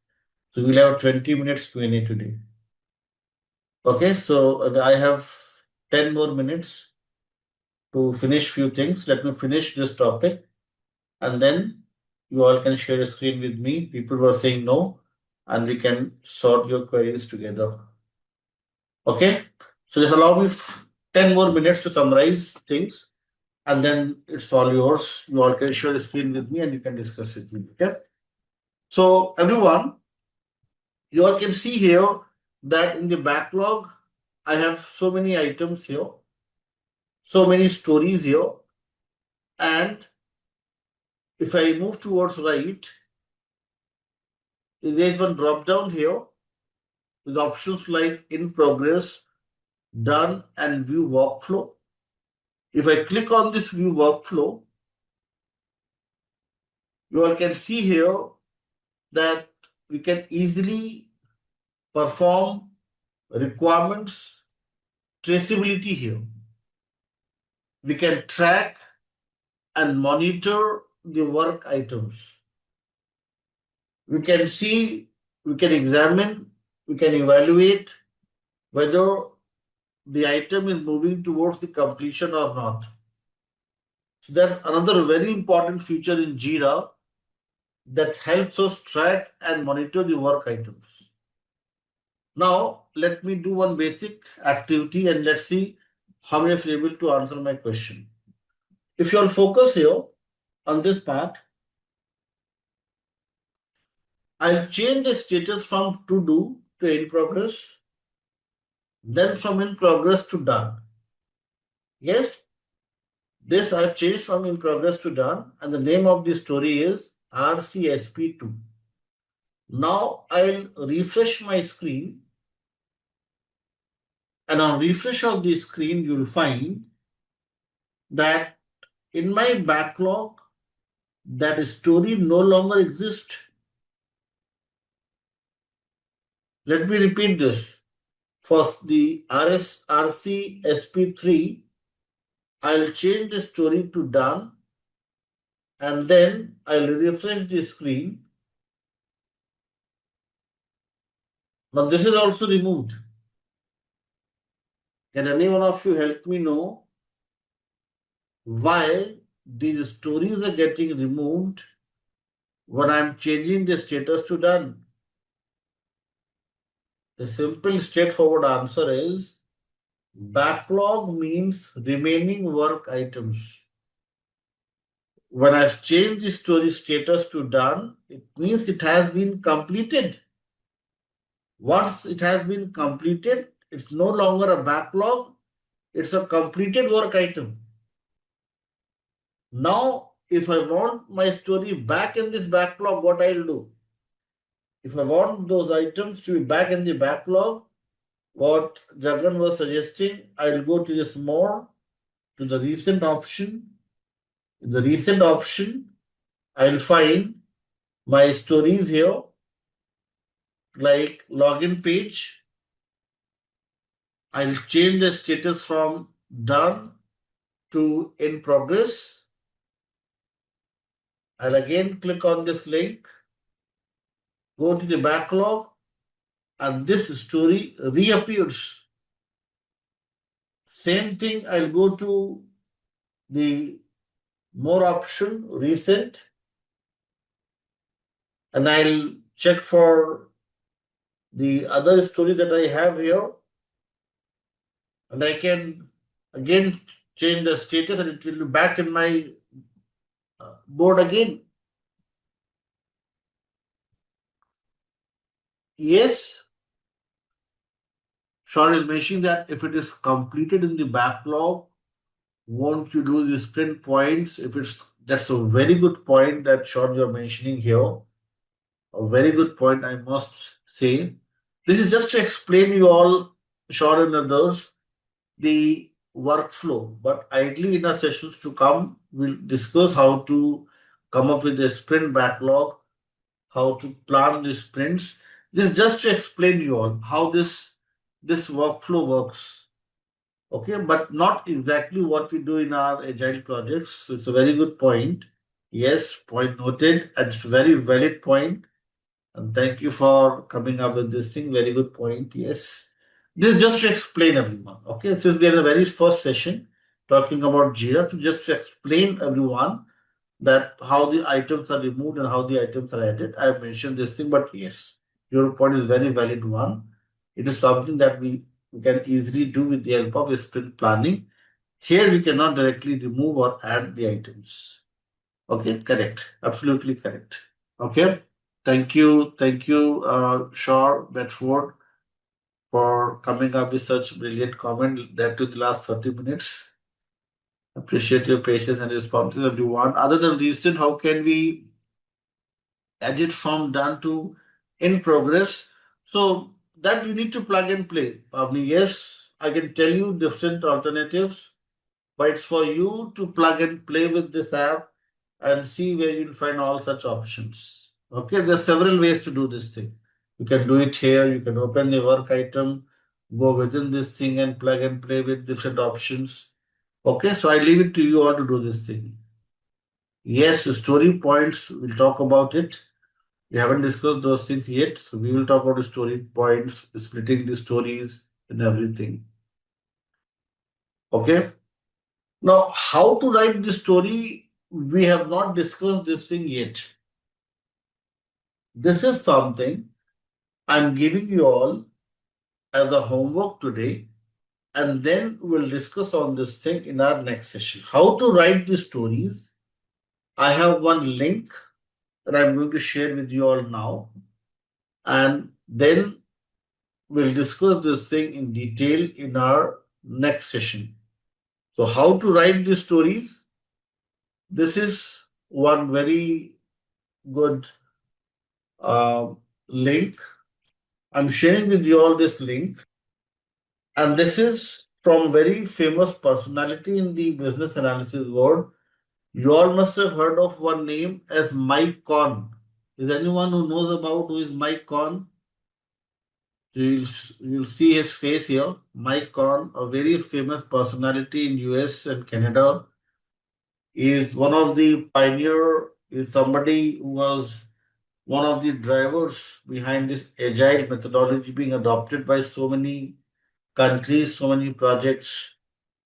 So we'll have 20 minutes Q&A today. Okay, so I have 10 more minutes to finish few things. Let me finish this topic and then you all can share a screen with me. People were saying no, and we can sort your queries together. Okay, so just allow me 10 more minutes to summarize things and then it's all yours. You all can share the screen with me and you can discuss it with me. Okay, so everyone, you all can see here that in the backlog, I have so many items here, so many stories here, and if I move towards right, there is one drop down here with options like in progress, done, and view workflow. If I click on this view workflow, you all can see here that we can easily perform requirements traceability here. We can track and monitor the work items. We can see, we can examine, we can evaluate whether the item is moving towards the completion or not. So that's another very important feature in Jira that helps us track and monitor the work items. Now, let me do one basic activity and let's see how many of you are able to answer my question. If you all focus here on this part, I'll change the status from to do to in progress, then from in progress to done. Yes, this I've changed from in progress to done, and the name of the story is RCSP2. Now I'll refresh my screen, and on refresh of the screen, you'll find that in my backlog, that story no longer exists. Let me repeat this. For the RCSP3, I'll change the story to done and then I'll refresh the screen. Now this is also removed. Can any one of you help me know why these stories are getting removed when I'm changing the status to done? The simple, straightforward answer is backlog means remaining work items. When I've changed the story status to done, it means it has been completed. Once it has been completed, it's no longer a backlog, it's a completed work item. Now, if I want my story back in this backlog, what I'll do? If I want those items to be back in the backlog, what Jagan was suggesting, I'll go to this more, to the recent option. In the recent option, I'll find my stories here, like login page. I'll change the status from done to in progress. I'll again click on this link, go to the backlog, and this story reappears. Same thing, I'll go to the more option, recent, and I'll check for the other story that I have here, and I can again change the status and it will be back in my board again. Yes, Sean is mentioning that if it is completed in the backlog, won't you do the sprint points? That's a very good point that Sean you're mentioning here. A very good point, I must say. This is just to explain you all, Sean and others, the workflow. But ideally, in our sessions to come, we'll discuss how to come up with a sprint backlog, how to plan the sprints. This is just to explain you all how this workflow works. Okay, but not exactly what we do in our agile projects. So it's a very good point. Yes, point noted. And it's a very valid point. And thank you for coming up with this thing. Very good point. Yes. This is just to explain everyone. Okay. Since we are in the very first session talking about Jira, to just to explain everyone that how the items are removed and how the items are added. I have mentioned this thing, but yes, your point is very valid one. It is something that we can easily do with the help of sprint planning. Here we cannot directly remove or add the items. Okay, correct. Absolutely correct. Okay. Thank you, Shaw Bedford, for coming up with such brilliant comment that to the last 30 minutes. Appreciate your patience and responses, everyone. Other than recent, how can we edit from done to in progress? So that you need to plug and play. Pavni, yes, I can tell you different alternatives, but it's for you to plug and play with this app and see where you'll find all such options. Okay, there's several ways to do this thing. You can do it here, you can open the work item, go within this thing and plug and play with different options. Okay, so I leave it to you all to do this thing. Yes, story points, we'll talk about it. We haven't discussed those things yet, so we will talk about the story points, splitting the stories and everything. Okay. Now, how to write the story, we have not discussed this thing yet. This is something I'm giving you all as a homework today, and then we'll discuss on this thing in our next session. How to write the stories. I have one link that I'm going to share with you all now, and then we'll discuss this thing in detail in our next session. So, how to write the stories? This is one very good link. I'm sharing with you all this link, and this is from very famous personality in the business analysis world. You all must have heard of one name as Mike Conn. Is anyone who knows about who is Mike Conn? You'll see his face here. Mike Conn, a very famous personality in US and Canada, is one of the pioneer, is somebody who was one of the drivers behind this agile methodology being adopted by so many countries, so many projects.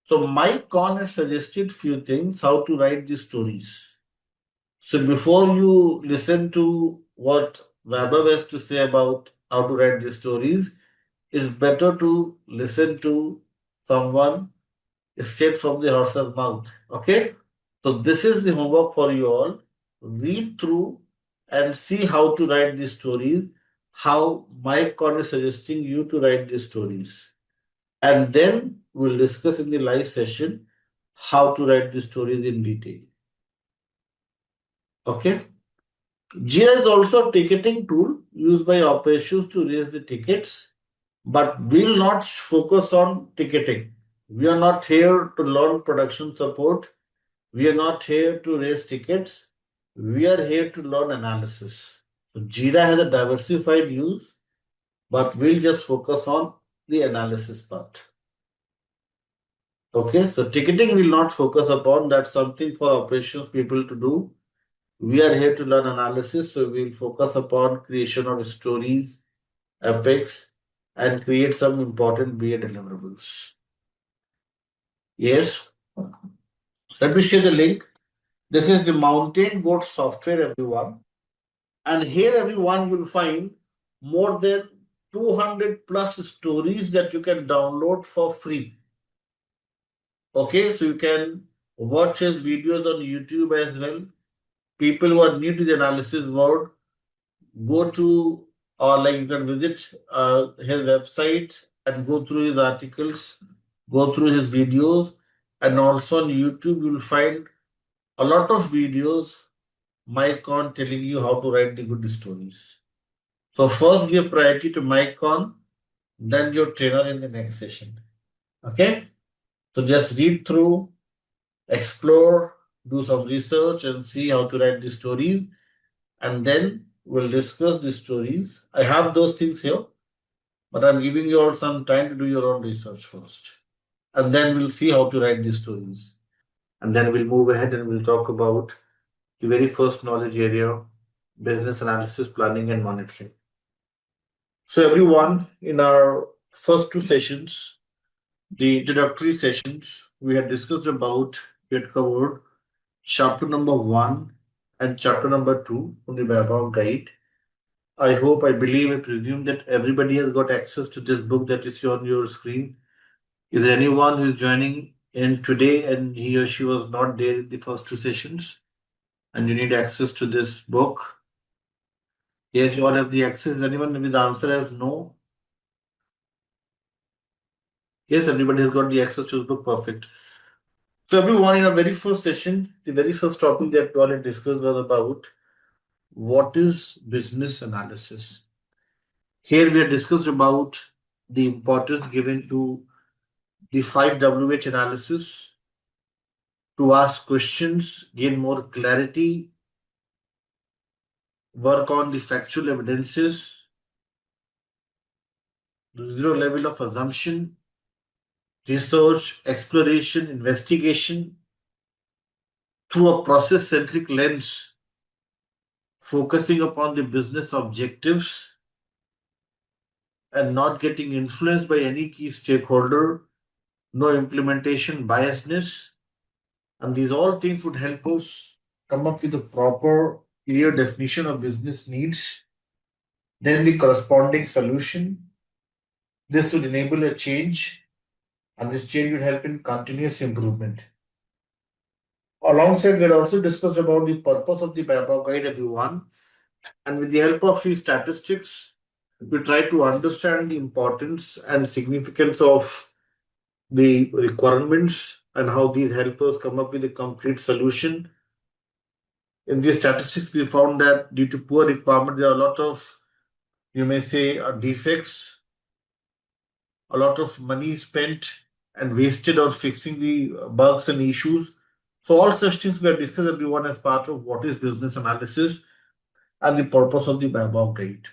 So Mike Conn has suggested few things how to write these stories. So before you listen to what Vaibhav has to say about how to write these stories, it's better to listen to someone straight from the horse's mouth. Okay? So this is the homework for you all. Read through and see how to write these stories, how Mike Conn is suggesting you to write these stories. And then we'll discuss in the live session how to write the stories in detail. Okay. Jira is also a ticketing tool used by operations to raise the tickets, but we'll not focus on ticketing. We are not here to learn production support. We are not here to raise tickets. We are here to learn analysis. So Jira has a diversified use, but we'll just focus on the analysis part. Okay, so ticketing will not focus upon. That's something for operations people to do. We are here to learn analysis, so we'll focus upon creation of stories, epics, and create some important BA deliverables. Yes, let me share the link. This is the Mountain Goat software, everyone. And here, everyone will find more than 200 plus stories that you can download for free. Okay, so you can watch his videos on YouTube as well. People who are new to the analysis world, go to or like you can visit his website and go through his articles, go through his videos, and also on YouTube you will find a lot of videos Mike on telling you how to write the good stories. So first give priority to MyCon, then your trainer in the next session. Okay? So just read through, explore, do some research and see how to write the stories, and then we'll discuss the stories. I have those things here, but I'm giving you all some time to do your own research first. And then we'll see how to write these stories. And then we'll move ahead and we'll talk about the very first knowledge area, business analysis, planning, and monitoring. So, everyone, in our first two sessions, the introductory sessions, we had discussed about, we had covered chapter number 1 and chapter number 2 from the BABOK guide. I hope, I believe, I presume that everybody has got access to this book that is on your screen. Is there anyone who is joining in today and he or she was not there in the first two sessions and you need access to this book? Yes, you all have the access. Anyone with the answer as no? Yes, everybody has got the access to the book. Perfect. So, everyone, in our very first session, the very first topic that we all had discussed was about what is business analysis. Here we have discussed about the importance given to the 5WH analysis to ask questions, gain more clarity, work on the factual evidences, zero level of assumption, research, exploration, investigation through a process centric lens, focusing upon the business objectives and not getting influenced by any key stakeholder, no implementation biasness. And these all things would help us come up with a proper, clear definition of business needs, then the corresponding solution. This would enable a change, and this change would help in continuous improvement. Alongside, we had also discussed about the purpose of the BABOK guide, everyone. And with the help of these statistics, we try to understand the importance and significance of the requirements and how these help us come up with a complete solution. In these statistics, we found that due to poor requirement, there are a lot of, you may say, defects, a lot of money spent and wasted on fixing the bugs and issues. So all such things we have discussed, everyone, as part of what is business analysis and the purpose of the BABOK guide.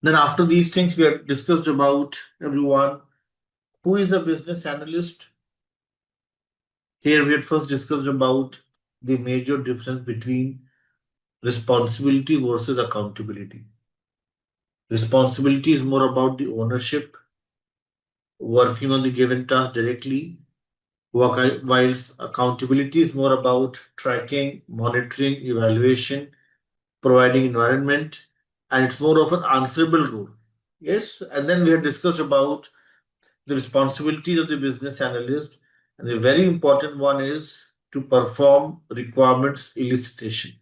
Then after these things, we have discussed about, everyone, who is a business analyst. Here we had first discussed about the major difference between responsibility versus accountability. Responsibility is more about the ownership, working on the given task directly, whilst accountability is more about tracking, monitoring, evaluation, providing environment, and it's more of an answerable role. Yes, and then we have discussed about the responsibilities of the business analyst, and the very important one is to perform requirements elicitation.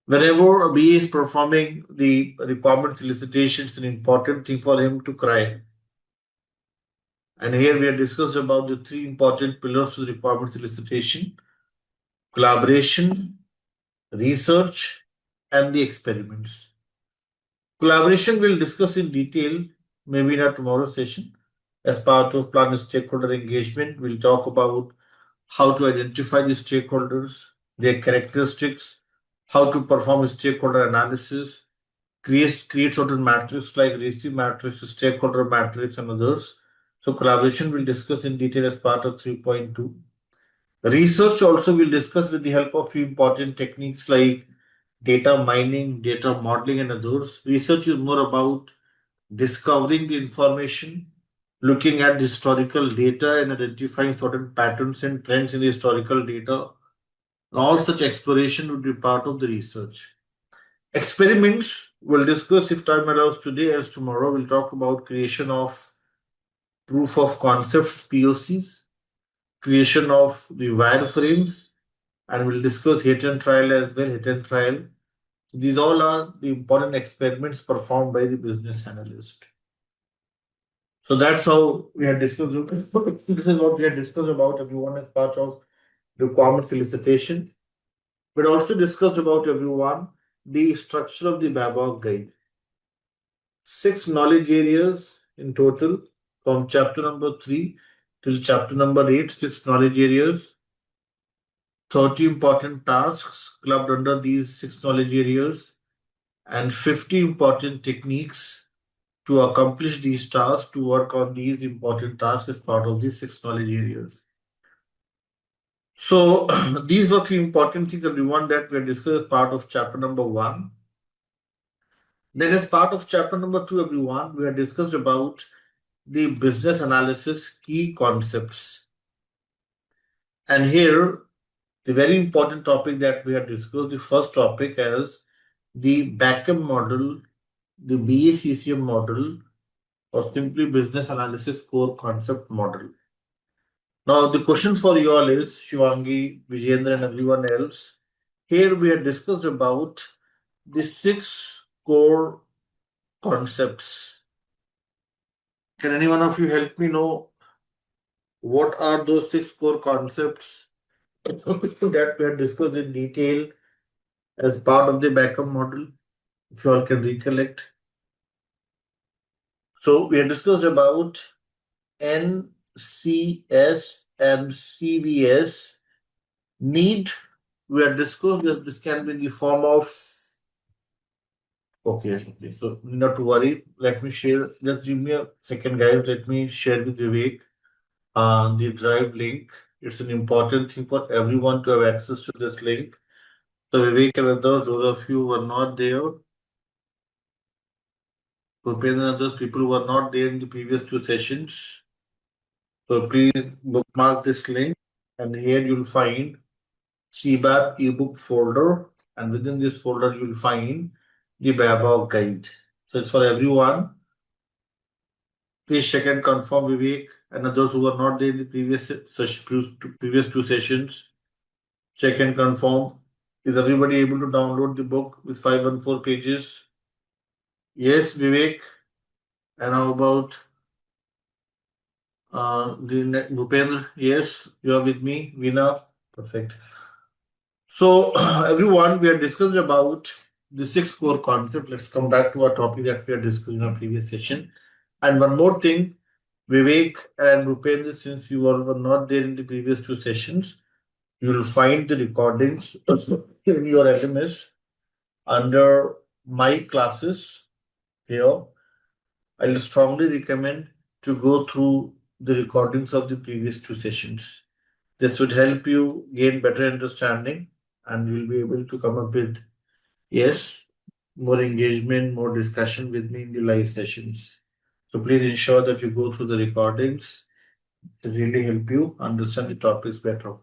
Whenever a BA is performing the requirements elicitation, it's an important thing for him to cry. And here we have discussed about the three important pillars to the requirements elicitation: collaboration, research, and the experiments. Collaboration we'll discuss in detail, maybe in our tomorrow session. As part of plan stakeholder engagement, we'll talk about how to identify the stakeholders, their characteristics, how to perform a stakeholder analysis, create certain matrices like ratio matrix, stakeholder matrix, and others. So collaboration we'll discuss in detail as part of 3.2. Research also we'll discuss with the help of few important techniques like data mining, data modeling, and others. Research is more about discovering the information, looking at the historical data and identifying certain patterns and trends in the historical data. All such exploration would be part of the research. Experiments we'll discuss if time allows today, as tomorrow we'll talk about creation of proof of concepts, POCs, creation of the wireframes, and we'll discuss hit and trial as well, hit and trial. These all are the important experiments performed by the business analyst. So that's how we had discussed. This is what we had discussed about, everyone, as part of requirements elicitation. We also discussed about, everyone, the structure of the BABOK guide. 6 knowledge areas in total from chapter number 3 till chapter number 8, 6 knowledge areas. 30 important tasks clubbed under these 6 knowledge areas and 50 important techniques to accomplish these tasks, to work on these important tasks as part of these 6 knowledge areas. So these were few important things, everyone, that we discussed as part of chapter number 1. Then as part of chapter number 2, everyone, we have discussed about the business analysis key concepts. And here, the very important topic that we have discussed, the first topic is the BACCM model, the BACCM model, or simply business analysis core concept model. Now, the question for you all is, Shivangi, Vijendra, and everyone else, here we have discussed about the 6 core concepts. Can any one of you help me know what are those 6 core concepts that we have discussed in detail as part of the BACCM model? If you all can recollect. So we have discussed about NCS and CVS. Need, we have discussed that this can be in the form of, okay, so not to worry. Let me share, just give me a second, guys. Let me share with Vivek the drive link. It's an important thing for everyone to have access to this link. So Vivek and others, those of you who are not there, Bhupendra and others, people who are not there in the previous 2 sessions, so please bookmark this link, and here you'll find CBAP ebook folder, and within this folder you'll find the BABOK guide. So it's for everyone. Please check and confirm, Vivek, and others who are not there in the previous previous 2 sessions. Check and confirm. Is everybody able to download the book with 514 pages? Yes, Vivek. And how about Bhupendra? Yes, you are with me. Veena? Perfect. So, everyone, we have discussed about the 6 core concepts. Let's come back to our topic that we had discussed in our previous session. And one more thing, Vivek and Bhupendra, since you were not there in the previous 2 sessions, you will find the recordings in your LMS under my classes here. I'll strongly recommend to go through the recordings of the previous 2 sessions. This would help you gain better understanding, and you'll be able to come up with, yes, more engagement, more discussion with me in the live sessions. So please ensure that you go through the recordings to really help you understand the topics better.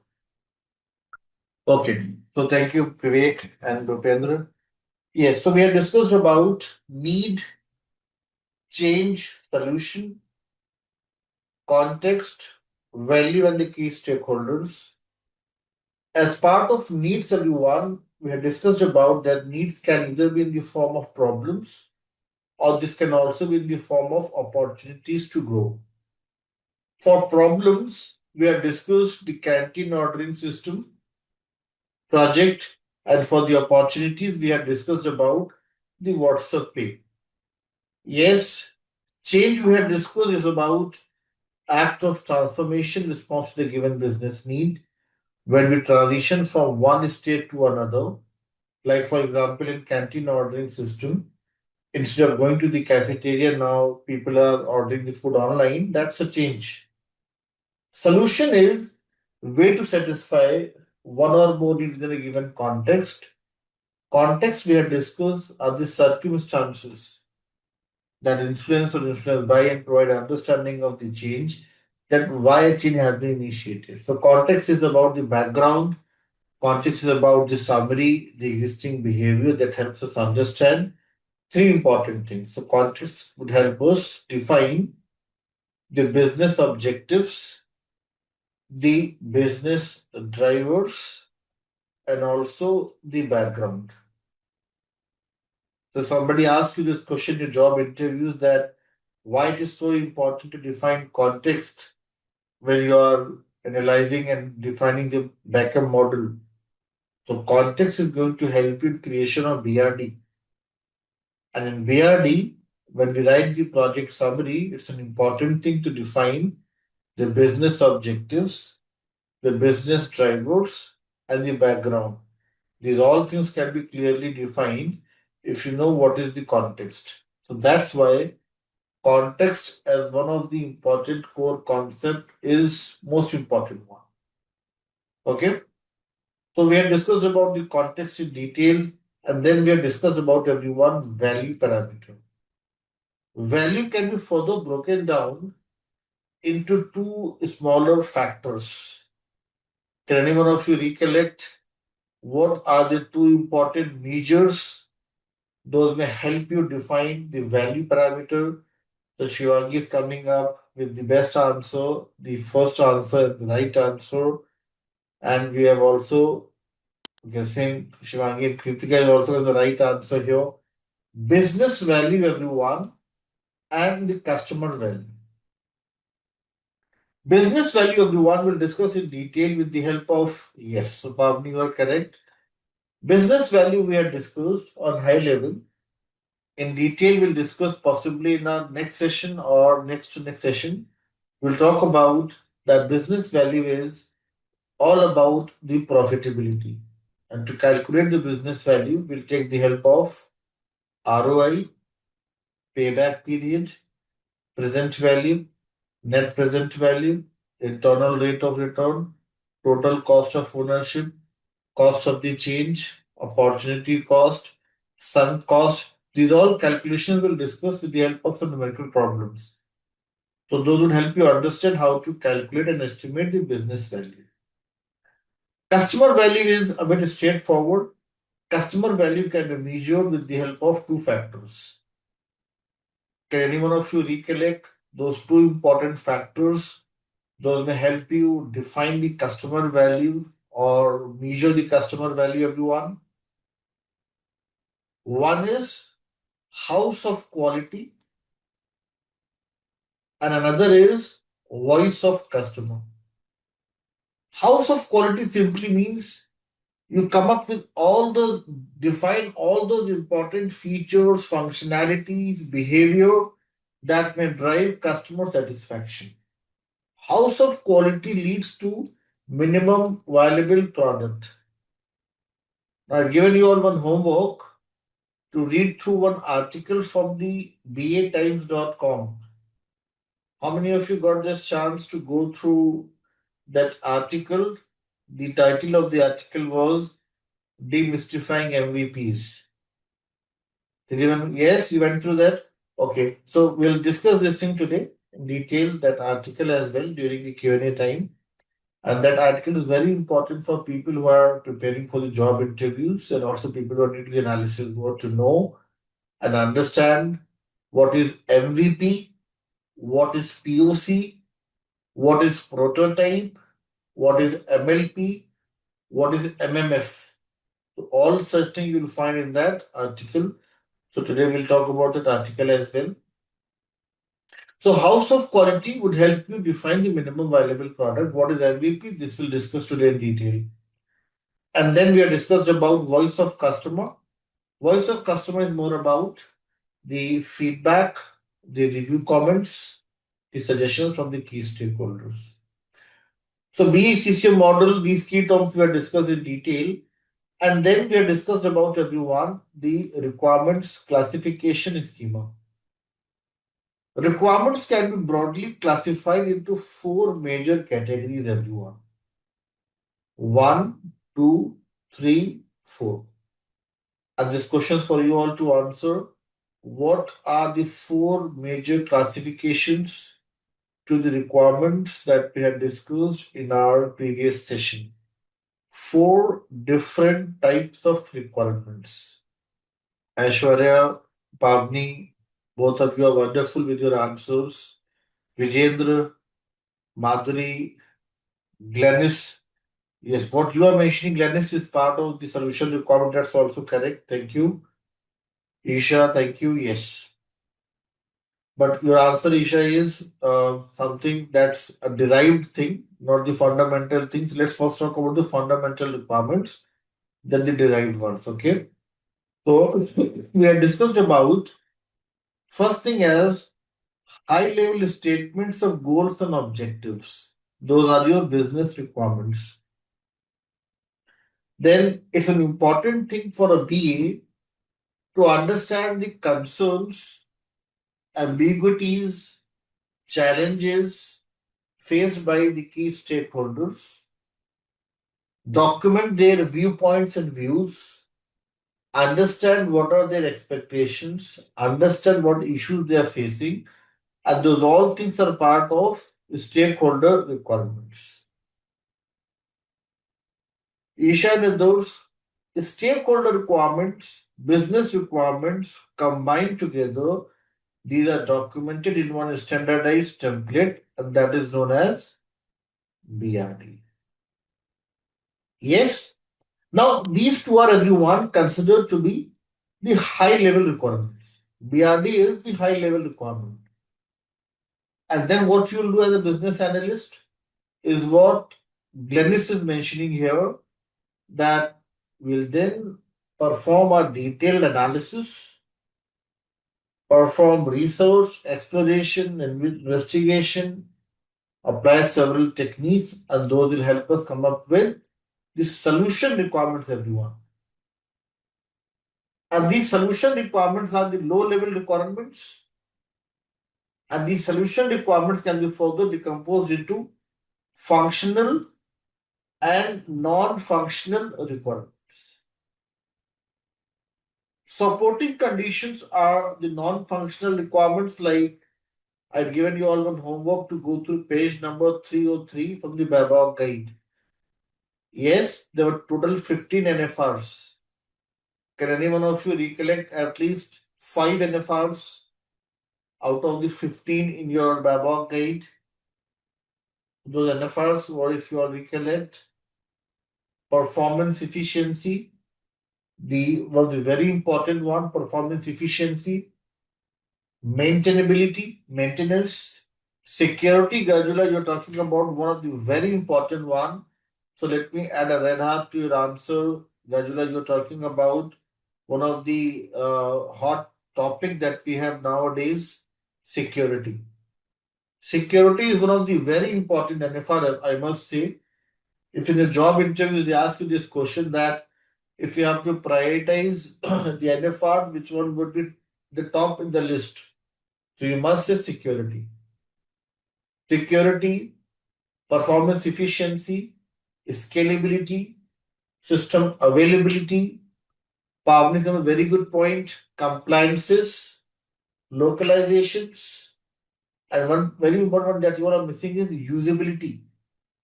Okay, so thank you, Vivek and Bhupendra. Yes, so we have discussed about need, change, solution, context, value, and the key stakeholders. As part of needs, everyone, we have discussed about that needs can either be in the form of problems, or this can also be in the form of opportunities to grow. For problems, we have discussed the canteen ordering system project, and for the opportunities, we have discussed about the WhatsApp Pay. Yes, change we have discussed is about act of transformation response to the given business need when we transition from one state to another. Like for example, in canteen ordering system, instead of going to the cafeteria, now people are ordering the food online. That's a change. Solution is way to satisfy one or more needs in a given context. Context we have discussed are the circumstances that influence or influence by and provide understanding of the change, that why a change has been initiated. So context is about the background, context is about the summary, the existing behavior that helps us understand 3 important things. So context would help us define the business objectives, the business drivers, and also the background. So somebody asks you this question in your job interviews, that why it is so important to define context when you are analyzing and defining the BACCM model. So context is going to help you in creation of BRD. And in BRD, when we write the project summary, it's an important thing to define the business objectives, the business drivers, and the background. These all things can be clearly defined if you know what is the context. So that's why context as one of the important core concept is most important one. Okay. So we have discussed about the context in detail, and then we have discussed about everyone value parameter. Value can be further broken down into two smaller factors. Can anyone of you recollect what are the two important measures? Those may help you define the value parameter. So Shivangi is coming up with the best answer, the first answer, the right answer. And we have also, guessing Shivangi and Kritika is also in the right answer here. Business value, everyone, and the customer value. Business value, everyone, will discuss in detail with the help of, yes, so Pavni, you are correct. Business value we have discussed on high level. In detail, we'll discuss possibly in our next session or next to next session. We'll talk about that business value is all about the profitability. And to calculate the business value, we'll take the help of ROI, payback period, present value, net present value, internal rate of return, total cost of ownership, cost of the change, opportunity cost, sunk cost. These all calculations we'll discuss with the help of some numerical problems. So those would help you understand how to calculate and estimate the business value. Customer value is a bit straightforward. Customer value can be measured with the help of two factors. Can anyone of you recollect those two important factors? Those may help you define the customer value or measure the customer value, everyone. One is house of quality, and another is voice of customer. House of quality simply means you come up with all those, define all those important features, functionalities, behavior that may drive customer satisfaction. House of quality leads to minimum viable product. Now, I've given you all one homework to read through one article from the batimes.com. How many of you got this chance to go through that article? The title of the article was Demystifying MVPs. Did you yes, you went through that? Okay. So we'll discuss this thing today in detail, that article as well during the Q&A time. And that article is very important for people who are preparing for the job interviews and also people who are doing the analysis, who want to know and understand what is MVP, what is POC, what is prototype, what is MLP, what is MMF. So all such things you will find in that article. So today we'll talk about that article as well. So house of quality would help you define the minimum viable product. What is MVP? This we'll discuss today in detail. And then we have discussed about voice of customer. Voice of customer is more about the feedback, the review comments, the suggestions from the key stakeholders. So BACCM model, these key terms we have discussed in detail. And then we have discussed about everyone the requirements classification schema. Requirements can be broadly classified into four major categories, everyone. 1, 2, 3, 4. And this question for you all to answer. What are the four major classifications to the requirements that we had discussed in our previous session? Four different types of requirements. Aishwarya, Pavni, both of you are wonderful with your answers. Vijendra, Madhuri, Glennis. Yes, what you are mentioning, Glennis, is part of the solution requirement. That's also correct. Thank you. Isha, thank you. Yes. But your answer, Isha, is something that's a derived thing, not the fundamental things. Let's first talk about the fundamental requirements. than the derived ones. Okay. So we had discussed about first thing as high level statements of goals and objectives. Those are your business requirements. Then it's an important thing for a BA to understand the concerns, ambiguities, challenges faced by the key stakeholders, document their viewpoints and views, understand what are their expectations, understand what issues they are facing, and those all things are part of stakeholder requirements. Isha and those stakeholder requirements, business requirements combined together, these are documented in one standardized template, and that is known as BRD. Yes. Now, these two are everyone considered to be the high level requirements. BRD is the high level requirement. And then what you'll do as a business analyst is what Glennis is mentioning here, that we'll then perform a detailed analysis, perform research, exploration, and investigation, apply several techniques, and those will help us come up with the solution requirements, everyone. And these solution requirements are the low level requirements. And these solution requirements can be further decomposed into functional and non-functional requirements. Supporting conditions are the non-functional requirements, like I've given you all one homework to go through page number 303 from the BABOK guide. Yes, there were total 15 NFRs. Can any one of you recollect at least 5 NFRs out of the 15 in your BABOK guide? Those NFRs, what if you all recollect? Performance efficiency, was the very important one, performance efficiency, maintainability, maintenance, security, Gajula, you're talking about one of the very important one. So let me add a red heart to your answer. Gajula, you're talking about one of the hot topic that we have nowadays, security. Security is one of the very important NFR, I must say. If in a job interview they ask you this question, that if you have to prioritize the NFR, which one would be the top in the list? So you must say security. Security, performance efficiency, scalability, system availability, Pavni is a very good point, compliances, localizations, and one very important one that you are missing is usability,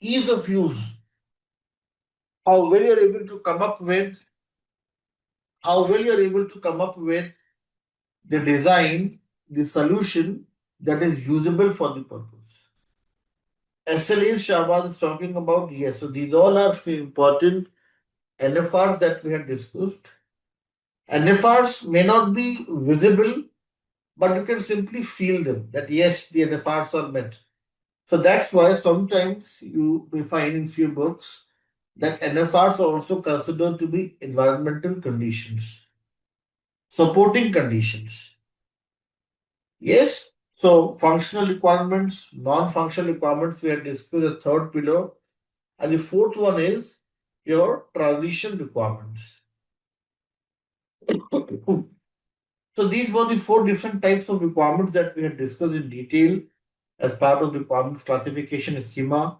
ease of use. How well you're able to come up with, the design, the solution that is usable for the purpose. SLAs Shahbaz is talking about, yes. So these all are important NFRs that we have discussed. NFRs may not be visible, but you can simply feel them, that yes, the NFRs are met. So that's why sometimes you may find in few books that NFRs are also considered to be environmental conditions, supporting conditions. Yes. So functional requirements, non-functional requirements, we have discussed the third pillar. And the fourth one is your transition requirements. So these were the four different types of requirements that we had discussed in detail as part of the requirements classification schema.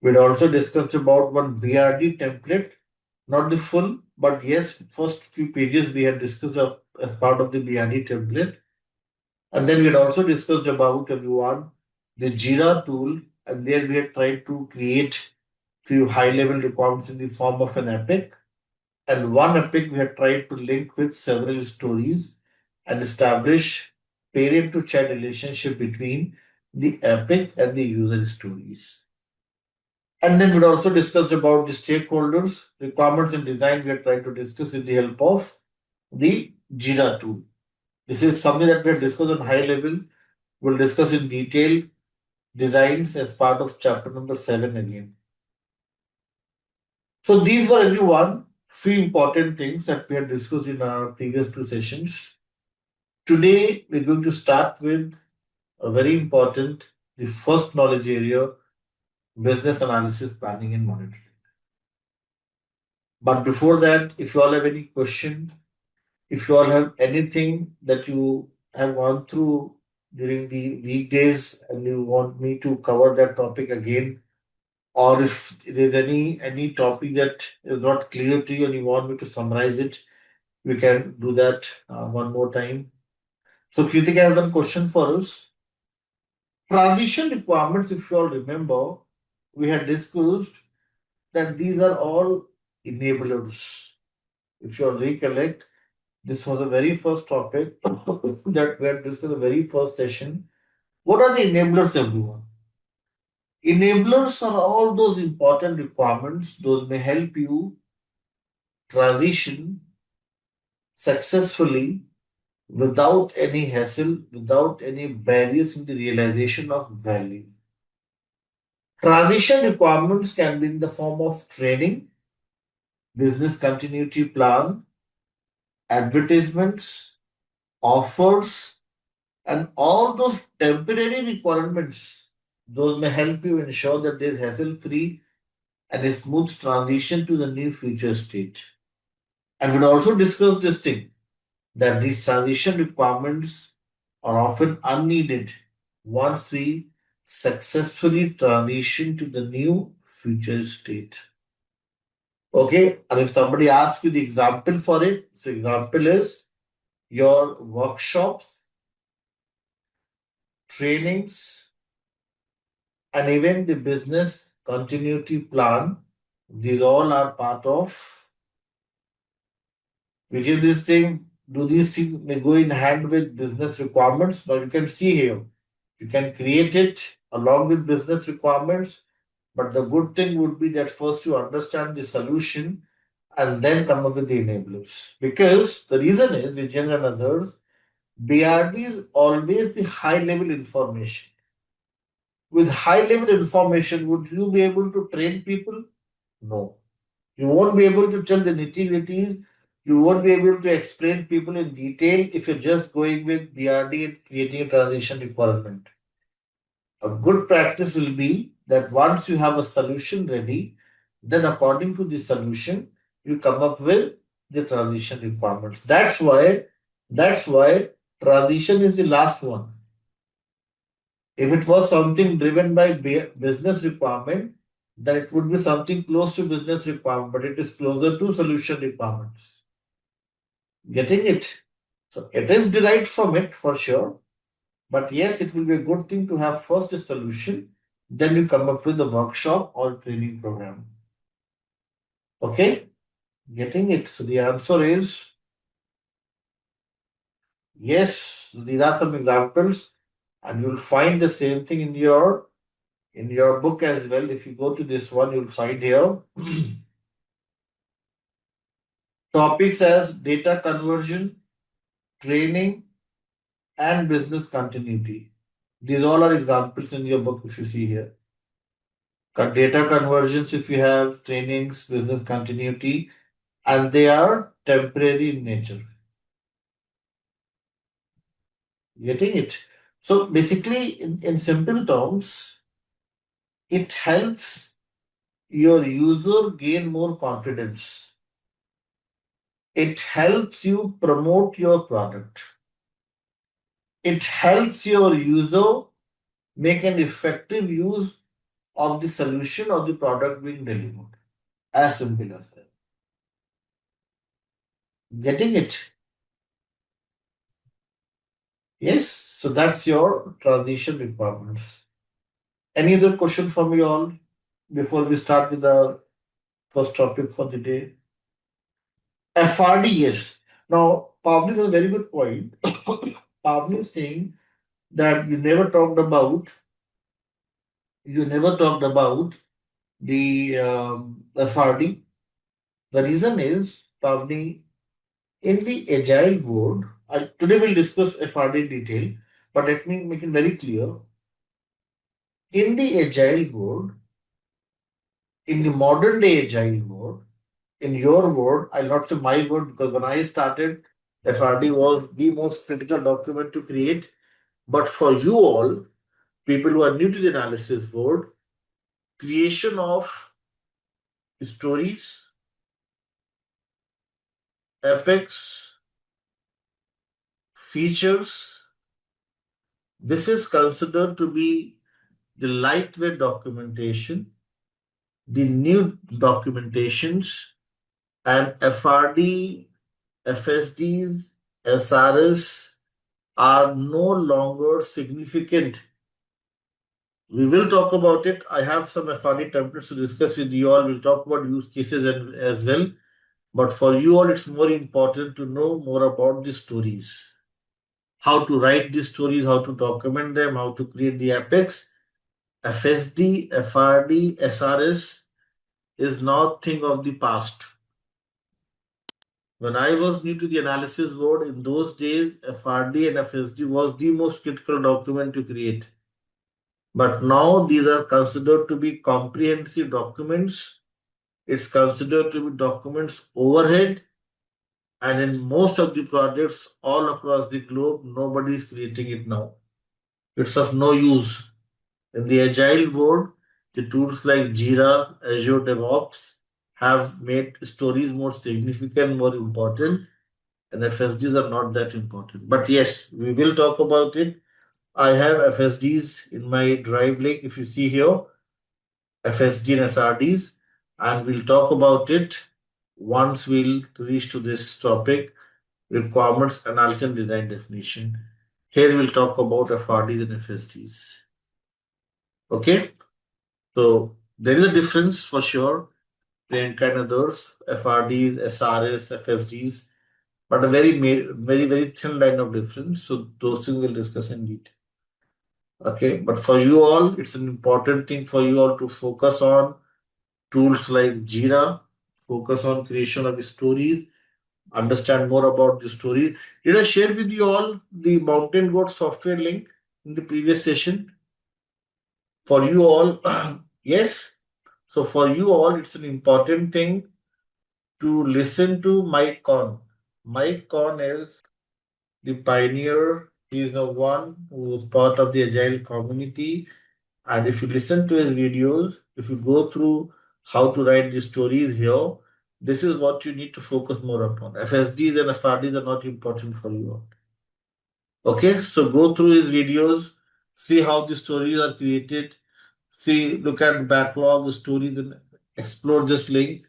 We had also discussed about one BRD template, not the full, but yes, first few pages we had discussed as part of the BRD template. And then we had also discussed about everyone the Jira tool, and there we had tried to create few high level requirements in the form of an epic. And one epic we had tried to link with several stories and establish parent to child relationship between the epic and the user stories. And then we'd also discussed about the stakeholders, requirements and design we are trying to discuss with the help of the Jira tool. This is something that we have discussed on high level. We'll discuss in detail designs as part of chapter number 7 again. So these were everyone few important things that we had discussed in our previous two sessions. Today, we're going to start with a very important, the first knowledge area, business analysis, planning, and monitoring. But before that, if you all have any question, if you all have anything that you have gone through during the weekdays and you want me to cover that topic again, or if there's any topic that is not clear to you and you want me to summarize it, we can do that one more time. So Kritika has one question for us. Transition requirements, if you all remember, we had discussed that these are all enablers. If you all recollect, this was the very first topic that we had discussed in the very first session. What are the enablers, everyone? Enablers are all those important requirements. Those may help you transition successfully without any hassle, without any barriers in the realization of value. Transition requirements can be in the form of training, business continuity plan, advertisements, offers, and all those temporary requirements. Those may help you ensure that there is hassle-free and a smooth transition to the new future state. And we'll also discuss this thing that these transition requirements are often unneeded once we successfully transition to the new future state. Okay, and if somebody asks you the example for it, so example is your workshops, trainings, and even the business continuity plan. These all are part of which is this thing. Do these things may go in hand with business requirements? Now you can see here, you can create it along with business requirements. But the good thing would be that first you understand the solution and then come up with the enablers. Because the reason is, Vijay and others, BRD is always the high level information. With high level information, would you be able to train people? No. You won't be able to tell the nitty-gritties. You won't be able to explain people in detail if you're just going with BRD and creating a transition requirement. A good practice will be that once you have a solution ready, then according to the solution, you come up with the transition requirements. That's why transition is the last one. If it was something driven by business requirement, then it would be something close to business requirement, but it is closer to solution requirements. Getting it? So it is derived from it for sure. But yes, it will be a good thing to have first a solution, then you come up with a workshop or training program. Okay? Getting it? So the answer is yes. These are some examples, and you'll find the same thing in your book as well. If you go to this one, you'll find here topics as data conversion, training, and business continuity. These all are examples in your book if you see here. Data conversions, if you have trainings, business continuity, and they are temporary in nature. Getting it? So basically, in simple terms, it helps your user gain more confidence. It helps you promote your product. It helps your user make an effective use of the solution or the product being delivered. As simple as that. Getting it? Yes, so that's your transition requirements. Any other question from you all before we start with our first topic for the day? FRD, yes. Now, Pavni is a very good point. Pavni is saying that you never talked about the FRD. The reason is, Pavni, in the agile world, today we'll discuss FRD in detail, but let me make it very clear. In the agile world, in the modern day agile world, in your word, I'll not say my word, because when I started, FRD was the most critical document to create. But for you all, people who are new to the analysis world, creation of stories, epics, features, this is considered to be the lightweight documentation, the new documentations, and FRD, FSDs, SRS are no longer significant. We will talk about it. I have some FRD templates to discuss with you all. We'll talk about use cases as well. But for you all, it's more important to know more about the stories. How to write these stories, how to document them, how to create the epics. FSD, FRD, SRS is now thing of the past. When I was new to the analysis world, in those days, FRD and FSD was the most critical document to create. But now these are considered to be comprehensive documents. It's considered to be documents overhead. And in most of the projects all across the globe, nobody is creating it now. It's of no use. In the agile world, the tools like Jira, Azure DevOps have made stories more significant, more important, and FSDs are not that important. But yes, we will talk about it. I have FSDs in my drive link. If you see here, FSD and SRDs, and we'll talk about it once we'll reach to this topic, requirements analysis and design definition. Here we'll talk about FRDs and FSDs. Okay, so there is a difference for sure. Priyanka and others, FRDs, SRS, FSDs, but a very thin line of difference. So those things we'll discuss in detail. Okay, but for you all, it's an important thing for you all to focus on tools like Jira, focus on creation of stories, understand more about the story. Did I share with you all the Mountain Goat software link in the previous session? For you all, yes. So for you all, it's an important thing to listen to Mike Conn. Mike Conn is the pioneer. He is the one who was part of the Agile community. And if you listen to his videos, if you go through how to write the stories here, this is what you need to focus more upon. FSDs and FRDs are not important for you. Okay, so go through his videos, see how the stories are created, see, look at the backlog, the stories, and explore this link.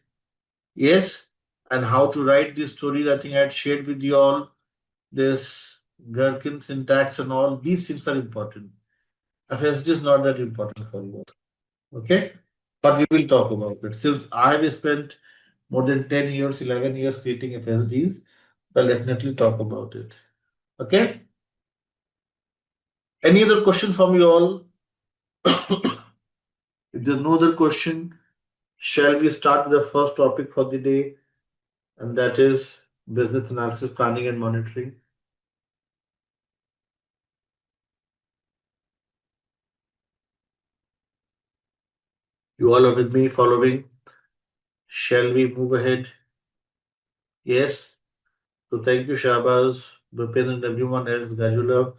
Yes, and how to write these stories. I think I had shared with you all this Gherkin syntax and all. These things are important. FSD is not that important for you. Okay, but we will talk about it. Since I have spent more than 10 years, 11 years creating FSDs, I'll definitely talk about it. Okay. Any other question from you all? If there's no other question, shall we start with the first topic for the day? And that is business analysis, planning, and monitoring. You all are with me, following? Shall we move ahead? Yes. So thank you, Shahbaz, Vipin, and everyone else, Gajula,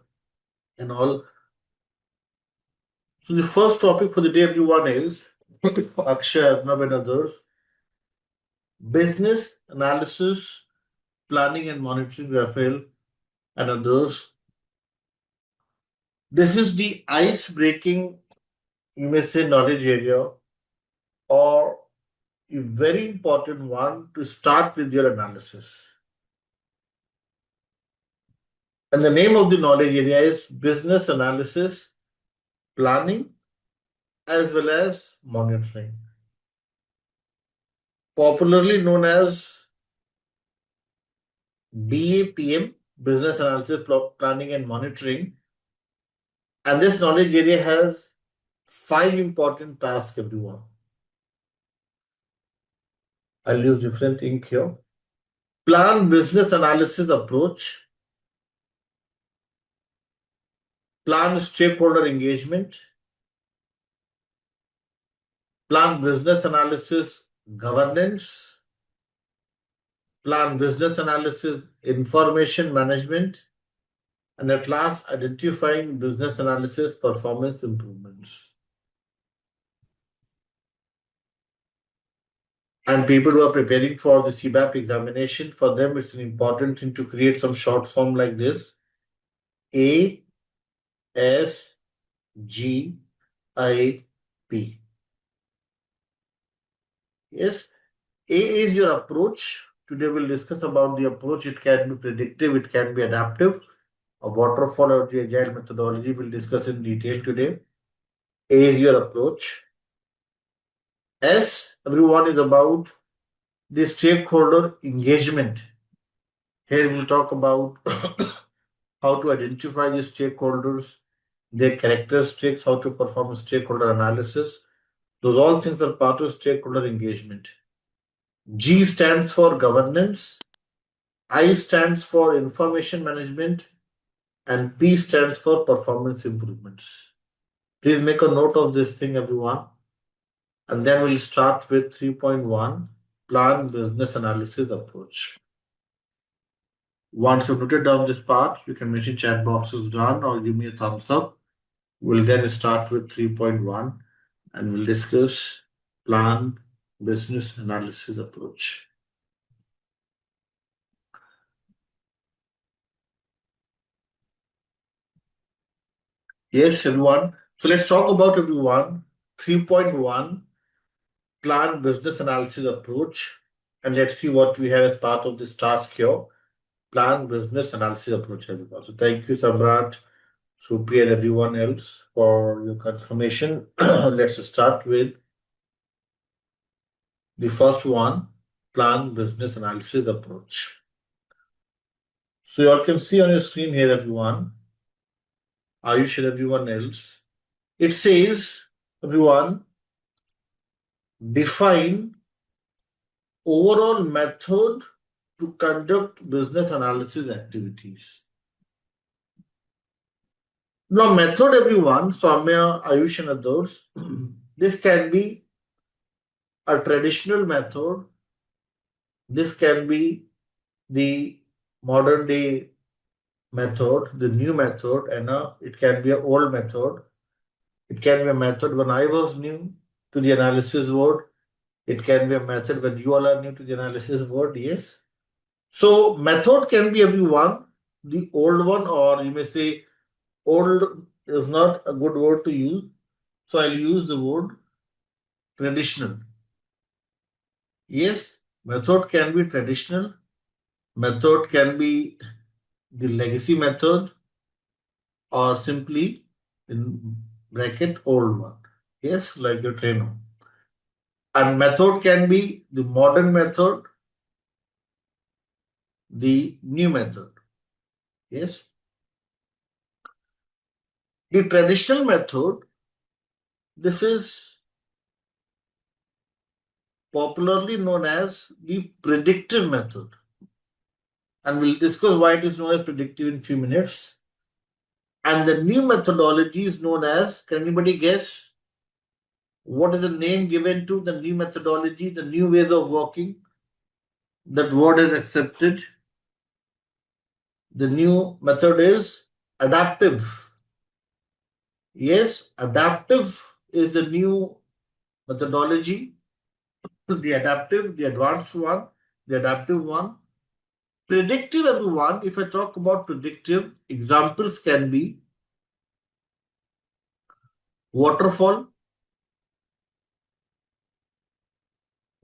and all. So the first topic for the day, everyone, is Akshay, Arnab, and others. Business analysis, planning, and monitoring, Raphael, and others. This is the ice-breaking, you may say, knowledge area, or a very important one to start with your analysis. And the name of the knowledge area is business analysis, planning, as well as monitoring, popularly known as BAPM, business analysis, planning, and monitoring. And this knowledge area has 5 important tasks, everyone. I'll use different ink here. Plan business analysis approach, plan stakeholder engagement, plan business analysis governance, plan business analysis, information management, and at last identifying business analysis performance improvements. And people who are preparing for the CBAP examination, for them it's an important thing to create some short form like this: A S G I P. Yes, A is your approach. Today we'll discuss about the approach. It can be predictive, it can be adaptive. A waterfall or the agile methodology we'll discuss in detail today. A is your approach. S, everyone, is about the stakeholder engagement. Here we'll talk about how to identify the stakeholders, their characteristics, how to perform stakeholder analysis. Those all things are part of stakeholder engagement. G stands for governance, I stands for information management, and P stands for performance improvements. Please make a note of this thing, everyone. And then we'll start with 3.1, plan business analysis approach. Once you've noted down this part, you can mention chat boxes done or give me a thumbs up. We'll then start with 3.1 and we'll discuss plan business analysis approach. Yes, everyone. So let's talk about everyone 3.1 plan business analysis approach. And let's see what we have as part of this task here. Plan business analysis approach, everyone. So thank you, Samrat, Supriya, and everyone else for your confirmation. Let's start with the first one, plan business analysis approach. So you all can see on your screen here, everyone, Ayush and everyone else. It says, everyone, define overall method to conduct business analysis activities. Now, method, everyone, Soumya, Ayush, and others, this can be a traditional method. This can be the modern day method, the new method, and it can be an old method. It can be a method when I was new to the analysis world. It can be a method when you all are new to the analysis world. Yes. So method can be everyone, the old one, or you may say old is not a good word to use. So I'll use the word traditional. Yes, method can be traditional. Method can be the legacy method or simply in bracket old one. Yes, like your trainer. And method can be the modern method, the new method. Yes. The traditional method, this is popularly known as the predictive method. And we'll discuss why it is known as predictive in a few minutes. And the new methodology is known as, can anybody guess what is the name given to the new methodology, the new ways of working? That word is accepted. The new method is adaptive. Yes, adaptive is the new methodology. The adaptive, the advanced one, the adaptive one. Predictive, everyone, if I talk about predictive, examples can be waterfall,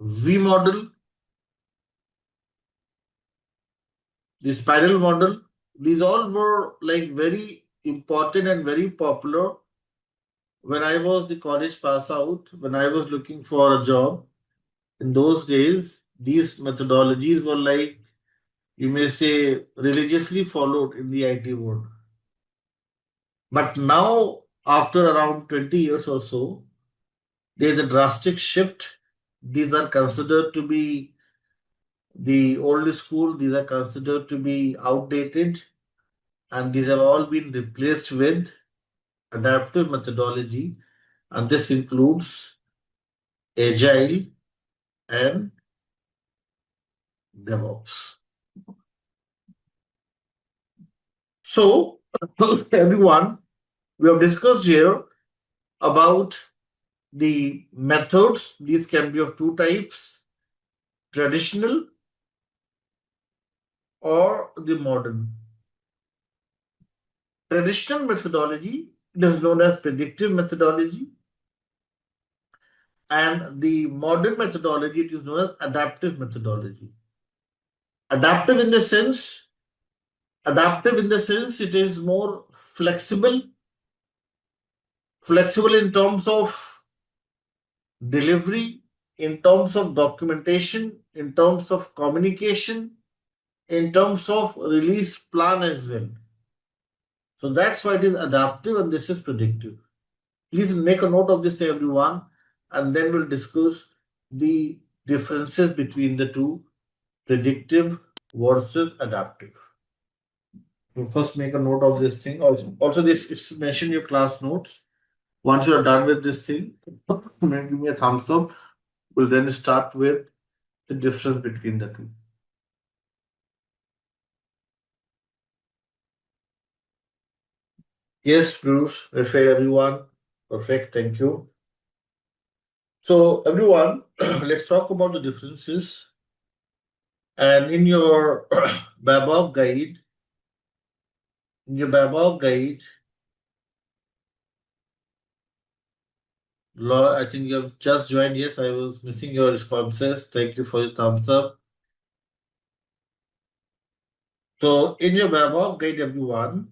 V model, the spiral model. These all were like very important and very popular when I was the college pass out, when I was looking for a job. In those days, these methodologies were like, you may say, religiously followed in the IT world. But now, after around 20 years or so, there's a drastic shift. These are considered to be the old school, these are considered to be outdated, and these have all been replaced with adaptive methodology, and this includes agile and DevOps. So, everyone, we have discussed here about the methods. These can be of two types, traditional or the modern. Traditional methodology is known as predictive methodology, and the modern methodology it is known as adaptive methodology. Adaptive in the sense, it is more flexible in terms of delivery, in terms of documentation, in terms of communication, in terms of release plan as well. So that's why it is adaptive and this is predictive. Please make a note of this, everyone, and then we'll discuss the differences between the two, predictive versus adaptive. We'll first make a note of this thing. Also this it's mentioned in your class notes. Once you are done with this thing, give me a thumbs up. We'll then start with the difference between the two. Yes, Bruce, Rafael, everyone. Perfect, thank you. So, everyone, let's talk about the differences. And in your BABOK guide, I think you have just joined. Yes, I was missing your responses. Thank you for your thumbs up. So, in your BABOK guide, everyone,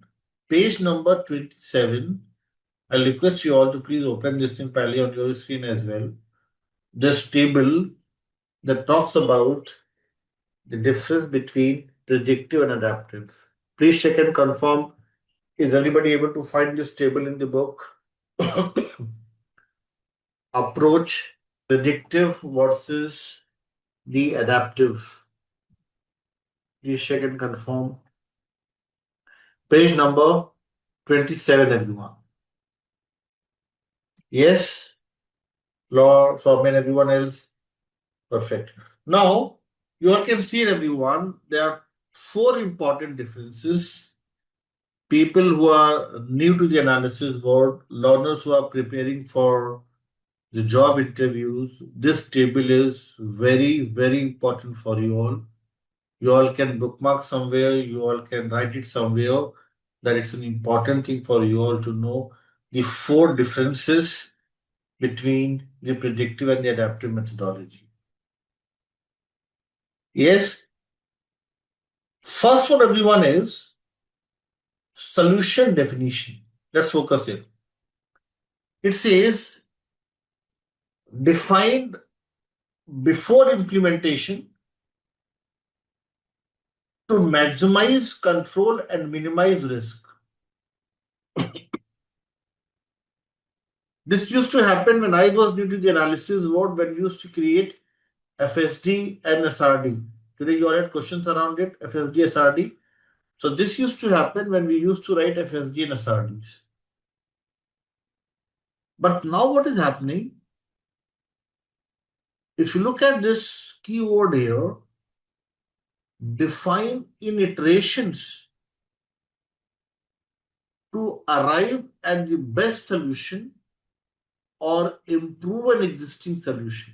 page number 27, I request you all to please open this thing pally on your screen as well. This table that talks about the difference between predictive and adaptive. Please check and confirm. Is anybody able to find this table in the book? Approach predictive versus the adaptive. Please check and confirm. Page number 27, everyone. Yes? Lord, so and everyone else? Perfect. Now, you all can see, everyone, there are four important differences. People who are new to the analysis world, learners who are preparing for the job interviews, this table is very, very important for you all. You all can bookmark somewhere, you all can write it somewhere, that it's an important thing for you all to know the four differences between the predictive and the adaptive methodology. Yes, first one, everyone, is solution definition. Let's focus here. It says defined before implementation to maximize control and minimize risk. This used to happen when I was new to the analysis world, when we used to create FSD and SRD. Today you all had questions around it, FSD, SRD. So this used to happen when we used to write FSD and SRDs. But now what is happening? If you look at this keyword here, define in iterations to arrive at the best solution or improve an existing solution.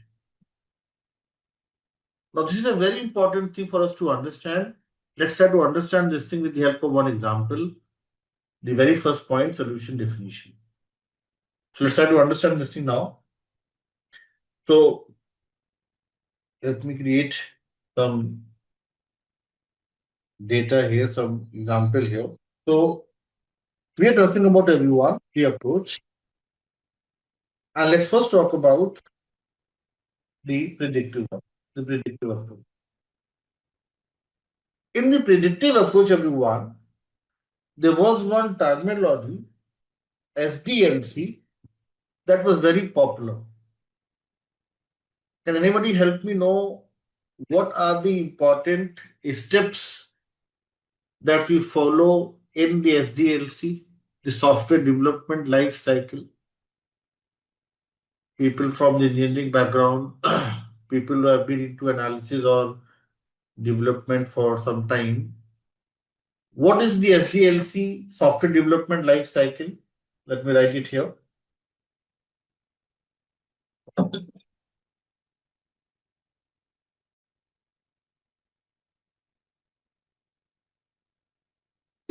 Now, this is a very important thing for us to understand. Let's try to understand this thing with the help of one example. The very first point, solution definition. So let's try to understand this thing now. So let me create some data here, some example here. So we are talking about, everyone, the approach. And let's first talk about the predictive approach. In the predictive approach, everyone, there was one terminology, SDLC, that was very popular. Can anybody help me know what are the important steps that we follow in the SDLC, the software development life cycle? People from the engineering background, people who have been into analysis or development for some time. What is the SDLC, software development life cycle? Let me write it here.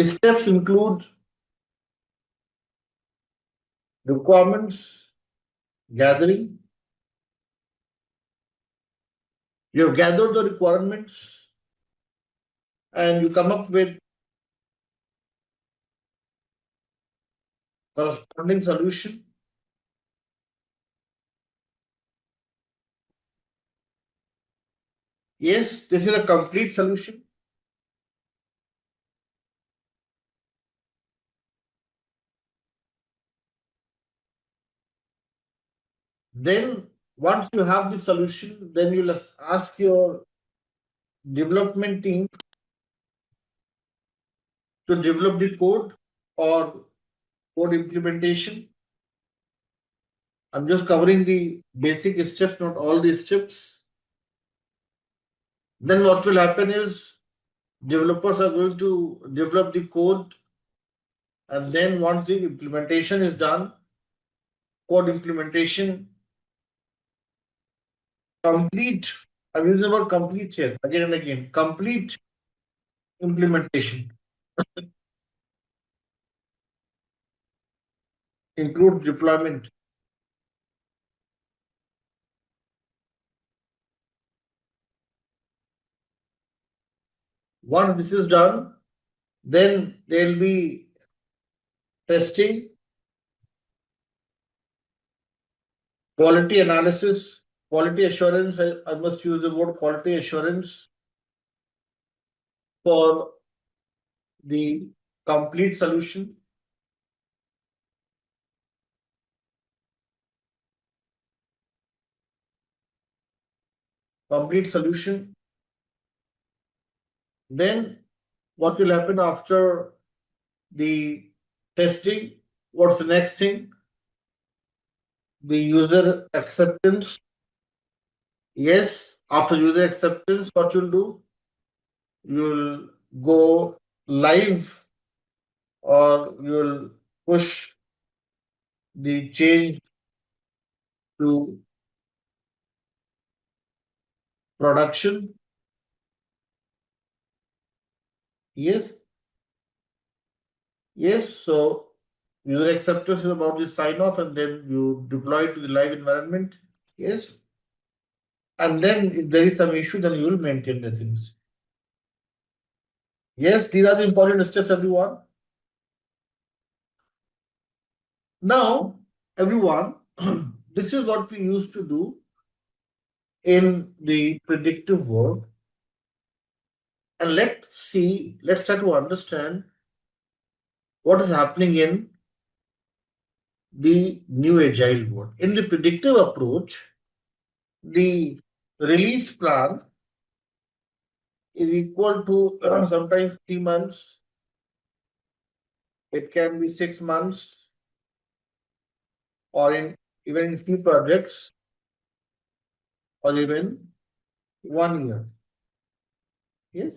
Steps include requirements gathering. You have gathered the requirements and you come up with corresponding solution. Yes, this is a complete solution. Then once you have the solution, then you'll ask your development team to develop the code or code implementation. I'm just covering the basic steps, not all the steps. Then what will happen is developers are going to develop the code, and then once the implementation is done, code implementation complete. I'm using the word complete here again and again. Complete implementation includes deployment. Once this is done, then there will be testing, quality analysis, quality assurance. I must use the word quality assurance for the complete solution. Complete solution. Then what will happen after the testing? What's the next thing? The user acceptance. Yes, after user acceptance, what you'll do? You'll go live or you'll push the change to production. Yes, yes. So user acceptance is about the sign off and then you deploy it to the live environment. Yes. And then if there is some issue, then you will maintain the things. Yes, these are the important steps, everyone. Now, everyone, this is what we used to do in the predictive world. And let's try to understand what is happening in the new agile world. In the predictive approach, the release plan is equal to sometimes 3 months. It can be 6 months, or even in few projects, or even 1 year. Yes,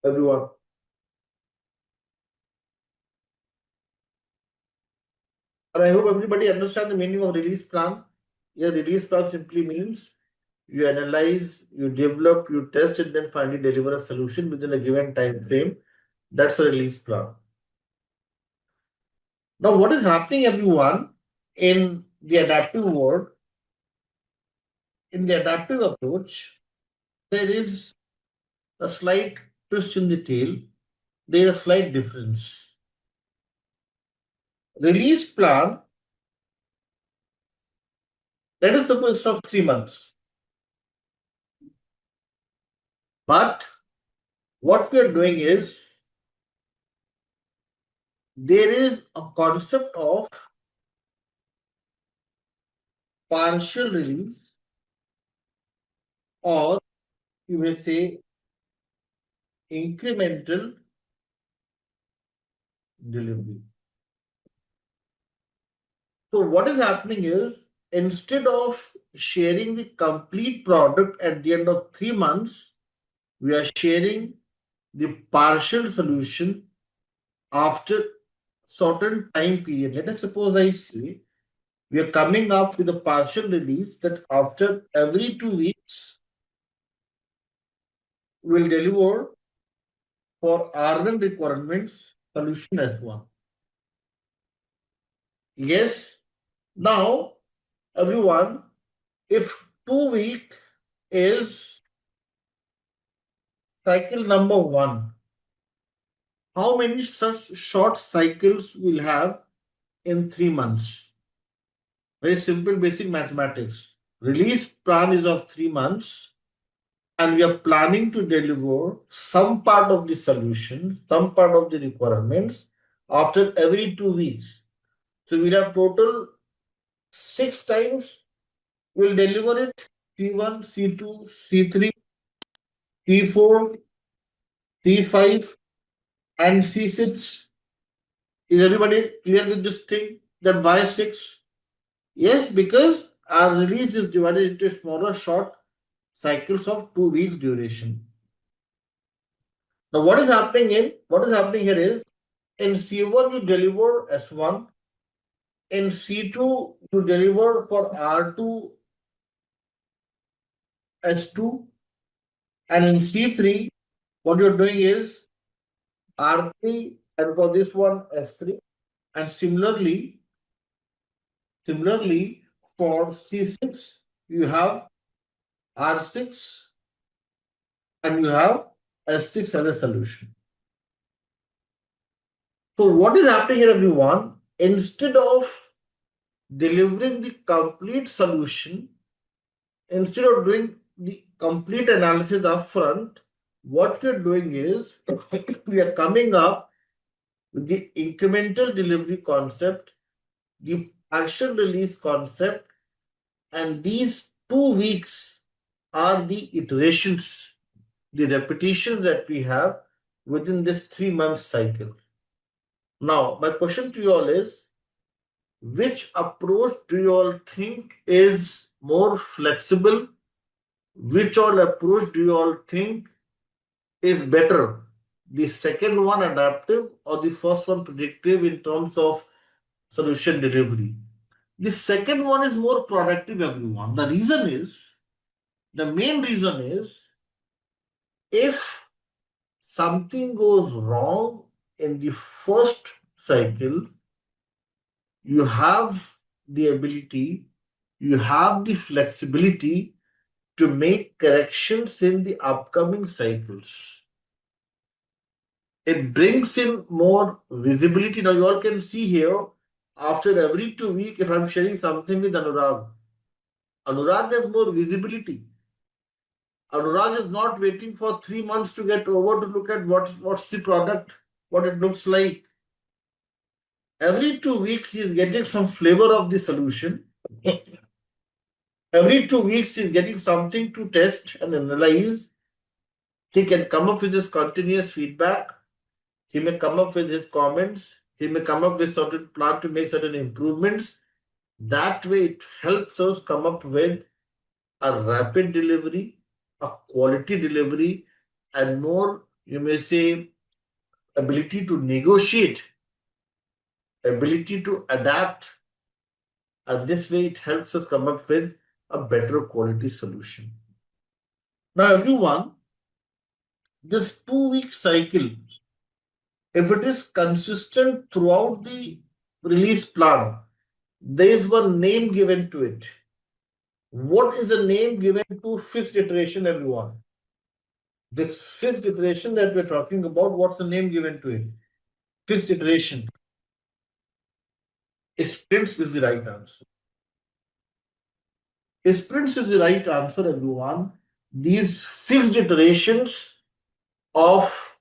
everyone. And I hope everybody understand the meaning of release plan. Yeah, release plan simply means you analyze, you develop, you test, and then finally deliver a solution within a given time frame. That's a release plan. Now, what is happening, everyone, in the adaptive world? In the adaptive approach, there is a slight twist in the tail. There is a slight difference. Release plan, let us suppose of 3 months. But what we are doing is there is a concept of partial release, or you may say incremental delivery. So what is happening is instead of sharing the complete product at the end of 3 months, we are sharing the partial solution after certain time period. Let us suppose I say we are coming up with a partial release that after every 2 weeks will deliver for R1 requirements solution S1. Yes. Now, everyone, if 2 week is cycle number 1, how many such short cycles will have in 3 months? Very simple basic mathematics. Release plan is of 3 months, and we are planning to deliver some part of the solution, some part of the requirements after every 2 weeks. So we'll have total 6 times we'll deliver it: C1, C2, C3, C4, C5, and C6. Is everybody clear with this thing? That why 6? Yes, because our release is divided into smaller short cycles of 2 weeks duration. Now, what is happening here is in C1 you deliver S1, in C2 you deliver for R2 S2, and in C3 what you're doing is R3, and for this one S3, and similarly for C6 you have R6 and you have S6 as a solution. So what is happening here, everyone? Instead of delivering the complete solution, instead of doing the complete analysis upfront, what we are doing is we are coming up with the incremental delivery concept, the partial release concept, and these 2 weeks are the iterations, the repetitions that we have within this 3 month cycle. Now, my question to you all is, which approach do you all think is more flexible? Which all approach do you all think is better? The second one adaptive or the first one predictive in terms of solution delivery? The second one is more productive, everyone. The main reason is, if something goes wrong in the first cycle, you have the ability, you have the flexibility to make corrections in the upcoming cycles. It brings in more visibility. Now, you all can see here, after every 2 weeks, if I'm sharing something with Anurag has more visibility. Anurag is not waiting for 3 months to get over to look at what's the product, what it looks like. Every 2 weeks, he is getting some flavor of the solution. Every 2 weeks, he is getting something to test and analyze. He can come up with his continuous feedback. He may come up with his comments. He may come up with certain plan to make certain improvements. That way, it helps us come up with a rapid delivery, a quality delivery, and more, you may say, ability to negotiate, ability to adapt. And this way, it helps us come up with a better quality solution. Now, everyone, this 2 week cycle, if it is consistent throughout the release plan, there is one name given to it. What is the name given to fixed iteration, everyone? This fixed iteration that we're talking about, what's the name given to it? Fixed iteration. Sprints is the right answer. Sprints is the right answer, everyone. These fixed iterations of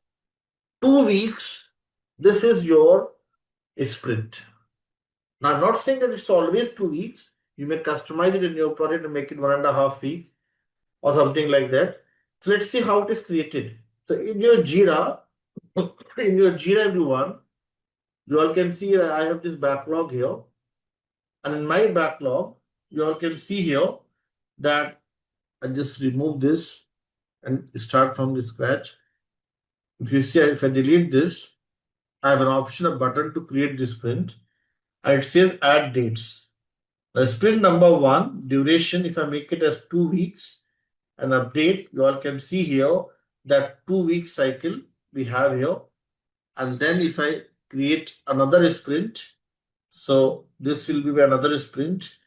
2 weeks, this is your sprint. Now, I'm not saying that it's always 2 weeks. You may customize it in your project and make it 1.5 weeks or something like that. So let's see how it is created. So in your Jira, everyone, you all can see I have this backlog here. And in my backlog, you all can see here that I just remove this and start from the scratch. If you see, if I delete this, I have an option, a button to create this sprint, and it says add dates. Now, sprint number 1, duration, if I make it as 2 weeks, and update, you all can see here that 2-week cycle we have here. And then if I create another sprint, so this will be another sprint.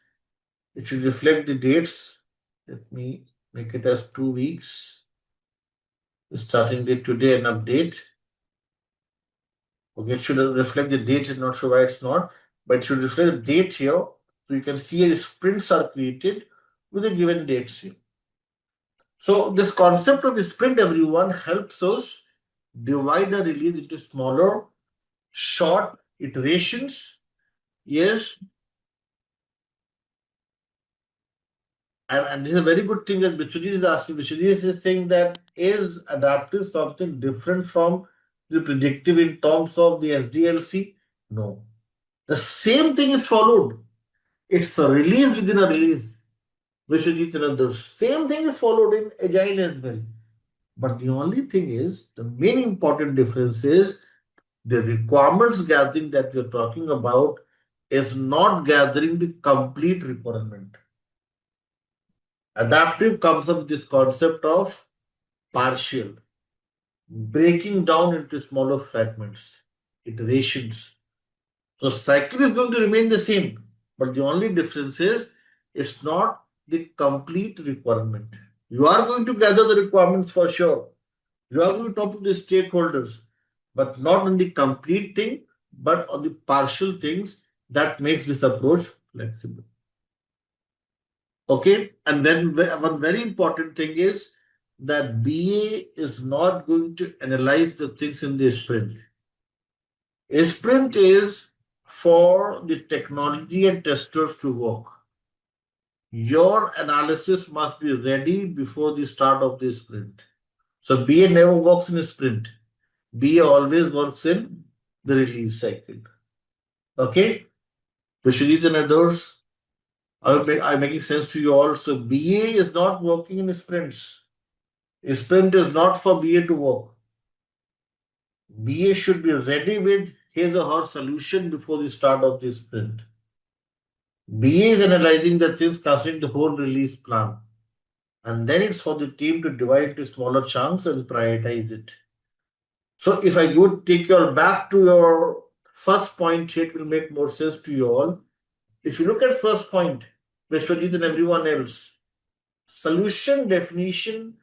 It should reflect the dates. Let me make it as 2 weeks. Starting date today and update. Okay, it should reflect the date. I'm not sure why it's not, but it should reflect the date here. So you can see the sprints are created with the given dates here. So this concept of a sprint, everyone, helps us divide the release into smaller, short iterations. Yes. And this is a very good thing that Bichuji is asking. Bichuji is saying that is adaptive something different from the predictive in terms of the SDLC? No. The same thing is followed. It's a release within a release. Bichuji, the same thing is followed in Agile as well. But the only thing is, the main important difference is the requirements gathering that we're talking about is not gathering the complete requirement. Adaptive comes up with this concept of partial, breaking down into smaller fragments, iterations. So cycle is going to remain the same, but the only difference is it's not the complete requirement. You are going to gather the requirements for sure. You are going to talk to the stakeholders, but not on the complete thing, but on the partial things that makes this approach flexible. Okay, and then one very important thing is that BA is not going to analyze the things in the sprint. A sprint is for the technology and testers to work. Your analysis must be ready before the start of the sprint. So BA never works in a sprint. BA always works in the release cycle. Okay? Vishwajit and others, I'm making sense to you all. So BA is not working in sprints. A sprint is not for BA to work. BA should be ready with his or her solution before the start of the sprint. BA is analyzing the things considering the whole release plan. And then it's for the team to divide into smaller chunks and prioritize it. So if I go take you back to your first point, it will make more sense to you all. If you look at first point, Vishwajit and everyone else, solution definition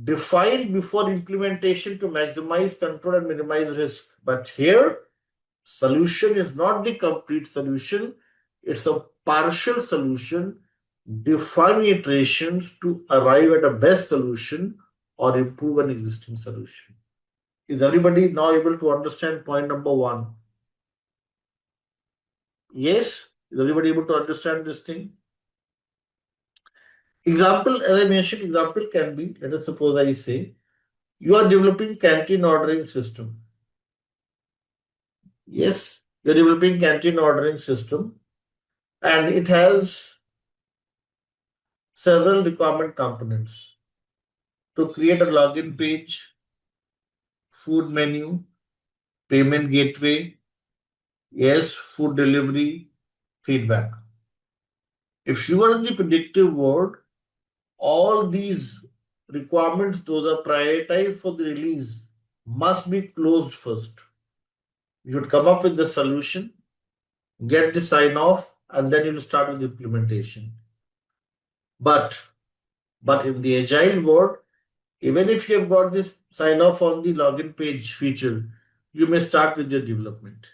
defined before implementation to maximize control and minimize risk. But here, solution is not the complete solution. It's a partial solution, define iterations to arrive at a best solution or improve an existing solution. Is everybody now able to understand point number 1? Yes? Is everybody able to understand this thing? Example, as I mentioned, example can be, let us suppose I say, you are developing canteen ordering system. Yes, you're developing canteen ordering system and it has several requirement components to create a login page, food menu, payment gateway, yes, food delivery, feedback. If you are in the predictive world, all these requirements, those are prioritized for the release, must be closed first. You should come up with the solution, get the sign off, and then you'll start with the implementation. But in the agile world, even if you have got this sign off on the login page feature, you may start with your development.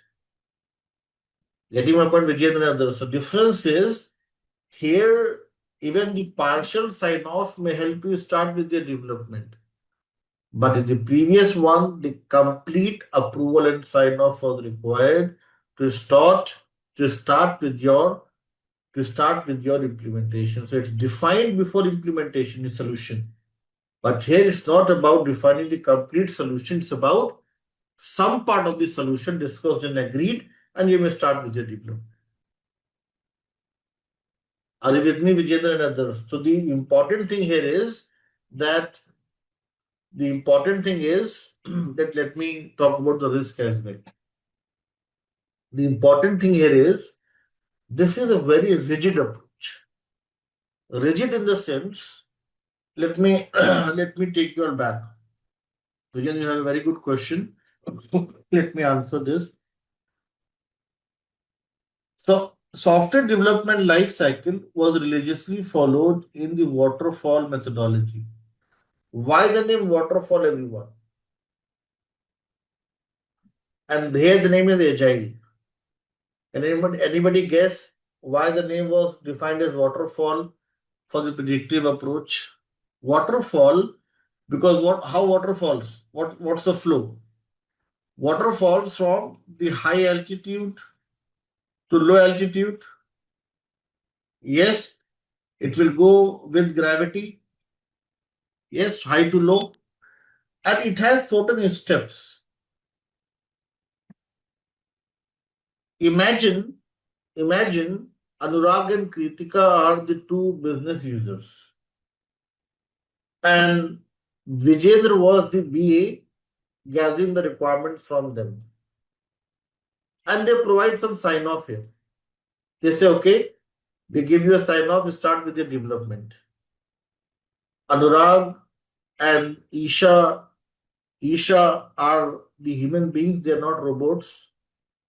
Getting my point, Vijay and others. So difference is here, even the partial sign off may help you start with your development. But in the previous one, the complete approval and sign off was required to start with your implementation. So it's defined before implementation is solution. But here it's not about defining the complete solution. It's about some part of the solution discussed and agreed, and you may start with your development. Are you with me, Vijayendra and others? So the important thing here is that that let me talk about the risk as well. The important thing here is this is a very rigid approach. Rigid in the sense, let me let me take you all back. Vijay, you have a very good question. Let me answer this. So, software development life cycle was religiously followed in the waterfall methodology. Why the name waterfall, everyone? And here the name is agile. Can anybody guess why the name was defined as waterfall for the predictive approach? Waterfall, because how water falls? What's the flow? Water falls from the high altitude to low altitude. Yes, it will go with gravity. Yes, high to low. And it has certain steps. Imagine, imagine Anurag and Kritika are the two business users. And Vijayendra was the BA gathering the requirements from them. And they provide some sign off here. They say, okay, we give you a sign off, start with your development. Anurag and Isha are the human beings, they are not robots.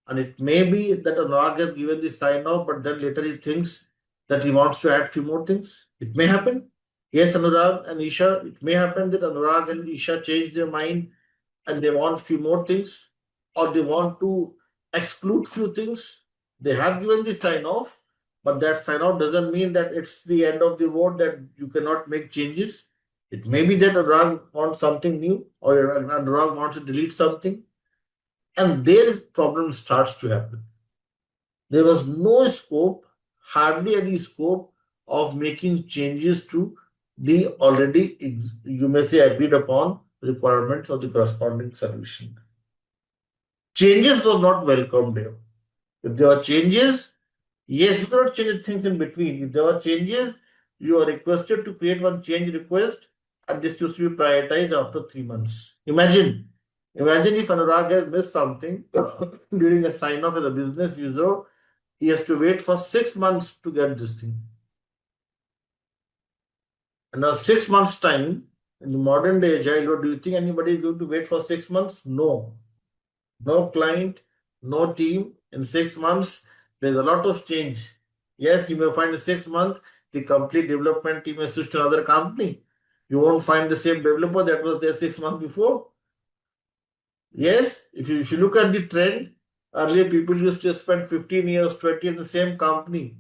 And it may be that Anurag has given the sign off, but then later he thinks that he wants to add few more things. It may happen. Yes, Anurag and Isha, it may happen that Anurag and Isha change their mind and they want few more things, or they want to exclude few things. They have given the sign off, but that sign off doesn't mean that it's the end of the world, that you cannot make changes. It may be that Anurag wants something new, or Anurag wants to delete something, and their problem starts to happen. There was no scope, hardly any scope of making changes to the already, you may say, agreed upon requirements of the corresponding solution. Changes were not welcomed here. If there were changes, yes, you cannot change things in between. If there were changes, you are requested to create one change request, and this used to be prioritized after 3 months. Imagine if Anurag has missed something during a sign off as a business user, he has to wait for 6 months to get this thing. And now 6 months' time, in the modern day agile, do you think anybody is going to wait for 6 months? No. No client, no team. In 6 months, there's a lot of change. Yes, you may find in 6 months, the complete development team has switched to another company. You won't find the same developer that was there 6 months before. Yes, if you look at the trend, earlier people used to spend 15 years, 20 in the same company.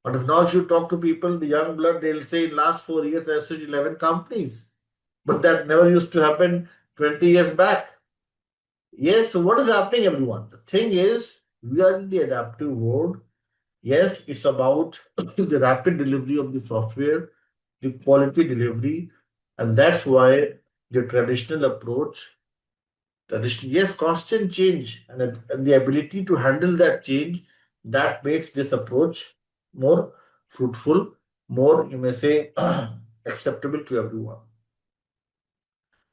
But if now if you talk to people, the young blood, they'll say in last 4 years I switched 11 companies. But that never used to happen 20 years back. Yes, so what is happening, everyone? The thing is, we are in the adaptive world. Yes, it's about the rapid delivery of the software, the quality delivery, and that's why the traditional approach, yes, constant change and the ability to handle that change, that makes this approach more fruitful, more, you may say, acceptable to everyone.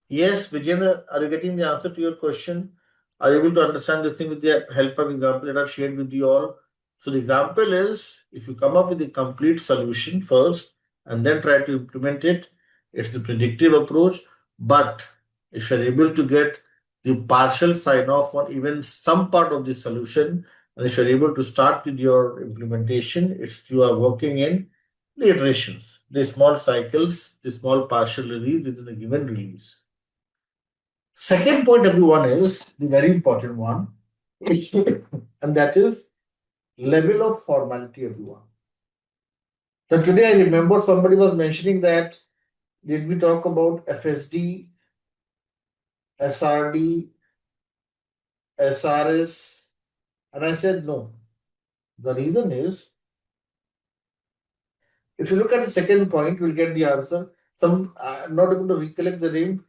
Yes, Vijayendra, are you getting the answer to your question? Are you able to understand this thing with the help of example that I've shared with you all? So the example is, if you come up with a complete solution first and then try to implement it, it's the predictive approach. But if you're able to get the partial sign off on even some part of the solution, and if you're able to start with your implementation, it's you are working in the iterations, the small cycles, the small partial release within a given release. Second point, everyone, is the very important one, and that is level of formality, everyone. Now, today I remember somebody was mentioning that did we talk about FSD, SRD, SRS, and I said no. The reason is, if you look at the second point, we'll get the answer. I'm not able to recollect the name.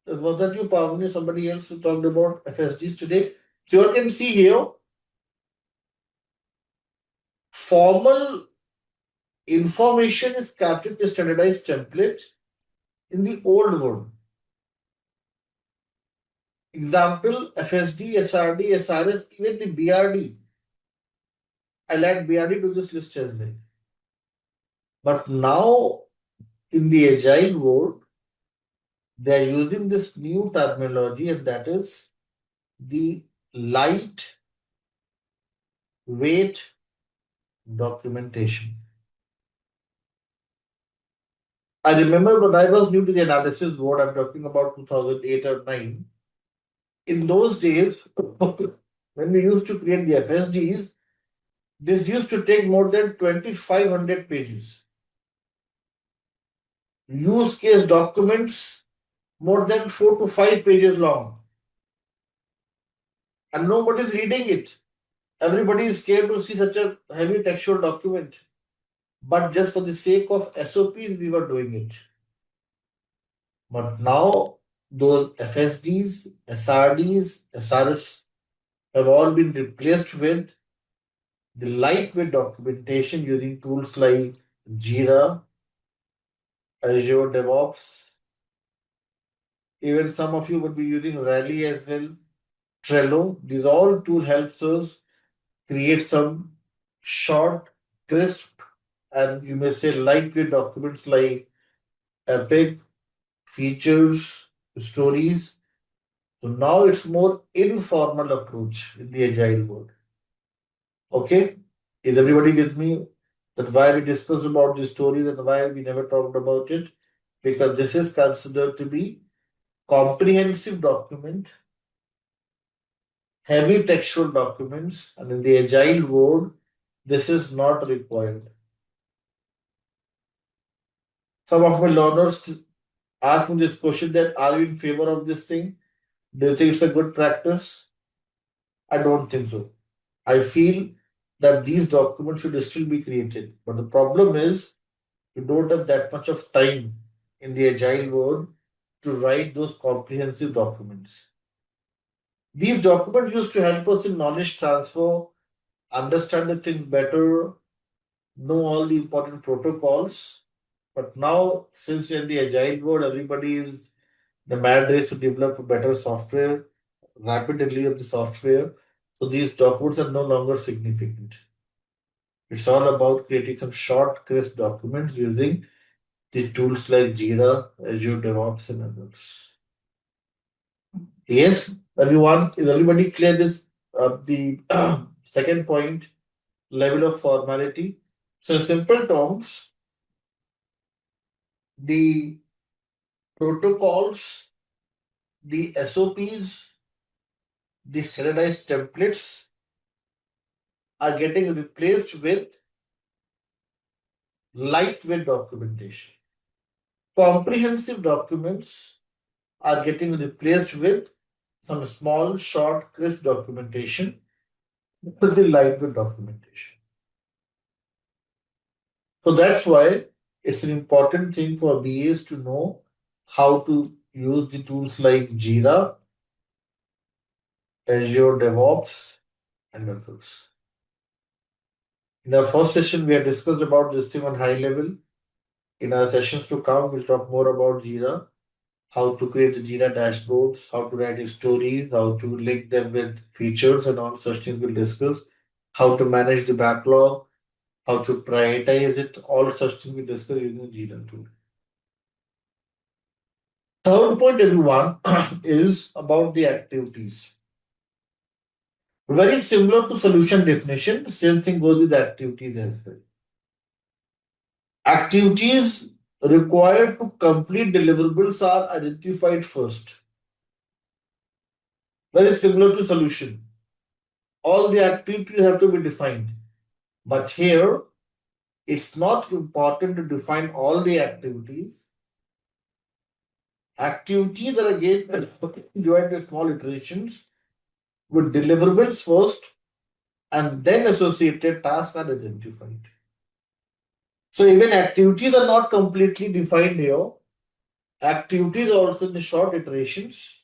Was that you, Pavani, somebody else who talked about FSDs today? So you can see here, formal information is captured in a standardized template in the old world. Example, FSD, SRD, SRS, even the BRD. I'll add BRD to this list as well. But now in the agile world, they are using this new terminology, and that is the light weight documentation. I remember when I was new to the analysis world, I'm talking about 2008 or 9. In those days, when we used to create the FSDs, this used to take more than 2,500 pages. Use case documents more than 4 to 5 pages long. And nobody's reading it. Everybody is scared to see such a heavy textual document. But just for the sake of SOPs, we were doing it. But now those FSDs, SRDs, SRS have all been replaced with the lightweight documentation using tools like Jira, Azure DevOps. Even some of you would be using Rally as well, Trello. These all tool helps us create some short, crisp, and you may say lightweight documents like epic, features, stories. So now it's more informal approach in the agile world. Okay? Is everybody with me? That why we discussed about the stories and why we never talked about it? Because this is considered to be comprehensive document, heavy textual documents, and in the agile world, this is not required. Some of my learners ask me this question that are you in favor of this thing? Do you think it's a good practice? I don't think so. I feel that these documents should still be created. But the problem is you don't have that much of time in the agile world to write those comprehensive documents. These documents used to help us in knowledge transfer, understand the things better, know all the important protocols. But now, since we're in the agile world, everybody is the mad race to develop better software, rapid delivery of the software. So these documents are no longer significant. It's all about creating some short, crisp documents using the tools like Jira, Azure DevOps, and others. Yes, everyone, is everybody clear this? The second point, level of formality. So, in simple terms, the protocols, the SOPs, the standardized templates are getting replaced with lightweight documentation. Comprehensive documents are getting replaced with some small, short, crisp documentation with the lightweight documentation. So that's why it's an important thing for BAs to know how to use the tools like Jira, Azure DevOps, and others. In our first session, we have discussed about this thing on high level. In our sessions to come, we'll talk more about Jira, how to create the Jira dashboards, how to write stories, how to link them with features, and all such things we'll discuss, how to manage the backlog, how to prioritize it, all such things we discuss using the Jira tool. Third point, everyone, is about the activities. Very similar to solution definition, the same thing goes with the activities as well. Activities required to complete deliverables are identified first. Very similar to solution. All the activities have to be defined. But here, it's not important to define all the activities. Activities are again divided into small iterations with deliverables first and then associated tasks are identified. So even activities are not completely defined here. Activities are also in the short iterations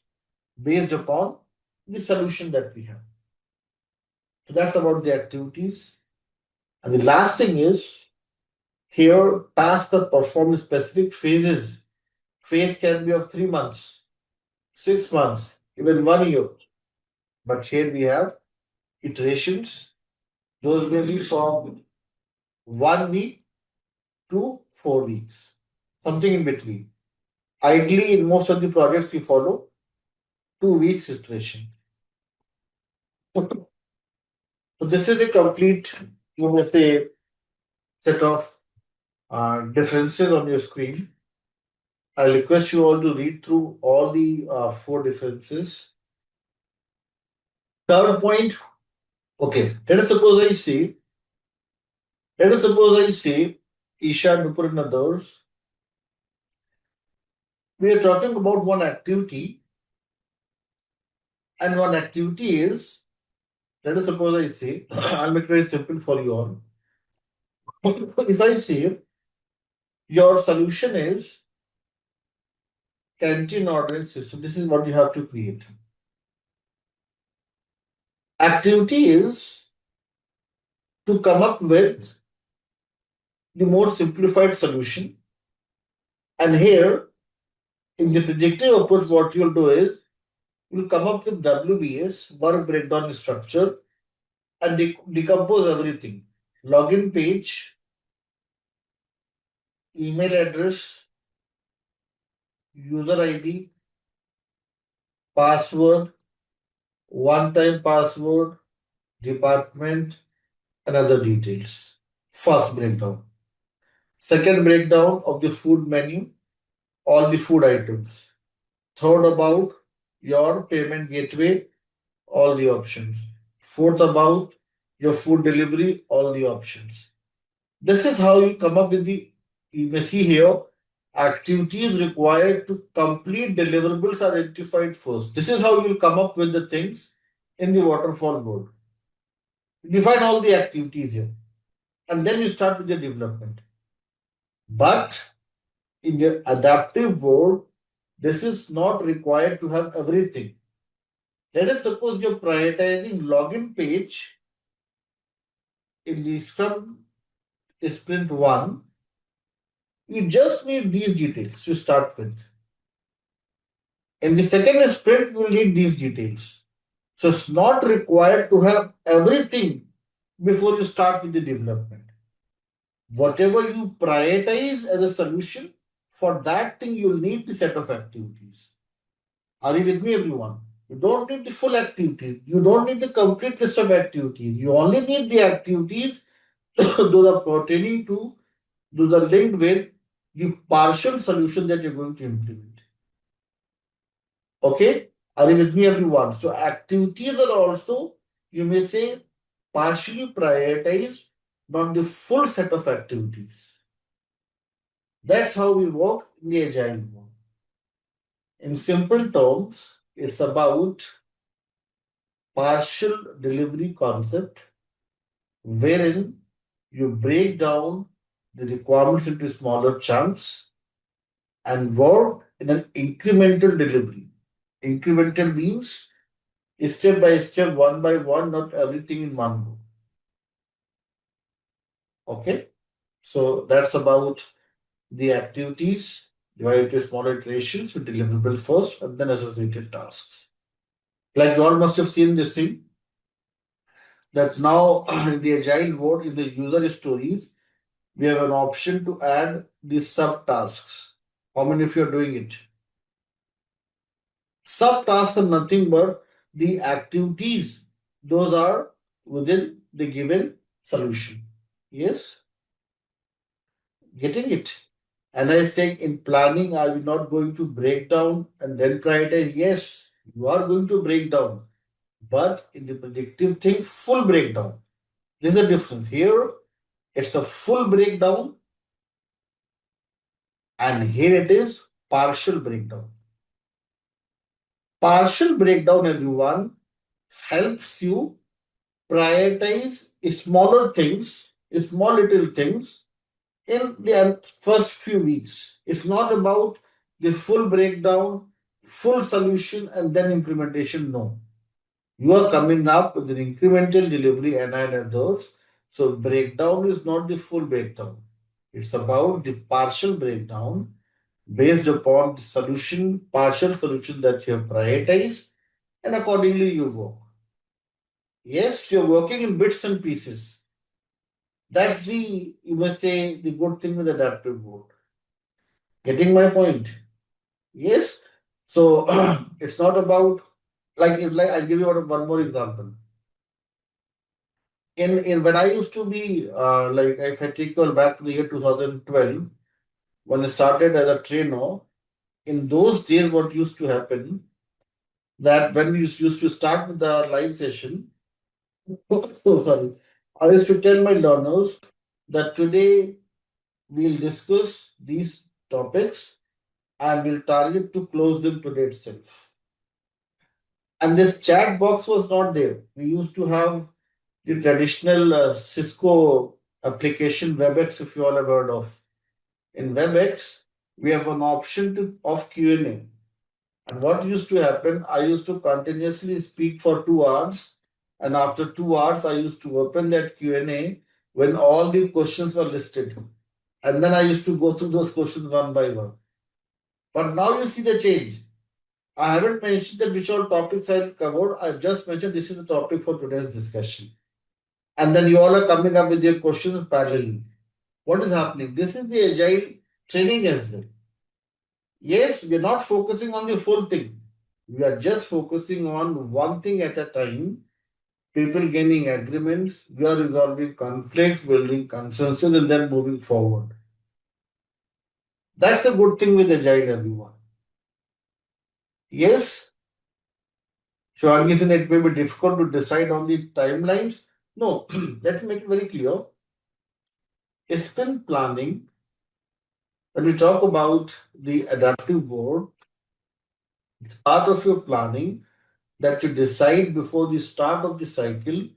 based upon the solution that we have. So that's about the activities. And the last thing is Here, tasks are performed in specific phases. Phase can be of 3 months, 6 months, even 1 year. But here we have iterations. Those may be from 1 week to 4 weeks, something in between. Ideally, in most of the projects, we follow 2 weeks iteration. So this is a complete, you may say, set of differences on your screen. I request you all to read through all the 4 differences. Third point, okay, let us suppose I say, Isha, Nupur and others, we are talking about one activity, and one activity is, let us suppose I say, I'll make it very simple for you all. If I say your solution is canteen ordering system, this is what you have to create. Activity is to come up with the more simplified solution. And here, in the predictive approach, what you'll do is you'll come up with WBS, work breakdown structure, and decompose everything. Login page, email address, user ID, password, one-time password, department, and other details. First breakdown. Second breakdown of the food menu, all the food items. Third about your payment gateway, all the options. Fourth about your food delivery, all the options. This is how you come up with you may see here, activities required to complete deliverables are identified first. This is how you'll come up with the things in the waterfall board. Define all the activities here. And then you start with the development. But in the adaptive world, this is not required to have everything. Let us suppose you're prioritizing login page in the Scrum Sprint 1. You just need these details to start with. In the second sprint, you will need these details. So it's not required to have everything before you start with the development. Whatever you prioritize as a solution, for that thing you'll need the set of activities. Are you with me, everyone? You don't need the full activity. You don't need the complete list of activities. You only need the activities those are pertaining to, those are linked with the partial solution that you're going to implement. Okay? Are you with me, everyone? So activities are also, you may say, partially prioritized, not the full set of activities. That's how we work in the agile world. In simple terms, it's about partial delivery concept wherein you break down the requirements into smaller chunks and work in an incremental delivery. Incremental means step by step, one by one, not everything in one go. Okay? So that's about the activities divided into smaller iterations with deliverables first and then associated tasks. Like you all must have seen this thing that now in the agile world, in the user stories, we have an option to add these subtasks. How many of you are doing it? Subtasks are nothing but the activities. Those are within the given solution. Yes? Getting it? And I think in planning, are we not going to break down and then prioritize? Yes, you are going to break down. But in the predictive thing, full breakdown. There's a difference. Here, it's a full breakdown, and here it is partial breakdown. Partial breakdown, everyone, helps you prioritize smaller things, small little things in the first few weeks. It's not about the full breakdown, full solution, and then implementation. No. You are coming up with an incremental delivery and others. So breakdown is not the full breakdown. It's about the partial breakdown based upon the solution, partial solution that you have prioritized, and accordingly you work. Yes, you're working in bits and pieces. That's the, you must say, the good thing with adaptive mode. Getting my point? Yes. So it's not about like I'll give you one more example. In when I used to be like if I take you back to the year 2012, when I started as a trainer, in those days what used to happen that when we used to start with the live session, so sorry, I used to tell my learners that today we'll discuss these topics and we'll target to close them today itself. And this chat box was not there. We used to have the traditional Cisco application WebEx, if you all have heard of. In WebEx, we have an option to of Q&A. And what used to happen, I used to continuously speak for 2 hours, and after 2 hours, I used to open that Q&A when all the questions were listed. And then I used to go through those questions one by one. But now you see the change. I haven't mentioned that which all topics I'll cover. I just mentioned this is the topic for today's discussion. And then you all are coming up with your questions parallelly. What is happening? This is the agile training as well. Yes, we are not focusing on the full thing. We are just focusing on one thing at a time. People gaining agreements, we are resolving conflicts, building consensus, and then moving forward. That's the good thing with agile, everyone. Yes, Shivangi said it may be difficult to decide on the timelines. No, let me make it very clear. Sprint planning, when we talk about the adaptive board, it's part of your planning that you decide before the start of the cycle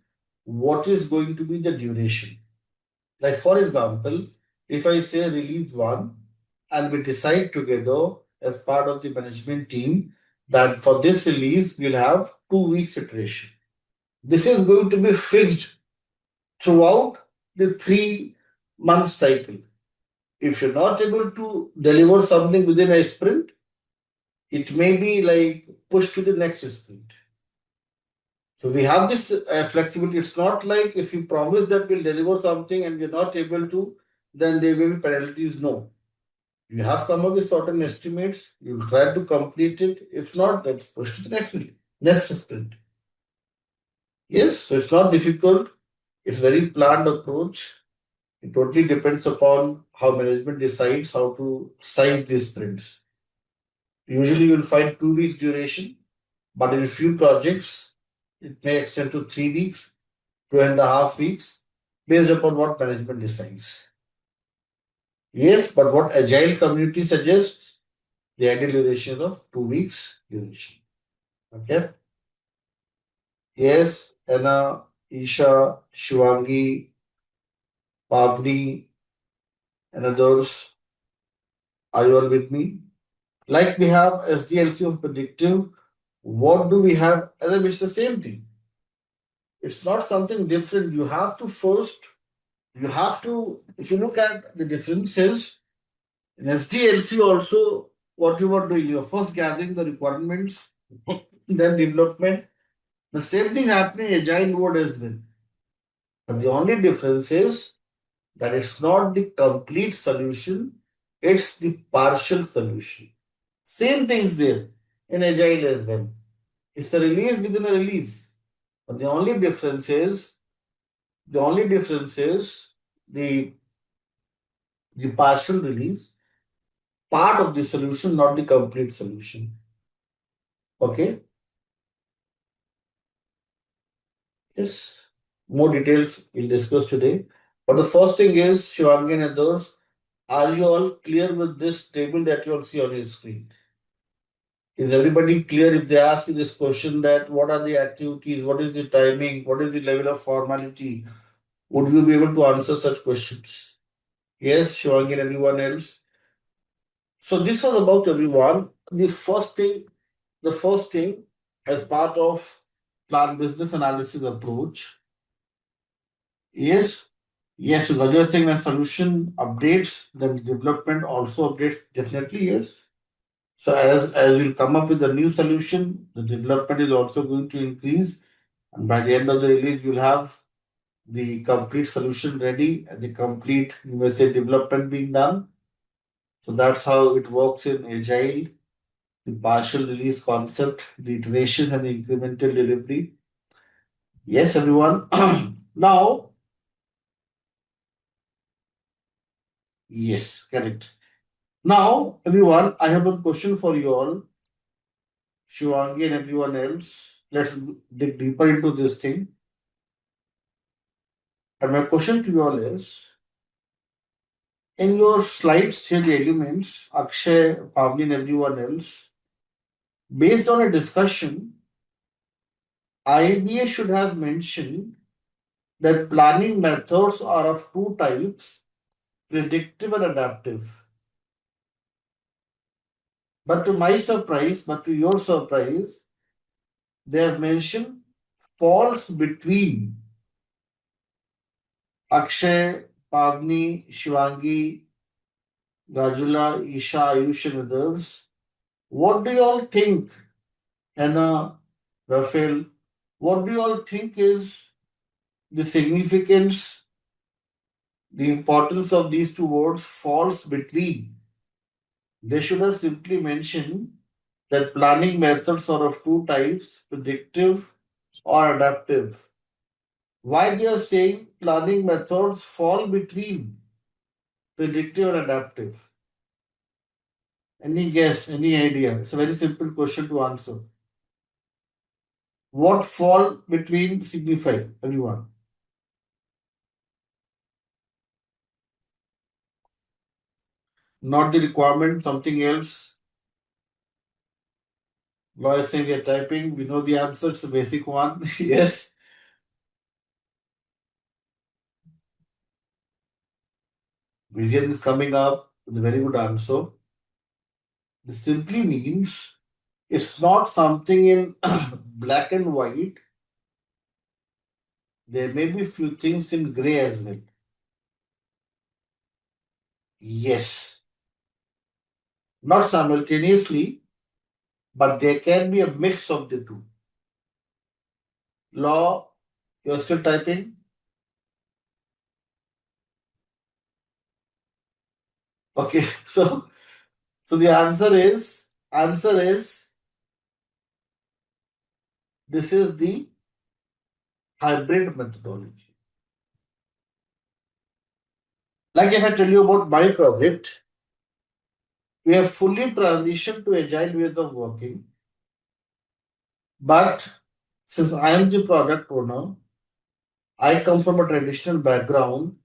what is going to be the duration. Like, for example, if I say release one, and we decide together as part of the management team that for this release we'll have 2 weeks iteration. This is going to be fixed throughout the 3 month cycle. If you're not able to deliver something within a sprint, it may be like pushed to the next sprint. So we have this flexibility. It's not like if you promise that we'll deliver something and we're not able to, then there will be penalties. No. You have come up with certain estimates, you'll try to complete it. If not, that's pushed to the next sprint. Yes, so it's not difficult. It's very planned approach. It totally depends upon how management decides how to size these sprints. Usually you'll find 2 weeks duration, but in a few projects, it may extend to 3 weeks, 2.5 weeks, based upon what management decides. Yes, but what agile community suggests, the ideal duration of 2 weeks duration. Okay. Yes, Anna, Isha, Shivangi, Pabni, and others. Are you all with me? Like we have SDLC of predictive, what do we have? As I mentioned, the same thing. It's not something different. You have to first, you have to, if you look at the differences in SDLC also, what you were doing, you're first gathering the requirements, then development. The same thing happening in agile mode as well. But the only difference is that it's not the complete solution, it's the partial solution. Same things there in agile as well. It's a release within a release. But the only difference is the the partial release, part of the solution, not the complete solution. Okay? Yes. More details we'll discuss today. But the first thing is, Shivangi and others, are you all clear with this table that you all see on your screen? Is everybody clear if they ask you this question that what are the activities, what is the timing, what is the level of formality? Would you be able to answer such questions? Yes, Shivangi and everyone else. So this was about everyone. The first thing as part of plan business analysis approach is Yes, so you're saying when solution updates, then development also updates. Definitely, yes. So as we'll come up with a new solution, the development is also going to increase, and by the end of the release, you'll have the complete solution ready and the complete, you may say, development being done. So that's how it works in Agile, the partial release concept, the iterations and the incremental delivery. Yes, everyone. Now, yes, correct. Now, everyone, I have one question for you all, Shivangi and everyone else. Let's dig deeper into this thing. And my question to you all is, in your slides here, the elements, Akshay, Pavni, and everyone else, based on a discussion, IBA should have mentioned that planning methods are of two types, predictive and adaptive. But to my surprise, but to your surprise, they have mentioned falls between Akshay, Pavni, Shivangi, Rajula, Isha, Ayush, and others. What do you all think, Hannah, Rafael? What do you all think is the significance, the importance of these two words falls between? They should have simply mentioned that planning methods are of two types, predictive or adaptive. Why they are saying planning methods fall between predictive and adaptive? Any guess, any idea? It's a very simple question to answer. What fall between signify, anyone? Not the requirement, something else. Lawyer saying we are typing, we know the answer, it's a basic one. Yes. Vivian is coming up with a very good answer. This simply means it's not something in black and white. There may be few things in gray as well. Yes. Not simultaneously, but there can be a mix of the two. Law, you're still typing? Okay, so the answer is this is the hybrid methodology. Like if I tell you about my project, we have fully transitioned to agile ways of working. But since I am the product owner, I come from a traditional background,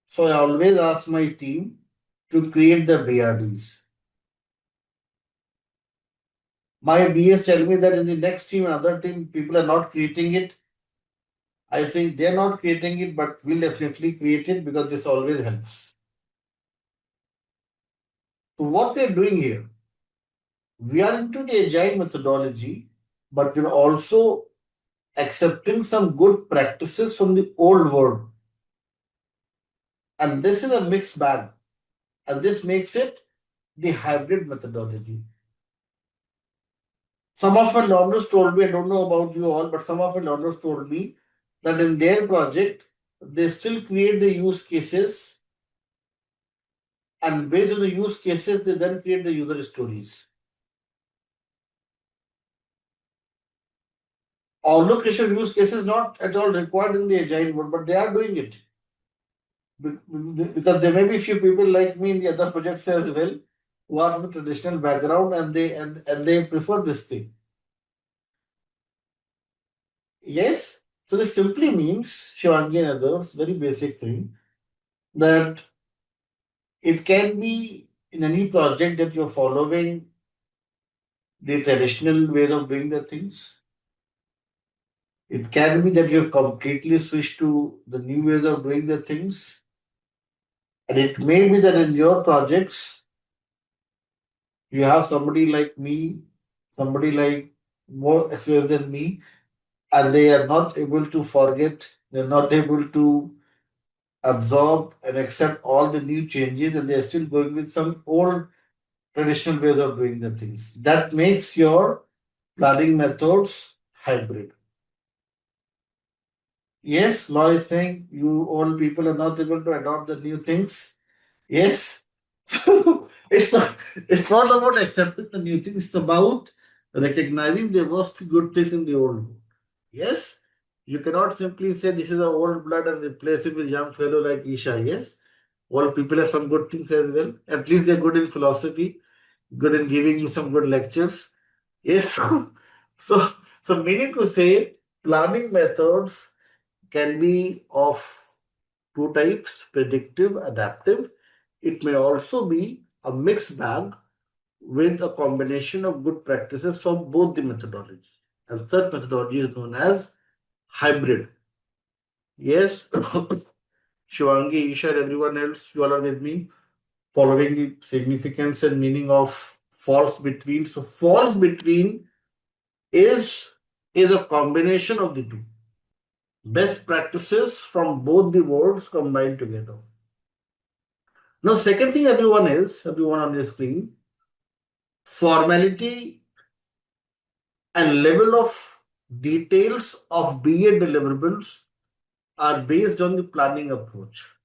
so I always ask my team to create the BRDs. My BS tell me that in the next team, another team, people are not creating it. I think they're not creating it, but we'll definitely create it because this always helps. So what we're doing here, we are into the agile methodology, but we're also accepting some good practices from the old world. And this is a mixed bag. And this makes it the hybrid methodology. Some of my learners told me, I don't know about you all, but some of my learners told me that in their project, they still create the use cases, and based on the use cases, they then create the user stories. Although creation of use cases not at all required in the agile world, but they are doing it. Because there may be few people like me in the other projects as well who are from a traditional background and they prefer this thing. Yes. So this simply means, Shivangi and others, very basic thing, that it can be in any project that you're following the traditional ways of doing the things. It can be that you've completely switched to the new ways of doing the things. And it may be that in your projects, you have somebody like me, somebody like more experienced than me, and they are not able to forget, they're not able to absorb and accept all the new changes, and they're still going with some old traditional ways of doing the things. That makes your planning methods hybrid. Yes, law is saying you old people are not able to adopt the new things. Yes. So it's not about accepting the new things, it's about recognizing there was good things in the old world. Yes. You cannot simply say this is a old blood and replace it with young fellow like Isha. Yes. Old people have some good things as well. At least they're good in philosophy, good in giving you some good lectures. Yes. So so meaning to say planning methods can be of two types, predictive, adaptive. It may also be a mixed bag with a combination of good practices from both the methodology. And such methodology is known as hybrid. Yes, Shivangi, Isha, and everyone else, you all are with me, following the significance and meaning of false between. So, false between is, is a combination of the two. Best practices from both the worlds combined together. Now, second thing, everyone on the screen, formality and level of details of BA deliverables are based on the planning approach.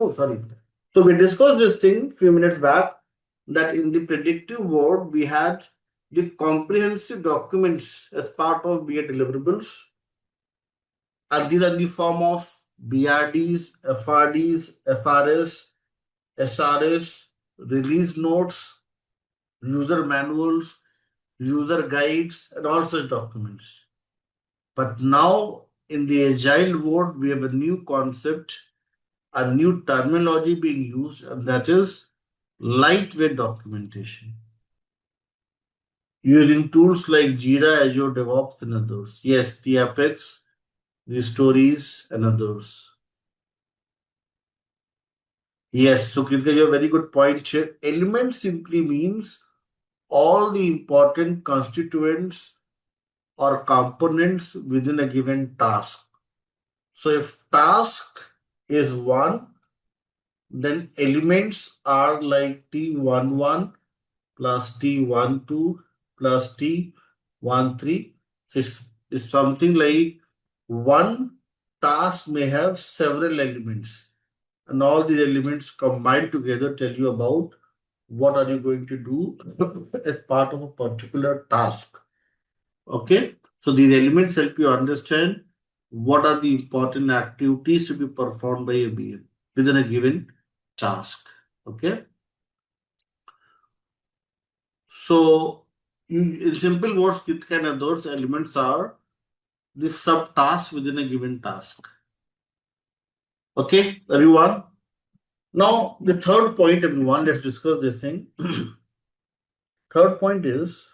Oh, sorry. So we discussed this thing few minutes back that in the predictive world we had the comprehensive documents as part of BA deliverables, and these are the form of BRDs, FRDs, FRS, SRS, release notes, user manuals, user guides, and all such documents. But now in the agile world, we have a new concept, a new terminology being used, and that is lightweight documentation. Using tools like Jira, Azure DevOps, and others. Yes, the Apex, the stories, and others. Yes, so Kirka, you have a very good point here. Element simply means all the important constituents or components within a given task. So if task is 1, then elements are like T11 plus T12 plus T13. So it's something like one task may have several elements, and all these elements combined together tell you about what are you going to do as part of a particular task. Okay, so these elements help you understand what are the important activities to be performed by a BM within a given task. Okay, so in simple words, Kritika and others, elements are the subtasks within a given task. Okay, everyone. Now the third point, everyone, let's discuss this thing. Third point is,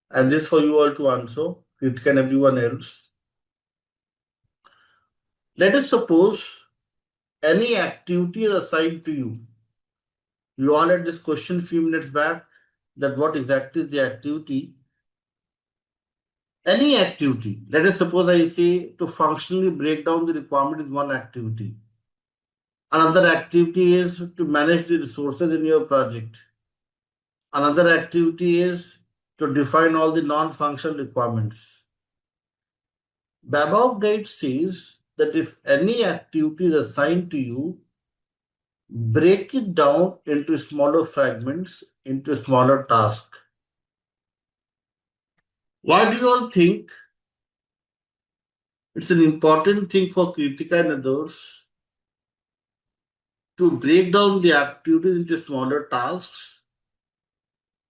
and this for you all to answer, Kritika and everyone else. Let us suppose any activity is assigned to you. You all had this question a few minutes back that what exactly is the activity? Any activity. Let us suppose I say to functionally break down the requirement is one activity. Another activity is to manage the resources in your project. Another activity is to define all the non-functional requirements. BABOK guide says that if any activity is assigned to you, break it down into smaller fragments, into smaller tasks. Why do you all think it's an important thing for Kritika and others to break down the activities into smaller tasks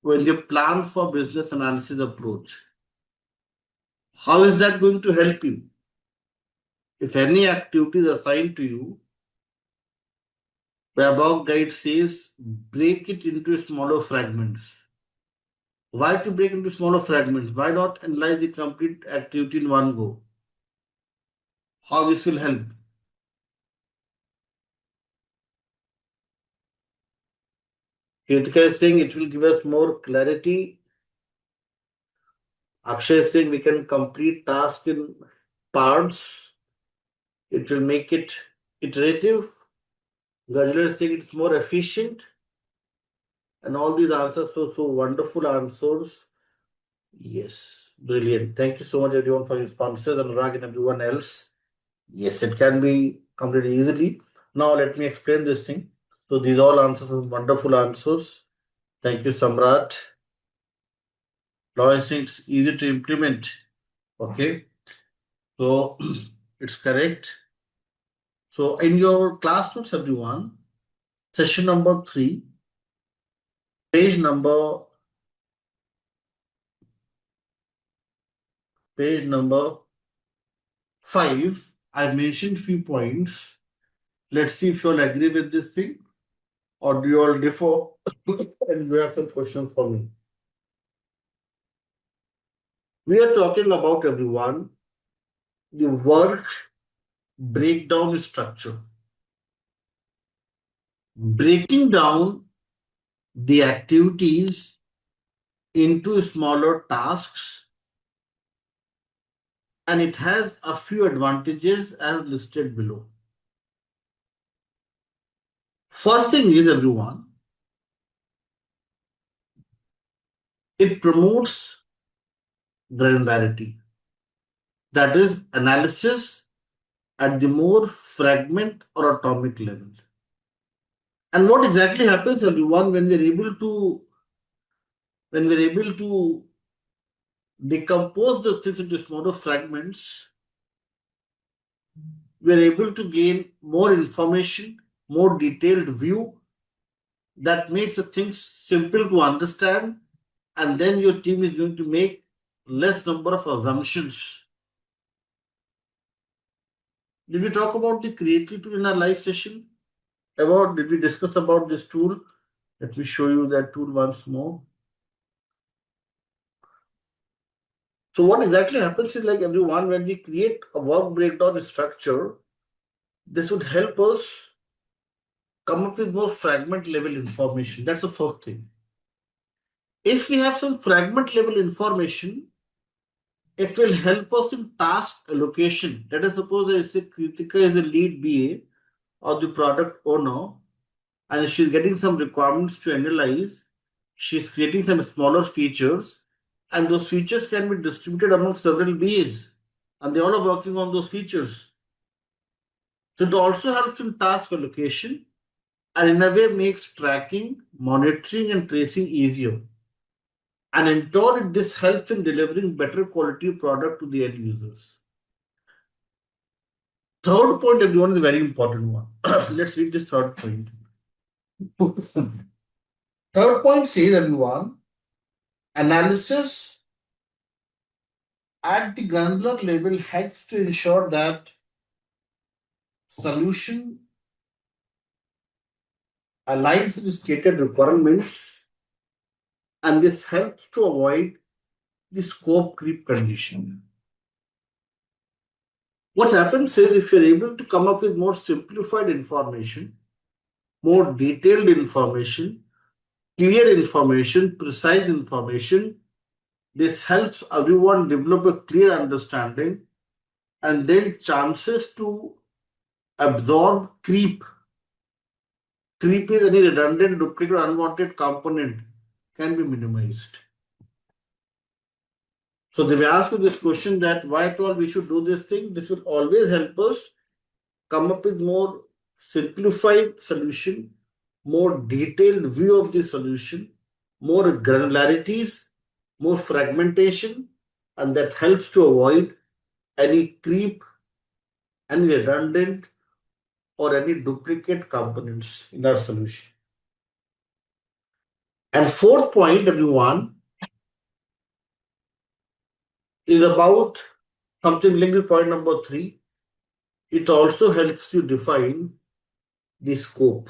when they plan for business analysis approach? How is that going to help you? If any activity is assigned to you, the above guide says break it into smaller fragments. Why to break into smaller fragments? Why not analyze the complete activity in one go? How this will help? Kritika is saying it will give us more clarity. Akshay is saying we can complete task in parts. It will make it iterative. Gajal is saying it's more efficient. And all these answers, so wonderful answers. Yes, brilliant. Thank you so much, everyone, for your sponsors, Anurag and everyone else. Yes, it can be completed easily. Now, let me explain this thing. So, these all answers are wonderful answers. Thank you, Samrat. Now, I think it's easy to implement. Okay. So, it's correct. So, in your class notes, everyone, session number 3, page number 5, I mentioned few points. Let's see if you all agree with this thing or do you all differ and you have some questions for me. We are talking about, everyone, the work breakdown structure. Breaking down the activities into smaller tasks, and it has a few advantages as listed below. First thing is, everyone, it promotes granularity. That is analysis at the more fragment or atomic level. And what exactly happens, everyone, when we're able to decompose the things into smaller fragments, we're able to gain more information, more detailed view that makes the things simple to understand, and then your team is going to make less number of assumptions. Did we talk about the creativity tool in our live session? Did we discuss about this tool? Let me show you that tool once more. So what exactly happens is, like, everyone, when we create a work breakdown structure, this would help us come up with more fragment level information. That's the first thing. If we have some fragment level information, it will help us in task allocation. Let us suppose I say Kritika is a lead BA or the product owner, and she's getting some requirements to analyze. She's creating some smaller features, and those features can be distributed among several BAs, and they all are working on those features. So it also helps in task allocation, and in a way makes tracking, monitoring, and tracing easier. And in turn, this helps in delivering better quality product to the end users. Third point, everyone, is a very important one. Let's read this third point. Third point says, everyone, analysis at the granular level helps to ensure that solution aligns with the stated requirements, and this helps to avoid the scope creep condition. What happens is, if you're able to come up with more simplified information, more detailed information, clear information, precise information, this helps everyone develop a clear understanding, and then chances to absorb creep. Creep is any redundant, duplicate, or unwanted component can be minimized. So they may ask you this question that why at all we should do this thing. This will always help us come up with more simplified solution, more detailed view of the solution, more granularities, more fragmentation, and that helps to avoid any creep, any redundant, or any duplicate components in our solution. And fourth point, everyone, is about something linked with point number 3. It also helps you define the scope.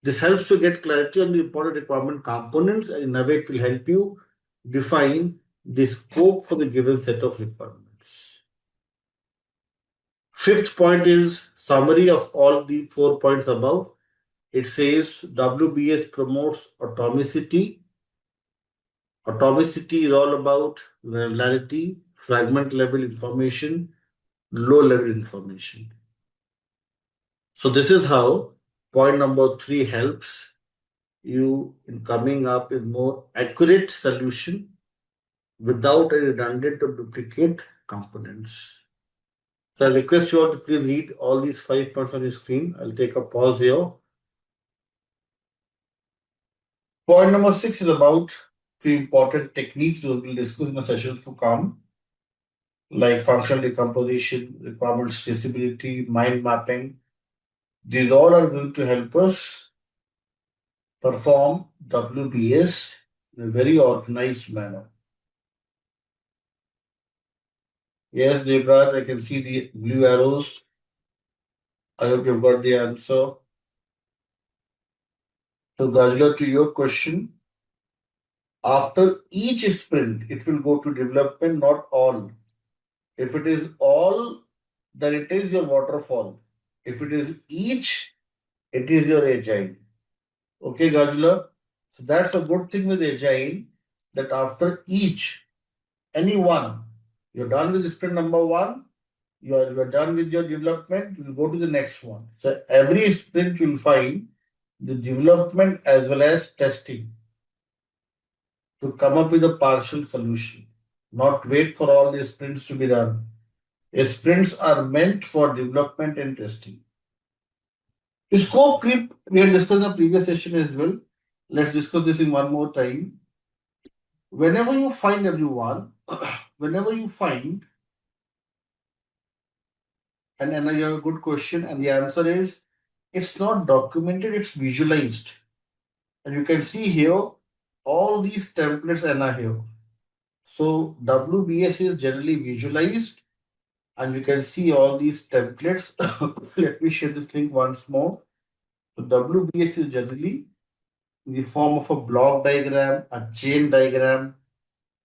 This helps to get clarity on the important requirement components, and in a way it will help you define the scope for the given set of requirements. Fifth point is summary of all the 4 points above. It says WBS promotes atomicity. Atomicity is all about granularity, fragment level information, low level information. So this is how point number 3 helps you in coming up with more accurate solution without a redundant or duplicate components. So I request you all to please read all these 5 points on your screen. I'll take a pause here. Point number 6 is about 3 important techniques we will discuss in the sessions to come, like functional decomposition, requirements traceability, mind mapping. These all are going to help us perform WBS in a very organized manner. Yes, Devraj, I can see the blue arrows. I hope you've got the answer. So, Gajla, to your question, after each sprint, it will go to development, not all. If it is all, then it is your waterfall. If it is each, it is your agile. Okay, Gajla? So that's a good thing with agile, that after each, any one, you're done with sprint number 1, you're done with your development, you'll go to the next one. So every sprint you'll find the development as well as testing to come up with a partial solution, not wait for all the sprints to be done. Sprints are meant for development and testing. Scope creep, we had discussed in the previous session as well. Let's discuss this in one more time. Whenever you find everyone, whenever you find, and you have a good question, and the answer is it's not documented, it's visualized. And you can see here all these templates are here. So WBS is generally visualized, and you can see all these templates. Let me share this link once more. So WBS is generally in the form of a block diagram, a chain diagram,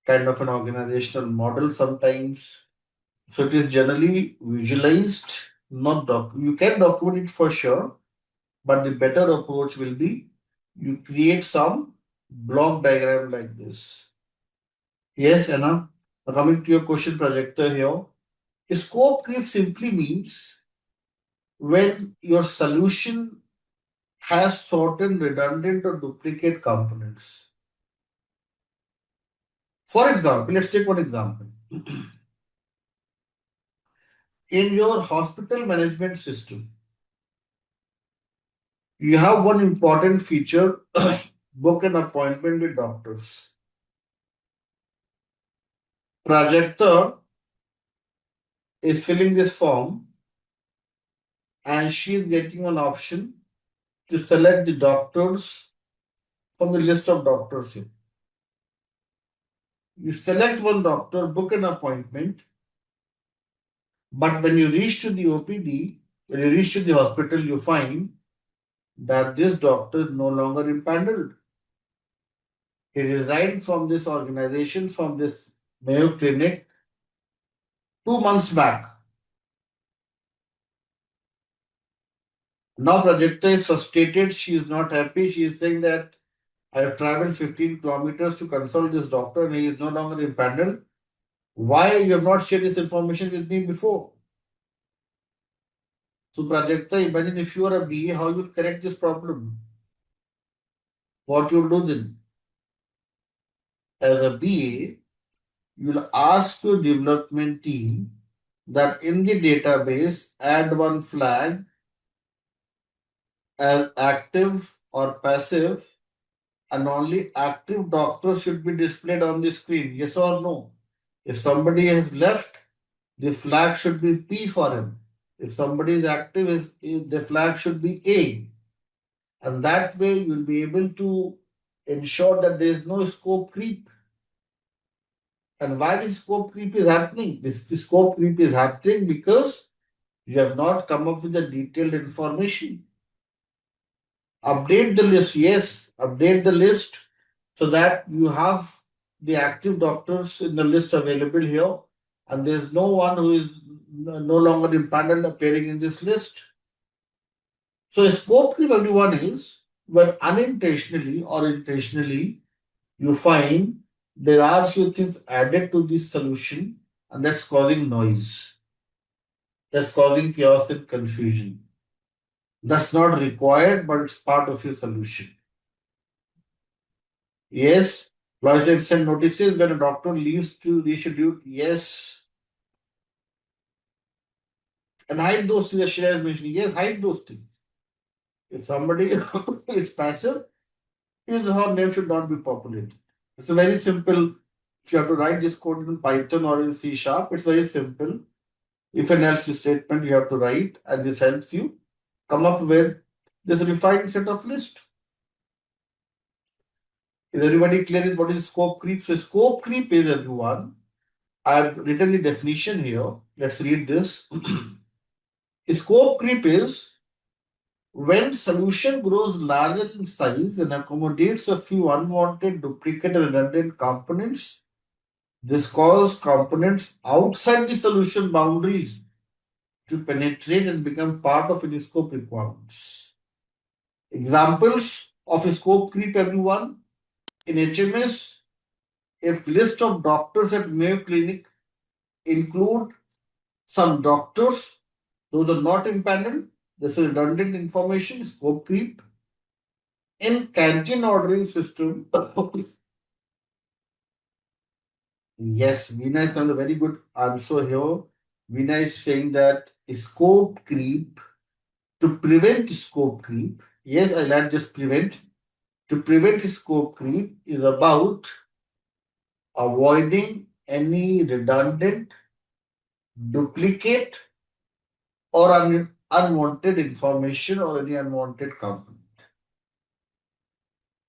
kind of an organizational model sometimes. So it is generally visualized, not you can document it for sure, but the better approach will be you create some block diagram like this. Yes, Anna. Coming to your question projector here, scope creep simply means when your solution has certain redundant or duplicate components. For example, let's take one example. In your hospital management system, you have one important feature: book an appointment with doctors. Projector is filling this form and she is getting an option to select the doctors from the list of doctors here. You select one doctor, book an appointment, but when you reach to the OPD, when you reach to the hospital, you find that this doctor is no longer impaneled. He resigned from this organization, from this Mayo Clinic, 2 months back. Now Prajakta is frustrated. She is not happy. She is saying that I have traveled 15 kilometers to consult this doctor and he is no longer impaneled. Why you have not shared this information with me before? So Prajakta, imagine if you are a BA, how you will correct this problem? What you will do then? As a BA, you will ask your development team that in the database add one flag as active or passive, and only active doctors should be displayed on the screen. Yes or no? If somebody has left, the flag should be P for him. If somebody is active, the flag should be A. And that way you will be able to ensure that there is no scope creep. And why this scope creep is happening? This scope creep is happening because you have not come up with the detailed information. Update the list, yes, update the list so that you have the active doctors in the list available here, and there's no one who is no longer impaneled appearing in this list. So a scope creep, everyone, is when unintentionally or intentionally you find there are few things added to this solution and that's causing noise. that's causing chaos and confusion. That's not required, but it's part of your solution. Yes, employees send notices when a doctor leaves to reschedule. Yes, and hide those things. As Shreya is mentioning, yes, hide those things. If somebody is passive, his or her name should not be populated. It's a very simple. If you have to write this code in Python or in C sharp, it's very simple. If an else statement you have to write, and this helps you come up with this refined set of list. Is everybody clear with what is scope creep? So scope creep is, everyone, I have written the definition here. Let's read this. Scope creep is when solution grows larger in size and accommodates a few unwanted, duplicate, and redundant components. This causes components outside the solution boundaries to penetrate and become part of any scope requirements. Examples of scope creep, everyone. In HMS, if list of doctors at Mayo Clinic include some doctors, those are not impaneled, this is redundant information, scope creep. In canteen ordering system, yes, Veena is a very good answer here. Veena is saying that scope creep, to prevent scope creep, yes, I'll add just prevent. To prevent scope creep is about avoiding any redundant, duplicate, or unwanted information or any unwanted component.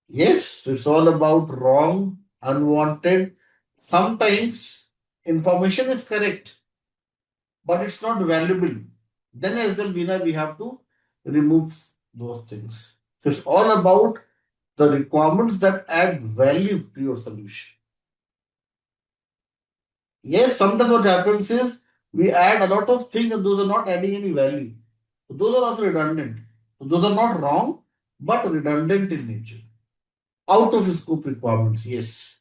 Yes, so it's all about wrong, unwanted. Sometimes information is correct, but it's not valuable. Then as well, we have to remove those things. So it's all about the requirements that add value to your solution. Yes, sometimes what happens is we add a lot of things and those are not adding any value. So those are also redundant. So those are not wrong, but redundant in nature. Out of scope requirements, yes.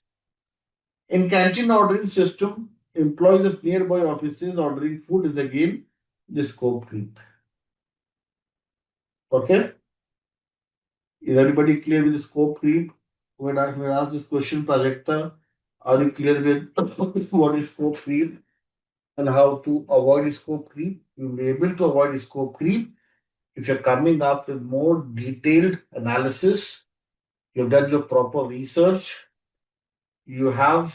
In canteen ordering system, employees of nearby offices ordering food is again the scope creep. Okay? Is everybody clear with the scope creep? When I ask this question, Prajakta, are you clear with what is scope creep and how to avoid scope creep? You'll be able to avoid scope creep if you're coming up with more detailed analysis, you've done your proper research, you have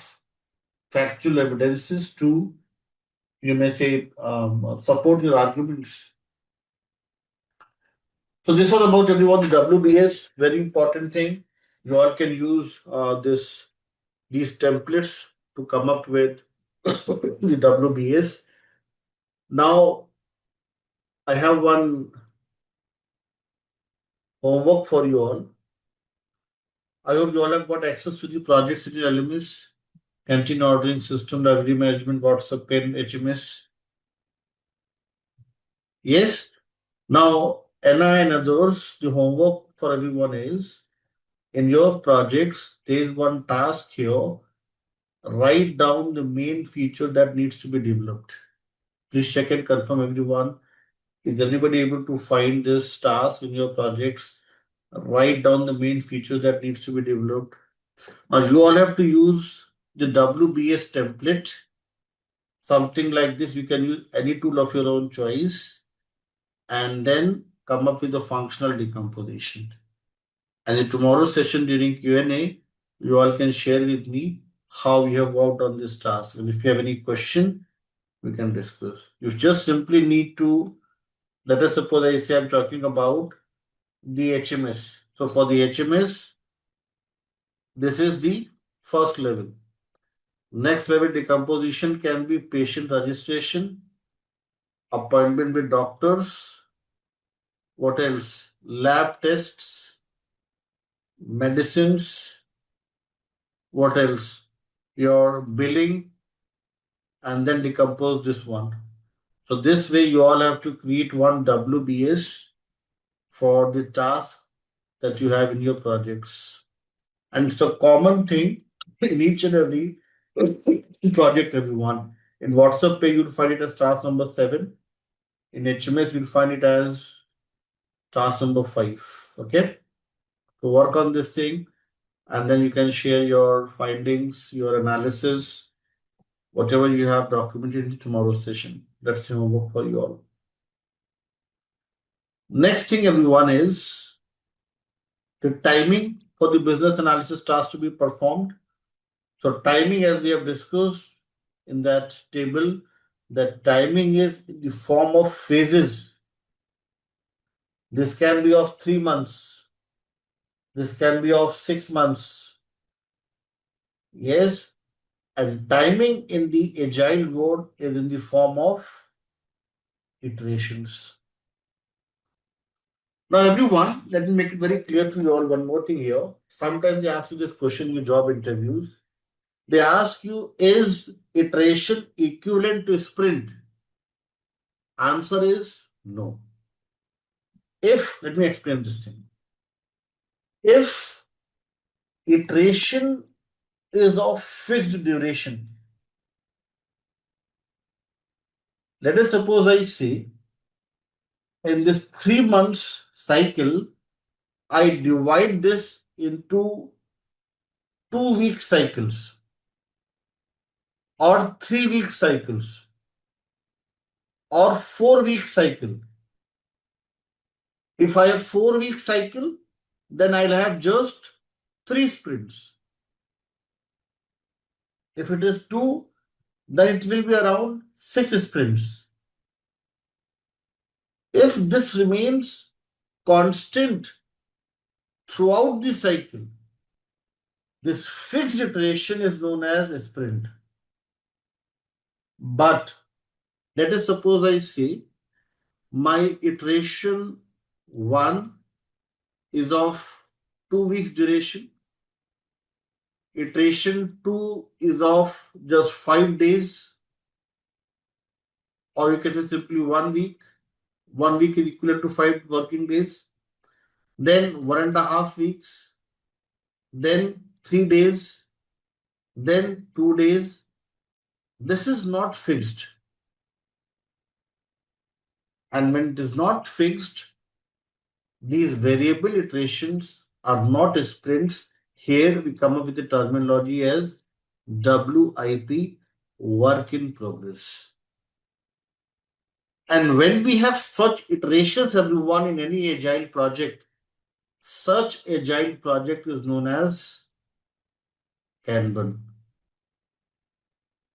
factual evidences to, you may say, support your arguments. So this was about, everyone, the WBS. Very important thing. You all can use these templates to come up with the WBS. Now I have one homework for you all. I hope you all have got access to the projects in your LMS, canteen ordering system, library management, WhatsApp, pen, HMS. Yes. Now, NI and others, the homework for everyone is in your projects, there is one task here. Write down the main feature that needs to be developed. Please check and confirm, everyone. Is everybody able to find this task in your projects? Write down the main feature that needs to be developed. Now, you all have to use the WBS template. Something like this, you can use any tool of your own choice and then come up with a functional decomposition. And in tomorrow's session during Q&A, you all can share with me how you have worked on this task. And if you have any question, we can discuss. You just simply need to, let us suppose I say I'm talking about the HMS. So for the HMS, this is the first level. Next level decomposition can be patient registration, appointment with doctors, what else? Lab tests, medicines, what else? Your billing, and then decompose this one. So this way you all have to create one WBS for the task that you have in your projects. And it's a common thing in each and every project, everyone. In WhatsApp page, you'll find it as task number 7. In HMS, you'll find it as task number 5. Okay. So work on this thing, and then you can share your findings, your analysis, whatever you have documented in tomorrow's session. That's the homework for you all. Next thing, everyone, is the timing for the business analysis task to be performed. So timing, as we have discussed in that table, the timing is in the form of phases. This can be of 3 months. This can be of 6 months. Yes. And timing in the agile world is in the form of iterations. Now, everyone, let me make it very clear to you all one more thing here. Sometimes they ask you this question in your job interviews. They ask you, is iteration equivalent to sprint? Answer is no. Let me explain this thing. If iteration is of fixed duration, let us suppose I say, in this 3 months cycle, I divide this into 2-week cycles or 3-week cycles or 4-week cycle. If I have 4-week cycle, then I'll have just 3 sprints. If it is 2, then it will be around 6 sprints. If this remains constant throughout the cycle, this fixed iteration is known as a sprint. But let us suppose I say my iteration 1 is of 2 weeks duration. Iteration 2 is of just 5 days, or you can say simply 1 week. 1 week is equivalent to 5 working days. Then 1.5 weeks. Then 3 days. Then 2 days. This is not fixed. And when it is not fixed, these variable iterations are not sprints. Here we come up with the terminology as WIP, work in progress. And when we have such iterations, everyone, in any agile project, such agile project is known as Kanban.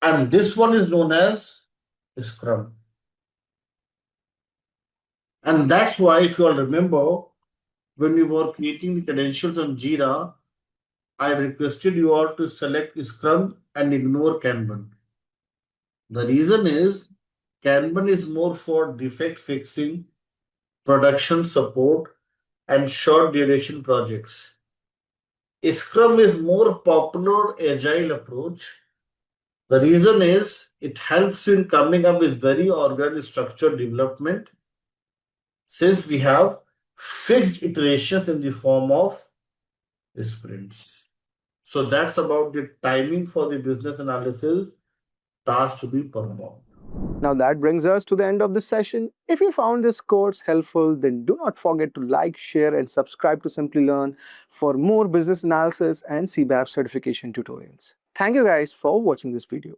And this one is known as Scrum. And that's why, if you all remember, when we were creating the credentials on Jira, I requested you all to select Scrum and ignore Kanban. The reason is Kanban is more for defect fixing, production support, and short duration projects. Scrum is more popular agile approach. The reason is it helps you in coming up with very organized structured development, since we have fixed iterations in the form of sprints. So that's about the timing for the business analysis task to be performed. Now that brings us to the end of this session. If you found this course helpful, then do not forget to like, share and subscribe to Simplilearn for more business analysis and CBAP certification tutorials. Thank you guys for watching this video.